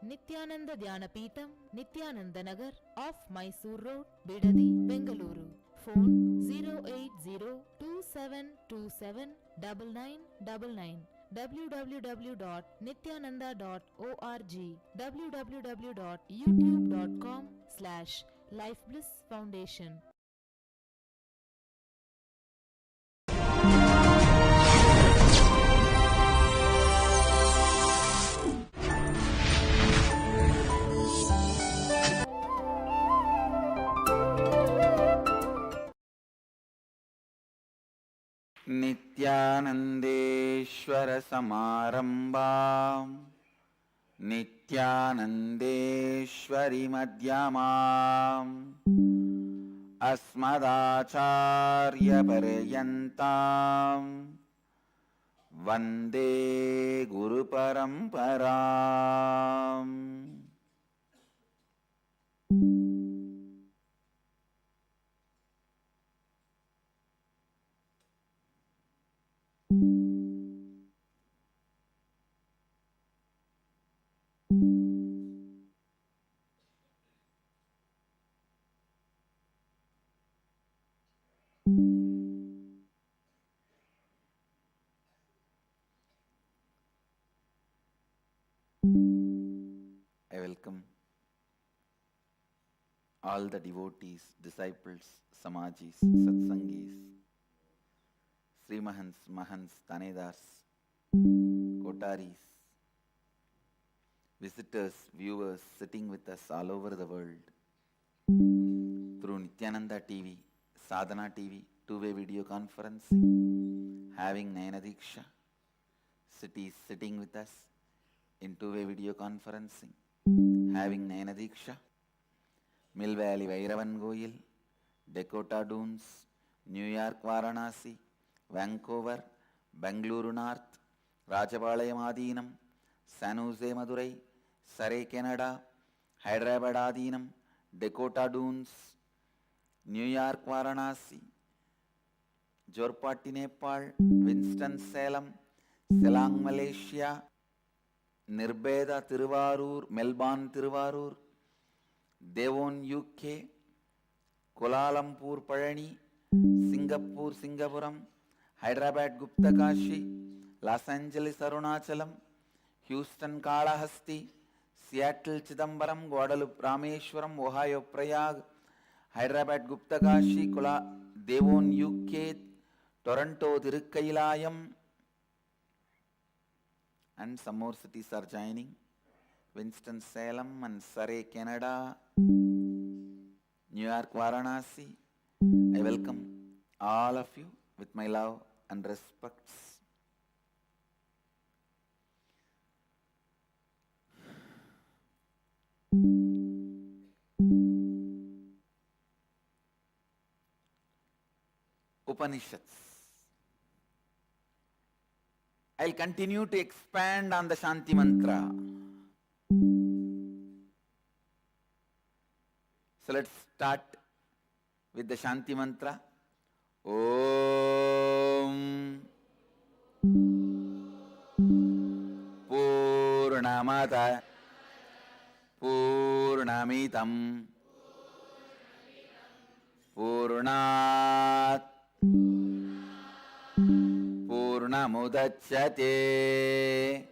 Nithyananda Dhyanapitham, Nithyananda Nagar, off Mysore Road, Bidadi, Bengaluru. Phone 08027279999. www.nithyananda.org. www.youtube.com/lifeblissfoundation. नित्यानन्देश्वर समारम्भां नित्यानन्देश्वरि मध्यमाम् अस्मदाचार्यपर्यन्तां वन्दे गुरुपरम्पराम्. I welcome all the devotees, disciples, Samajis, Satsangis, Srimahans, Mahans, Tanedars, Kotaris, visitors, viewers sitting with us all over the world through Nithyananda TV, Sadhana TV, two-way video conferencing, having Nayana Diksha, cities sitting with us in two-way video conferencing, having Nayana Diksha, Mill Valley Vairavan Goyal, Dakota Dunes, New York Varanasi, Vancouver, Bengaluru North, Rajapalayam Adinam, San Jose Madurai, Surrey Canada, Hyderabad Adinam, Dakota Dunes, New York Varanasi, Jorpatti Nepal, Winston-Salem, Selang Malaysia, Nirbeda Tiruvarur, Melbourne Tiruvarur, Devon UK, Kuala Lumpur Parani, Singapore Singapuram, Hyderabad Gupta Kashi, Los Angeles Arunachalam, Houston Kalahasti, Seattle Chidambaram, Guadalupe Rameshwaram, Ohio Prayag, Hyderabad Gupta Kashi, Devon UK, Toronto Tirukailayam, and some more cities are joining. Winston-Salem and Surrey, Canada, New York, Varanasi. I welcome all of you with my love and respects. Upanishads. I'll continue to expand on the Shanti Mantra. So let's start with the Shanti Mantra. Om Purnamata Purnamitam Purnat Purnamudachyate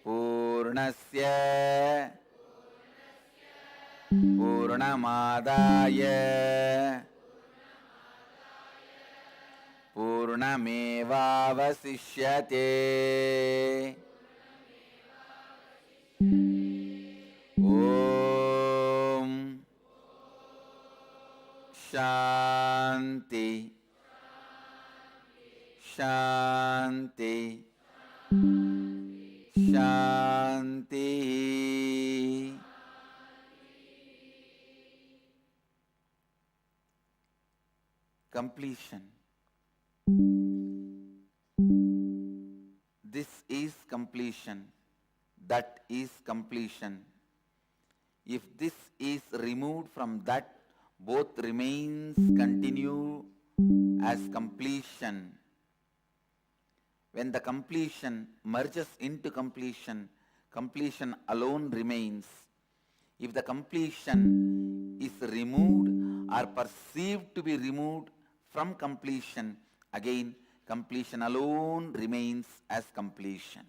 Purnamudachyate Purnasya Purnamadaya Purnamevavasishyate. Om Shanti Shanti Shanti. Completion. This is completion. That is completion. If this is removed from that, both remains continue as completion. When the completion merges into completion, completion alone remains. If the completion is removed or perceived to be removed from completion, again completion alone remains as completion.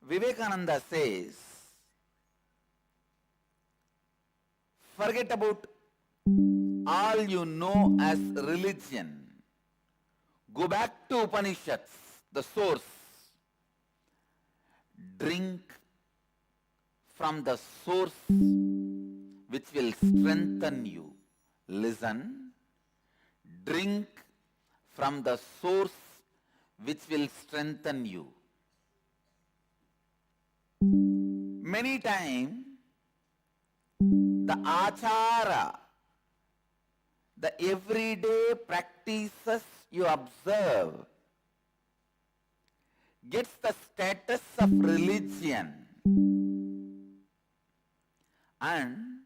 Vivekananda says, forget about all you know as religion. Go back to Upanishads, the source. Drink from the source which will strengthen you. Listen. Drink from the source which will strengthen you. Many times, the achara, the everyday practices you observe, gets the status of religion. And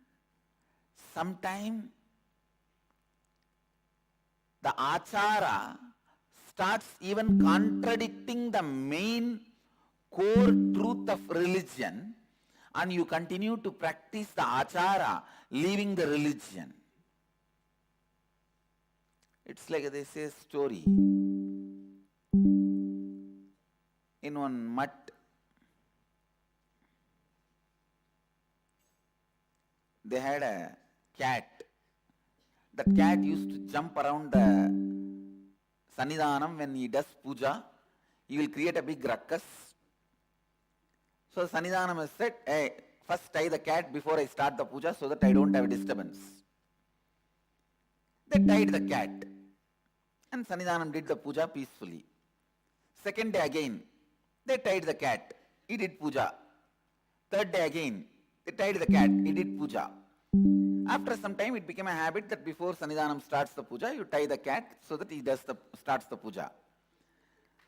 sometimes the achara starts even contradicting the main core truth of religion, and you continue to practice the achara, leaving the religion. It's like they say a story. In one mutt, they had a cat. That cat used to jump around the Sannidhanam when he does puja. He will create a big ruckus. So Sannidhanam has said, hey, first tie the cat before I start the puja so that I don't have disturbance. They tied the cat. And Sannidhanam did the puja peacefully. Second day again, they tied the cat. He did puja. Third day again, they tied the cat. He did puja. After some time, it became a habit that before Sannidhanam starts the puja, you tie the cat so that he starts the puja.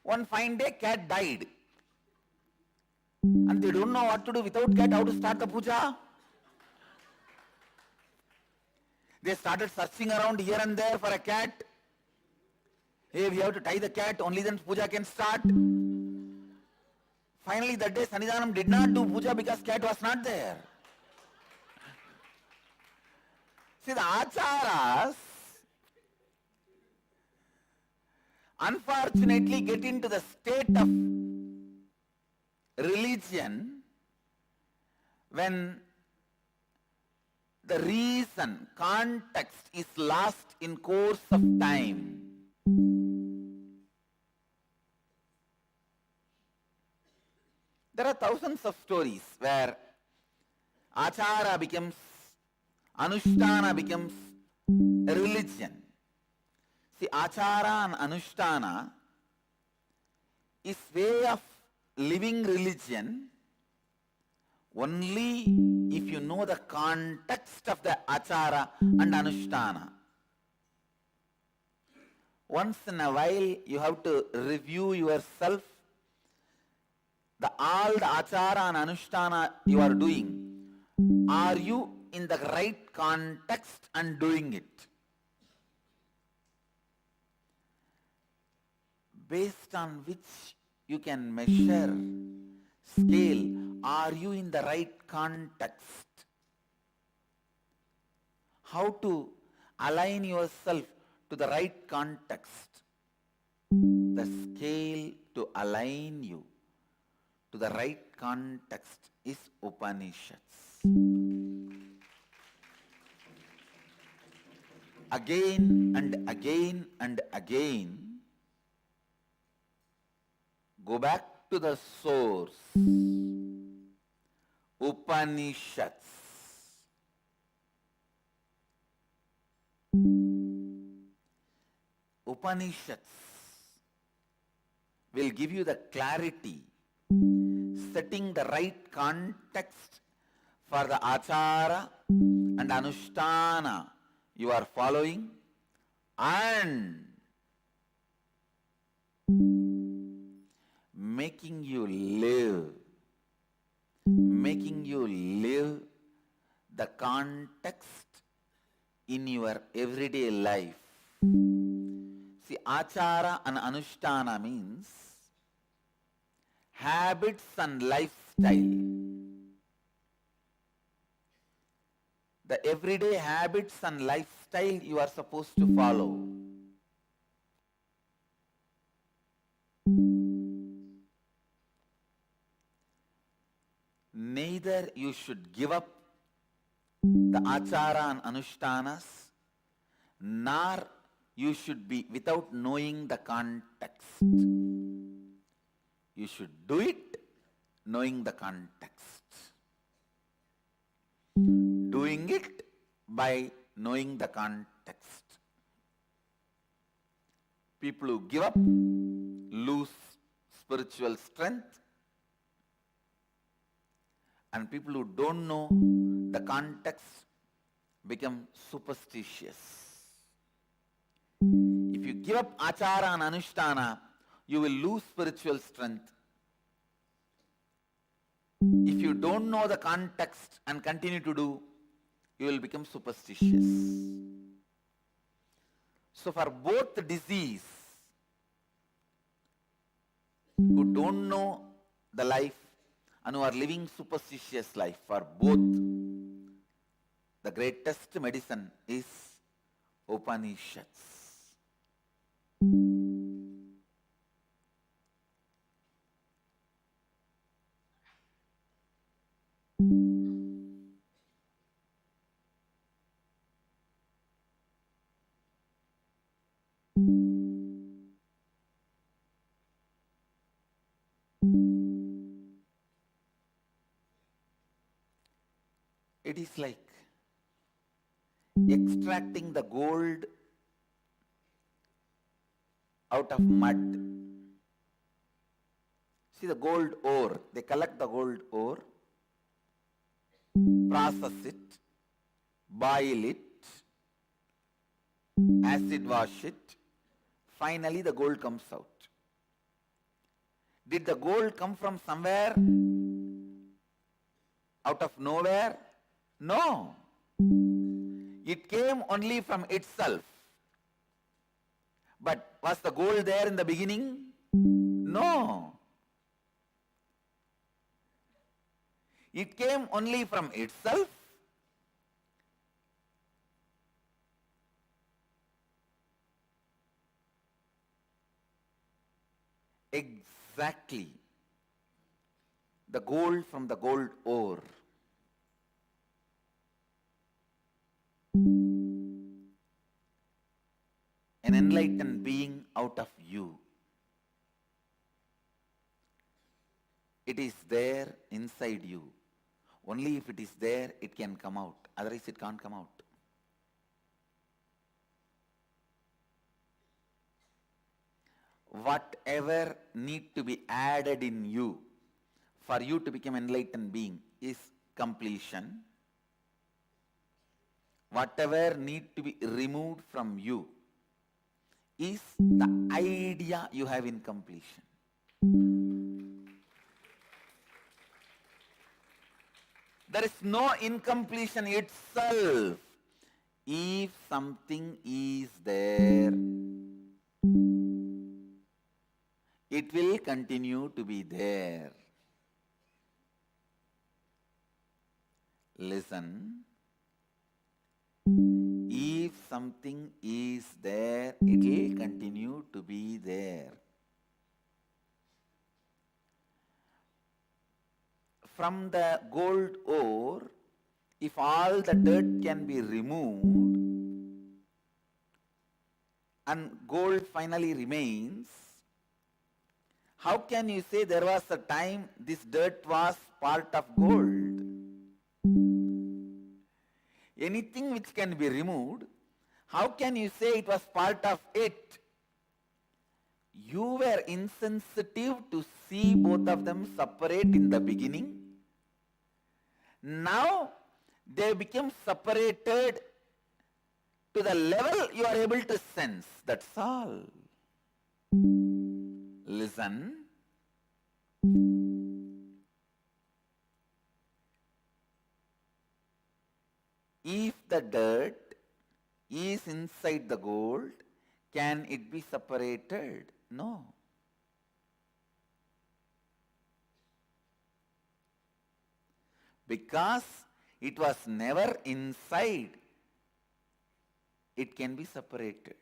One fine day, cat died. And they don't know what to do without cat, how to start the puja. They started searching around here and there for a cat. Hey, we have to tie the cat, only then puja can start. Finally, that day, Sannidhanam did not do puja because cat was not there. See, the acharas unfortunately get into the state of religion when the reason, context is lost in course of time. There are thousands of stories where achara becomes, anushtana becomes a religion. See, achara and anushtana is way of living religion only if you know the context of the achara and anushtana. Once in a while, you have to review yourself. All the achara and anushtana you are doing, are you in the right context and doing it? Based on which you can measure, scale, are you in the right context? How to Align yourself to the right context. The scale to align you to the right context is Upanishads. Again and again and again, go back to the source. Upanishads. Upanishads will give you the clarity, setting the right context for the achara and anushtana you are following, and making you live the context in your everyday life. See, achara and anushtana means habits and lifestyle. The everyday habits and lifestyle you are supposed to follow. Neither you should give up the achara and anushtanas, nor you should be without knowing the context. You should do it knowing the context. Doing it by knowing the context. People who give up lose spiritual strength, and people who don't know the context become superstitious. If you give up achara and anushtana, you will lose spiritual strength. If you don't know the context and continue to do, you will become superstitious. So for both the disease, who don't know the life and who are living superstitious life, for both, the greatest medicine is Upanishads. It is like extracting the gold out of mud. See the gold ore, they collect the gold ore, process it, boil it, acid wash it, finally the gold comes out. Did the gold come from somewhere? Out of nowhere? No. It came only from itself. But was the gold there in the beginning? No. It came only from itself. Exactly. The gold from the gold ore. An enlightened being out of you. It is there inside you. Only if it is there, it can come out. Otherwise, it can't come out. Whatever need to be added in you for you to become enlightened being is completion. Whatever need to be removed from you is the idea you have in completion. There is no incompletion itself. If something is there, it will continue to be there. Listen. If if something is there, it will continue to be there. From the gold ore, if all the dirt can be removed and gold finally remains, how can you say there was a time this dirt was part of gold? Anything which can be removed, how can you say it was part of it? You were insensitive to see both of them separate in the beginning. Now they become separated to the level you are able to sense. That's all. Listen. If the dirt is inside the gold, can it be separated? No. Because it was never inside, it can be separated.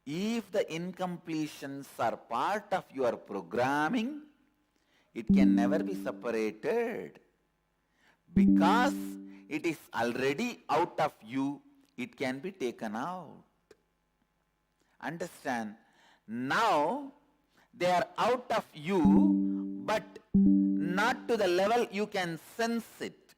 If the incompletions are part of your programming, it can never be separated. Because it is already out of you, it can be taken out. Understand? Now, they are out of you, but not to the level you can sense it.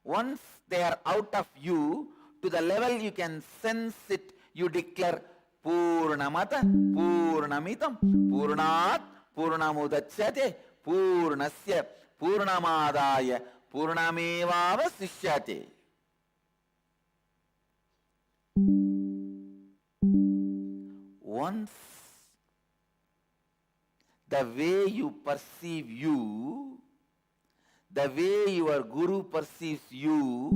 Once they are out of you, to the level you can sense it, you declare Purnamata, Purnamitam, Purnat, Purnamudachyate, Purnasya, Purnamadaya, Purnamevavasishyate. Once the way you perceive you, the way your Guru perceives you,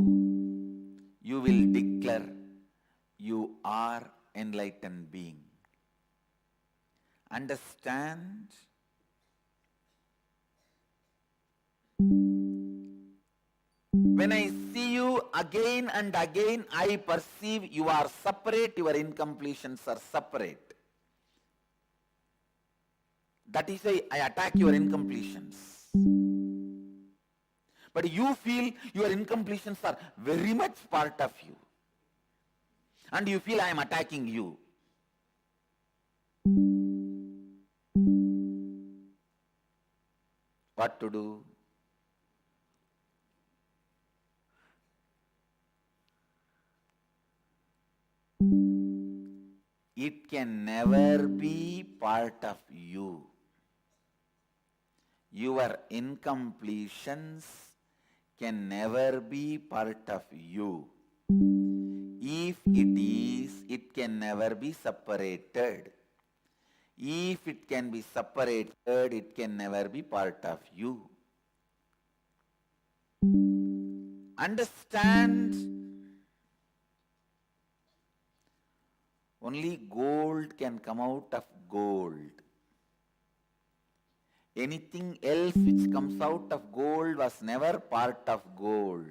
you will declare you are enlightened being. Understand? When I see you again and again, I perceive you are separate, your incompletions are separate. That is why I attack your incompletions. But you feel your incompletions are very much part of you. And you feel I am attacking you. What to do? It can never be part of you. Your incompletions can never be part of you. If it is, it can never be separated. If it can be separated, it can never be part of you. Understand? Only gold can come out of gold. Anything else which comes out of gold was never part of gold.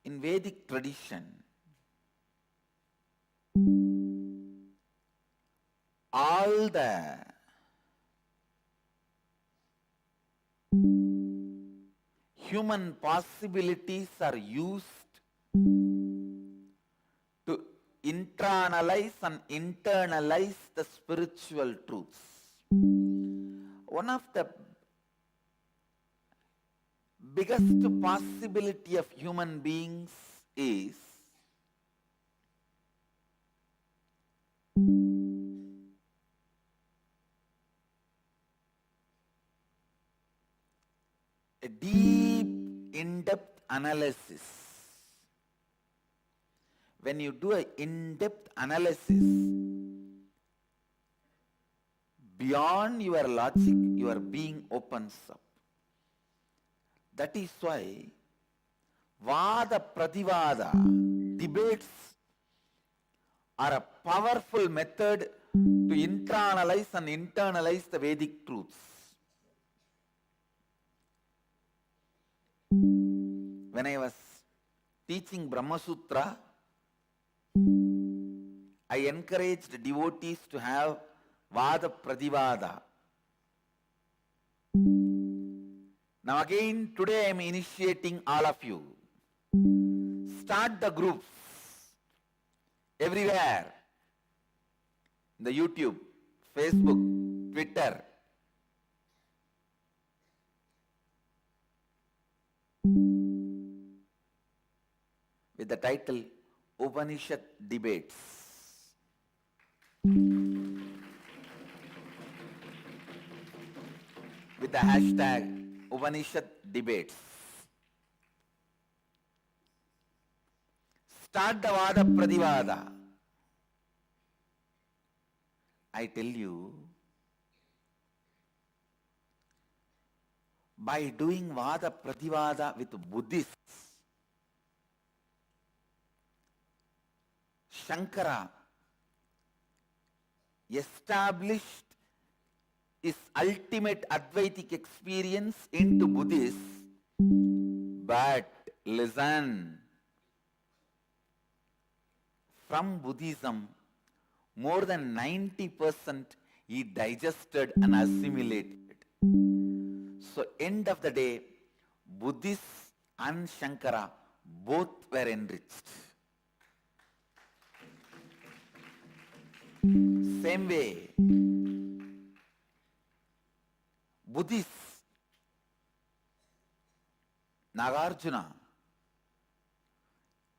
In Vedic tradition, all the human possibilities are used to internalize and internalize the spiritual truths. One of the biggest possibility of human beings is a deep, in-depth analysis. When you do an in-depth analysis, beyond your logic, your being opens up. That is why Vada Prativada, debates are a powerful method to internalize and internalize the Vedic truths. When I was teaching Brahma Sutra, I encouraged devotees to have Vada Prativada. Now again, today I am initiating all of you. Start the groups everywhere. The YouTube, Facebook, Twitter. With the title Upanishad Debates. With the hashtag Upanishad Debates. Start the Vada Prativada. I tell you, by doing Vada Prativada with Buddhists, Shankara established his ultimate Advaitic experience into Buddhists. But listen, from Buddhism, more than 90% he digested and assimilated. So end of the day, Buddhists and Shankara both were enriched. Same way, Buddhists, Nagarjuna,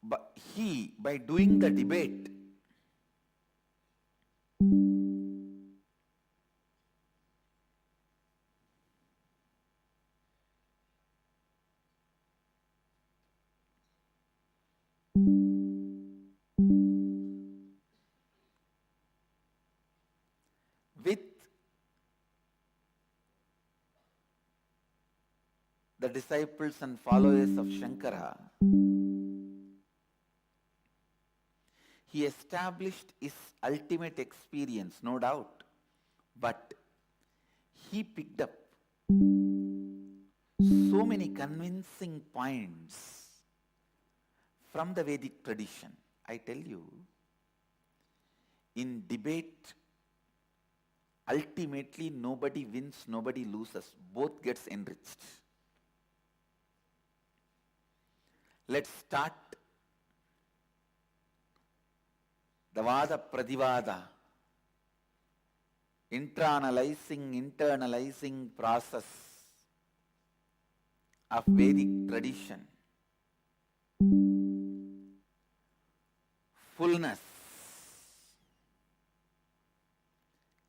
but he, by doing the debate, with the disciples and followers of Shankara, he established his ultimate experience, no doubt, but he picked up so many convincing points from the Vedic tradition. I tell you, in debate, ultimately nobody wins, nobody loses, both gets enriched. Let's start the Vada Prativada, internalizing process of Vedic tradition. Fullness,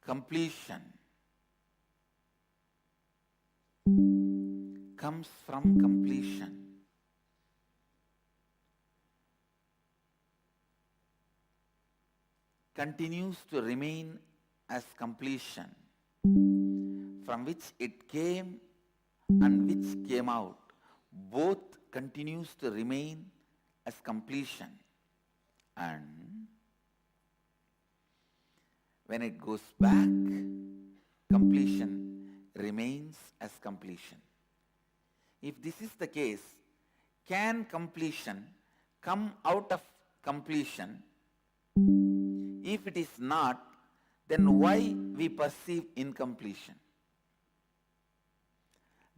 completion comes from completion. Continues to remain as completion, from which it came and which came out, both continues to remain as completion. And when it goes back, completion remains as completion. If this is the case, can completion come out of completion? If it is not, then why we perceive incompletion?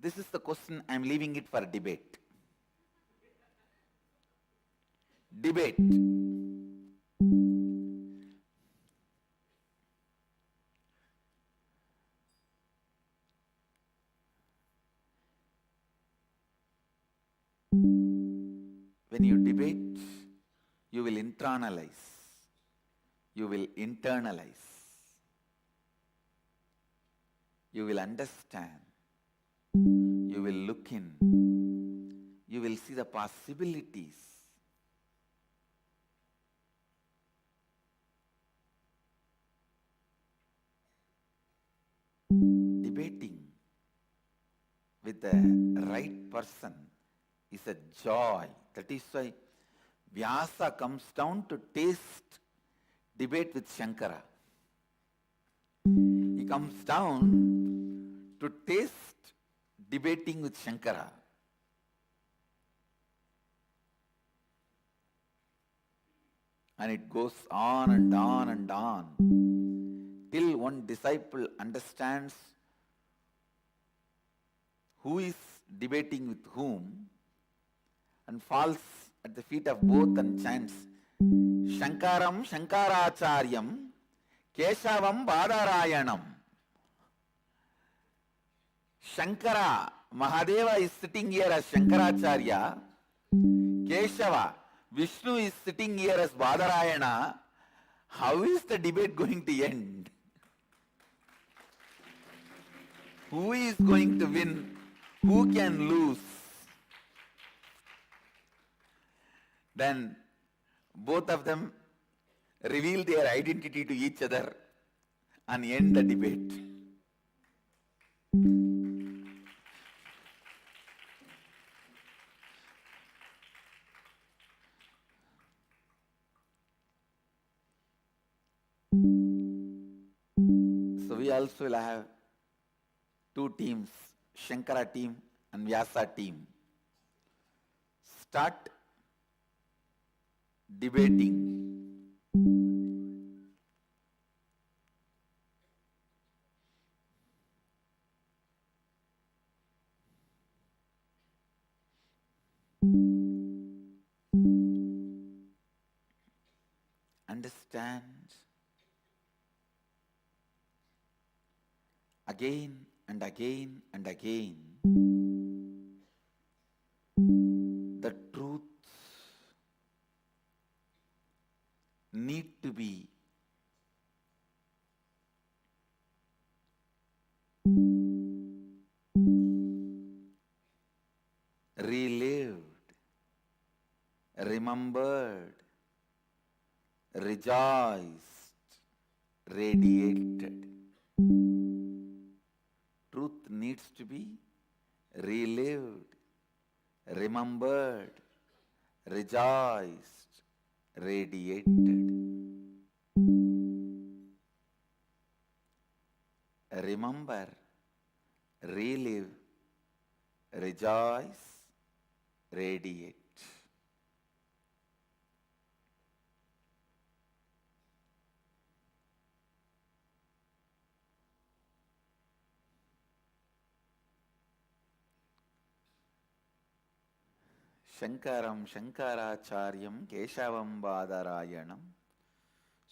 This is the question. I am leaving it for debate. Debate. When you debate, you will internalize. You will internalize. You will understand. You will look in. You will see the possibilities. Debating with the right person is a joy. That is why Vyasa comes down to taste debate with Shankara. He comes down to taste debating with Shankara. And it goes on and on and on till one disciple understands who is debating with whom and falls at the feet of both and chants Shankaram Shankaracharyam Keshavam Badarayanam. Shankara, Mahadeva is sitting here as Shankaracharya. Keshava, Vishnu is sitting here as Badarayana. How is the debate going to end? Who is going to win? Who can lose? Then both of them reveal their identity to each other and end the debate. So we also will have two teams, Shankara team and Vyasa team. Start debating. Understand again and again and again the truths need to be relived, remembered, rejoiced, radiated. Truth needs to be relived, remembered, rejoiced, radiated. Remember, relive, rejoice, radiate. Shankaram Shankaracharyam Keshavam Badarayanam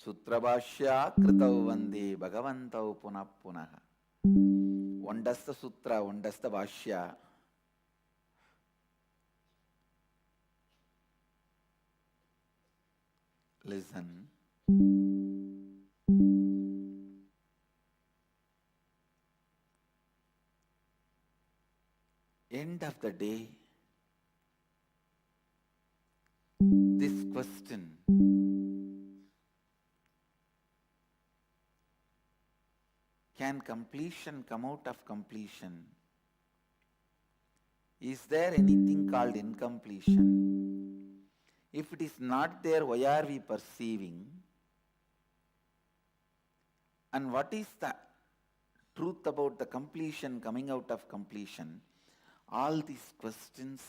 Sutrabhashya Kritau Vande Bhagavantau Punah Punaha. One does the sutra, one does the bhashya. Listen. End of the day, this question can completion come out of completion? Is there anything called incompletion? If it is not there, why are we perceiving? And what is the truth about the completion coming out of completion? All these questions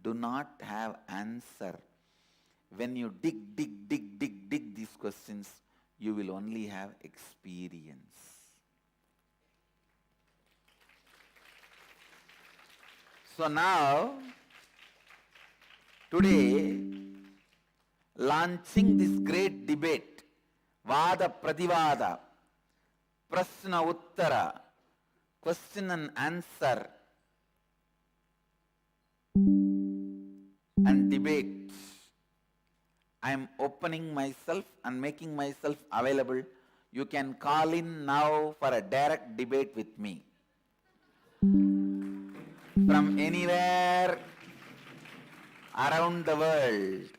do not have answer. When you dig these questions, you will only have experience. So now, today, launching this great debate, Vada Pradivada, Prashna Uttara, question and answer, and debate. I am opening myself and making myself available. You can call in now for a direct debate with me. From anywhere around the world,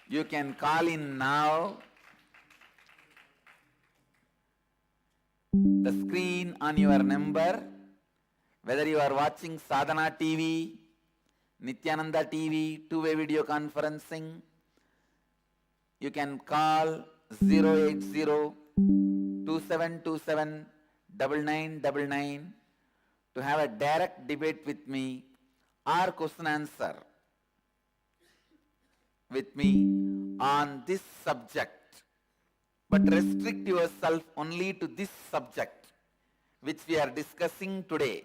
you can call in now. The screen on your number, whether you are watching Sadhana TV, Nithyananda TV, two-way video conferencing. You can call 080-2727-9999 to have a direct debate with me or question answer with me on this subject. But restrict yourself only to this subject which we are discussing today.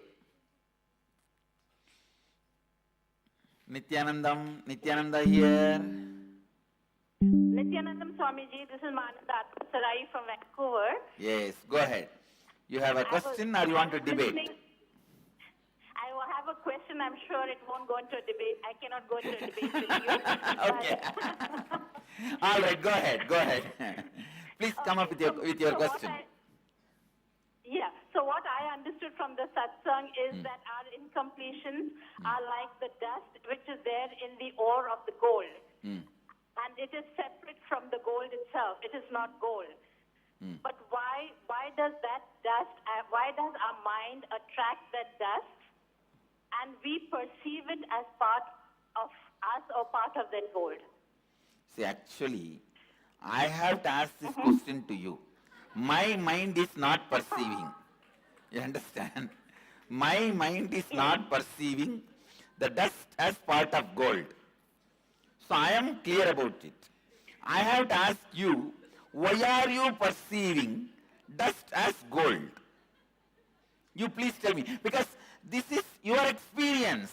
Nithyananda here. Nithyanandam Swamiji, this is Mananda Sarai from Vancouver. Yes, go ahead. You have a question or you want to debate? I will have a question. I'm sure it won't go into a debate. I cannot go into a debate with you. Okay. All right, go ahead. Please come up with your question. So what I understood from the satsang is that our incompletions are like the dust which is there in the ore of the gold. And it is separate from the gold itself. It is not gold. But why does that dust, why does our mind attract that dust and we perceive it as part of us or part of that gold? See, actually, I have to ask this question to you. My mind is not perceiving. You understand? My mind is not perceiving the dust as part of gold. So I am clear about it. I have to ask you, why are you perceiving dust as gold? You please tell me, because this is your experience.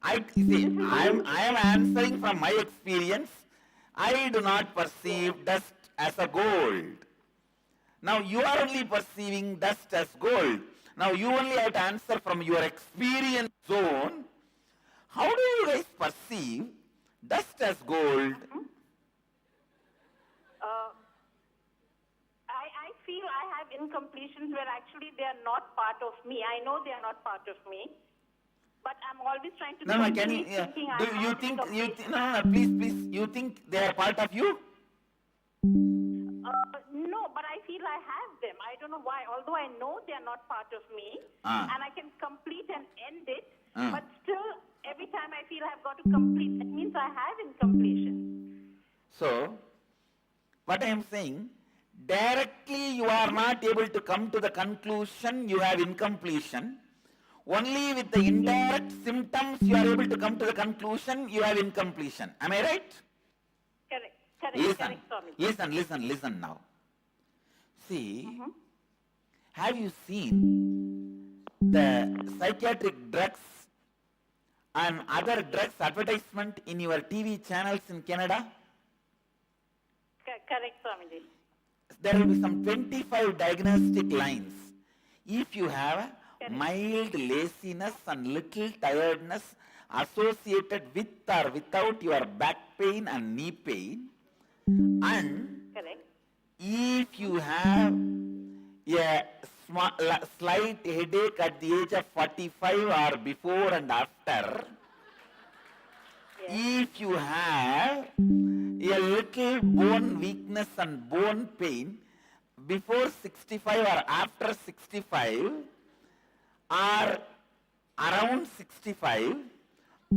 I am answering from my experience. I do not perceive dust as a gold. Now you are only perceiving dust as gold. Now you only have to answer from your experience zone. How do you guys perceive dust as gold? I feel I have incompletions where actually they are not part of me. I know they are not part of me. But I'm always trying to Can you, please, you think they are part of you? No, but I feel I have them. I don't know why. Although I know they are not part of me, and I can complete and end it, but still, every time I feel I've got to complete, that means I have incompletion. So, what I am saying, directly you are not able to come to the conclusion you have incompletion. Only with the indirect symptoms you are able to come to the conclusion you have incompletion. Am I right? Correct, Listen now. See, have you seen the psychiatric drugs and other drugs advertisement in your TV channels in Canada? Correct, Swamiji. There will be some 25 diagnostic lines. If you have mild laziness and little tiredness associated with or without your back pain and knee pain, and if you have a slight headache at the age of 45 or before and after, if you have a little bone weakness and bone pain before 65 or after 65 or around 65,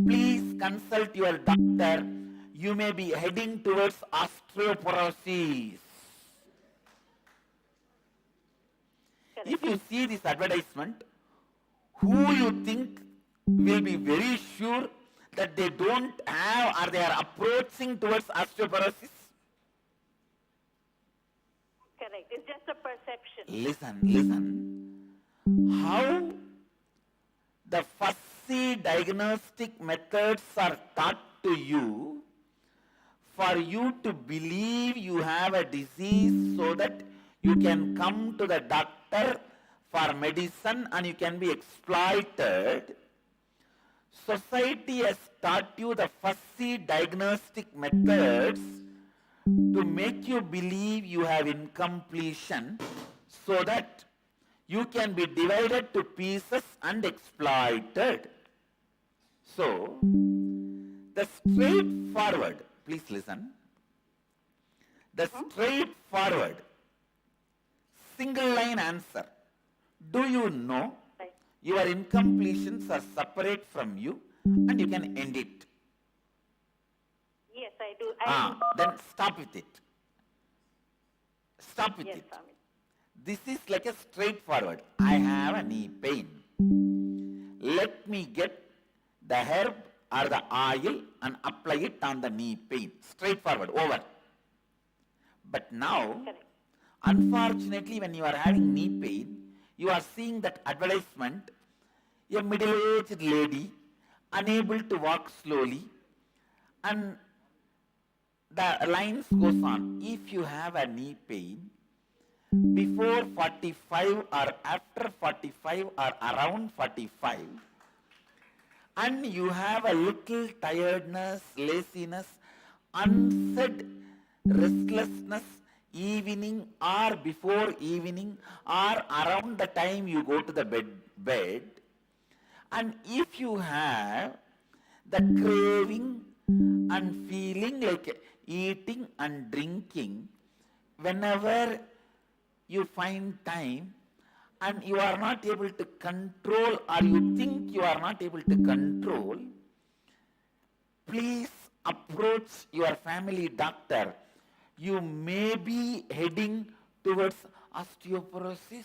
please consult your doctor. You may be heading towards osteoporosis. If you see this advertisement, who you think will be very sure that they don't have or they are approaching towards osteoporosis? Correct. It's just a perception. Listen. How the fussy diagnostic methods are taught to you for you to believe you have a disease so that you can come to the doctor for medicine and you can be exploited. Society has taught you the fussy diagnostic methods to make you believe you have incompletion so that you can be divided to pieces and exploited. So, the straightforward, please listen, the straightforward, single line answer, do you know your incompletions are separate from you and you can end it. Yes, I do. Then stop with it. Stop with Yes, it. Swami. This is like a straightforward. I have a knee pain. Let me get the herb or the oil and apply it on the knee pain. Straightforward, over. But now, Correct. unfortunately, when you are having knee pain, you are seeing that advertisement, a middle-aged lady, unable to walk slowly, and the lines goes on. If you have a knee pain, before 45 or after 45 or around 45, and you have a little tiredness, laziness, unsaid restlessness, evening or before evening or around the time you go to the bed, and if you have the craving and feeling like eating and drinking whenever you find time, and you are not able to control, or you think you are not able to control, please approach your family doctor. You may be heading towards osteoporosis.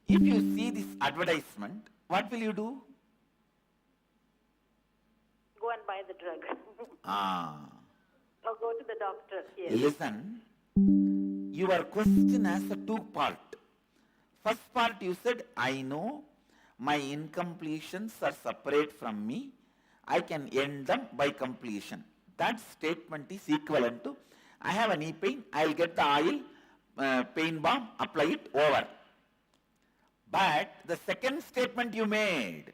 If you see this advertisement, what will you do? Go and buy the drug. Or go to the doctor. Yes. Listen, your question has a two-part. First part you said, I know my incompletions are separate from me. I can end them by completion. That statement is equivalent to, I have a knee pain, I'll get the oil, pain balm, apply it, over. But the second statement you made,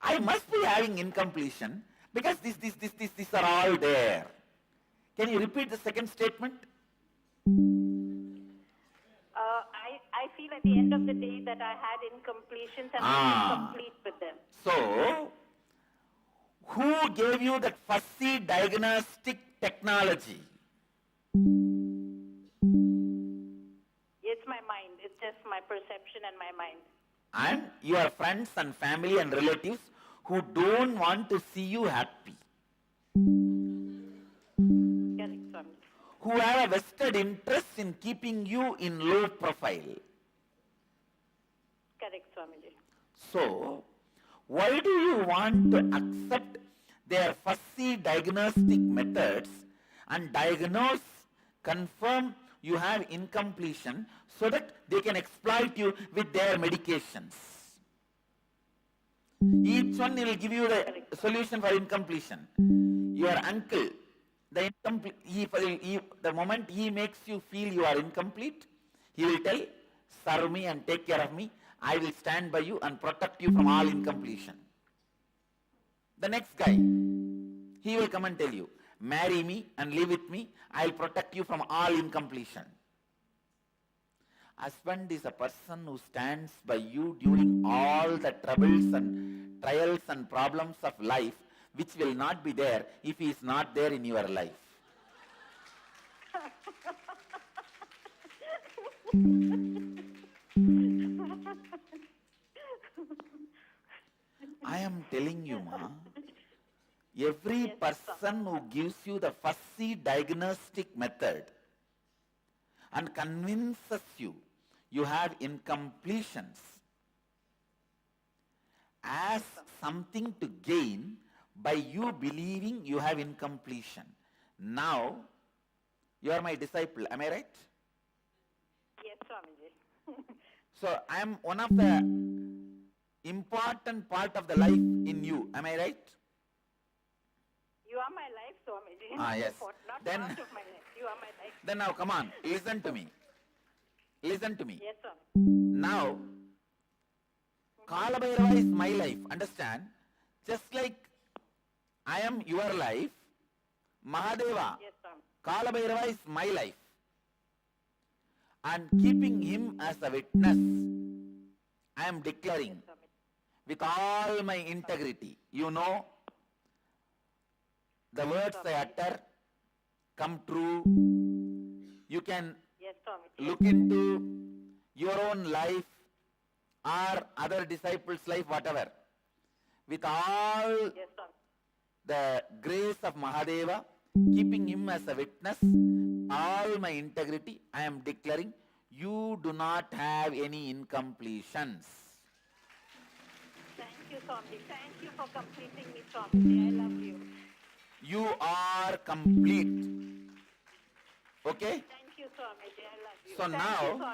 I must be having incompletion because these are all there. Can you repeat the second statement? I feel at the end of the day that I had incompletions and I'm incomplete with them. So, who gave you that fussy diagnostic technology? It's my mind. It's just my perception and my mind. And your friends and family and relatives who don't want to see you happy. Correct, Swami. Who have a vested interest in keeping you in low profile. Correct, Swamiji. So, why do you want to accept their fussy diagnostic methods and diagnose, confirm you have incompletion so that they can exploit you with their medications? Each one will give you the solution for incompletion. Your uncle, the moment he makes you feel you are incomplete, he will tell, serve me and take care of me. I will stand by you and protect you from all incompletion. The next guy, he will come and tell you, marry me and live with me. I will protect you from all incompletion. Husband is a person who stands by you during all the troubles and trials and problems of life, which will not be there if he is not there in your life. I am telling you, ma, every person who gives you the fussy diagnostic method and convinces you have incompletions as something to gain by you believing you have incompletion. Now, you are my disciple, am I right? Yes, Swamiji. So, I am one of the important part of the life in you, am I right? You are my life, Swamiji. Yes. Not Then, part of my life. You are my life. then now come on, listen to me. Listen to me. Yes, Swamiji. Now, Kalabhairava is my life, understand? Just like I am your life, Mahadeva, Yes, Swami. Kalabhairava is my life. And keeping him as a witness, I am declaring with all my integrity, you know, the words I utter come true. You can Yes, Swamiji. look into your own life or other disciples' life, whatever. With all Yes, Swami. the grace of Mahadeva, keeping him as a witness, all my integrity, I am declaring, you do not have any incompletions. Thank you, Swami. Thank you for completing me, Swami. I love you. You are complete. Okay? Thank you, Swami. I love you. So Thank now, you, Swami. I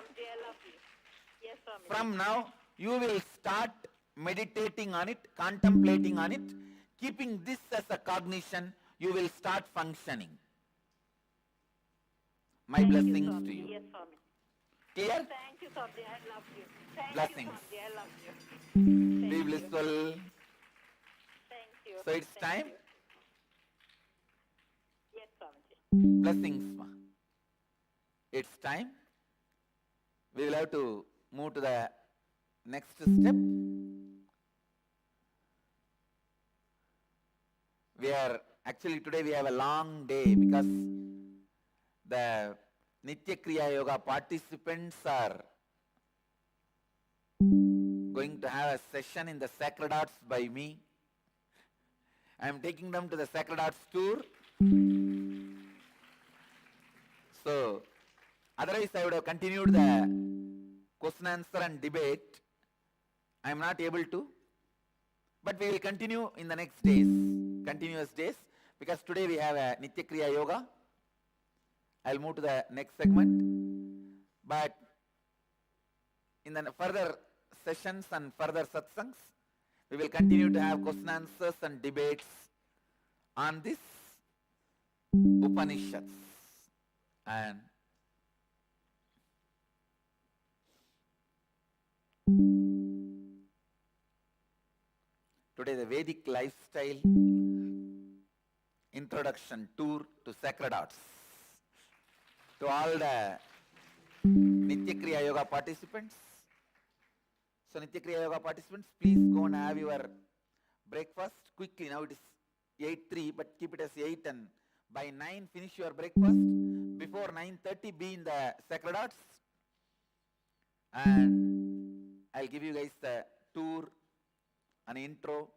love you. Yes, Swami. from now, you will start meditating on it, contemplating on it, keeping this as a cognition, you will start functioning. My Thank you, blessings Swami. to you. Yes, Swami. Clear? Thank you, Swami. I love you. Thank Blessings. you, Swami. I love you. Be Thank you. blissful. Thank you. So it's Thank time. you. Yes, Swami. Blessings, ma. It's time. We will have to move to the next step. Today we have a long day because the Nitya Kriya Yoga participants are going to have a session in the Sacred Arts by me. I am taking them to the Sacred Arts tour. So, otherwise I would have continued the question answer and debate. I am not able to. But we will continue in the next days, continuous days, because today we have a Nitya Kriya Yoga. I'll move to the next segment. But in the further sessions and further satsangs, we will continue to have question answers and debates on this Upanishads. And today the Vedic lifestyle introduction tour to Sacred Arts. To all the Nitya Kriya Yoga participants. So Nitya Kriya Yoga participants, please go and have your breakfast quickly. Now it is 8:03, but keep it as 8, and by 9 finish your breakfast. Before 9:30 be in the Sacred Arts. And I'll give you guys the tour, an intro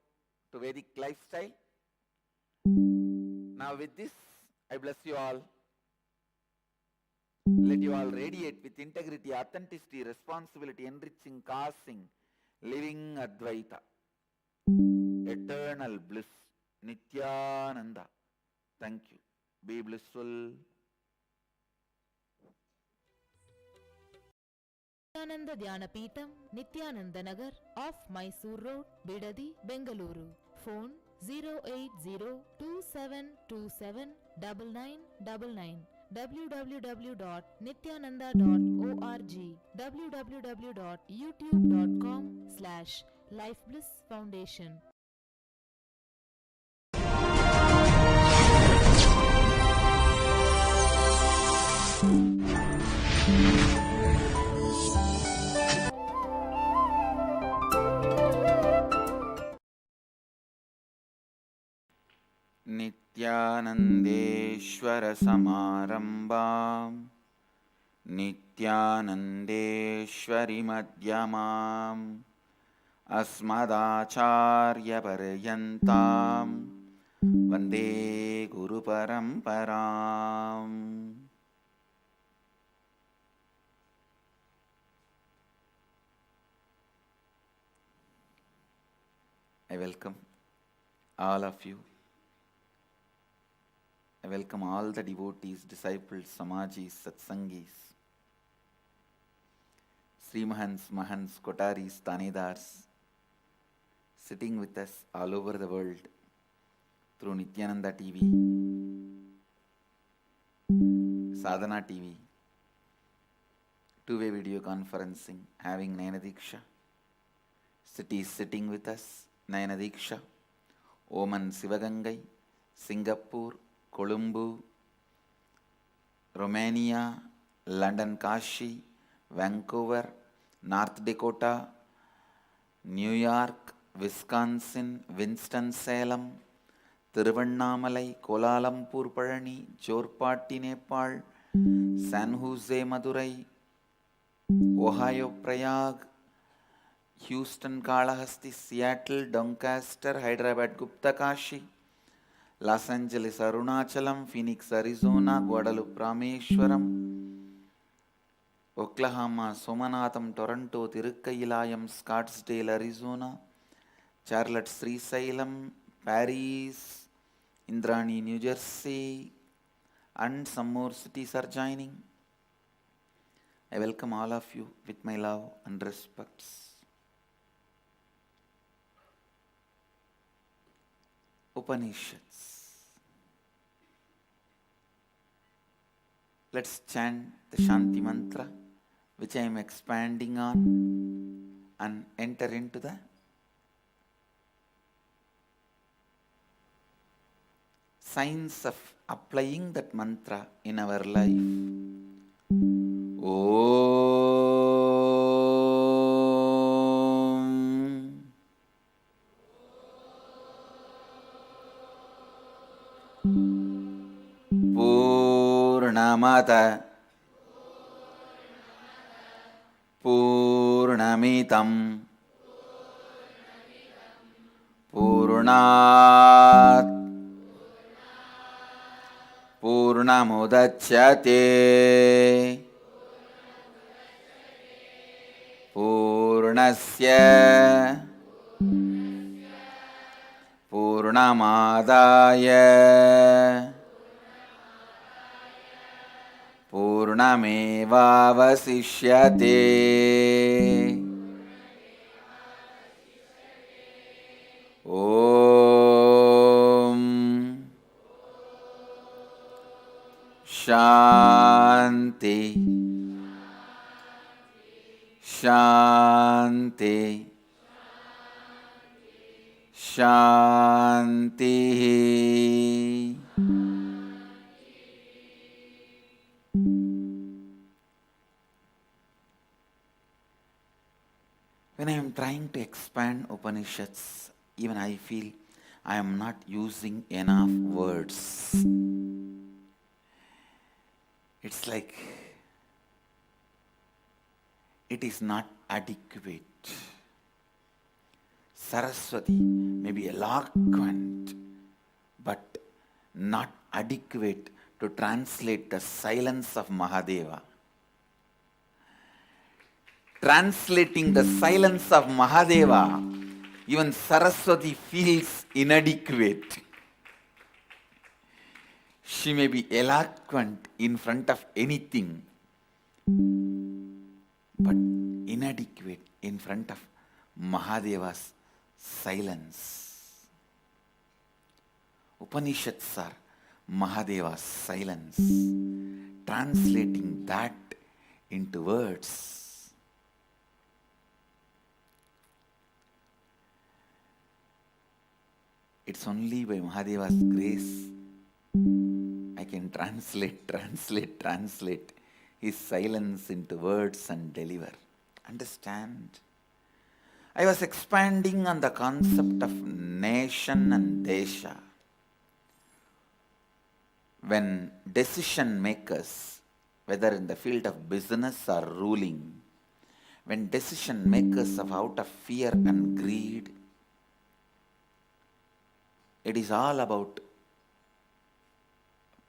to Vedic lifestyle. Now with this, I bless you all. Let you all radiate with integrity, authenticity, responsibility, enriching, causing, living Advaita, eternal bliss, Nithyananda. Thank you. Be blissful. Nithyananda Dhyanapītam, Nithyananda Nagar, off Mysore Road, Bidadi, Bengaluru. Phone 08027279999. www.nithyananda.org. www.youtube.com/lifeblissfoundation. Nithyanandeshwara Samarambam Nithyanandeshwari Madhyamam Asmadacharya Paryantam Vande Guru Paramparam. I welcome all of you. I welcome all the devotees, disciples, samajis, satsangis, Srimahans, Mahans, Kotaris, Tanedars, sitting with us all over the world through Nithyananda TV, Sadhana TV, two-way video conferencing, having Nayana Diksha, cities sitting with us, Nayana Diksha, Oman Sivagangai, Singapore, Colombo, Romania, London Kashi, Vancouver, North Dakota, New York, Wisconsin, Winston-Salem, Tiruvannamalai, Kuala Lumpur, Palani, Jorpati, Nepal, San Jose, Madurai, Ohio, Prayag, Houston, Kalahasti, Seattle, Doncaster, Hyderabad, Gupta Kashi, Los Angeles, Arunachalam, Phoenix, Arizona, Guadalupe, Rameshwaram, Oklahoma, Somanatham, Toronto, Tirukailayam, Scottsdale, Arizona, Charlotte, Srisalem, Paris, Indrani, New Jersey, and some more cities are joining. I welcome all of you with my love and respects. Upanishads. Let's chant the Shanti mantra, which I am expanding on, and enter into the science of applying that mantra in our life. Purnamata Purnamitam Purnat Purnamudachyate Purnasya Purnamadaya Purnamevavasishyate. Om Shanti Shanti Shanti. When I am trying to expand Upanishads, even I feel I am not using enough words. It's like it is not adequate. Saraswati may be eloquent, but not adequate to translate the silence of Mahadeva. Translating the silence of Mahadeva, even Saraswati feels inadequate. She may be eloquent in front of anything, but inadequate in front of Mahadeva's silence. Upanishads are Mahadeva's silence, translating that into words. It's only by Mahadeva's grace I can translate his silence into words and deliver. Understand? I was expanding on the concept of nation and desha. When decision makers, whether in the field of business or ruling, when decision makers are out of fear and greed, it is all about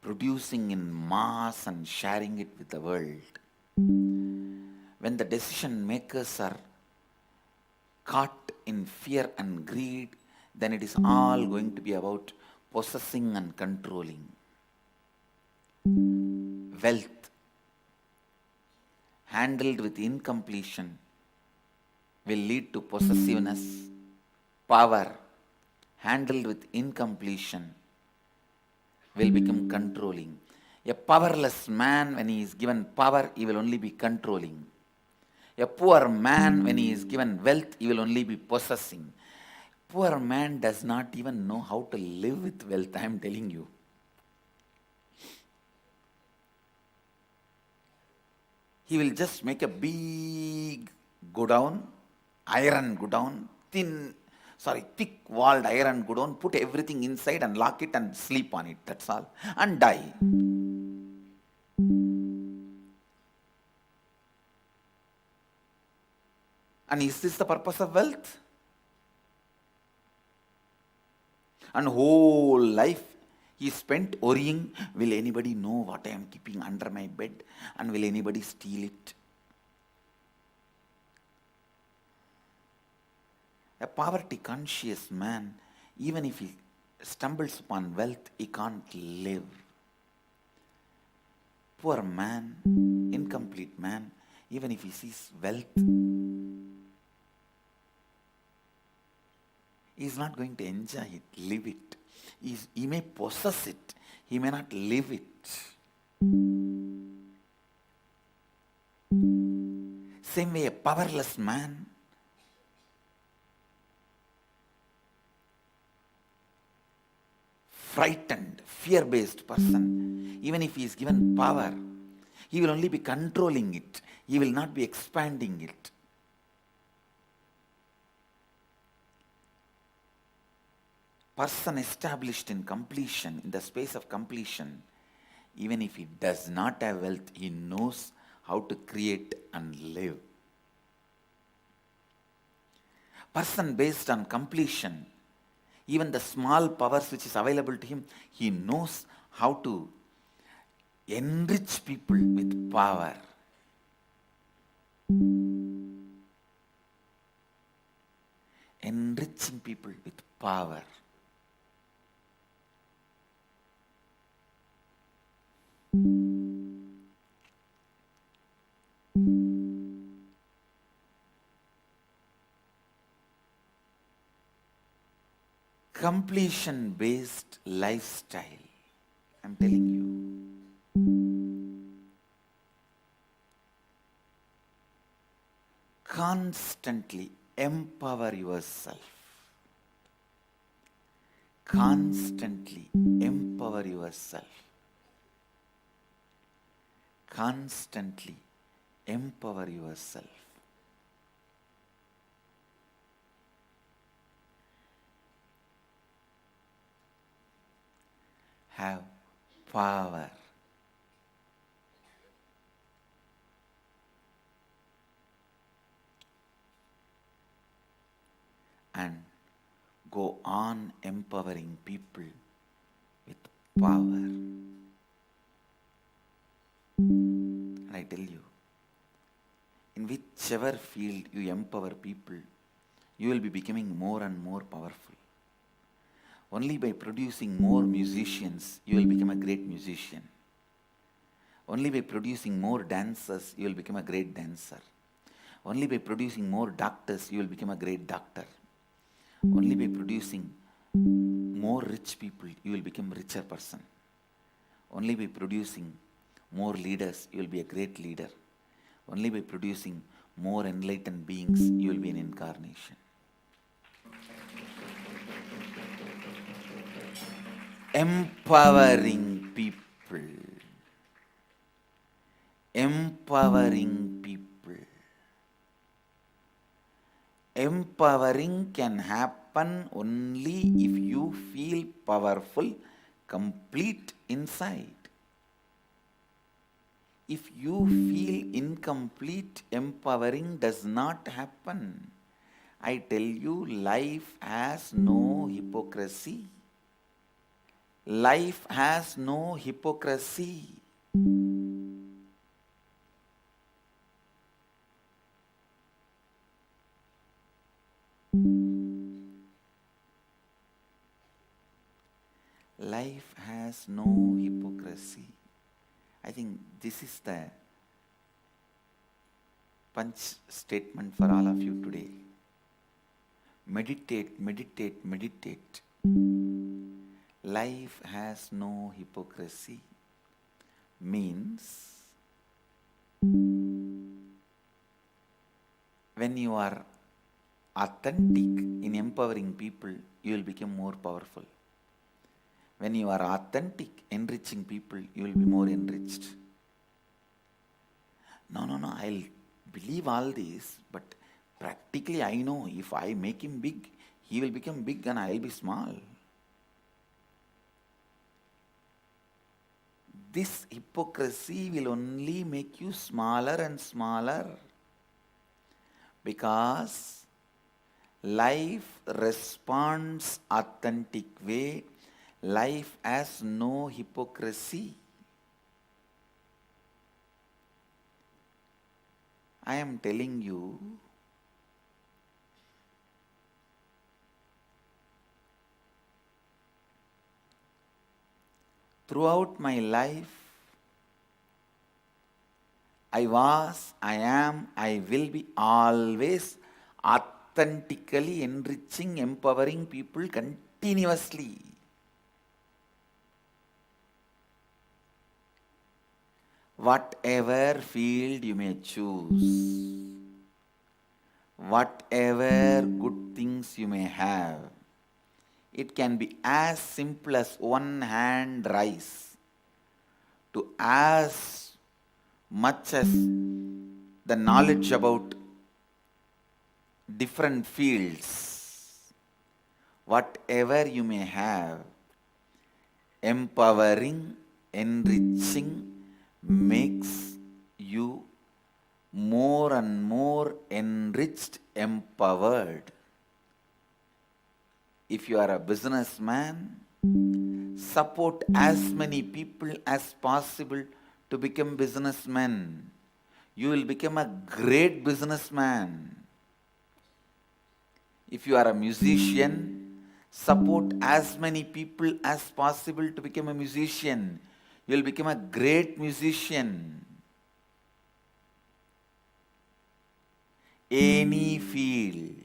producing in mass and sharing it with the world. When the decision makers are caught in fear and greed, then it is all going to be about possessing and controlling. Wealth handled with incompletion will lead to possessiveness. Power handled with incompletion will become controlling. A powerless man, when he is given power, he will only be controlling. A poor man, when he is given wealth, he will only be possessing. Poor man does not even know how to live with wealth, I am telling you. He will just make a big godown, iron godown, thick walled iron godown, put everything inside and lock it and sleep on it, that's all, and die. And is this the purpose of wealth? And whole life he spent worrying, will anybody know what I am keeping under my bed? And will anybody steal it? A poverty-conscious man, even if he stumbles upon wealth, he can't live. Poor man, incomplete man, even if he sees wealth, he is not going to enjoy it, live it. He may possess it, he may not live it. Same way, a powerless man, frightened, fear-based person, even if he is given power, he will only be controlling it. He will not be expanding it. Person established in completion, in the space of completion, even if he does not have wealth, he knows how to create and live. Person based on completion, even the small powers which is available to him, he knows how to enrich people with power. Enriching people with power. Completion based lifestyle, I'm telling you. Constantly empower yourself. Constantly empower yourself. Constantly empower yourself. Have power. And go on empowering people with power. And I tell you, in whichever field you empower people, you will be becoming more and more powerful. Only by producing more musicians, you will become a great musician. Only by producing more dancers, you will become a great dancer. Only by producing more doctors, you will become a great doctor. Only by producing more rich people, you will become a richer person. Only by producing more leaders, you will be a great leader. Only by producing more enlightened beings, you will be an incarnation. Empowering people. Empowering people. Empowering can happen only if you feel powerful, complete inside. If you feel incomplete, empowering does not happen. I tell you, life has no hypocrisy. Life has no hypocrisy. Life has no hypocrisy. I think this is the punch statement for all of you today. Meditate, meditate, meditate. Life has no hypocrisy means when you are authentic in empowering people, you will become more powerful. When you are authentic, enriching people, you will be more enriched. No, I'll believe all this, but practically I know if I make him big, he will become big and I will be small. This hypocrisy will only make you smaller and smaller. Because life responds authentic way. Life has no hypocrisy. I am telling you, throughout my life, I was, I am, I will be always authentically enriching, empowering people continuously. Whatever field you may choose, whatever good things you may have, it can be as simple as one hand rise to as much as the knowledge about different fields. Whatever you may have, empowering, enriching makes you more and more enriched, empowered. If you are a businessman, support as many people as possible to become businessmen. You will become a great businessman. If you are a musician, support as many people as possible to become a musician. You will become a great musician. Any field.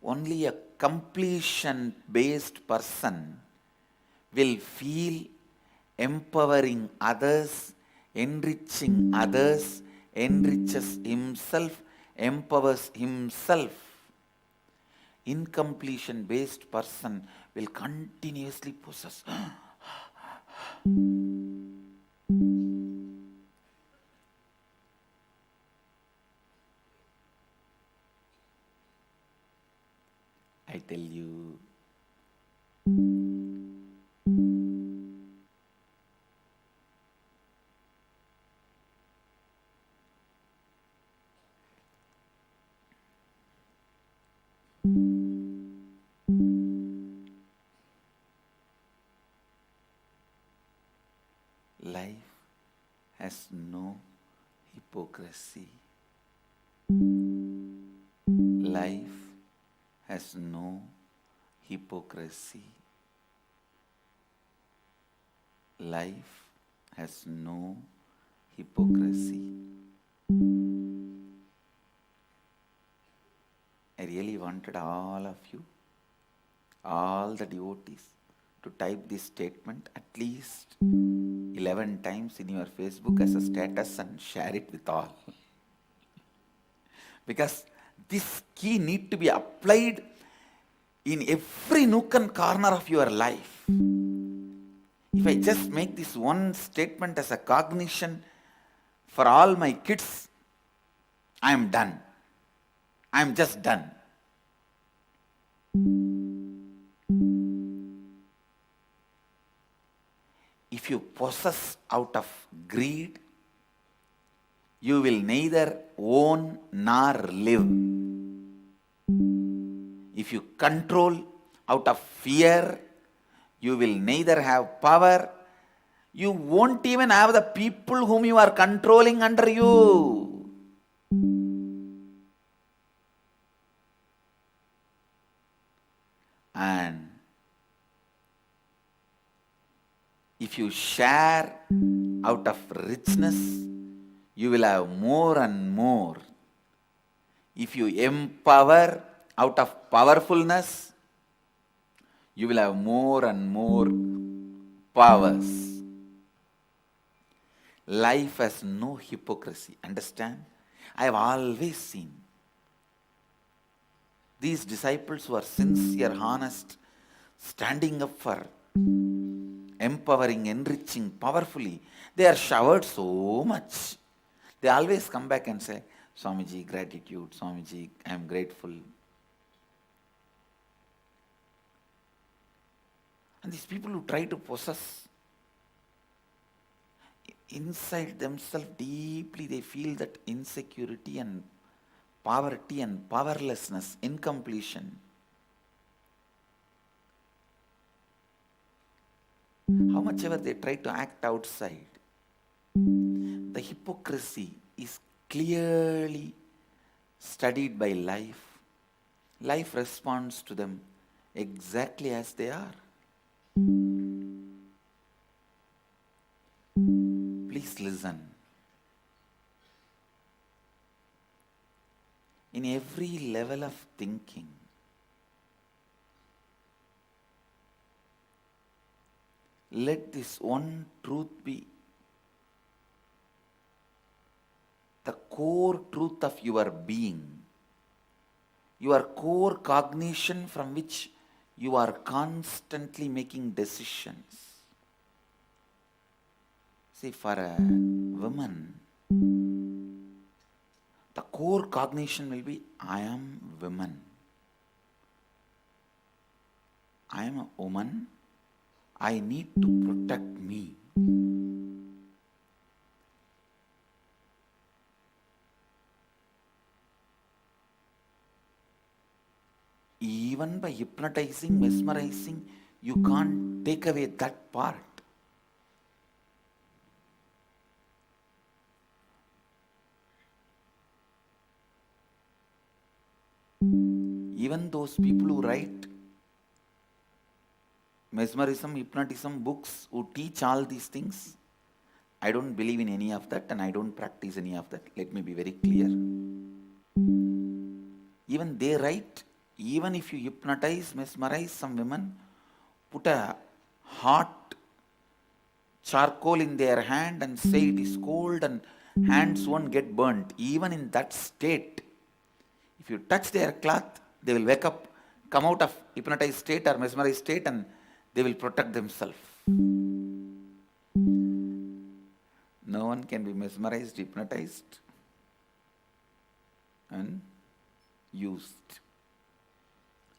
Only a completion-based person will feel empowering others, enriching others, enriches himself, empowers himself. Incompletion-based person will continuously possess. I tell you, life has no hypocrisy. Life has no hypocrisy. Life has no hypocrisy. I really wanted all of you, all the devotees, to type this statement at least 11 times in your Facebook as a status and share it with all. Because this key need to be applied in every nook and corner of your life. If I just make this one statement as a cognition for all my kids, I am done. I am just done. If you possess out of greed, you will neither own nor live. If you control out of fear, you will neither have power. You won't even have the people whom you are controlling under you. And if you share out of richness, you will have more and more. If you empower out of powerfulness, you will have more and more powers. Life has no hypocrisy. Understand? I have always seen these disciples who are sincere, honest, standing up for empowering, enriching powerfully. They are showered so much. They always come back and say, Swamiji, gratitude. Swamiji, I am grateful. And these people who try to possess, inside themselves deeply they feel that insecurity and poverty and powerlessness, incompletion. How much ever they try to act outside, the hypocrisy is clearly studied by life. Life responds to them exactly as they are. Please listen. In every level of thinking, let this one truth be the core truth of your being, your core cognition from which you are constantly making decisions. See, for a woman, the core cognition will be, I am woman. I am a woman. I need to protect me. Even by hypnotizing, mesmerizing, you can't take away that part. Even those people who write mesmerism, hypnotism books, who teach all these things, I don't believe in any of that and I don't practice any of that. Let me be very clear. Even they write, even if you hypnotize, mesmerize some women, put a hot charcoal in their hand and say it is cold and hands won't get burnt. Even in that state, if you touch their cloth, they will wake up, come out of hypnotized state or mesmerized state, and they will protect themselves. No one can be mesmerized, hypnotized, and used.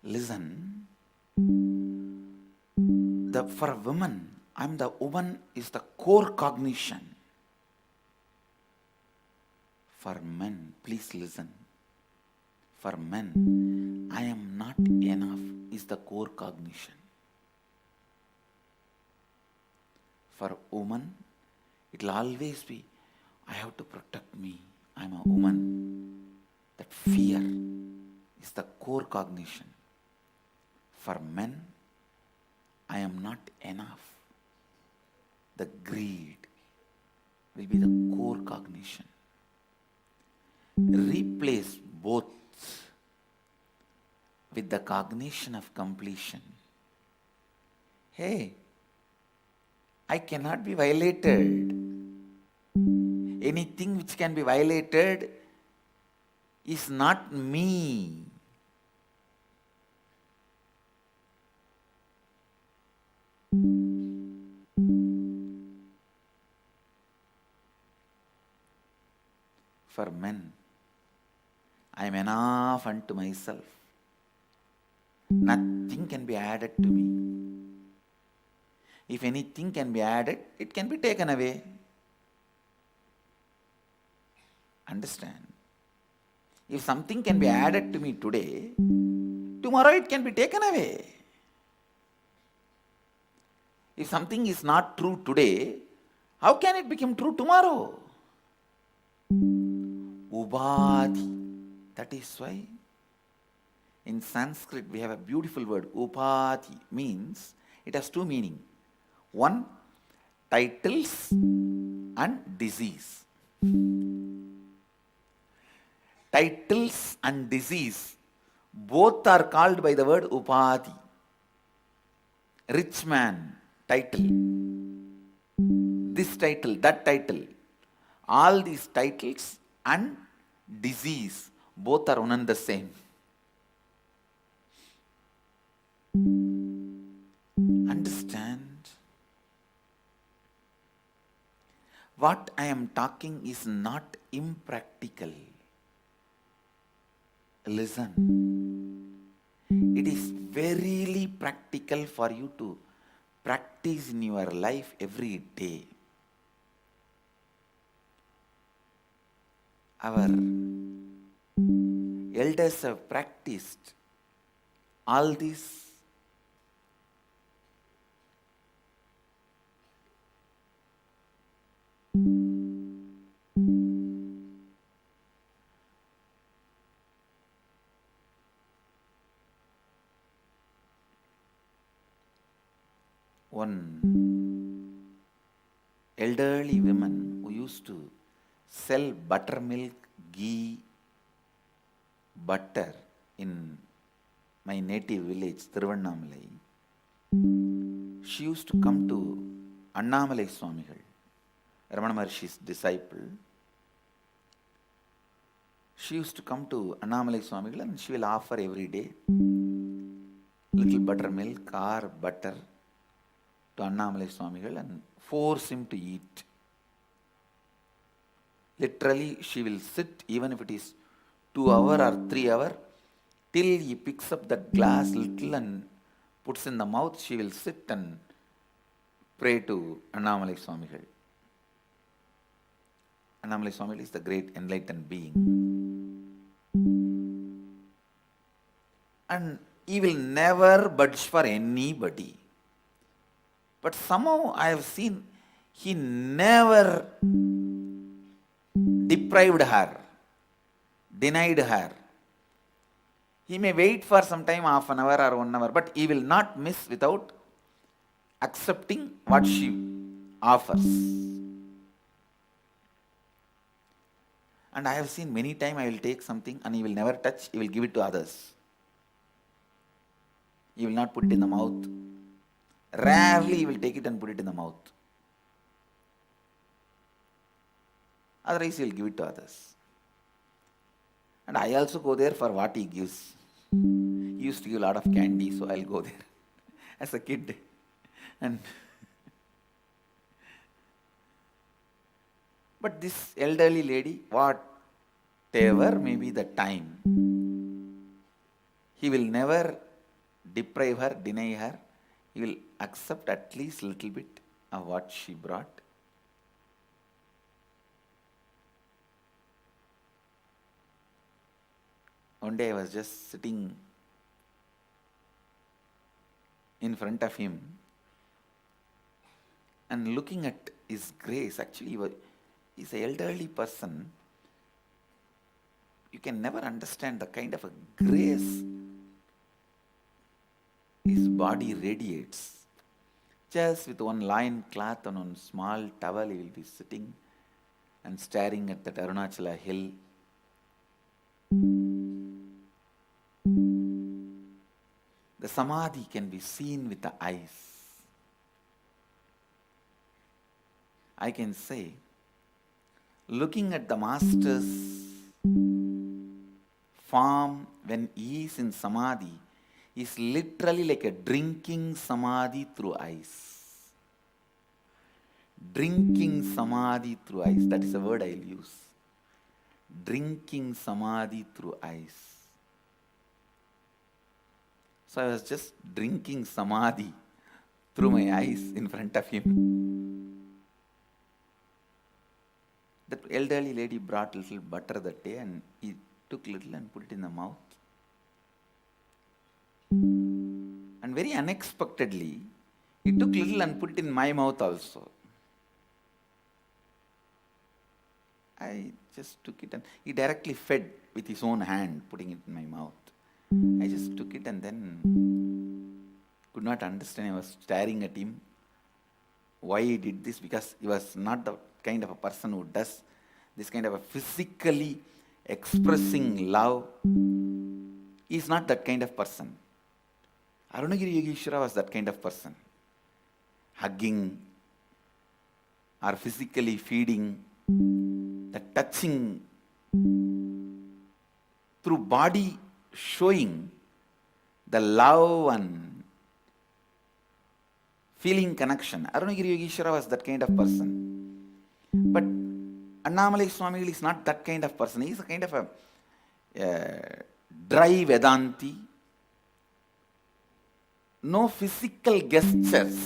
Listen. For a woman, I'm the woman is the core cognition. For men, please listen. For men, I am not enough is the core cognition. For woman, it will always be, I have to protect me. I'm a woman. That fear is the core cognition. For men, I am not enough. The greed will be the core cognition. Replace both with the cognition of completion. Hey, I cannot be violated. Anything which can be violated is not me. For men, I am enough unto myself. Nothing can be added to me. If anything can be added, it can be taken away. Understand? If something can be added to me today, tomorrow it can be taken away. If something is not true today, how can it become true tomorrow? Ubadhi. That is why in Sanskrit we have a beautiful word. Upadhi means, it has two meanings. One, titles and disease. Titles and disease, both are called by the word upadhi. Rich man, title. This title, that title. All these titles and disease, both are one and the same. Understand? What I am talking is not impractical. Listen. It is verily practical for you to practice in your life every day. Our elders have practiced all this. One elderly woman who used to sell buttermilk, ghee, butter in my native village, Thiruvannamalai. She used to come to Annamalai Swamigal, Ramana Maharshi's disciple. She used to come to Annamalai Swamigal and she will offer every day little buttermilk or butter to Annamalai Swamigal and force him to eat. Literally, she will sit, even if it is 2 hours or 3 hours, till he picks up that glass little and puts in the mouth. She will sit and pray to Annamalai Swamigal. Annamalai Swamigal is the great enlightened being. And he will never budge for anybody. But somehow I have seen he never deprived her, denied her. He may wait for some time, half an hour or 1 hour, but he will not miss without accepting what she offers. And I have seen many times I will take something and he will never touch, he will give it to others. He will not put it in the mouth. Rarely he will take it and put it in the mouth. Otherwise he will give it to others. And I also go there for what he gives. He used to give a lot of candy, so I'll go there as a kid. And but this elderly lady, whatever may be the time, he will never deprive her, deny her. He will accept at least a little bit of what she brought. One day I was just sitting in front of him and looking at his grace. Actually, he's an elderly person. You can never understand the kind of a grace his body radiates. Just with one lion cloth and one small towel, he will be sitting and staring at that Arunachala hill. The samadhi can be seen with the eyes. I can say, looking at the master's form when he is in samadhi is literally like a drinking samadhi through eyes. Drinking samadhi through eyes. That is a word I will use. Drinking samadhi through eyes. So I was just drinking samadhi through my eyes in front of him. That elderly lady brought little butter that day and he took little and put it in the mouth. And very unexpectedly, he took little and put it in my mouth also. I just took it and he directly fed with his own hand, putting it in my mouth. I just took it and then could not understand. I was staring at him. Why he did this? Because he was not the kind of a person who does this kind of a physically expressing love. He is not that kind of person. Arunagiri Yogeshwara was that kind of person. Hugging or physically feeding, the touching through body showing the love and feeling connection. Arunagiri Yogeshwara was that kind of person. But Annamalai Swamigal is not that kind of person. He is a kind of a dry Vedanti. No physical gestures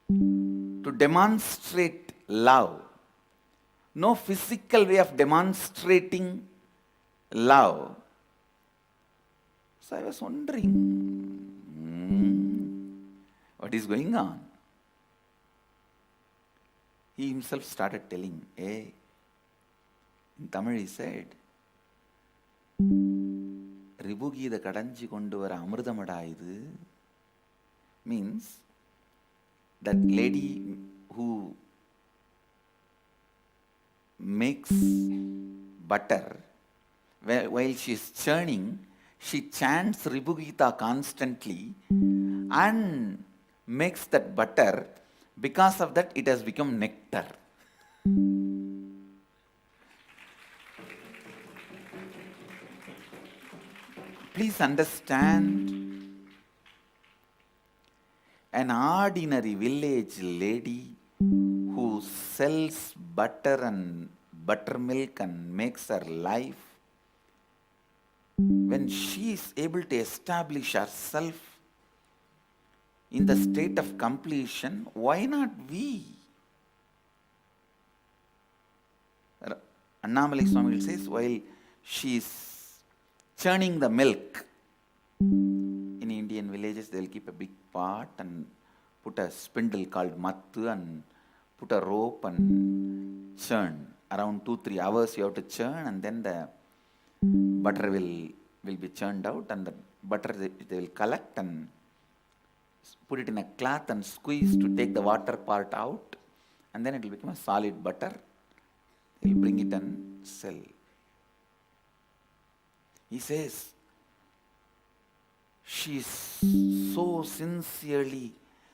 to demonstrate love. No physical way of demonstrating love. So I was wondering, what is going on? He himself started telling, hey, in Tamil he said, Ribugida kadanji kondu vara amrutamada idu, means that lady who makes butter, while she is churning, she chants Ribugita constantly and makes that butter. Because of that, it has become nectar. Please understand, an ordinary village lady who sells butter and buttermilk and makes her life, when she is able to establish herself in the state of completion, why not we? Annamalai Swami says, while she is churning the milk, in Indian villages they will keep a big pot and put a spindle called mattu and put a rope and churn. Around 2-3 hours you have to churn, and then the butter will be churned out, and the butter they will collect and put it in a cloth and squeeze to take the water part out, and then it will become a solid butter. They will bring it and sell. He says, she is so sincerely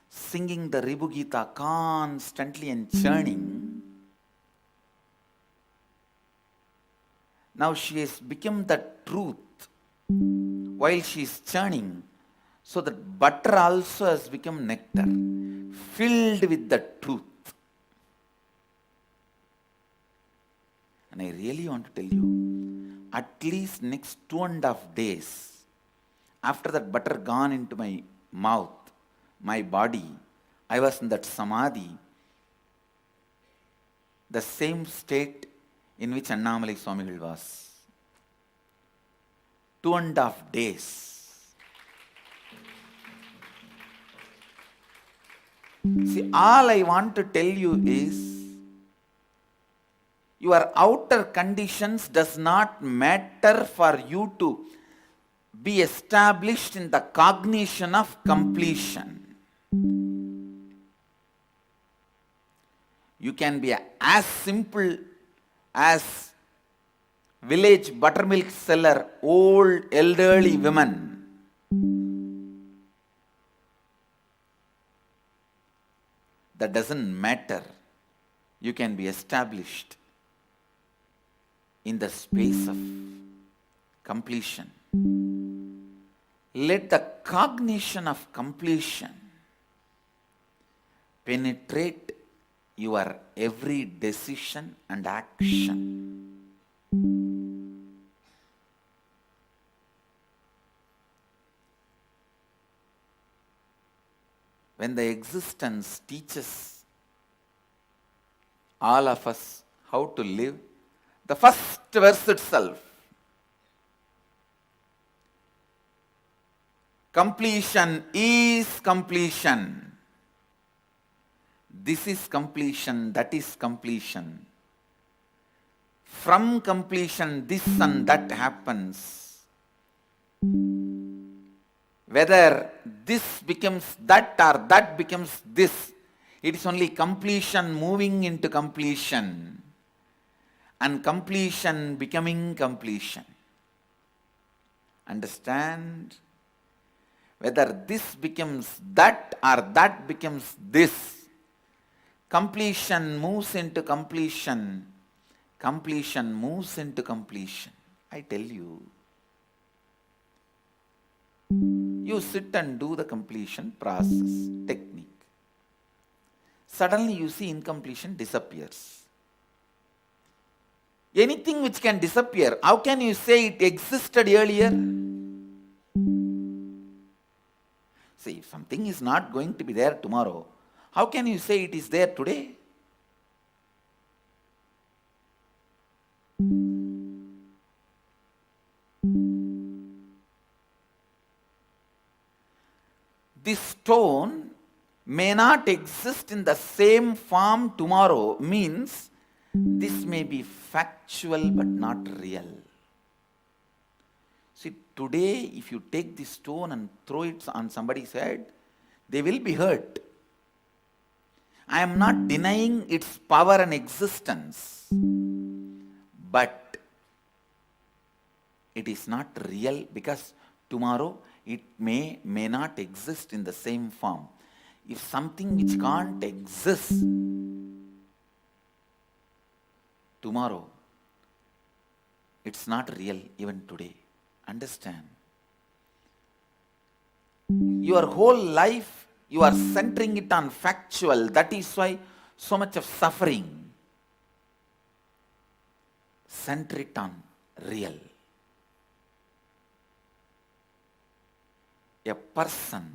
singing the Ribugita constantly and churning. Now she has become the truth while she is churning. So that butter also has become nectar, filled with the truth. And I really want to tell you, at least next 2.5 days, after that butter gone into my mouth, my body, I was in that samadhi, the same state in which Annamalai Swamigal was. 2.5 days. See, all I want to tell you is, your outer conditions does not matter for you to be established in the cognition of completion. You can be as simple as village buttermilk seller, old elderly women. That doesn't matter. You can be established in the space of completion. Let the cognition of completion penetrate your every decision and action. When the existence teaches all of us how to live, the first verse itself, completion is completion. This is completion, that is completion. From completion, this and that happens. Whether this becomes that or that becomes this, it is only completion moving into completion, and completion becoming completion. Understand? Whether this becomes that or that becomes this, completion moves into completion. Completion moves into completion. I tell you. You sit and do the completion process, technique. Suddenly you see incompletion disappears. Anything which can disappear, how can you say it existed earlier? See, if something is not going to be there tomorrow, how can you say it is there today? this stone may not exist in the same form tomorrow means this may be factual but not real. See, today if you take this stone and throw it on somebody's head, they will be hurt. I am not denying its power and existence, but it is not real because tomorrow it may not exist in the same form. If something which can't exist tomorrow, it's not real even today. Understand? Your whole life you are centering it on factual. That is why so much of suffering. Center it on real. A person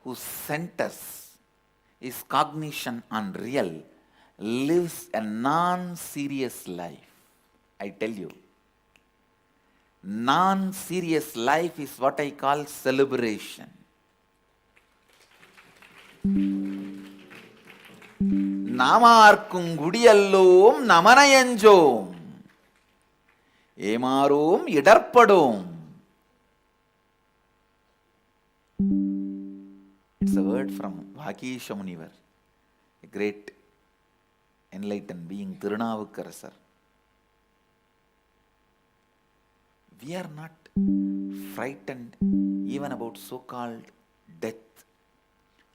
who centers his cognition on real lives a non-serious life. I tell you, non-serious life is what I call celebration. நாமார்க்கும் குடியல்லோம் நமனையஞ்சோம் ஏமாறோம் இடர்படோம். It's a word from Vakisha Munivar, a great enlightened being, Tirunavukarasar. We are not frightened even about so-called death.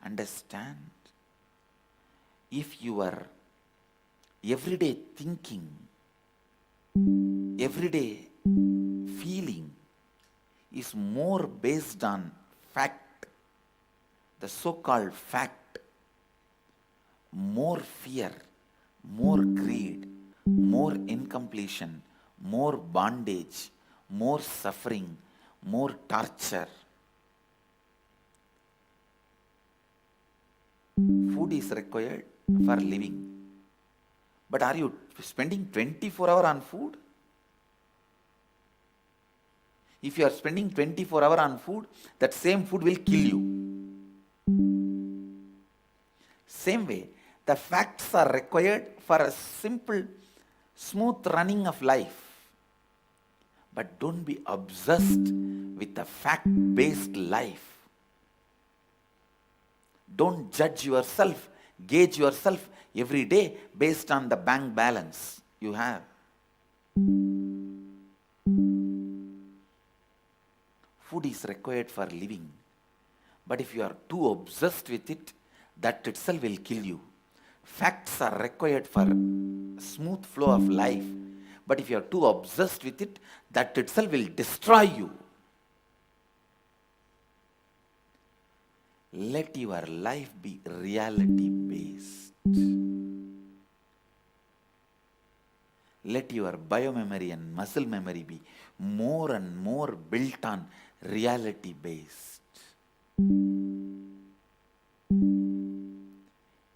Understand? If your everyday thinking, everyday feeling is more based on fact, the so-called fact, more fear, more greed, more incompletion, more bondage, more suffering, more torture. Food is required for living. But are you spending 24 hours on food? If you are spending 24 hours on food, that same food will kill you. Same way, the facts are required for a simple, smooth running of life. But don't be obsessed with the fact-based life. Don't judge yourself, gauge yourself every day based on the bank balance you have. Food is required for living. But if you are too obsessed with it, that itself will kill you. Facts are required for smooth flow of life. But if you are too obsessed with it, that itself will destroy you. Let your life be reality-based. Let your biomemory and muscle memory be more and more built on reality-based.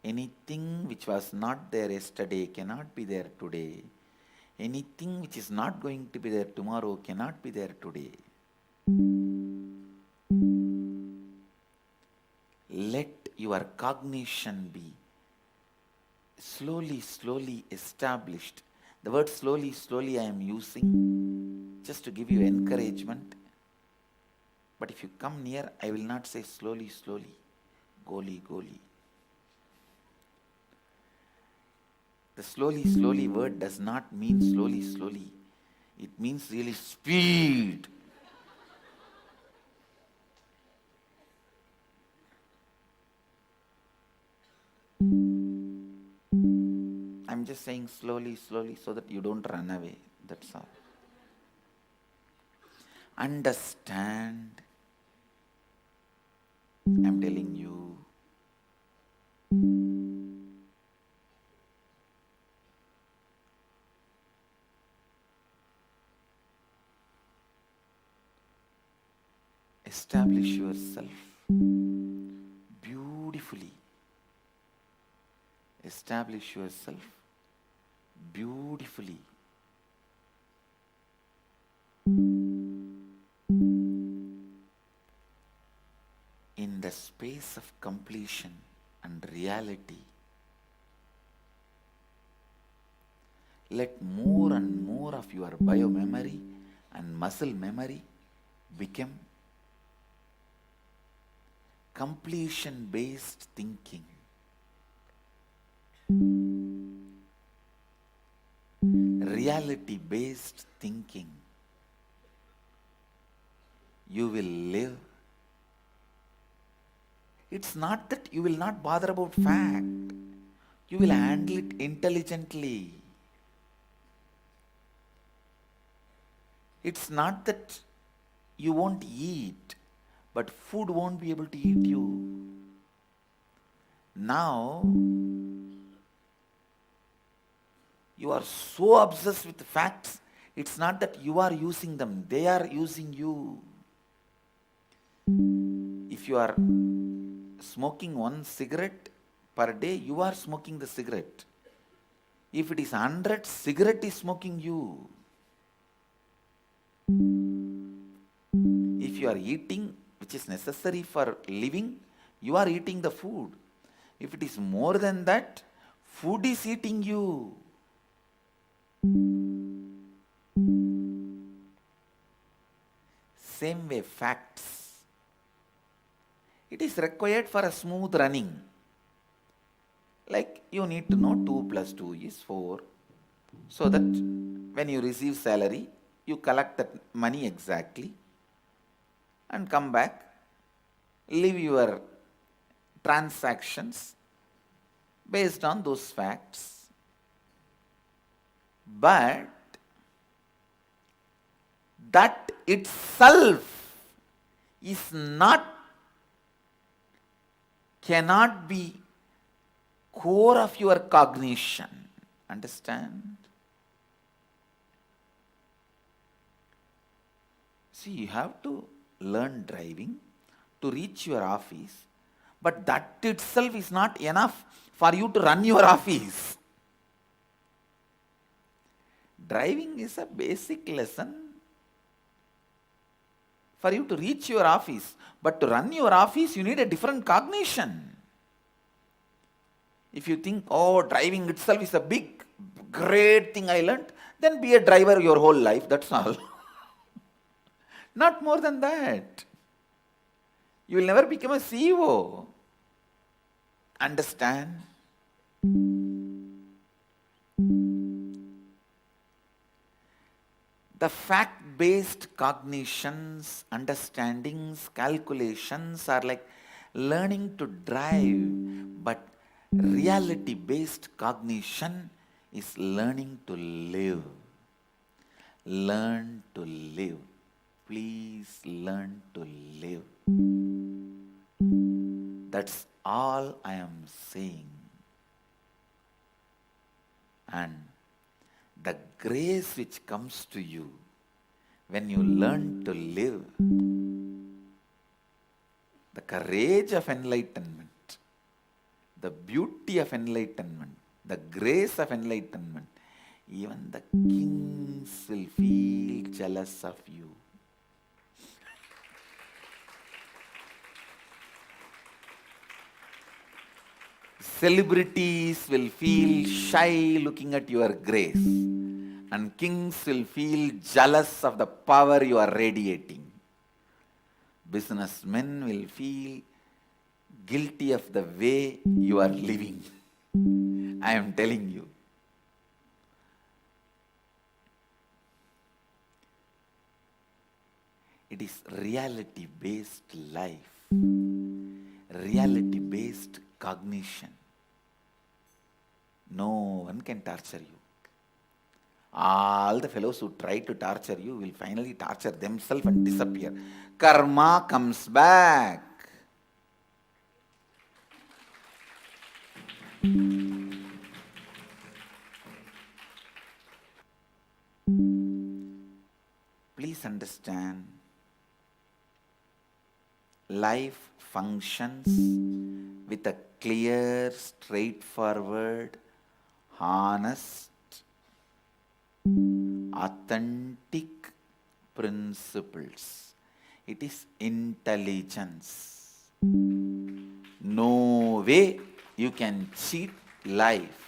Anything which was not there yesterday cannot be there today. Anything which is not going to be there tomorrow cannot be there today. Let your cognition be slowly established. The word slowly I am using just to give you encouragement. But if you come near, I will not say slowly, goli. The slowly word does not mean slowly. It means really speed. I'm just saying slowly so that you don't run away. That's all. Understand. I'm telling you. Establish yourself beautifully. Establish yourself beautifully. In the space of completion and reality. Let more and more of your biomemory and muscle memory become completion-based thinking. Reality-based thinking. You will live. It's not that you will not bother about fact. You will handle it intelligently. It's not that you won't eat, but food won't be able to eat you. Now, you are so obsessed with facts, it's not that you are using them, they are using you. If you are smoking one cigarette per day, you are smoking the cigarette. If it is 100, cigarette is smoking you. If you are eating, which is necessary for living, you are eating the food. If it is more than that, food is eating you. Same way, facts. It is required for a smooth running. Like you need to know 2 plus 2 is 4. So that when you receive salary, you collect that money exactly and come back, live your transactions based on those facts. But that itself is cannot be core of your cognition. Understand? See, you have to learn driving to reach your office, but that itself is not enough for you to run your office. Driving is a basic lesson for you to reach your office, but to run your office you need a different cognition. If you think, oh, driving itself is a big, great thing I learnt, then be a driver your whole life, that's all. Not more than that. You will never become a CEO. Understand? The fact-based cognitions, understandings, calculations are like learning to drive, but reality-based cognition is learning to live. Learn to live. Please learn to live. That's all I am saying. And the grace which comes to you when you learn to live, the courage of enlightenment, the beauty of enlightenment, the grace of enlightenment, even the kings will feel jealous of you. Celebrities will feel shy looking at your grace, and kings will feel jealous of the power you are radiating. Businessmen will feel guilty of the way you are living. I am telling you. It is reality-based life, reality-based cognition. No one can torture you. All the fellows who try to torture you will finally torture themselves and disappear. Karma comes back. Please understand, life functions with a clear, straightforward, honest, authentic principles. It is intelligence. No way you can cheat life.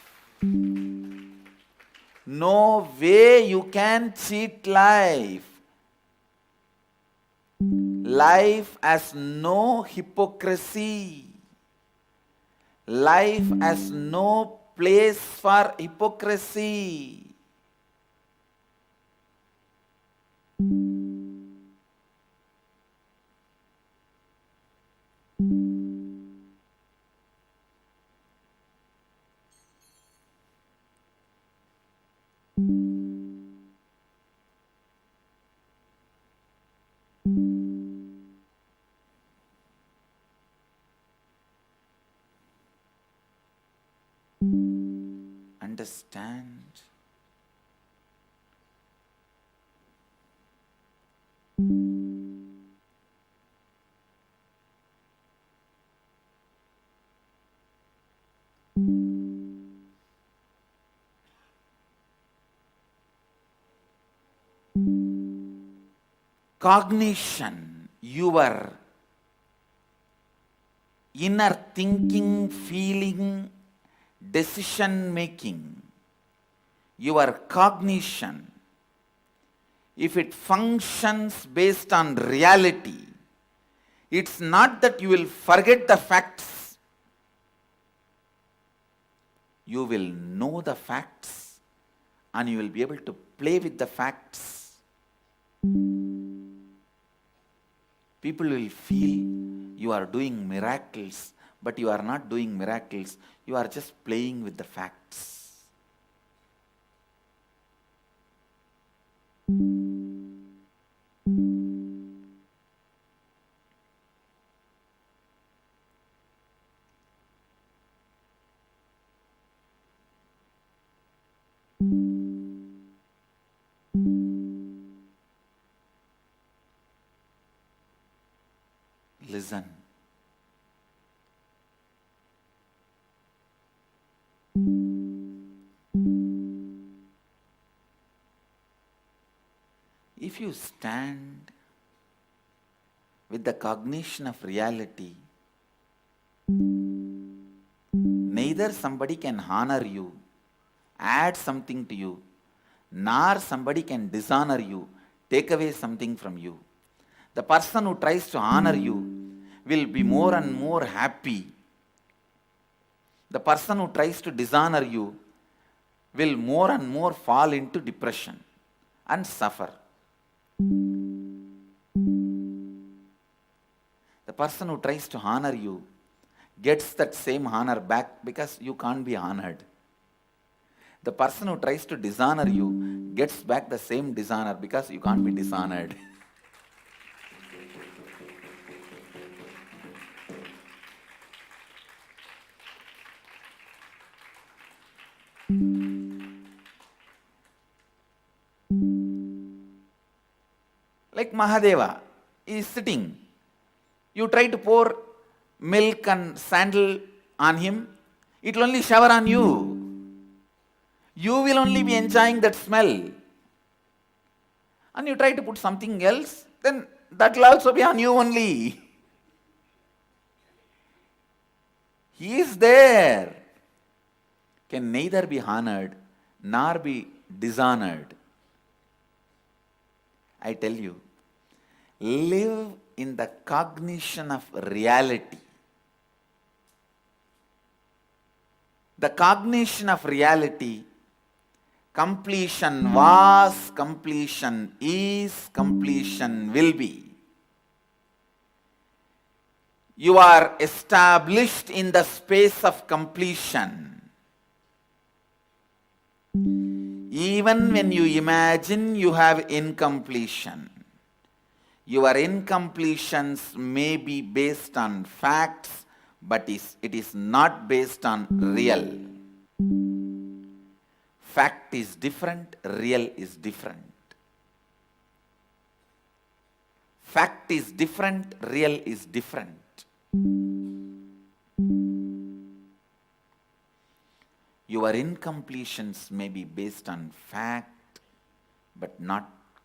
No way you can cheat life. Life has no hypocrisy. Life has no place for hypocrisy. Understand? Cognition, your inner thinking, feeling, decision making, your cognition, if it functions based on reality, it's not that you will forget the facts. You will know the facts and you will be able to play with the facts. People will feel you are doing miracles, but you are not doing miracles. You are just playing with the facts. Listen. If you stand with the cognition of reality, neither somebody can honor you, add something to you, nor somebody can dishonor you, take away something from you. The person who tries to honor you will be more and more happy. The person who tries to dishonor you will more and more fall into depression and suffer. The person who tries to honor you gets that same honor back because you can't be honored. The person who tries to dishonor you gets back the same dishonor because you can't be dishonored. Like Mahadeva is sitting. You try to pour milk and sandal on him, it will only shower on you. You will only be enjoying that smell. And you try to put something else, then that will also be on you only. He is there. Can neither be honored nor be dishonored. I tell you, live in the cognition of reality. The cognition of reality, completion was, completion is, completion will be. You are established in the space of completion. Even when you imagine you have incompletion, your incompletions may be based on facts, but it is not based on real. Fact is different, real is different. Fact is different, real is different. Your incompletions may be based on fact, but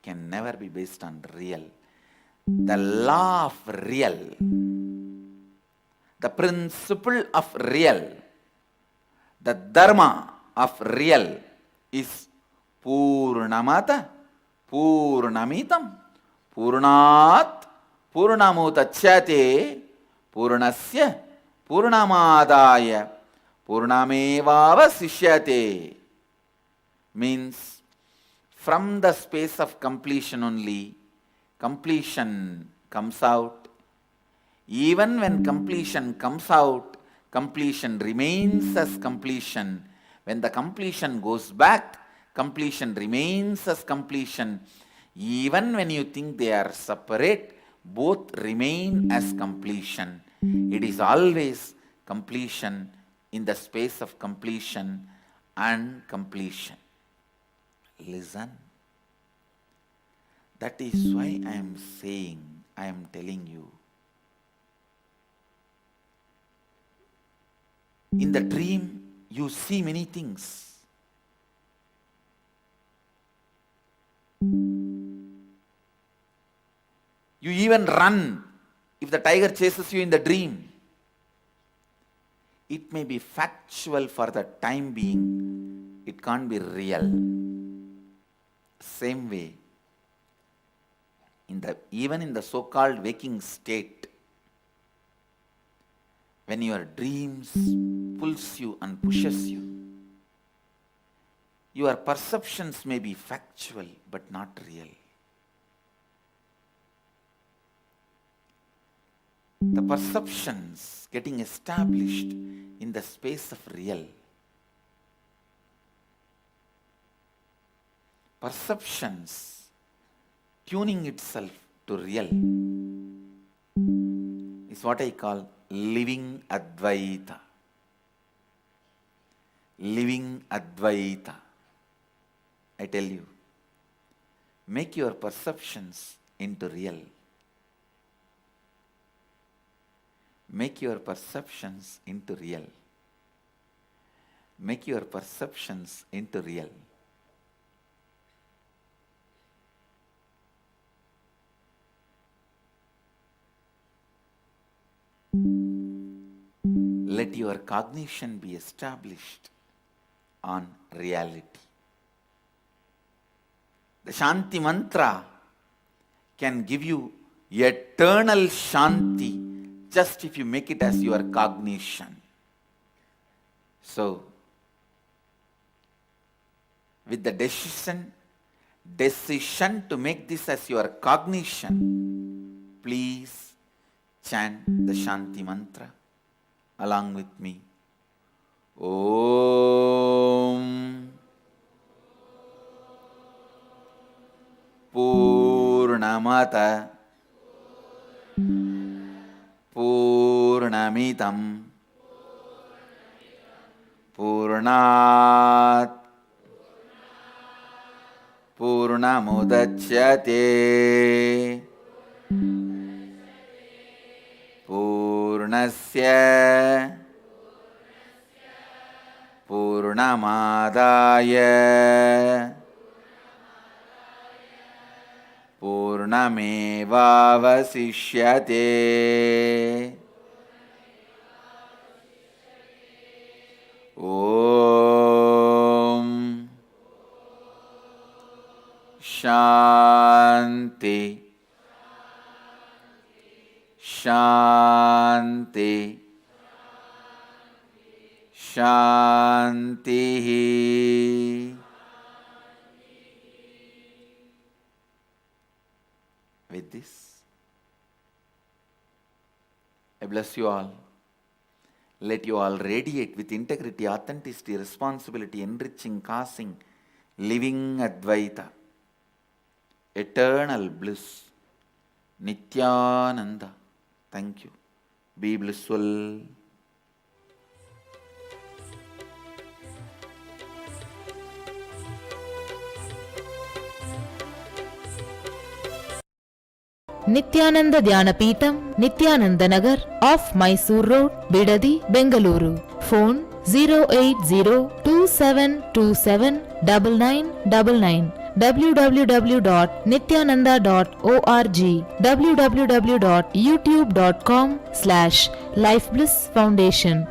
can never be based on real. The law of real the principle of real, the dharma of real is Purnamata, Purnamitam, Purnat, Purnamutachyate, Purnasya, Purnamadaya, Purnamevavasishyate. Means from the space of completion only, completion comes out. Even when completion comes out, completion remains as completion. When the completion goes back, completion remains as completion. Even when you think they are separate, both remain as completion. It is always completion in the space of completion and completion. Listen. That is why I am saying, I am telling you. In the dream, you see many things. You even run if the tiger chases you in the dream. It may be factual for the time being, it can't be real. Same way, even in the so-called waking state, when your dreams pulls you and pushes you, your perceptions may be factual but not real. The perceptions getting established in the space of real. Perceptions tuning itself to real is what I call living Advaita. Living Advaita. I tell you, make your perceptions into real. Make your perceptions into real. Make your perceptions into real. Let your cognition be established on reality. The Shanti mantra can give you eternal Shanti just if you make it as your cognition. So, with the decision to make this as your cognition, please chant the Shanti mantra along with me. Om Purnamata Purnamitam Purnat Purnamudachyate Purnasya Purnamadaya Purnamevavasishyate. Om Shanti Shanti Shanti. With this, I bless you all. Let you all radiate with integrity, authenticity, responsibility, enriching, causing, living Advaita, eternal bliss, Nithyananda. Thank you. Be blissful. Nithyananda Dhyanapītam, Nithyananda Nagar, off Mysore Road, Bidadi, Bengaluru. Phone 08027279999 www.nithyananda.org, www.youtube.com/lifeblissfoundation.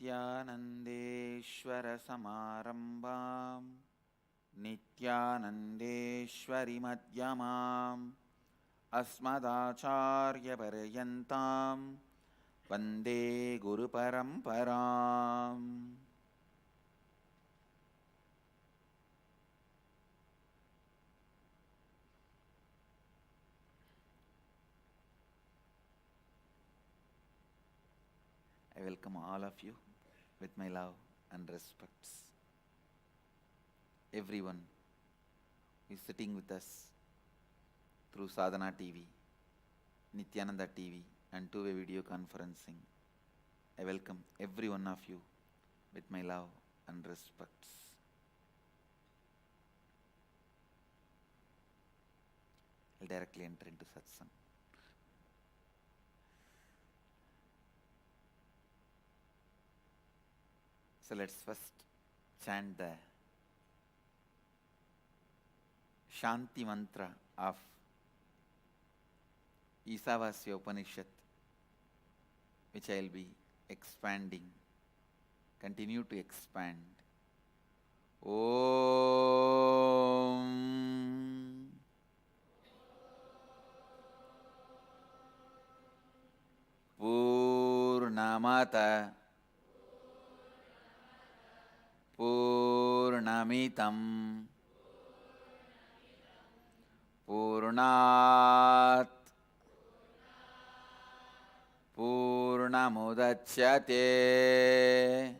नित्यानन्देश्वर समारम्भां नित्यानन्देश्वरि मध्यमाम् अस्मदाचार्यपर्यन्तां वन्दे गुरुपरम्पराम्. I welcome all of you with my love and respects. Everyone who is sitting with us through Sadhana TV, Nithyananda TV and two-way video conferencing. I welcome every one of you with my love and respects. I'll directly enter into satsang. So let's first chant the Shanti mantra of Ishavasya Upanishad, which I will be expanding, continue to expand. Om Purnamata Purnamitam Purnat Purnamudachyate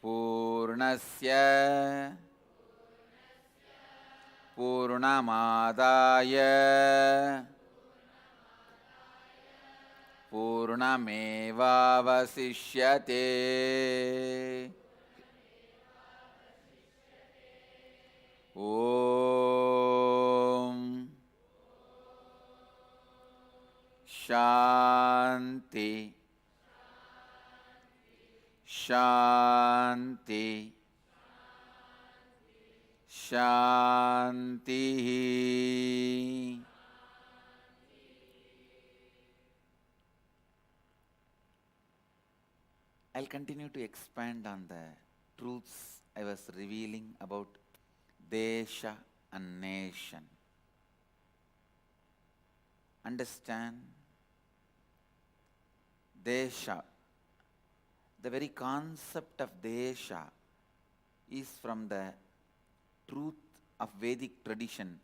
Purnasya Purnamadaya Purnamevavasishyate. Om Shanti Shanti Shanti. I'll continue to expand on the truths I was revealing about Desha and nation. Understand, Desha, the very concept of Desha is from the truth of Vedic tradition.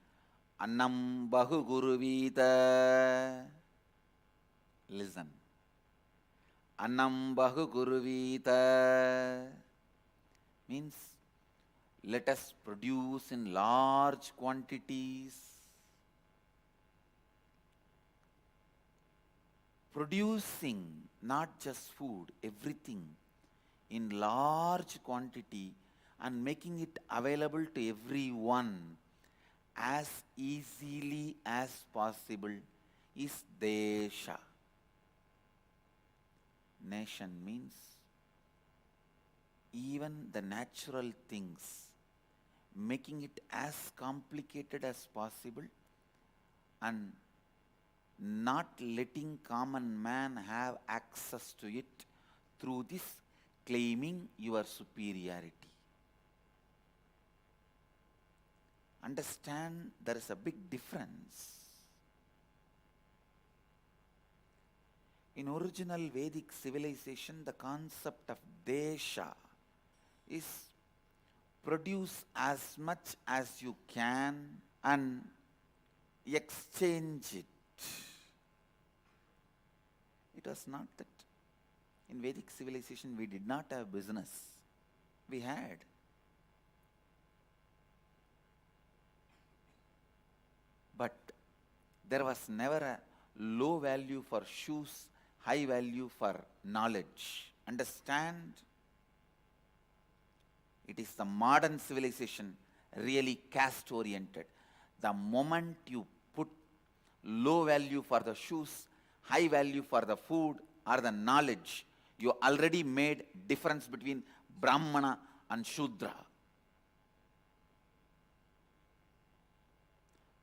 Annam Bahu Guruvita. Listen. Annam Bahu Guruvita means let us produce in large quantities. Producing not just food, everything in large quantity and making it available to everyone as easily as possible is Desha. Nation means even the natural things, making it as complicated as possible and not letting common man have access to it through this claiming your superiority. Understand, there is a big difference. In original Vedic civilization, the concept of Desha is produce as much as you can and exchange it. It was not that. In Vedic civilization, we did not have business. We had. But there was never a low value for shoes high value for knowledge. Understand? It is the modern civilization really caste-oriented. The moment you put low value for the shoes, high value for the food or the knowledge, you already made difference between Brahmana and Shudra.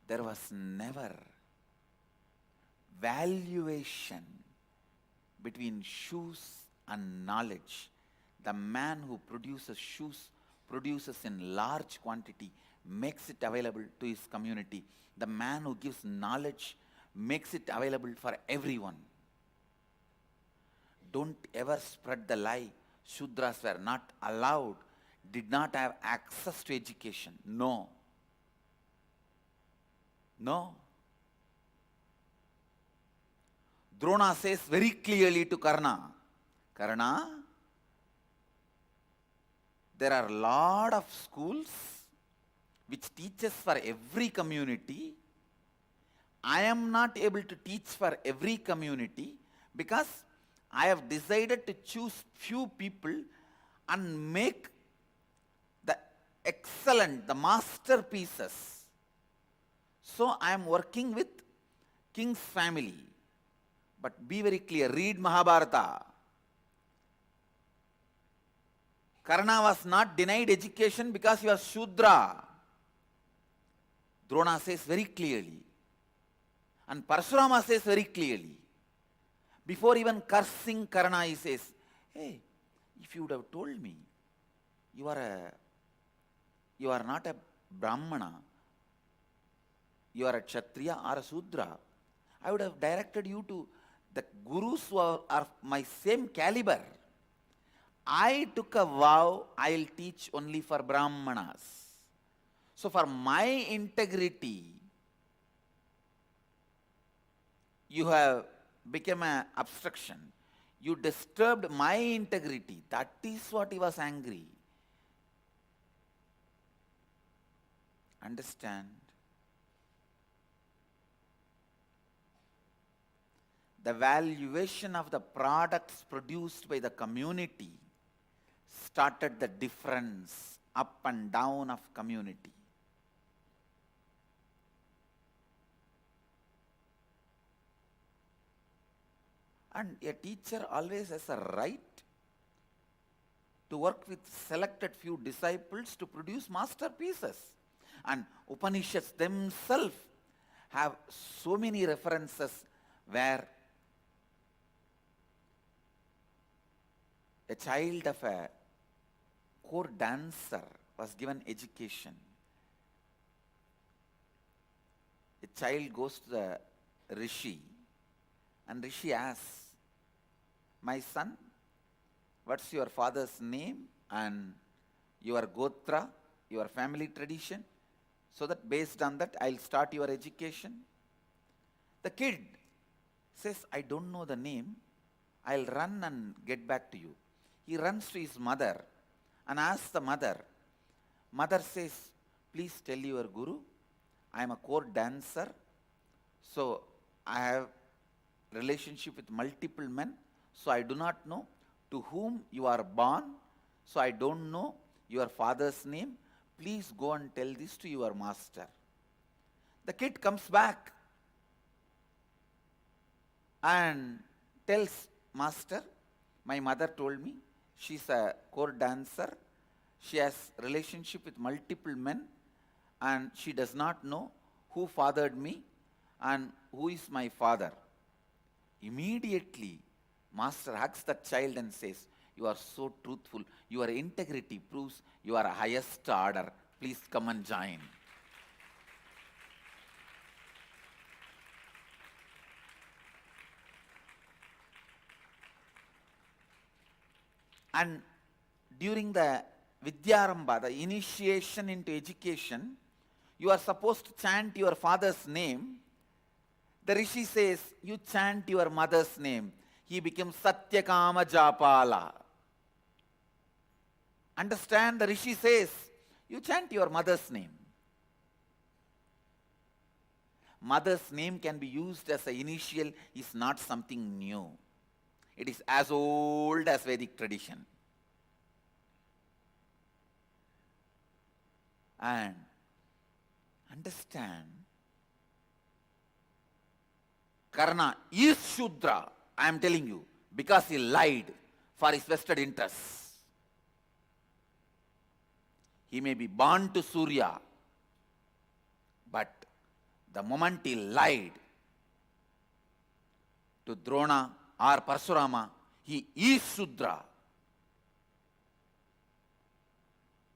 There was never valuation between shoes and knowledge. The man who produces shoes produces in large quantity, makes it available to his community. The man who gives knowledge makes it available for everyone. Don't ever spread the lie Shudras were not allowed, did not have access to education. No. No. Drona says very clearly to Karna, Karna, there are a lot of schools which teaches for every community. I am not able to teach for every community because I have decided to choose few people and make the excellent, the masterpieces. So I am working with king's family. But be very clear, read Mahabharata. Karna was not denied education because he was Shudra. Drona says very clearly. And Parashurama says very clearly. Before even cursing Karna, he says, hey, if you would have told me you are not a Brahmana, you are a Kshatriya or a Shudra, I would have directed you to the gurus who are my same caliber. I took a vow, I'll teach only for Brahmanas. So for my integrity, you have become an obstruction. You disturbed my integrity. That is what he was angry. Understand? The valuation of the products produced by the community started the difference up and down of community. And a teacher always has a right to work with selected few disciples to produce masterpieces. And Upanishads themselves have so many references where a child of a core dancer was given education. A child goes to the Rishi and Rishi asks, my son, what's your father's name and your gotra, your family tradition, so that based on that I'll start your education. The kid says, I don't know the name, I'll run and get back to you. He runs to his mother and asks the mother. Mother says, please tell your guru, I am a core dancer, so I have relationship with multiple men, so I do not know to whom you are born, so I don't know your father's name. Please go and tell this to your master. The kid comes back and tells master, my mother told me she's a core dancer, she has relationship with multiple men and she does not know who fathered me and who is my father. Immediately, master hugs the child and says, you are so truthful. Your integrity proves you are a highest order. Please come and join. And during the Vidyarambha, the initiation into education, you are supposed to chant your father's name. The Rishi says, you chant your mother's name. He becomes Satyakama Japala. Understand? The Rishi says, you chant your mother's name. Mother's name can be used as an initial, is not something new. It is as old as Vedic tradition. And understand, Karna is Shudra, I am telling you, because he lied for his vested interests. He may be born to Surya, but the moment he lied to Drona or Parsurama, he is Shudra.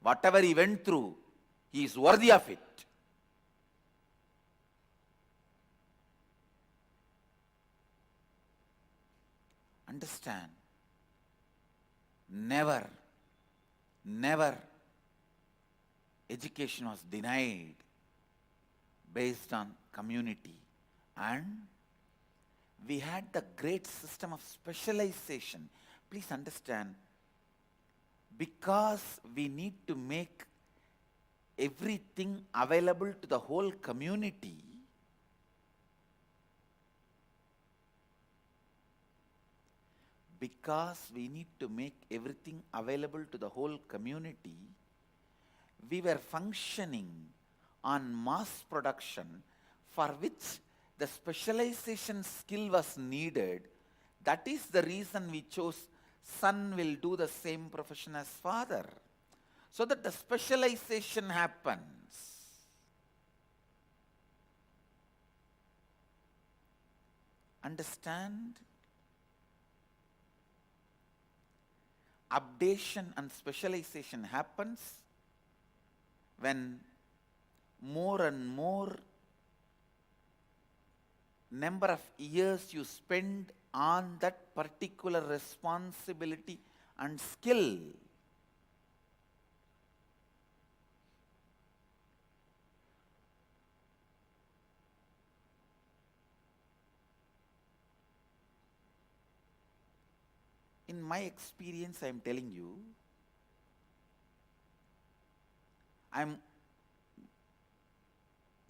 Whatever he went through, he is worthy of it. Understand, never education was denied based on community, and we had the great system of specialization. Please understand, because we need to make everything available to the whole community, we were functioning on mass production, for which the specialization skill was needed. That is the reason we chose son will do the same profession as father, so that the specialization happens. Understand? Updation and specialization happens when more and more number of years you spend on that particular responsibility and skill. In my experience, I am telling you,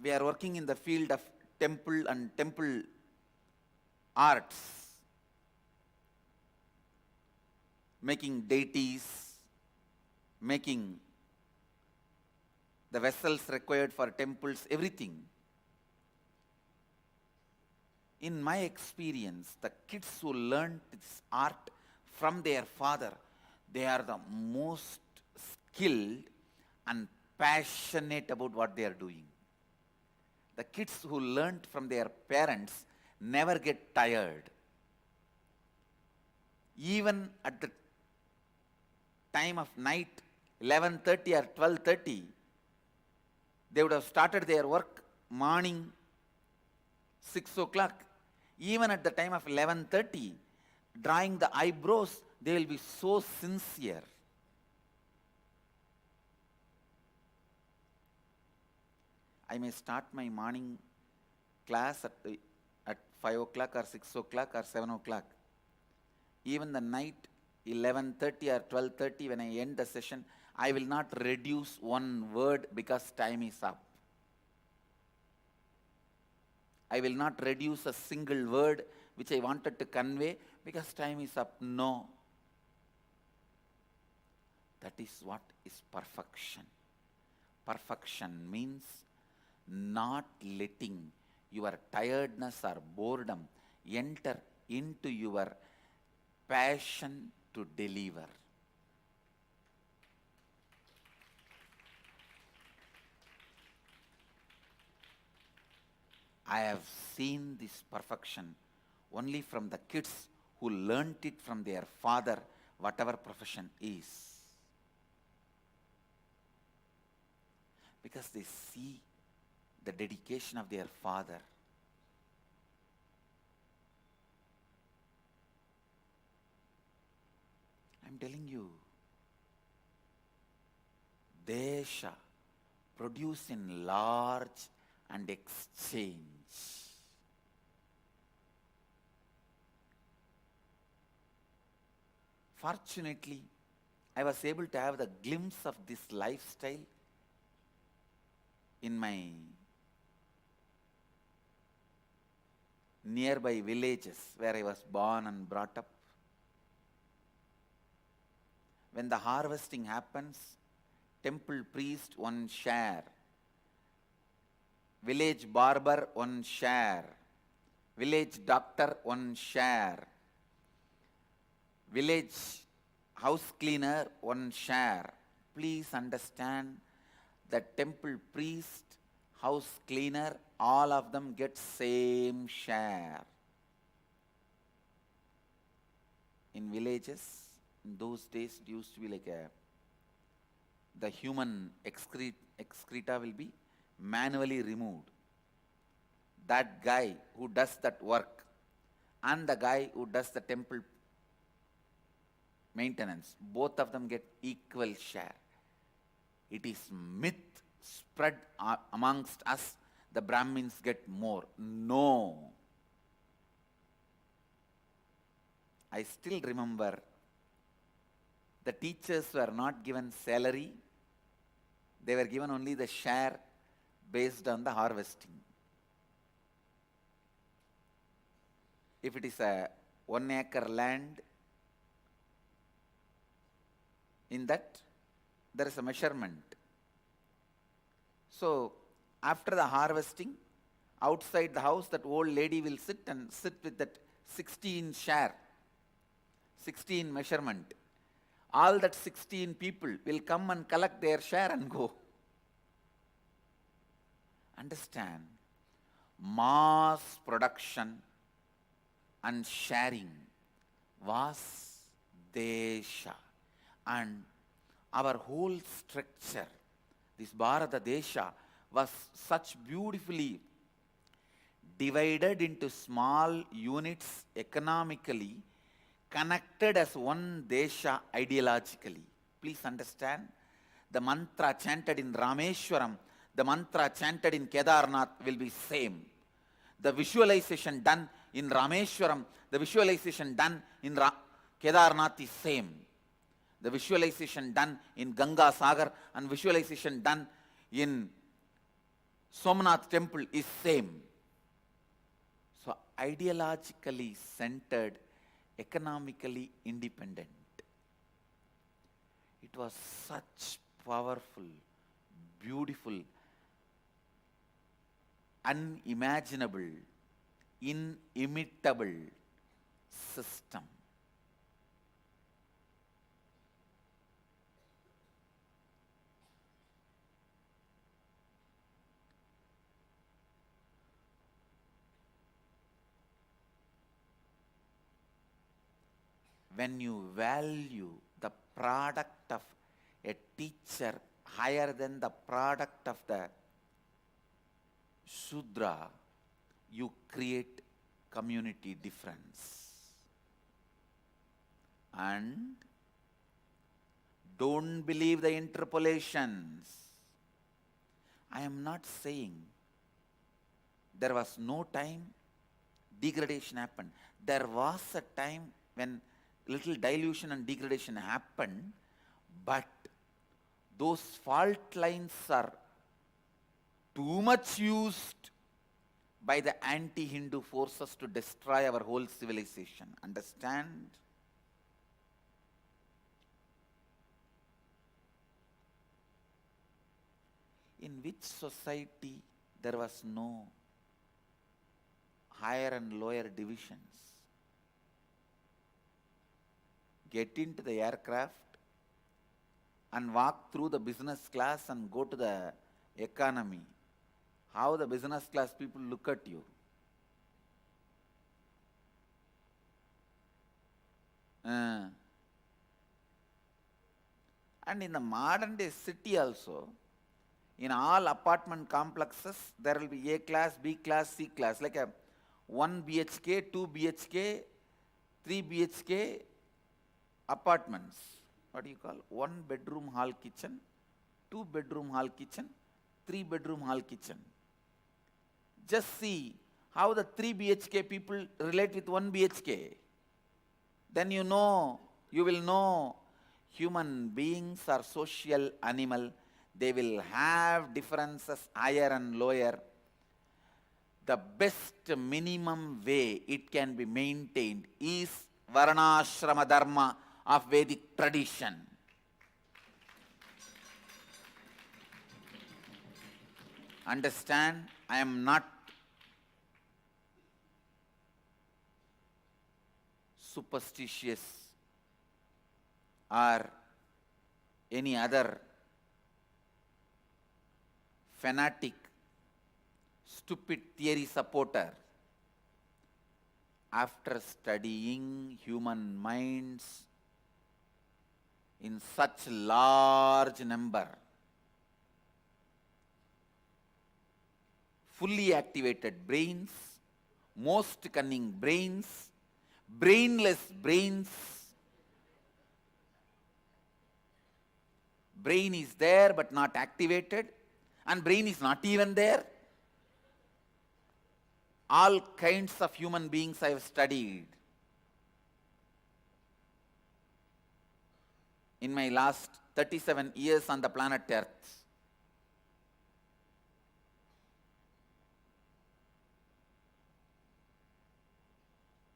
we are working in the field of temple and temple arts, making deities, making the vessels required for temples, everything. In my experience, the kids who learned this art from their father, they are the most skilled and passionate about what they are doing. The kids who learned from their parents never get tired. Even at the time of night, 11:30 or 12:30, they would have started their work morning 6 o'clock. Even at the time of 11:30, drawing the eyebrows, they will be so sincere. I may start my morning class at 5 o'clock or 6 o'clock or 7 o'clock. Even the night 11:30 or 12:30, when I end the session, I will not reduce one word because time is up. I will not reduce a single word which I wanted to convey because time is up. No. That is what is perfection. Perfection means not letting your tiredness or boredom enter into your passion to deliver. I have seen this perfection only from the kids who learnt it from their father, whatever profession is. Because they see the dedication of their father. I'm telling you, Desha produce in large and exchange. Fortunately, I was able to have the glimpse of this lifestyle in my nearby villages where I was born and brought up. when the harvesting happens, temple priest 1 share, village barber 1 share, village doctor 1 share, village house cleaner 1 share. Please understand that temple priest, house cleaner, all of them get same share. In villages, in those days, it used to be like the human excreta will be manually removed. That guy who does that work and the guy who does the temple maintenance, both of them get equal share. It is myth spread amongst us, the Brahmins get more. No. I still remember the teachers were not given salary, they were given only the share based on the harvesting. If it is a 1 acre land, in that there is a measurement. So after the harvesting, outside the house, that old lady will sit with that 16 share, 16 measurement. All that 16 people will come and collect their share and go. Understand? Mass production and sharing was Desha. And our whole structure, this Bharata Desha, was such beautifully divided into small units economically, connected as one Desha ideologically. Please understand, the mantra chanted in Rameshwaram, the mantra chanted in Kedarnath will be same. The visualization done in Rameshwaram, the visualization done in Kedarnath is same. The visualization done in Ganga Sagar and visualization done in Somnath temple is same. So ideologically centered, economically independent. It was such powerful, beautiful, unimaginable, inimitable system. When you value the product of a teacher higher than the product of the Shudra, you create community difference. And don't believe the interpolations. I am not saying there was no time degradation happened. There was a time when little dilution and degradation happened, but those fault lines are too much used by the anti-Hindu forces to destroy our whole civilization. Understand? In which society there was no higher and lower divisions? Get into the aircraft and walk through the business class and go to the economy. How the business class people look at you. And in the modern day city also, in all apartment complexes, there will be A class, B class, C class, like a 1 BHK, 2 BHK, 3 BHK apartments. What do you call? 1 bedroom hall kitchen, 2 bedroom hall kitchen, 3 bedroom hall kitchen. Just see how the 3 BHK people relate with 1 BHK. Then you will know human beings are social animal. They will have differences higher and lower. The best minimum way it can be maintained is Varnashrama Dharma of Vedic tradition. understand I am not superstitious or any other fanatic, stupid theory supporter. After studying human minds in such large number, fully activated brains, most cunning brains, brainless brains, brain is there but not activated, and brain is not even there. All kinds of human beings I have studied. In my last 37 years on the planet Earth.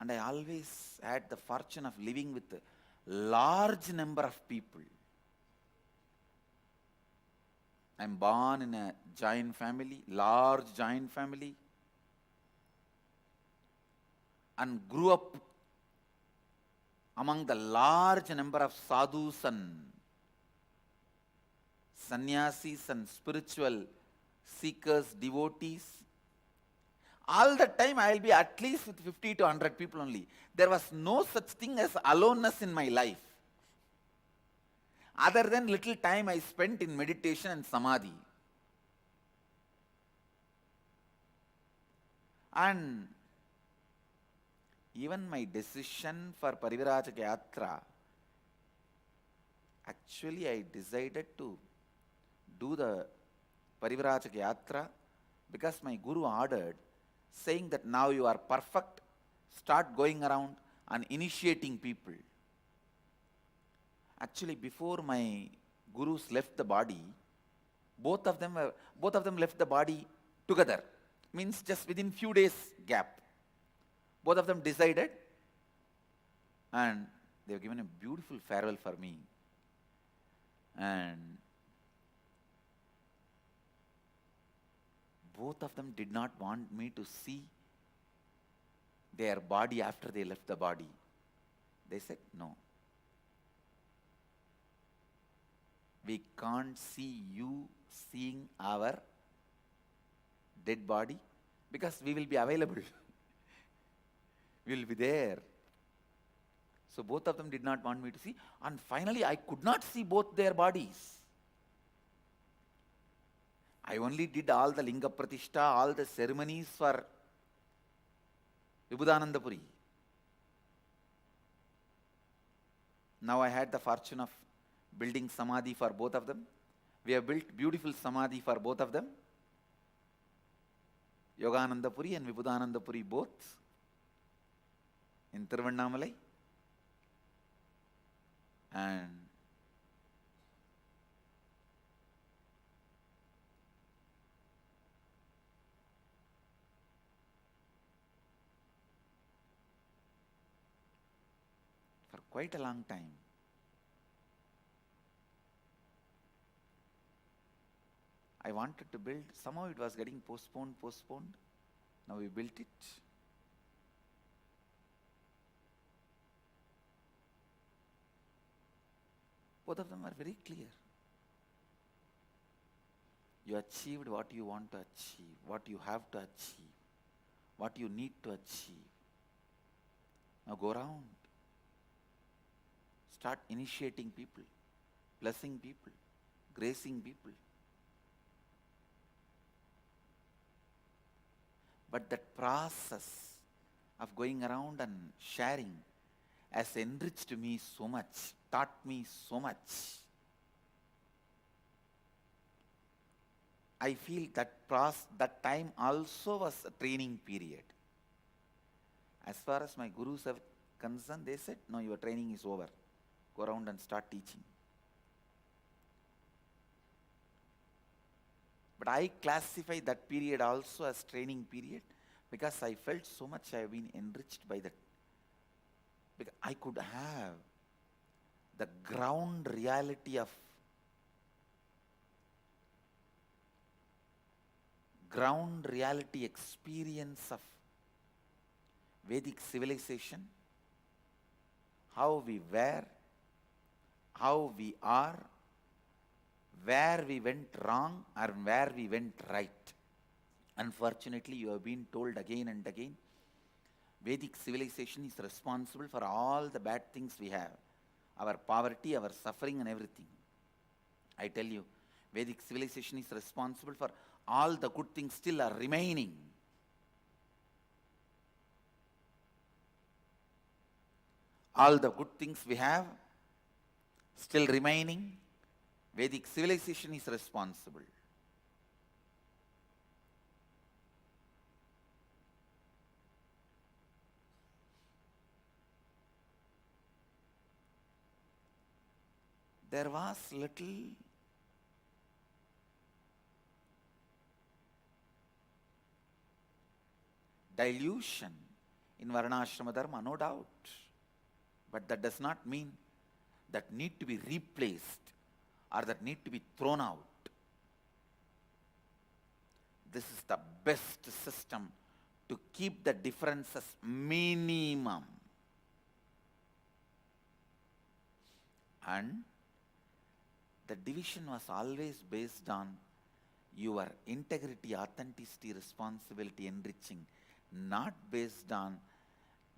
And I always had the fortune of living with a large number of people. I am born in a giant family, large giant family, and grew up among the large number of sadhus and sannyasis and spiritual seekers, devotees. All the time I will be at least with 50 to 100 people only. There was no such thing as aloneness in my life, other than little time I spent in meditation and samadhi. And even my decision for Parivirajaka Yatra, actually I decided to do the Parivirajaka Yatra because my Guru ordered, saying that now you are perfect, start going around and initiating people. Actually, before my Gurus left the body, both of them left the body together. Means just within few days gap. Both of them decided, and they have given a beautiful farewell for me. And both of them did not want me to see their body after they left the body. They said, no. We can't see you seeing our dead body because we will be available. We will be there. So both of them did not want me to see. And finally I could not see both their bodies. I only did all the Linga Pratishtha, all the ceremonies for Vibhudanandapuri. Now I had the fortune of building Samadhi for both of them. We have built beautiful Samadhi for both of them. Yoganandapuri and Vibhudanandapuri both in Tiruvannamalai. And for quite a long time, I wanted to build, somehow it was getting postponed. Now we built it. Both of them are very clear. You achieved what you want to achieve, what you have to achieve, what you need to achieve. Now go around. Start initiating people, blessing people, gracing people. But that process of going around and sharing has enriched me so much, taught me so much. I feel that time also was a training period. As far as my Gurus are concerned, they said, no, your training is over. Go around and start teaching. But I classify that period also as training period because I felt so much I have been enriched by that. Because I could have the ground reality of ground reality experience of Vedic civilization, how we were, how we are, where we went wrong or where we went right. Unfortunately, you have been told again and again, Vedic civilization is responsible for all the bad things we have, our poverty, our suffering and everything. I tell you, Vedic civilization is responsible for all the good things still are remaining. All the good things we have still remaining, Vedic civilization is responsible. There was little dilution in Varnashrama Dharma, no doubt. But that does not mean that need to be replaced or that need to be thrown out. This is the best system to keep the differences minimum. And the division was always based on your integrity, authenticity, responsibility, enriching, not based on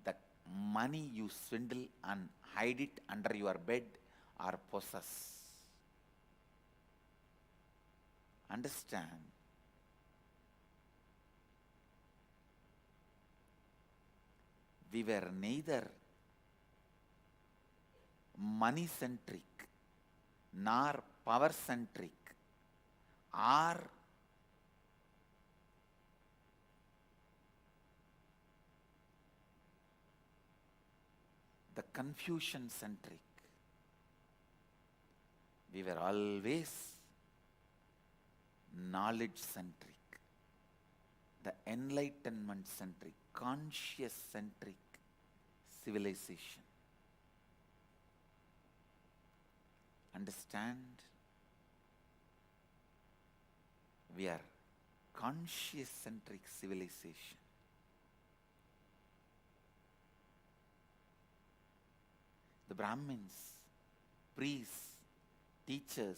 the money you swindle and hide it under your bed or possess. Understand? We were neither money-centric nor power-centric or the Confucian-centric. We were always knowledge-centric, the enlightenment-centric, conscious-centric civilization. Understand? We are conscious-centric civilization. The Brahmins, priests, teachers,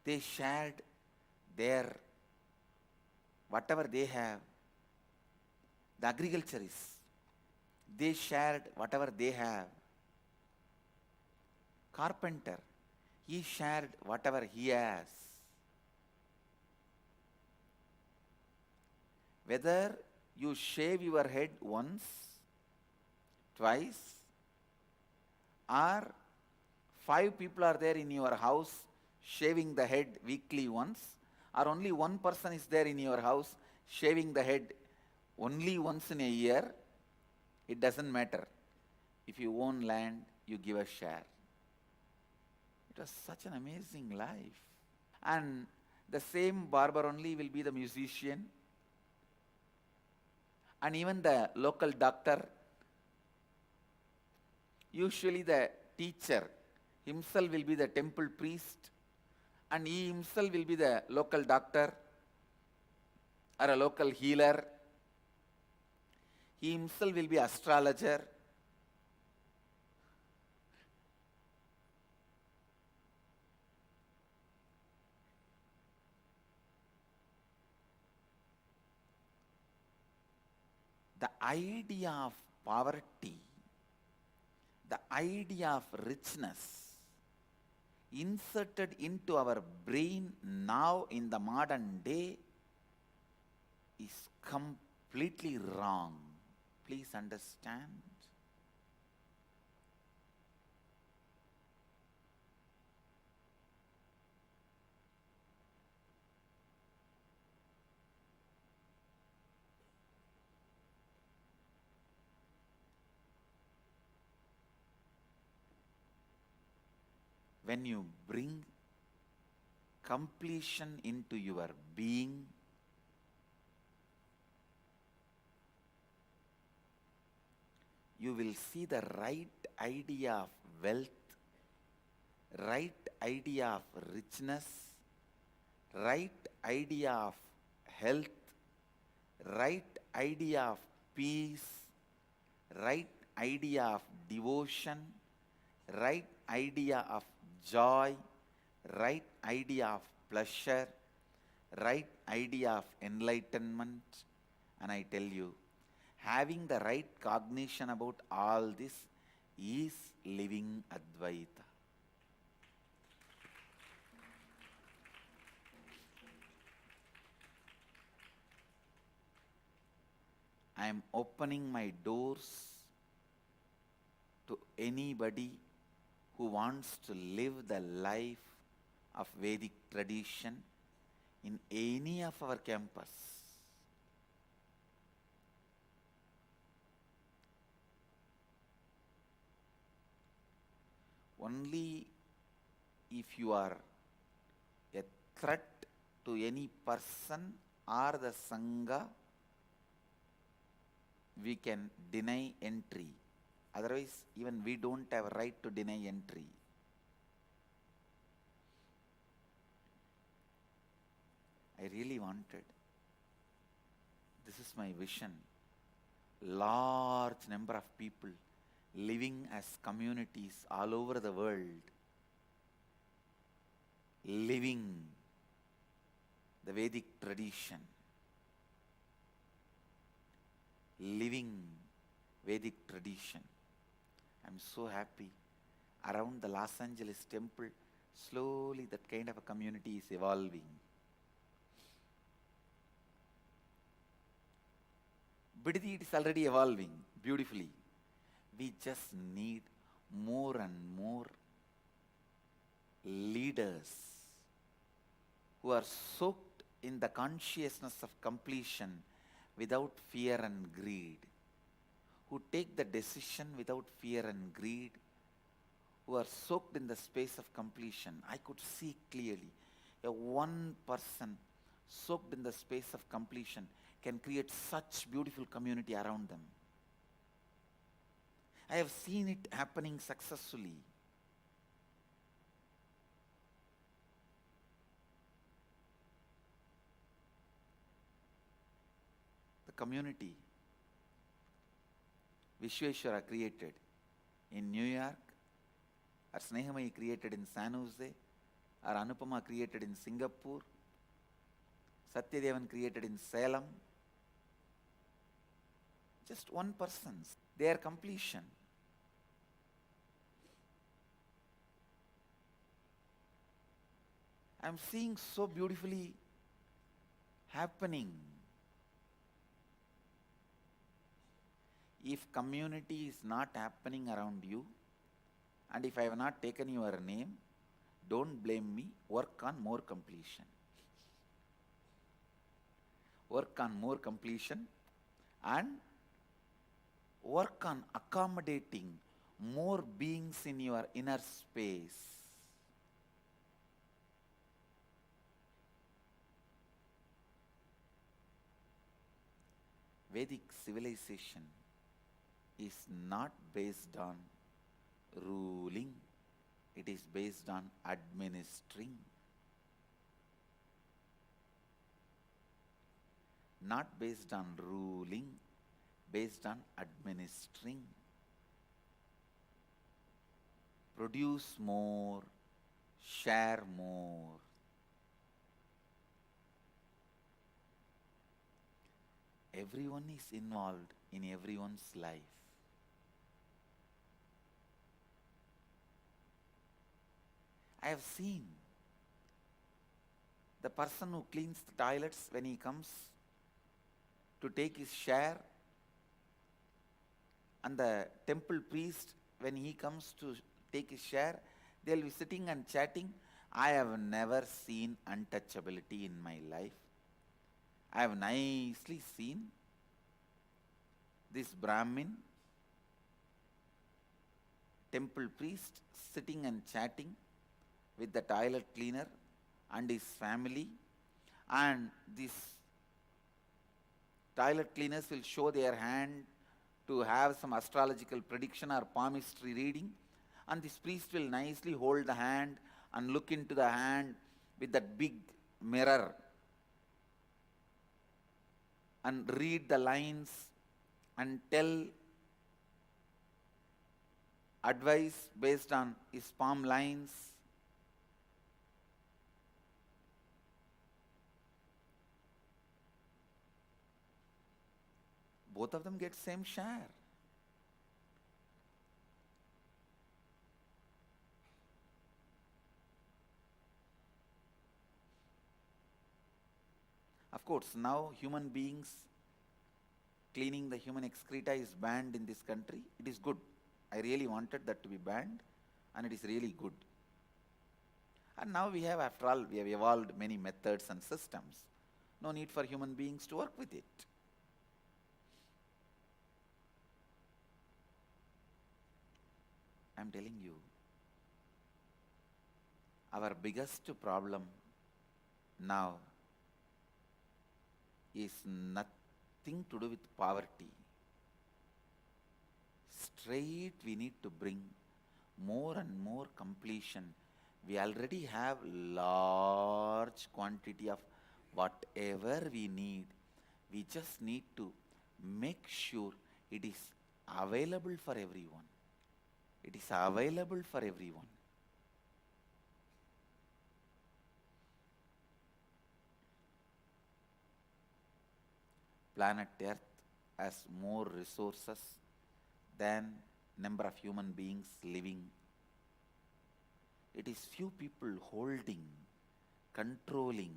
they shared their whatever they have. The agriculturists, they shared whatever they have. Carpenter, he shared whatever he has. Whether you shave your head once, twice, or 5 people are there in your house shaving the head weekly once, or only one person is there in your house shaving the head only once in a year, it doesn't matter. If you own land, you give a share. It was such an amazing life. And the same barber only will be the musician, and even the local doctor. Usually the teacher himself will be the temple priest, and he himself will be the local doctor or a local healer. He himself will be astrologer. The idea of poverty, the idea of richness inserted into our brain now in the modern day is completely wrong. Please understand. When you bring completion into your being, you will see the right idea of wealth, right idea of richness, right idea of health, right idea of peace, right idea of devotion, right idea of joy, right idea of pleasure, right idea of enlightenment. And I tell you, having the right cognition about all this is living Advaita. I am opening my doors to anybody who wants to live the life of Vedic tradition in any of our campus. Only if you are a threat to any person or the Sangha, we can deny entry. Otherwise, even we don't have a right to deny entry. I really wanted, this is my vision, large number of people living as communities all over the world, living the Vedic tradition, living Vedic tradition. I'm so happy. Around the Los Angeles temple, slowly that kind of a community is evolving. Bidadi, it is already evolving beautifully. We just need more and more leaders who are soaked in the consciousness of completion without fear and greed, who take the decision without fear and greed, who are soaked in the space of completion. I could see clearly a one person soaked in the space of completion can create such beautiful community around them. I have seen it happening successfully. The community Vishweshwara created in New York, or Snehamai created in San Jose, or Anupama created in Singapore, Satyadevan created in Salem. Just one person's, their completion. I am seeing so beautifully happening. If community is not happening around you, and if I have not taken your name, don't blame me, work on more completion. Work on more completion and work on accommodating more beings in your inner space. Vedic civilization is not based on ruling, it is based on administering. Not based on ruling, based on administering. Produce more, share more. Everyone is involved in everyone's life. I have seen the person who cleans the toilets when he comes to take his share, and the temple priest when he comes to take his share, they'll be sitting and chatting. I have never seen untouchability in my life. I have nicely seen this Brahmin temple priest sitting and chatting with the toilet cleaner and his family, and these toilet cleaners will show their hand to have some astrological prediction or palmistry reading, and this priest will nicely hold the hand and look into the hand with that big mirror and read the lines and tell advice based on his palm lines. Both of them get same share. Of course, now human beings cleaning the human excreta is banned in this country. It is good. I really wanted that to be banned, and it is really good. And now we have, after all, we have evolved many methods and systems. No need for human beings to work with it. I am telling you, our biggest problem now is nothing to do with poverty. Straight we need to bring more and more completion. We already have large quantity of whatever we need. We just need to make sure it is available for everyone. It is available for everyone. Planet Earth has more resources than number of human beings living. It is few people holding, controlling.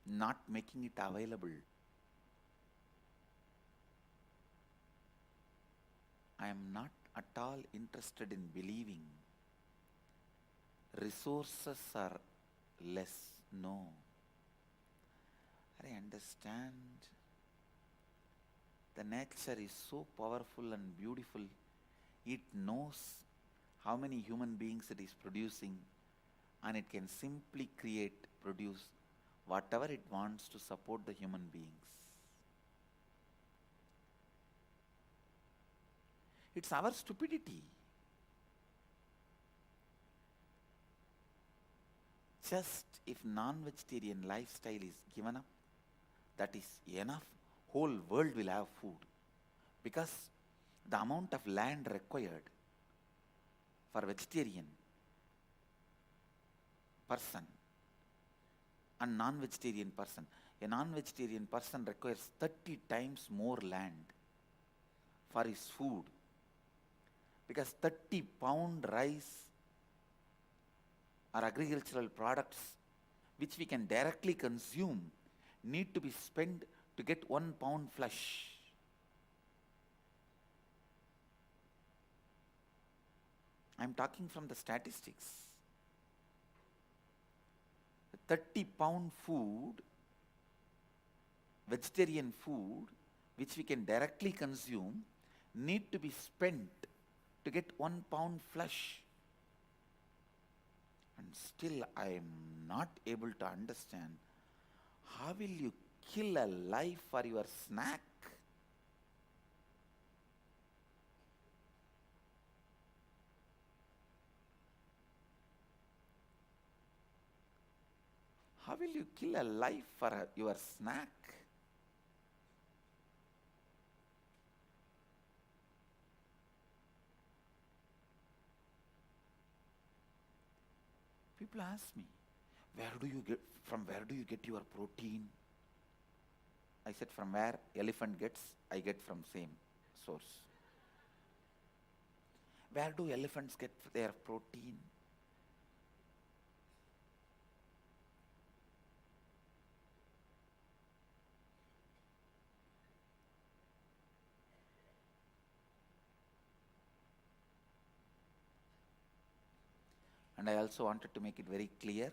Not making it available. I am not at all interested in believing resources are less. No. I understand the nature is so powerful and beautiful. It knows how many human beings it is producing, and it can simply produce whatever it wants to support the human beings. It's our stupidity. Just if non-vegetarian lifestyle is given up, that is enough. Whole world will have food. Because the amount of land required for vegetarian person and non-vegetarian person, a non-vegetarian person requires 30 times more land for his food. Because 30-pound rice or agricultural products which we can directly consume need to be spent to get 1 pound flesh. I am talking from the statistics. 30-pound food, vegetarian food, which we can directly consume, need to be spent to get 1 pound flesh. And still I am not able to understand, how will you kill a life for your snack? How will you kill a life for your snack? People ask me, from where do you get your protein? I said, from where elephant gets, I get from same source. Where do elephants get their protein? And I also wanted to make it very clear,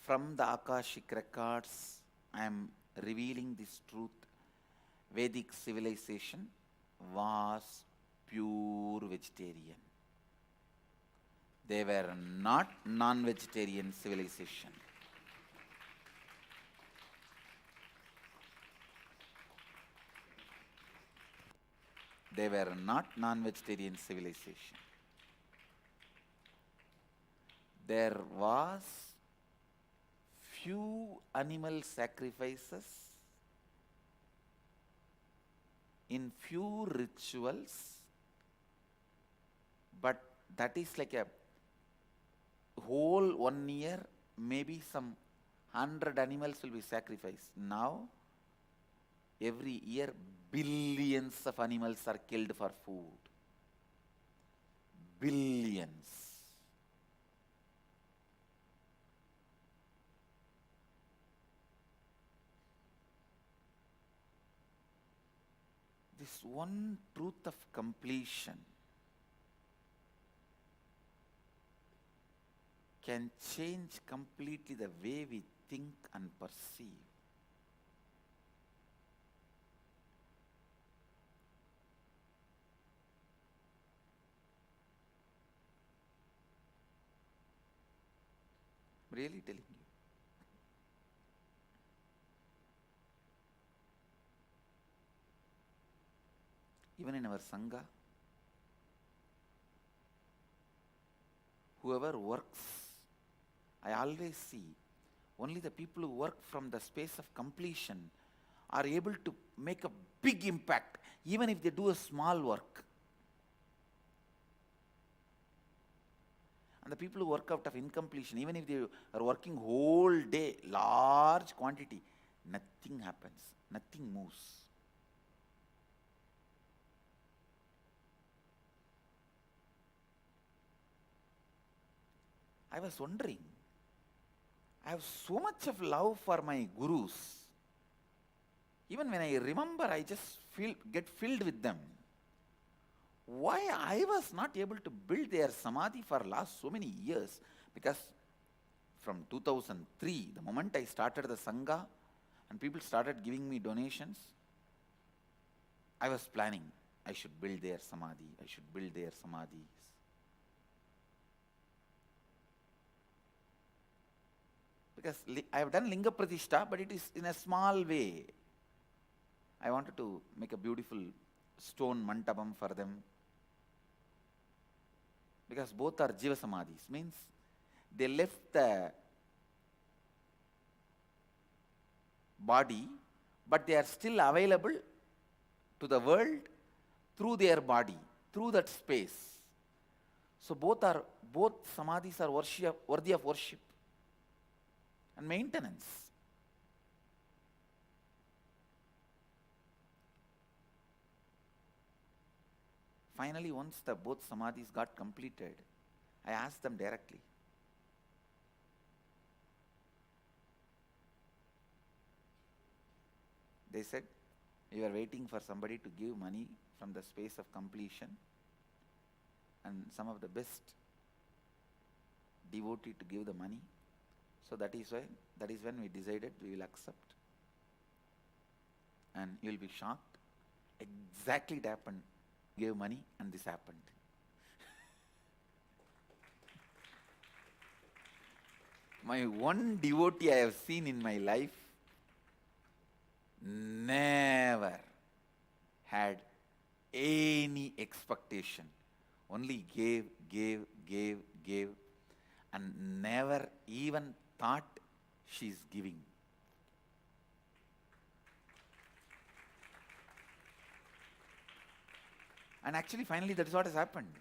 from the Akashic records, I am revealing this truth. Vedic civilization was pure vegetarian. They were not non-vegetarian civilization. They were not non-vegetarian civilization. there was few animal sacrifices in few rituals, but that is like a whole 1 year, maybe some 100 animals will be sacrificed. Now, every year, billions of animals are killed for food. Billions. This one truth of completion can change completely the way we think and perceive. Really telling you. Even in our Sangha, whoever works, I always see only the people who work from the space of completion are able to make a big impact, even if they do a small work. And the people who work out of incompletion, even if they are working whole day, large quantity, nothing happens, nothing moves. I was wondering, I have so much of love for my gurus. Even when I remember, I just get filled with them. Why I was not able to build their samadhi for last so many years? Because from 2003, the moment I started the Sangha and people started giving me donations, I was planning, I should build their samadhi, I should build their samadhis. Because I have done Linga Pratishtha, but it is in a small way. I wanted to make a beautiful stone mantabam for them. Because both are Jiva Samadhis, means they left the body, but they are still available to the world through their body, through that space. So both Samadhis are worthy of worship and maintenance. Finally, once both samadhis got completed, I asked them directly, they said, we were waiting for somebody to give money from the space of completion, and some of the best devotee to give the money. So that is when we decided we will accept. And you will be shocked. Exactly it happened. Gave money and this happened. My one devotee I have seen in my life never had any expectation. Only gave, and never even thought she is giving. And actually, finally, that is what has happened.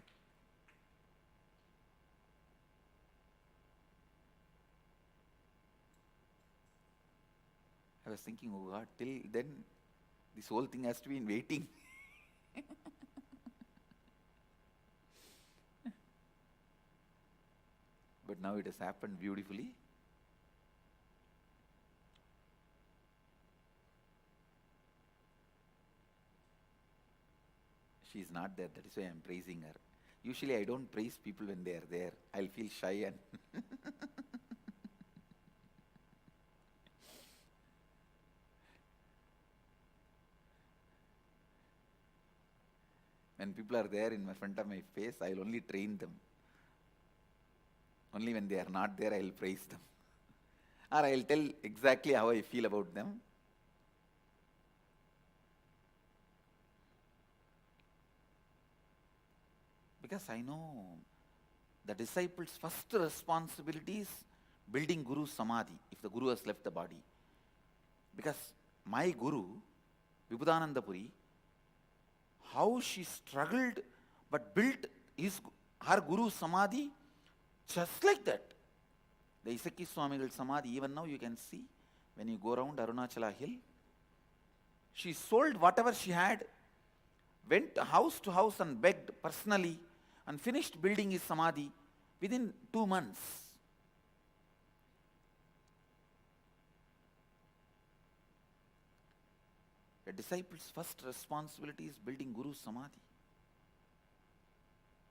I was thinking, oh God, till then, this whole thing has to be in waiting. But now it has happened beautifully. She is not there, that is why I am praising her. Usually I don't praise people when they are there. I'll feel shy and when people are there in front of my face, I'll only train them. Only when they are not there, I'll praise them. Or I'll tell exactly how I feel about them. Because I know the disciple's first responsibility is building Guru Samadhi if the Guru has left the body. Because my Guru, Vibhudananda Puri, how she struggled but built her Guru Samadhi just like that. The Isaki Swamigal Samadhi, even now you can see when you go around Arunachala Hill. She sold whatever she had, went house to house and begged personally, and finished building his Samadhi within 2 months. A disciple's first responsibility is building Guru Samadhi.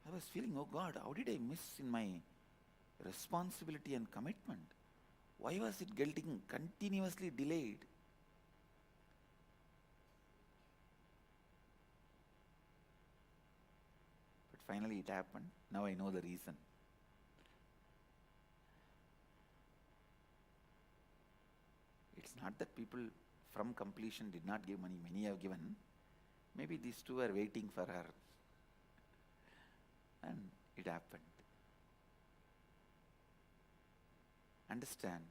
I was feeling, oh God, how did I miss in my responsibility and commitment? Why was it getting continuously delayed? But finally it happened. Now I know the reason. It's not that people from completion did not give money. Many have given. Maybe these two are waiting for her. And it happened. Understand?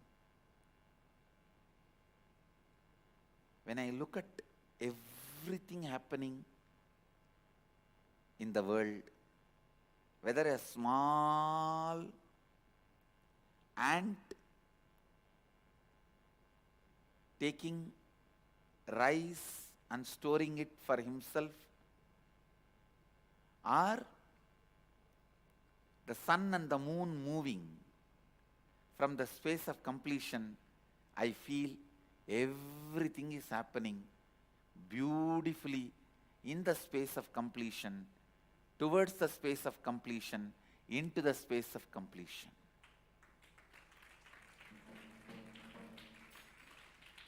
When I look at everything happening in the world, whether a small ant taking rice and storing it for himself, or the sun and the moon moving from the space of completion, I feel everything is happening beautifully in the space of completion, towards the space of completion, into the space of completion.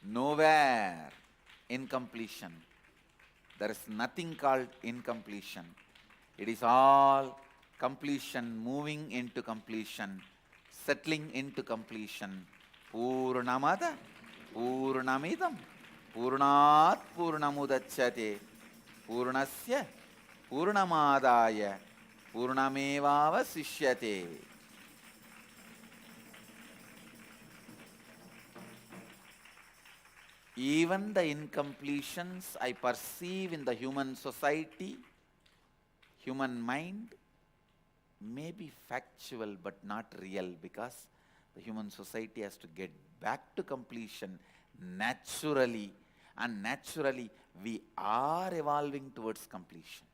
Nowhere incompletion. There is nothing called incompletion. It is all completion, moving into completion, settling into completion. Purnamada, Purnamidam, Purnat Purnamudachyate, Purnasya, Purnamadaya, Purnamevavasishyate. Even the incompletions I perceive in the human society, human mind, may be factual but not real, because the human society has to get back to completion naturally, and naturally we are evolving towards completion.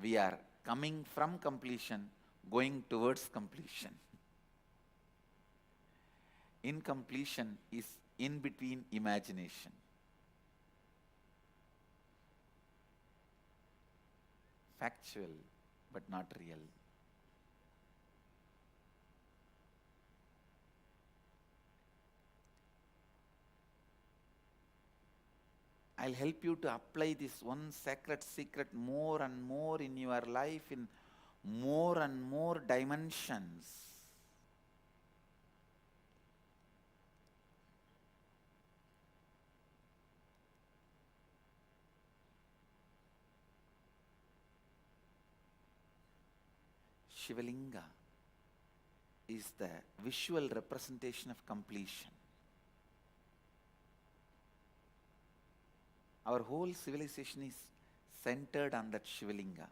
We are coming from completion, going towards completion. Incompletion is in between imagination. Factual, but not real. I'll help you to apply this one sacred secret more and more in your life in more and more dimensions. Shivalinga is the visual representation of completion. Our whole civilization is centered on that Shivalinga.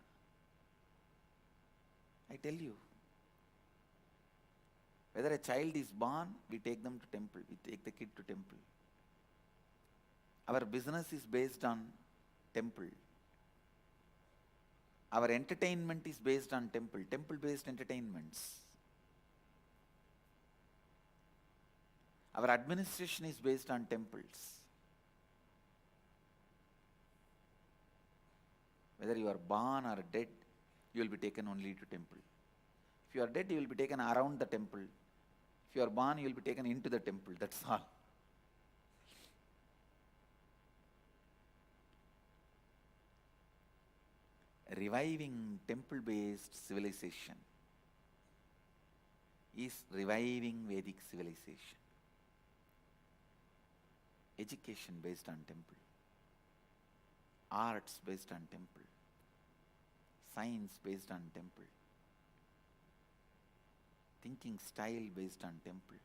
I tell you, whether a child is born, we take them to temple, we take the kid to temple. Our business is based on temple. Our entertainment is based on temple, temple-based entertainments. Our administration is based on temples. Whether you are born or dead, you will be taken only to temple. If you are dead, you will be taken around the temple. If you are born, you will be taken into the temple. That's all. Reviving temple-based civilization is reviving Vedic civilization. Education based on temple. Arts based on temple. science based on temple, thinking style based on temple,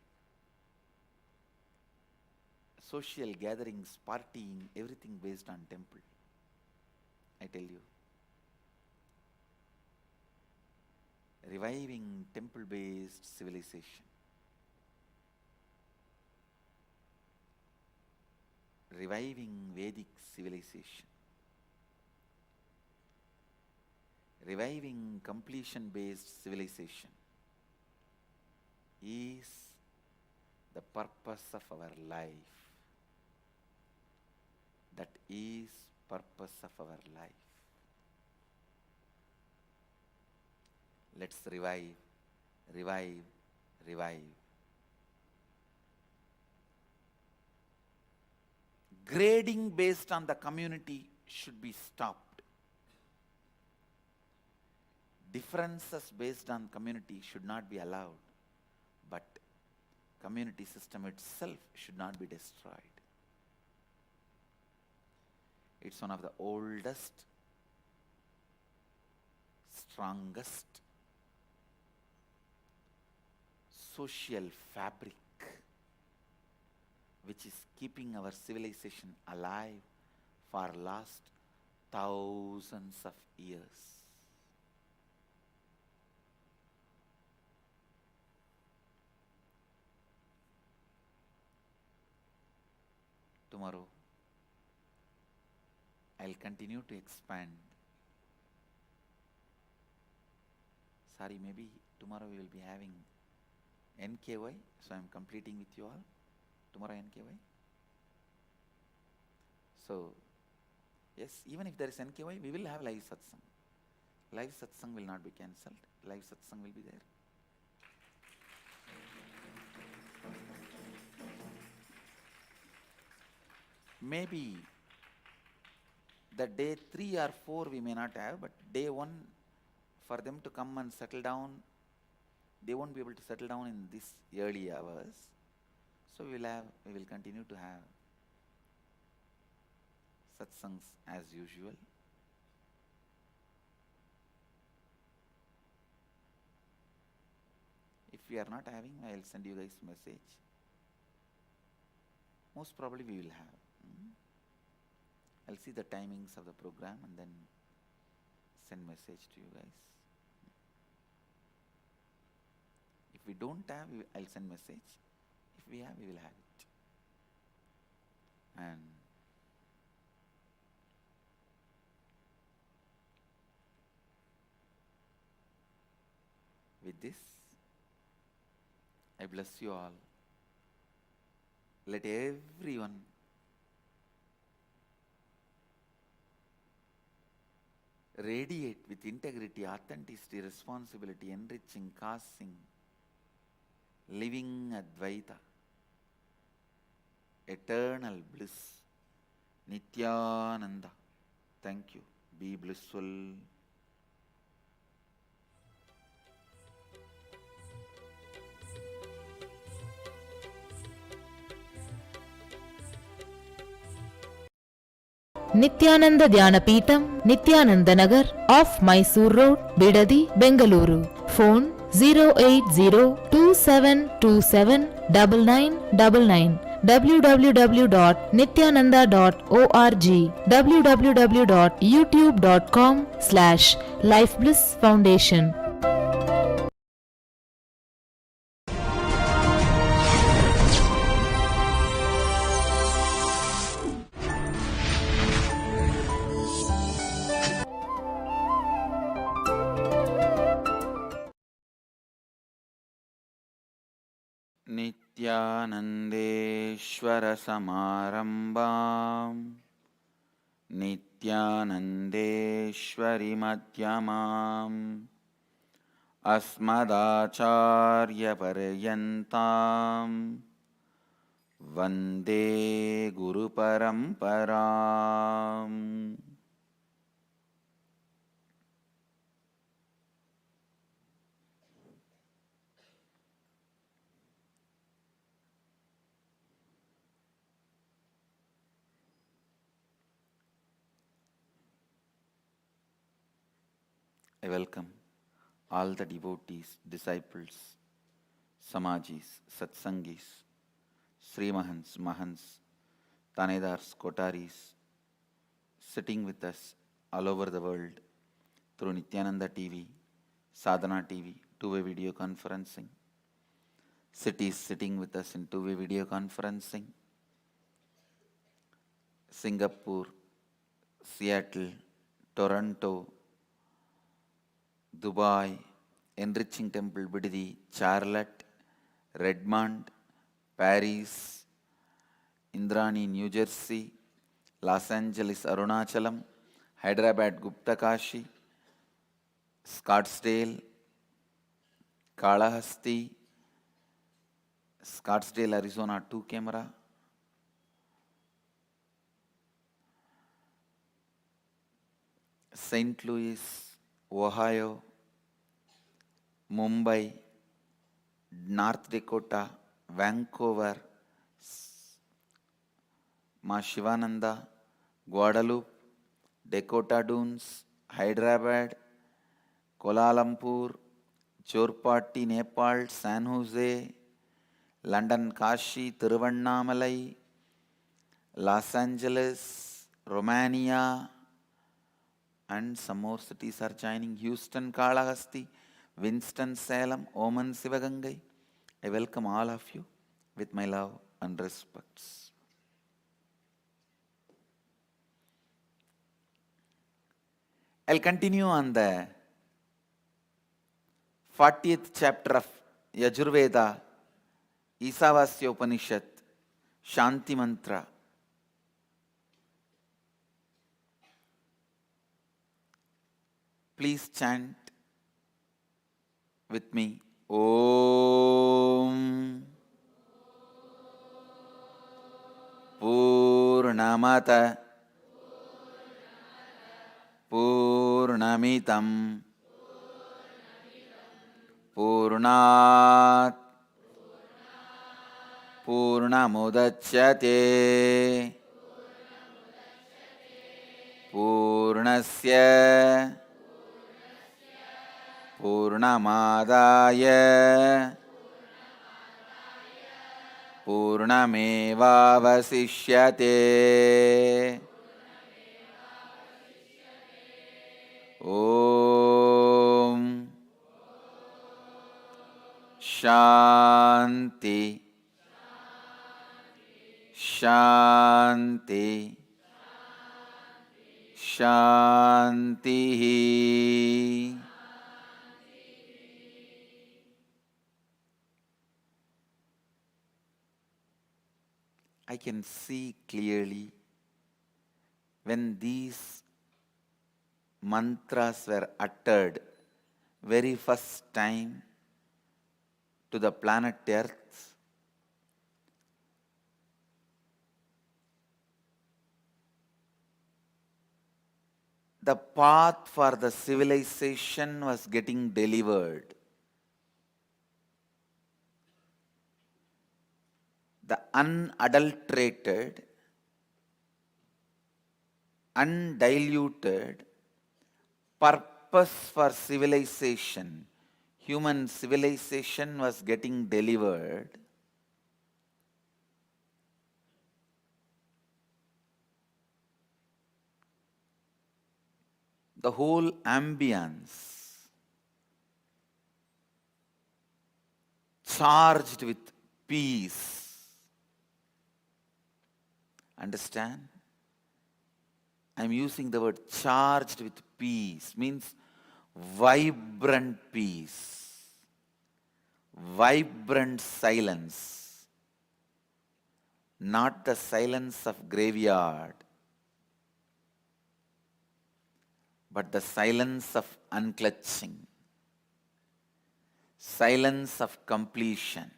social gatherings, partying, everything based on temple. I tell you, reviving temple based civilization, reviving Vedic civilization, reviving completion based civilization is the purpose of our life. That is purpose of our life. Let's revive, revive, revive. Grading based on the community should be stopped. Differences based on community should not be allowed, but community system itself should not be destroyed. It's one of the oldest, strongest social fabric which is keeping our civilization alive for last thousands of years. Tomorrow, I'll continue to expand. Sorry, maybe tomorrow we will be having NKY, so I'm completing with you all. Tomorrow NKY. So, yes, even if there is NKY, we will have live satsang. Live satsang will not be cancelled. Live satsang will be there. Maybe the day 3 or 4 we may not have, but day 1 for them to come and settle down, they won't be able to settle down in these early hours. So we will continue to have satsangs as usual. If we are not having, I'll send you guys message. Most probably we will have. I'll see the timings of the program and then send message to you guys. If we don't have, I'll send message. If we have, we will have it. And with this, I bless you all. Let everyone radiate with integrity, authenticity, responsibility, enriching, causing, living Advaita, eternal bliss, Nithyananda. Thank you. Be blissful. Nithyananda Dhyanapītam, Nithyananda Nagar, off Mysore Road, Bidadi, Bengaluru. Phone 08027279999. www.nithyananda.org, www.youtube.com/lifeblissfoundation. नित्यानन्देश्वर समारम्भाम् नित्यानन्देश्वरि मध्यमाम् अस्मदाचार्यपर्यन्ताम् वन्दे गुरुपरम्पराम्. I welcome all the devotees, disciples, Samajis, Satsangis, Srimahans, Mahans, Tanedars, Kotaris, sitting with us all over the world through Nithyananda TV, Sadhana TV, two-way video conferencing. Cities sitting with us in two-way video conferencing. Singapore, Seattle, Toronto, Dubai, Enriching Temple Bididi, Charlotte, Redmond, Paris, Indrani, New Jersey, Los Angeles, Arunachalam, Hyderabad, Gupta Kashi, Scottsdale, Kalahasti, Scottsdale, Arizona 2 camera, St. Louis, Ohio, Mumbai, North Dakota, Vancouver, Ma Shivananda, Guadalupe, Dakota Dunes, Hyderabad, Kuala Lumpur, Chorpatti, Nepal, San Jose, London, Kashi, Tiruvannamalai, Los Angeles, Romania, and some more cities are joining. Houston, Kalahasti, Winston-Salem, Oman, Sivagangai. I welcome all of you with my love and respects. I'll continue on the 40th chapter of Yajurveda, Ishavasya Upanishad, Shanti Mantra. Please chant with me. Om Purnamata Purnamitam Purnat Purnamudachyate Purnasya Purnamadaya Purnamevavasishyate. Om Shanti Shanti Shanti. I can see clearly when these mantras were uttered very first time to the planet Earth. The path for the civilization was getting delivered. The unadulterated, undiluted purpose for civilization, human civilization was getting delivered. The whole ambience charged with peace. Understand? I am using the word charged with peace, means vibrant peace, vibrant silence, not the silence of graveyard, but the silence of unclutching, silence of completion.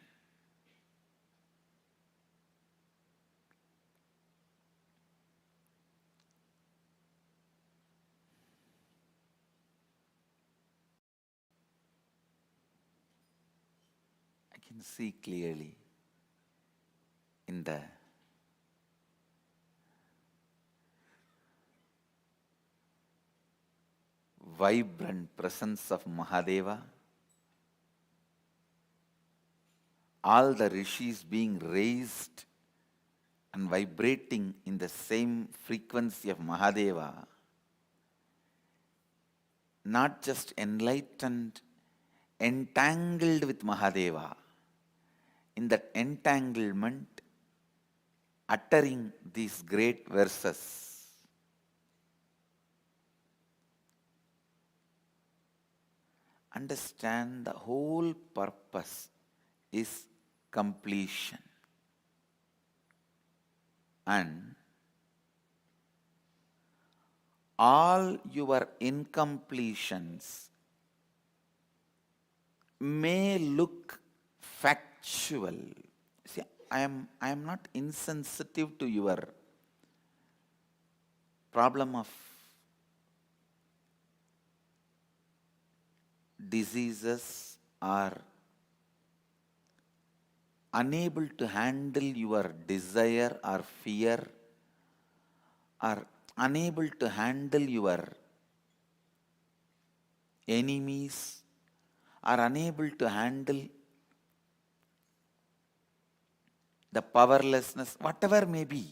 I can see clearly in the vibrant presence of Mahadeva, all the rishis being raised and vibrating in the same frequency of Mahadeva, not just enlightened, entangled with Mahadeva, in that entanglement, uttering these great verses. Understand the whole purpose is completion. And all your incompletions may look factual. See, I am not insensitive to your problem of diseases or unable to handle your desire or fear, or unable to handle your enemies, or unable to handle the powerlessness, whatever may be.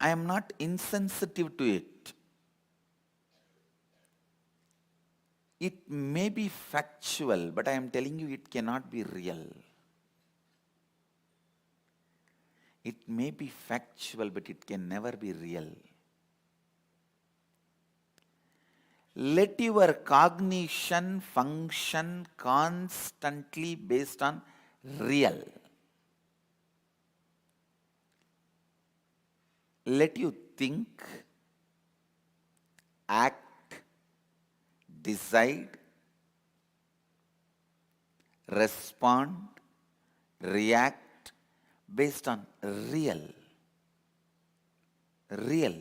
I am not insensitive to it. It may be factual, but I am telling you it cannot be real. It may be factual, but it can never be real. Let your cognition function constantly based on real. Let you think, act, decide, respond, react based on real. Real.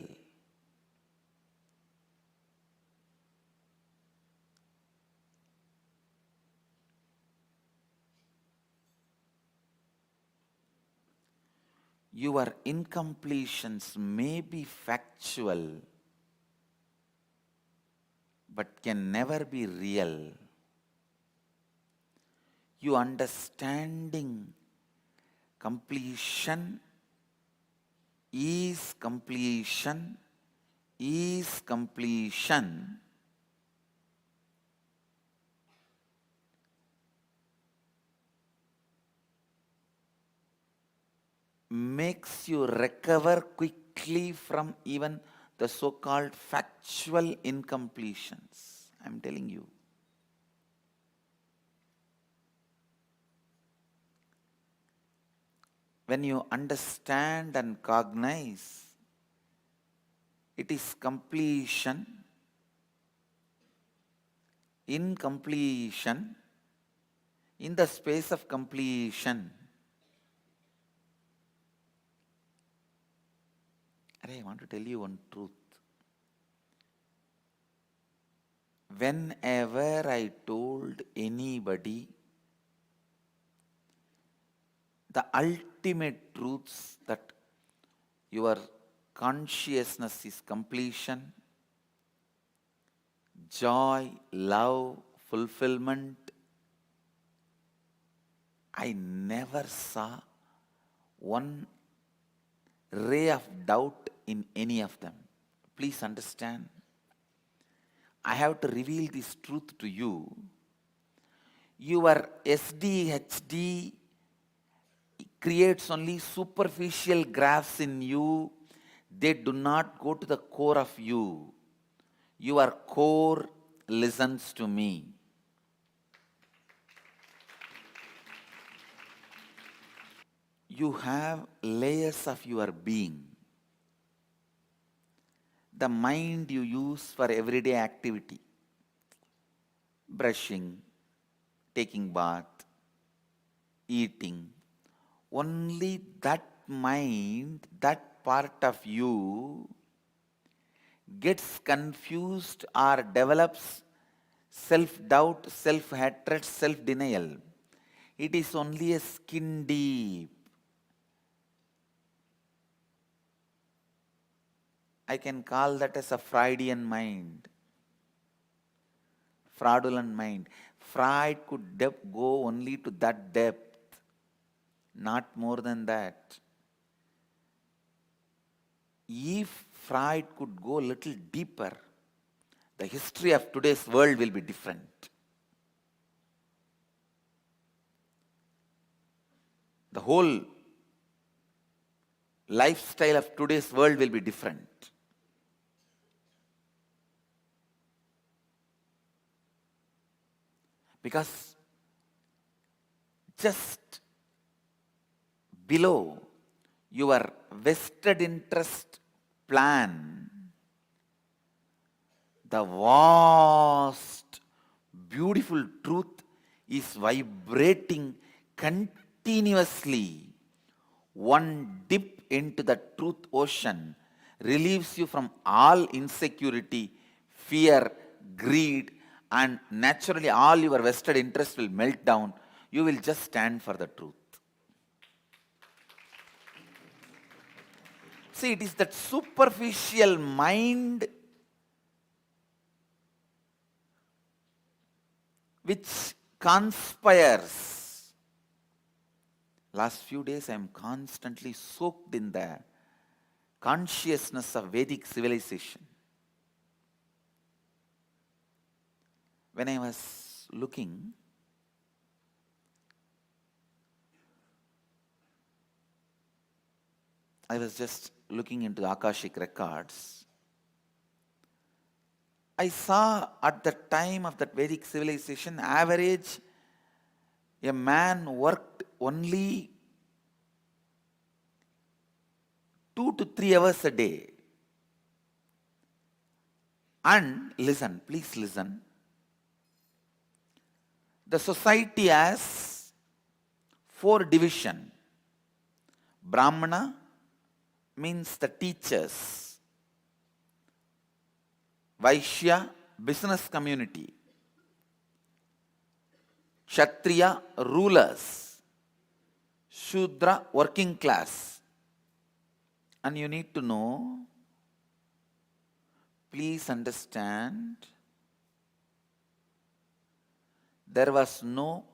Your incompletions may be factual, but can never be real. You understanding completion is completion is completion makes you recover quickly from even the so-called factual incompletions. I am telling you. When you understand and cognize, it is completion, incompletion, in the space of completion. I want to tell you one truth. Whenever I told anybody the ultimate truths that your consciousness is completion, joy, love, fulfillment, I never saw one ray of doubt in any of them. Please understand, I have to reveal this truth to you. Your SDHD creates only superficial graphs in you. They do not go to the core of you. Your core listens to me. You have layers of your being. The mind you use for everyday activity, brushing, taking bath, eating, only that mind, that part of you gets confused or develops self-doubt, self-hatred, self-denial. It is only a skin deep. I can call that as a Freudian mind. fraudulent mind. Freud could go only to that depth, not more than that. If Freud could go a little deeper, the history of today's world will be different. The whole lifestyle of today's world will be different. Because just below your vested interest plan, the vast, beautiful truth is vibrating continuously. One dip into the truth ocean relieves you from all insecurity, fear, greed, and naturally all your vested interest will melt down. You will just stand for the truth. See, it is that superficial mind which conspires. Last few days I am constantly soaked in the consciousness of Vedic civilization. When I was looking, I was just looking into the Akashic records. I saw at the time of that Vedic civilization, average, a man worked only 2 to 3 hours a day. And listen, please listen. The society has 4 divisions. Brahmana means the teachers. Vaishya, business community. Kshatriya, rulers. Shudra, working class. And you need to know, please understand, there was no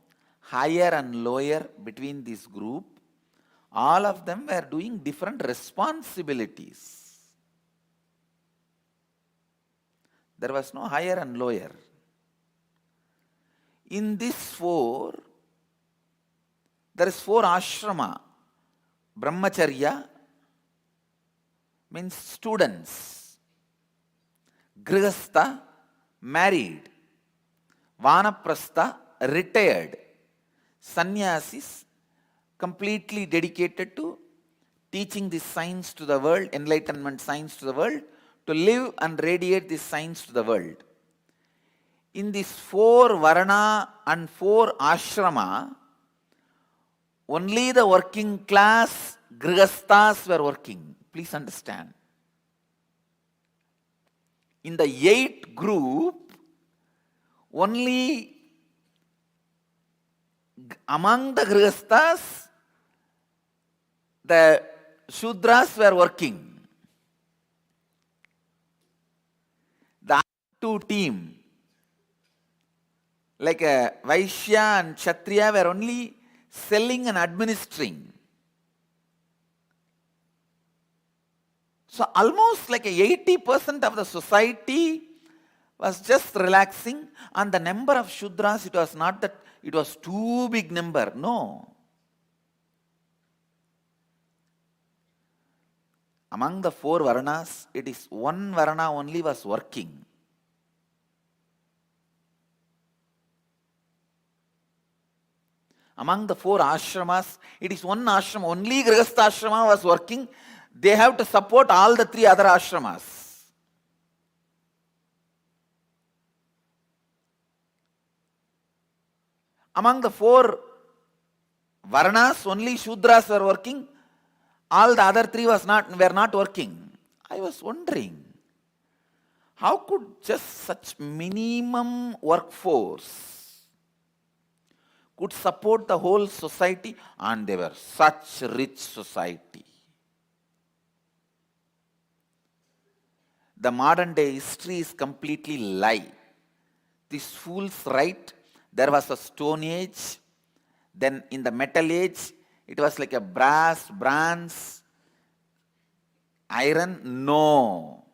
higher and lower between this group. All of them were doing different responsibilities. There was no higher and lower. In these 4, there is 4 ashrama. Brahmacharya means students. Grihastha, married. Vanaprastha, retired. Sannyasis, completely dedicated to teaching this science to the world, enlightenment science to the world, to live and radiate this science to the world. In these 4 varana and 4 ashrama, only the working class grihasthas were working. Please understand. In the 8th group, only among the grihasthas, the Shudras were working. The other 2 team, like Vaishya and Kshatriya, were only selling and administering. So almost like 80% of the society was just relaxing, and the number of Shudras, it was not that it was too big number, no. Among the 4 Varanas, it is 1 Varana only was working. Among the 4 ashramas, it is 1 ashram, only Grihastha ashrama was working. They have to support all the 3 other ashramas. Among the 4 Varanas, only Shudras were working. All the other 3 were not working. I was wondering, how could just such minimum workforce could support the whole society? And they were such rich society. The modern day history is completely lie. these fools write there was a stone age, then in the metal age it was like a brass, bronze, iron. No.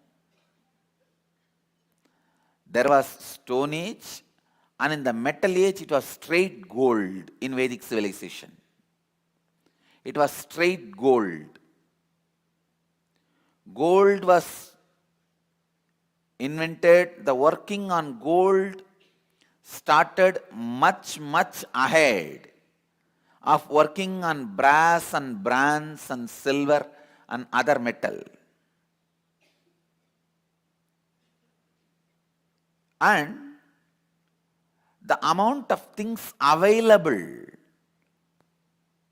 There was stone age, and in the metal age it was straight gold in Vedic civilization. It was straight gold. Gold was invented, the working on gold started much, much ahead of working on brass and bronze and silver and other metal. And the amount of things available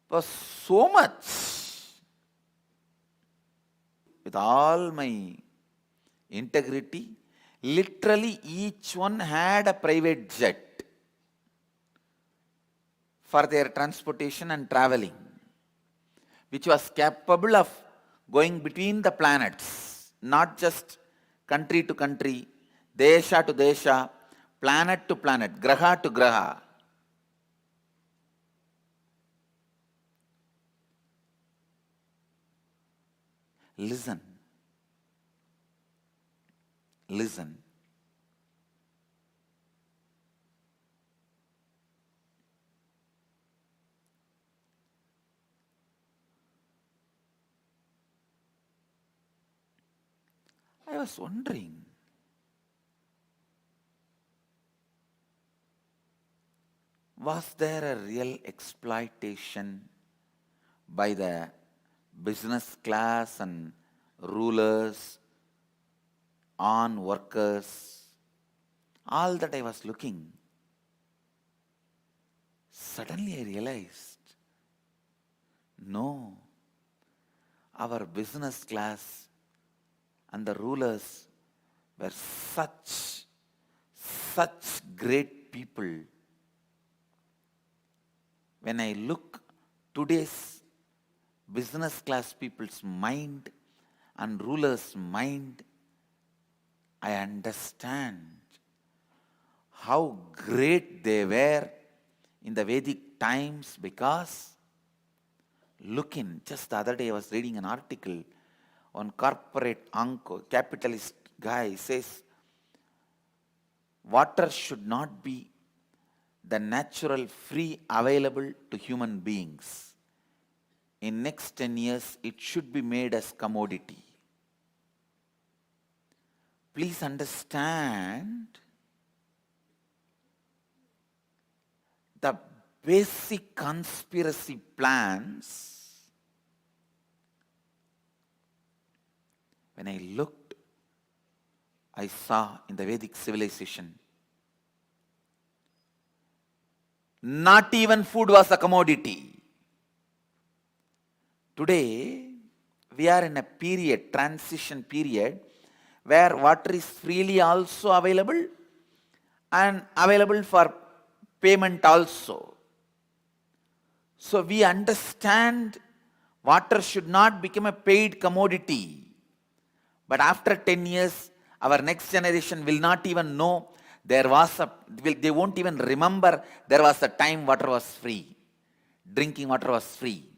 was so much. With all my integrity, literally each one had a private jet for their transportation and traveling, which was capable of going between the planets, not just country to country, desha to desha, planet to planet, graha to graha. Listen. Listen. I was wondering, was there a real exploitation by the business class and rulers on workers? All that I was looking. Suddenly I realized, no, our business class and the rulers were such great people. When I look today's business class people's mind and rulers' mind, I understand how great they were in the Vedic times, because look in, just the other day I was reading an article on corporate capitalist guy says water should not be the natural free available to human beings. In next 10 years, it should be made as commodity. Please understand the basic conspiracy plans. When I looked, I saw in the Vedic civilization, not even food was a commodity. Today, we are in a period, transition period, where water is freely also available and available for payment also. So we understand water should not become a paid commodity. But after 10 years, our next generation will not even know there was they won't even remember there was a time water was free. Drinking water was free.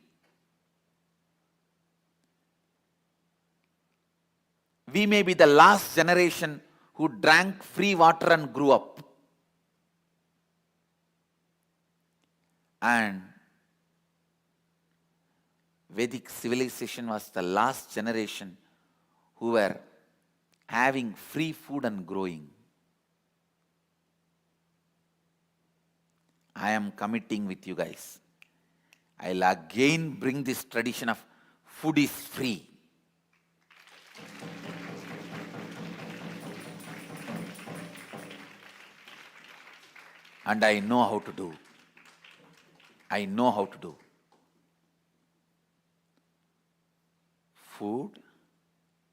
We may be the last generation who drank free water and grew up. And Vedic civilization was the last generation who were having free food and growing. I am committing with you guys. I'll again bring this tradition of food is free. And I know how to do. I know how to do. Food,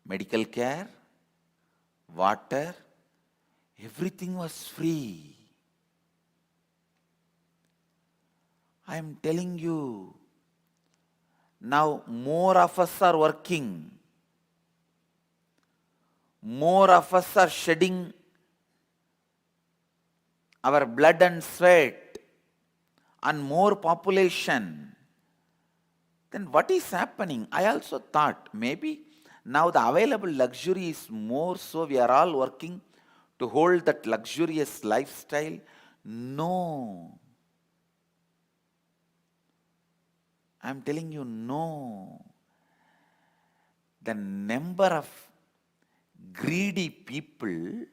medical care, water, everything was free. I am telling you, now more of us are working. More of us are shedding our blood and sweat, and more population, then what is happening? I also thought maybe now the available luxury is more, so we are all working to hold that luxurious lifestyle. No. I am telling you, no. The number of greedy people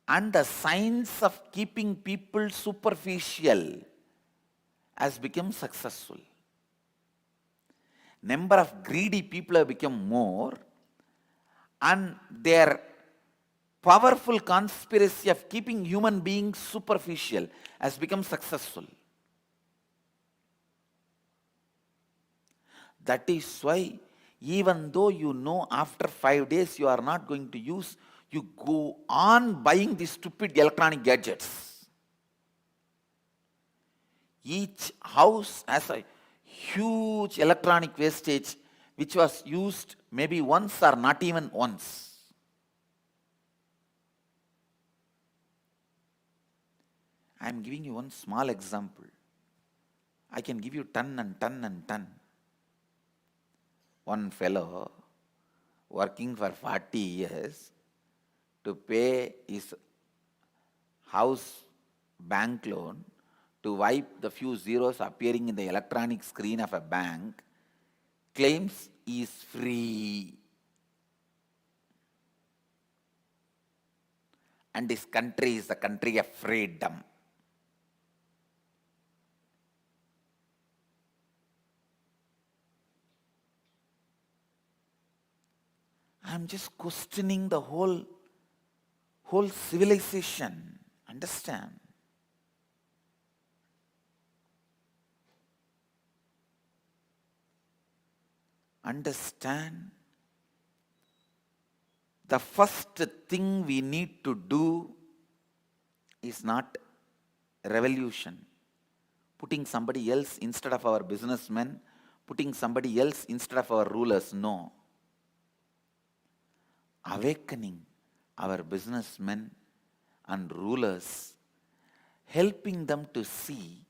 and the science of keeping people superficial has become successful. Number of greedy people have become more, and their powerful conspiracy of keeping human beings superficial has become successful. That is why, even though you know after 5 days you are not going to use, you go on buying these stupid electronic gadgets. Each house has a huge electronic wastage which was used maybe once or not even once. I am giving you one small example. I can give you ton and ton and ton. One fellow working for 40 years to pay his house bank loan, to wipe the few zeros appearing in the electronic screen of a bank, claims he is free. And his country is the country of freedom. I am just questioning the whole civilization. Understand? Understand? The first thing we need to do is not revolution, putting somebody else instead of our businessmen, putting somebody else instead of our rulers. No. Awakening our businessmen and rulers, helping them to see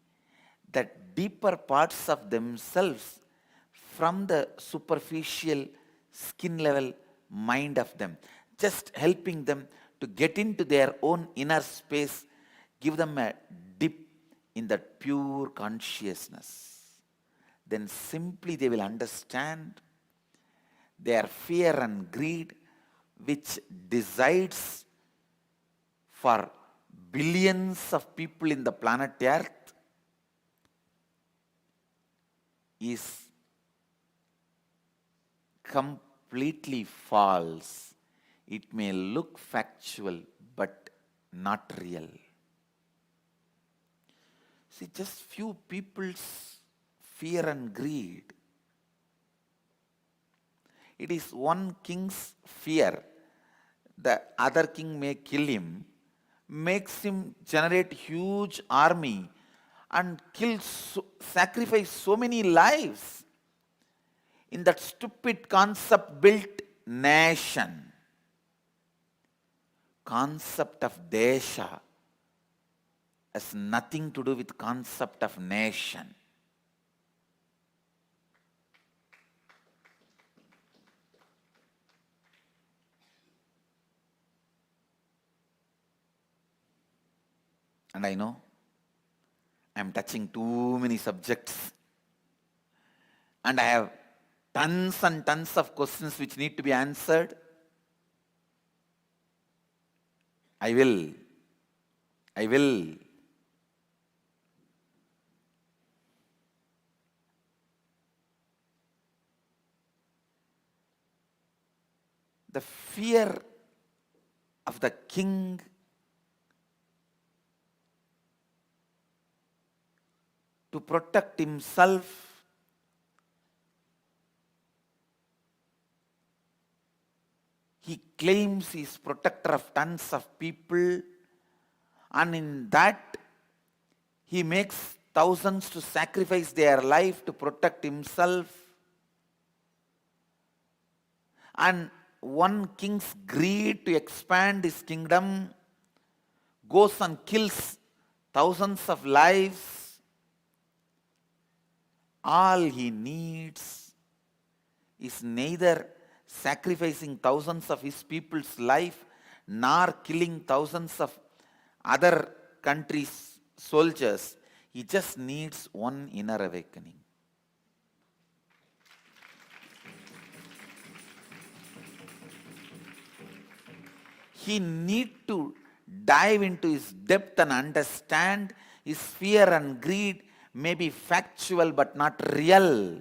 that deeper parts of themselves from the superficial skin level mind of them, just helping them to get into their own inner space, give them a dip in that pure consciousness. Then simply they will understand their fear and greed, which decides for billions of people in the planet Earth, is completely false. It may look factual, but not real. See, just few people's fear and greed. It is one king's fear. The other king may kill him, makes him generate huge army and sacrifice so many lives in that stupid concept built nation. Concept of desha has nothing to do with concept of nation. And I know I am touching too many subjects, and I have tons and tons of questions which need to be answered. I will. The fear of the king to protect himself, he claims he is protector of tons of people, and in that he makes thousands to sacrifice their life to protect himself. And one king's greed to expand his kingdom goes and kills thousands of lives, all he needs is neither sacrificing thousands of his people's life nor killing thousands of other countries' soldiers. He just needs one inner awakening. He needs to dive into his depth and understand his fear and greed may be factual but not real.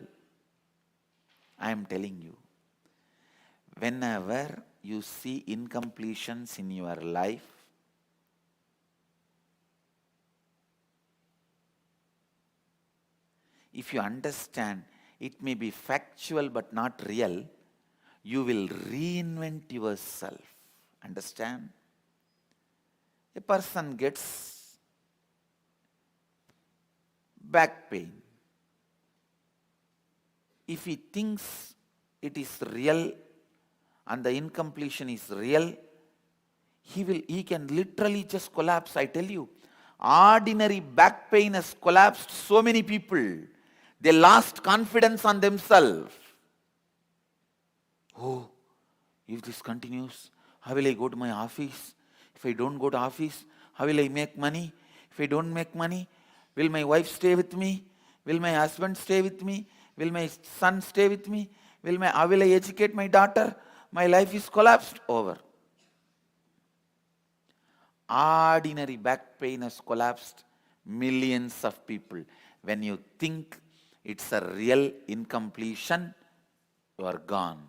I am telling you, whenever you see incompletions in your life, if you understand it may be factual but not real, you will reinvent yourself. Understand? A person gets back pain. If he thinks it is real and the incompletion is real, he can literally just collapse. I tell you, ordinary back pain has collapsed so many people. They lost confidence on themselves. Oh, if this continues, how will I go to my office? If I don't go to office, how will I make money? If I don't make money, will my wife stay with me? Will my husband stay with me? Will my son stay with me? How will I educate my daughter? My life is collapsed. Over. Ordinary back pain has collapsed millions of people. When you think it's a real incompletion, you are gone.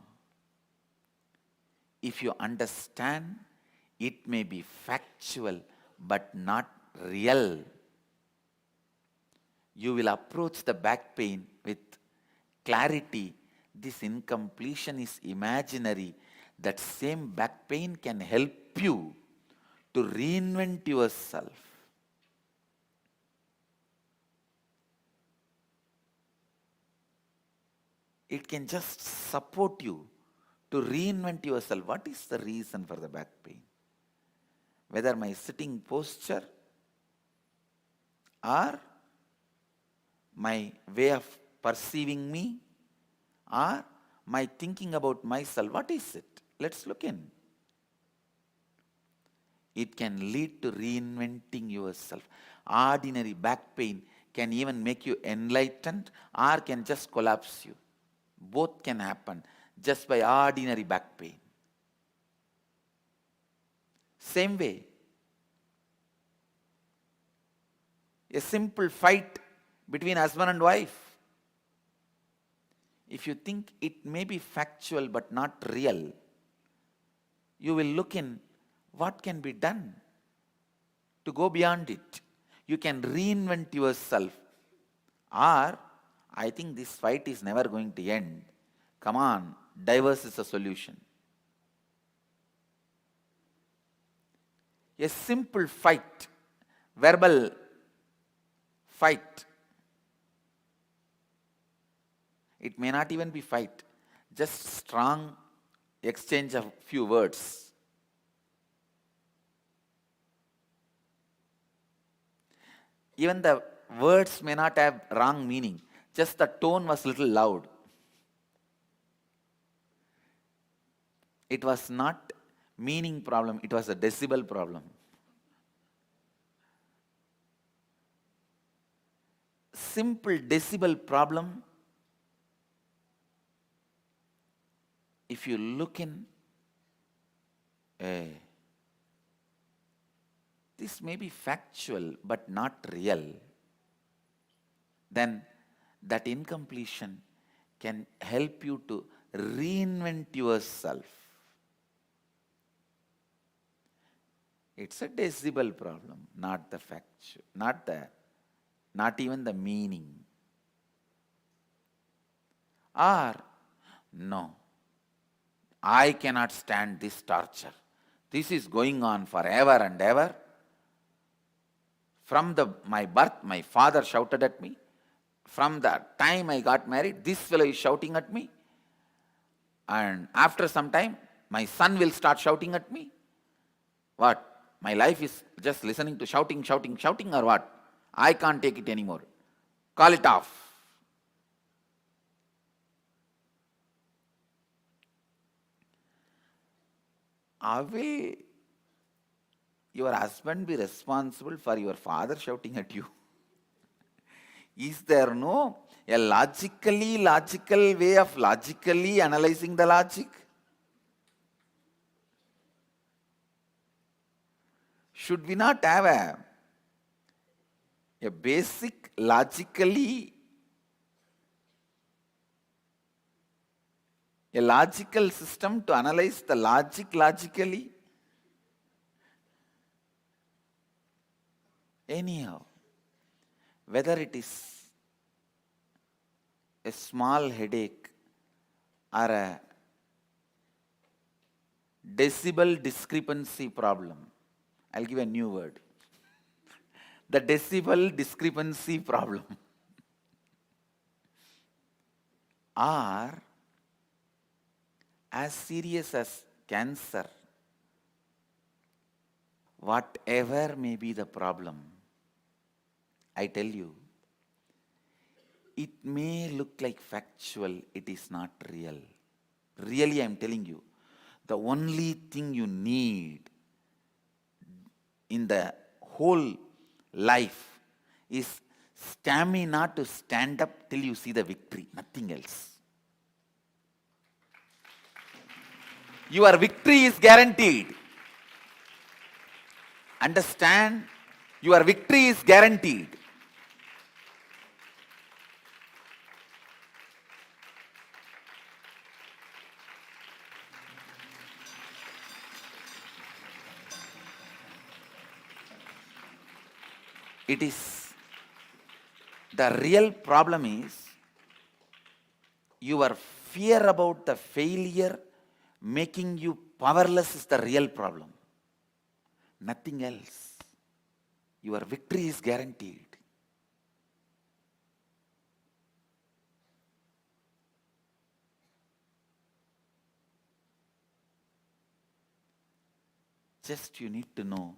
If you understand, it may be factual but not real. You will approach the back pain with clarity. This incompletion is imaginary. That same back pain can help you to reinvent yourself. It can just support you to reinvent yourself. What is the reason for the back pain? Whether my sitting posture or my way of perceiving me or my thinking about myself. What is it? Let's look in. It can lead to reinventing yourself. Ordinary back pain can even make you enlightened or can just collapse you. Both can happen just by ordinary back pain. Same way, a simple fight between husband and wife. If you think it may be factual but not real, you will look in what can be done to go beyond it. You can reinvent yourself. Or, I think this fight is never going to end. Come on, divorce is a solution. A simple fight, verbal fight. It may not even be fight, just strong exchange of few words. Even the words may not have wrong meaning, just the tone was little loud. It was not meaning problem, it was a decibel problem. Simple decibel problem, if you look in, this may be factual but not real, then that incompletion can help you to reinvent yourself. It's a decibel problem, not the factual, not even the meaning. Or, no, I cannot stand this torture. This is going on forever and ever. From my birth, my father shouted at me. From the time I got married, this fellow is shouting at me. And after some time, my son will start shouting at me. What? My life is just listening to shouting, shouting, shouting, or what? I can't take it anymore. Call it off. Will your husband be responsible for your father shouting at you? Is there no a logical way of logically analyzing the logic? Should we not have a basic a logical system to analyze the logic logically? Anyhow, whether it is a small headache or a decibel discrepancy problem, I'll give a new word. The decibel discrepancy problem. Are as serious as cancer. Whatever may be the problem, I tell you, it may look like factual, it is not real. Really, I am telling you, the only thing you need in the whole life is stamina to stand up till you see the victory, nothing else. Your victory is guaranteed. Understand? Your victory is guaranteed. It is, the real problem is your fear about the failure making you powerless is the real problem. Nothing else. Your victory is guaranteed. Just you need to know,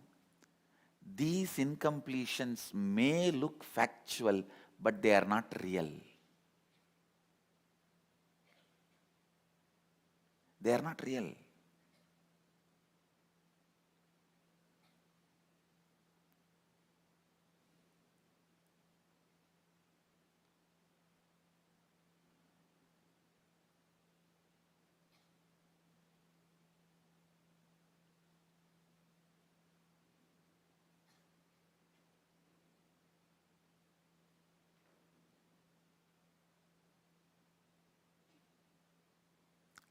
these incompletions may look factual, but they are not real. They are not real.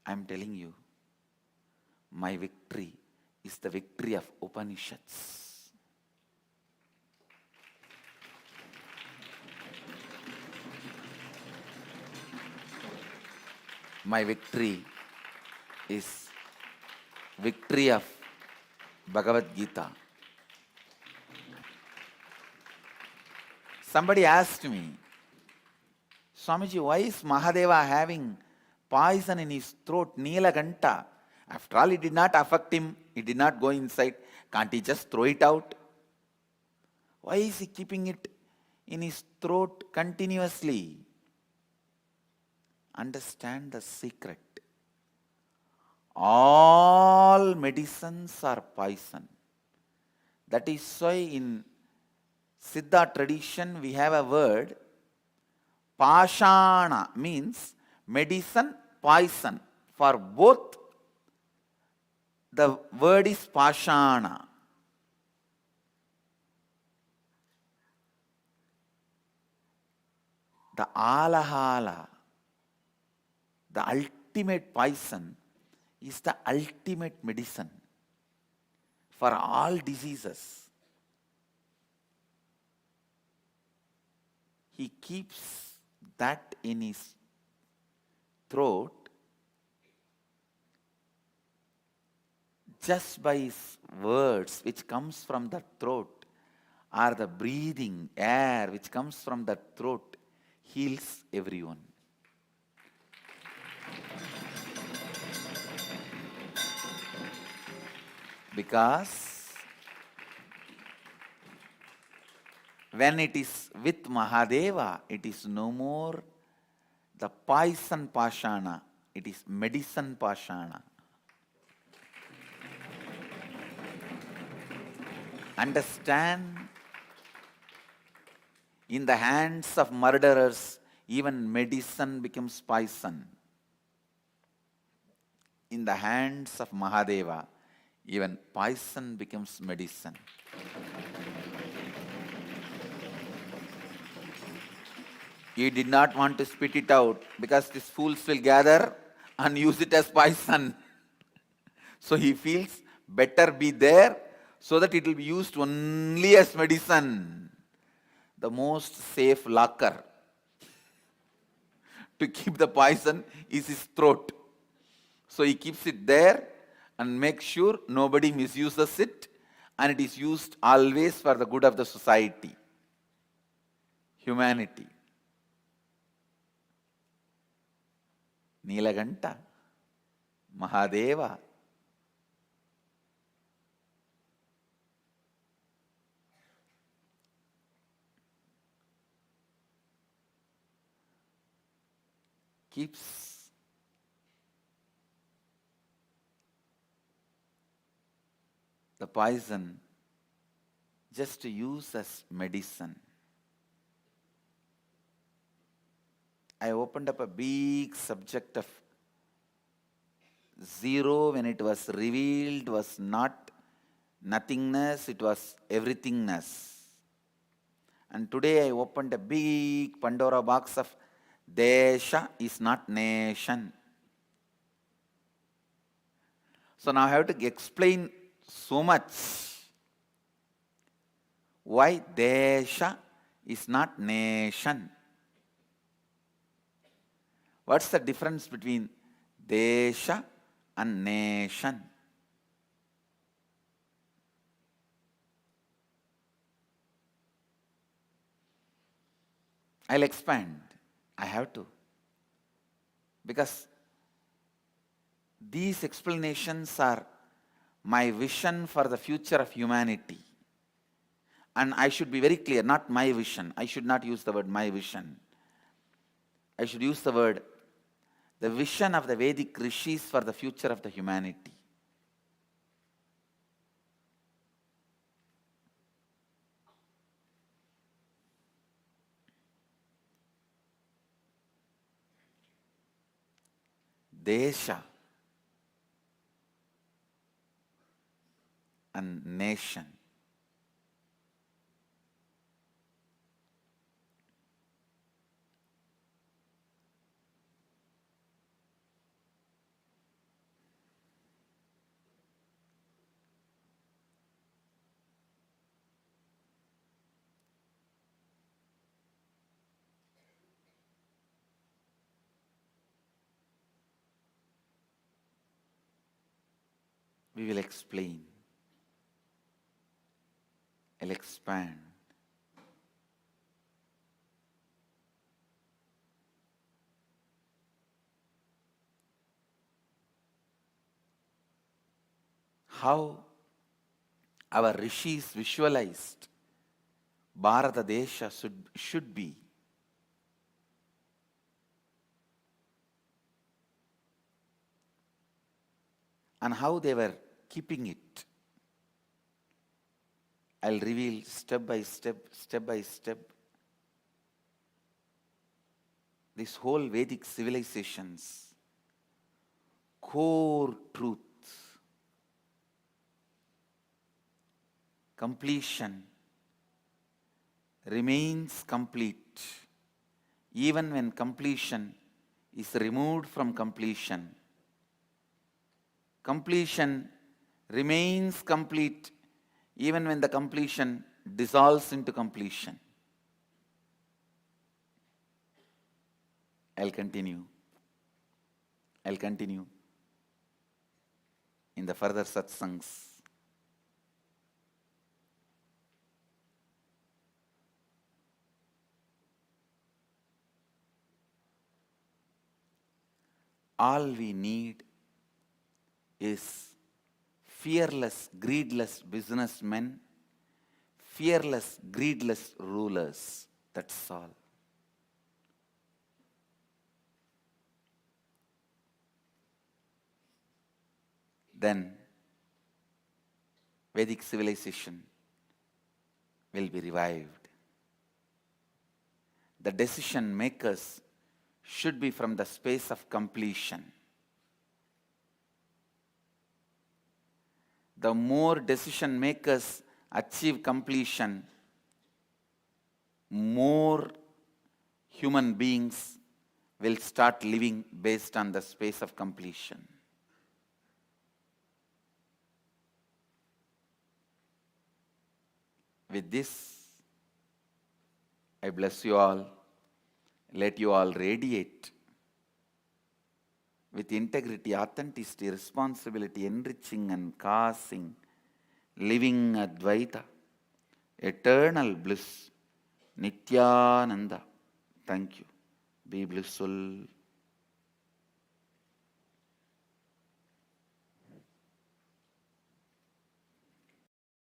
I am telling you, my victory is the victory of Upanishads. My victory is victory of Bhagavad Gita. Somebody asked me, Swamiji, why is Mahadeva having poison in his throat, Neelaganta? After all, it did not affect him. It did not go inside. Can't he just throw it out? Why is he keeping it in his throat continuously? Understand the secret. All medicines are poison. That is why in Siddha tradition we have a word, Pashana, means medicine, poison. For both, the word is Pashana. The Alahala, the ultimate poison, is the ultimate medicine for all diseases. He keeps that in his throat just by his words which comes from the throat, or the breathing air which comes from the throat, heals everyone. Because when it is with Mahadeva, it is no more the poison pashana, it is medicine pashana. Understand, in the hands of murderers, even medicine becomes poison. In the hands of Mahadeva, even poison becomes medicine. He did not want to spit it out because these fools will gather and use it as poison. So he feels better be there so that it will be used only as medicine. The most safe locker to keep the poison is his throat. So he keeps it there and makes sure nobody misuses it, and it is used always for the good of the society, humanity. Nilaganta, Mahadeva. Keeps the poison just to use as medicine. I opened up a big subject of zero when it was revealed was not nothingness, it was everythingness. And today I opened a big Pandora box of Desha is not nation. So now I have to explain so much why Desha is not nation. What's the difference between Desha and nation? I'll expand. I have to. Because these explanations are my vision for the future of humanity. And I should be very clear, not my vision. I should not use the word my vision. I should use the word the vision of the Vedic rishis for the future of the humanity. Desha and nation. We will explain. I'll expand. How our rishis visualized Bharata Desha should be. And how they were keeping it. I'll reveal step by step, this whole Vedic civilization's core truth. Completion remains complete even when completion is removed from completion. Completion remains complete even when the completion dissolves into completion. I'll continue in the further satsangs. All we need is fearless, greedless businessmen, fearless, greedless rulers. That's all. Then Vedic civilization will be revived. The decision makers should be from the space of completion. The more decision makers achieve completion, more human beings will start living based on the space of completion. With this, I bless you all. Let you all radiate with integrity, authenticity, responsibility, enriching and causing, living Advaita, eternal bliss, Nithyananda. Thank you. Be blissful.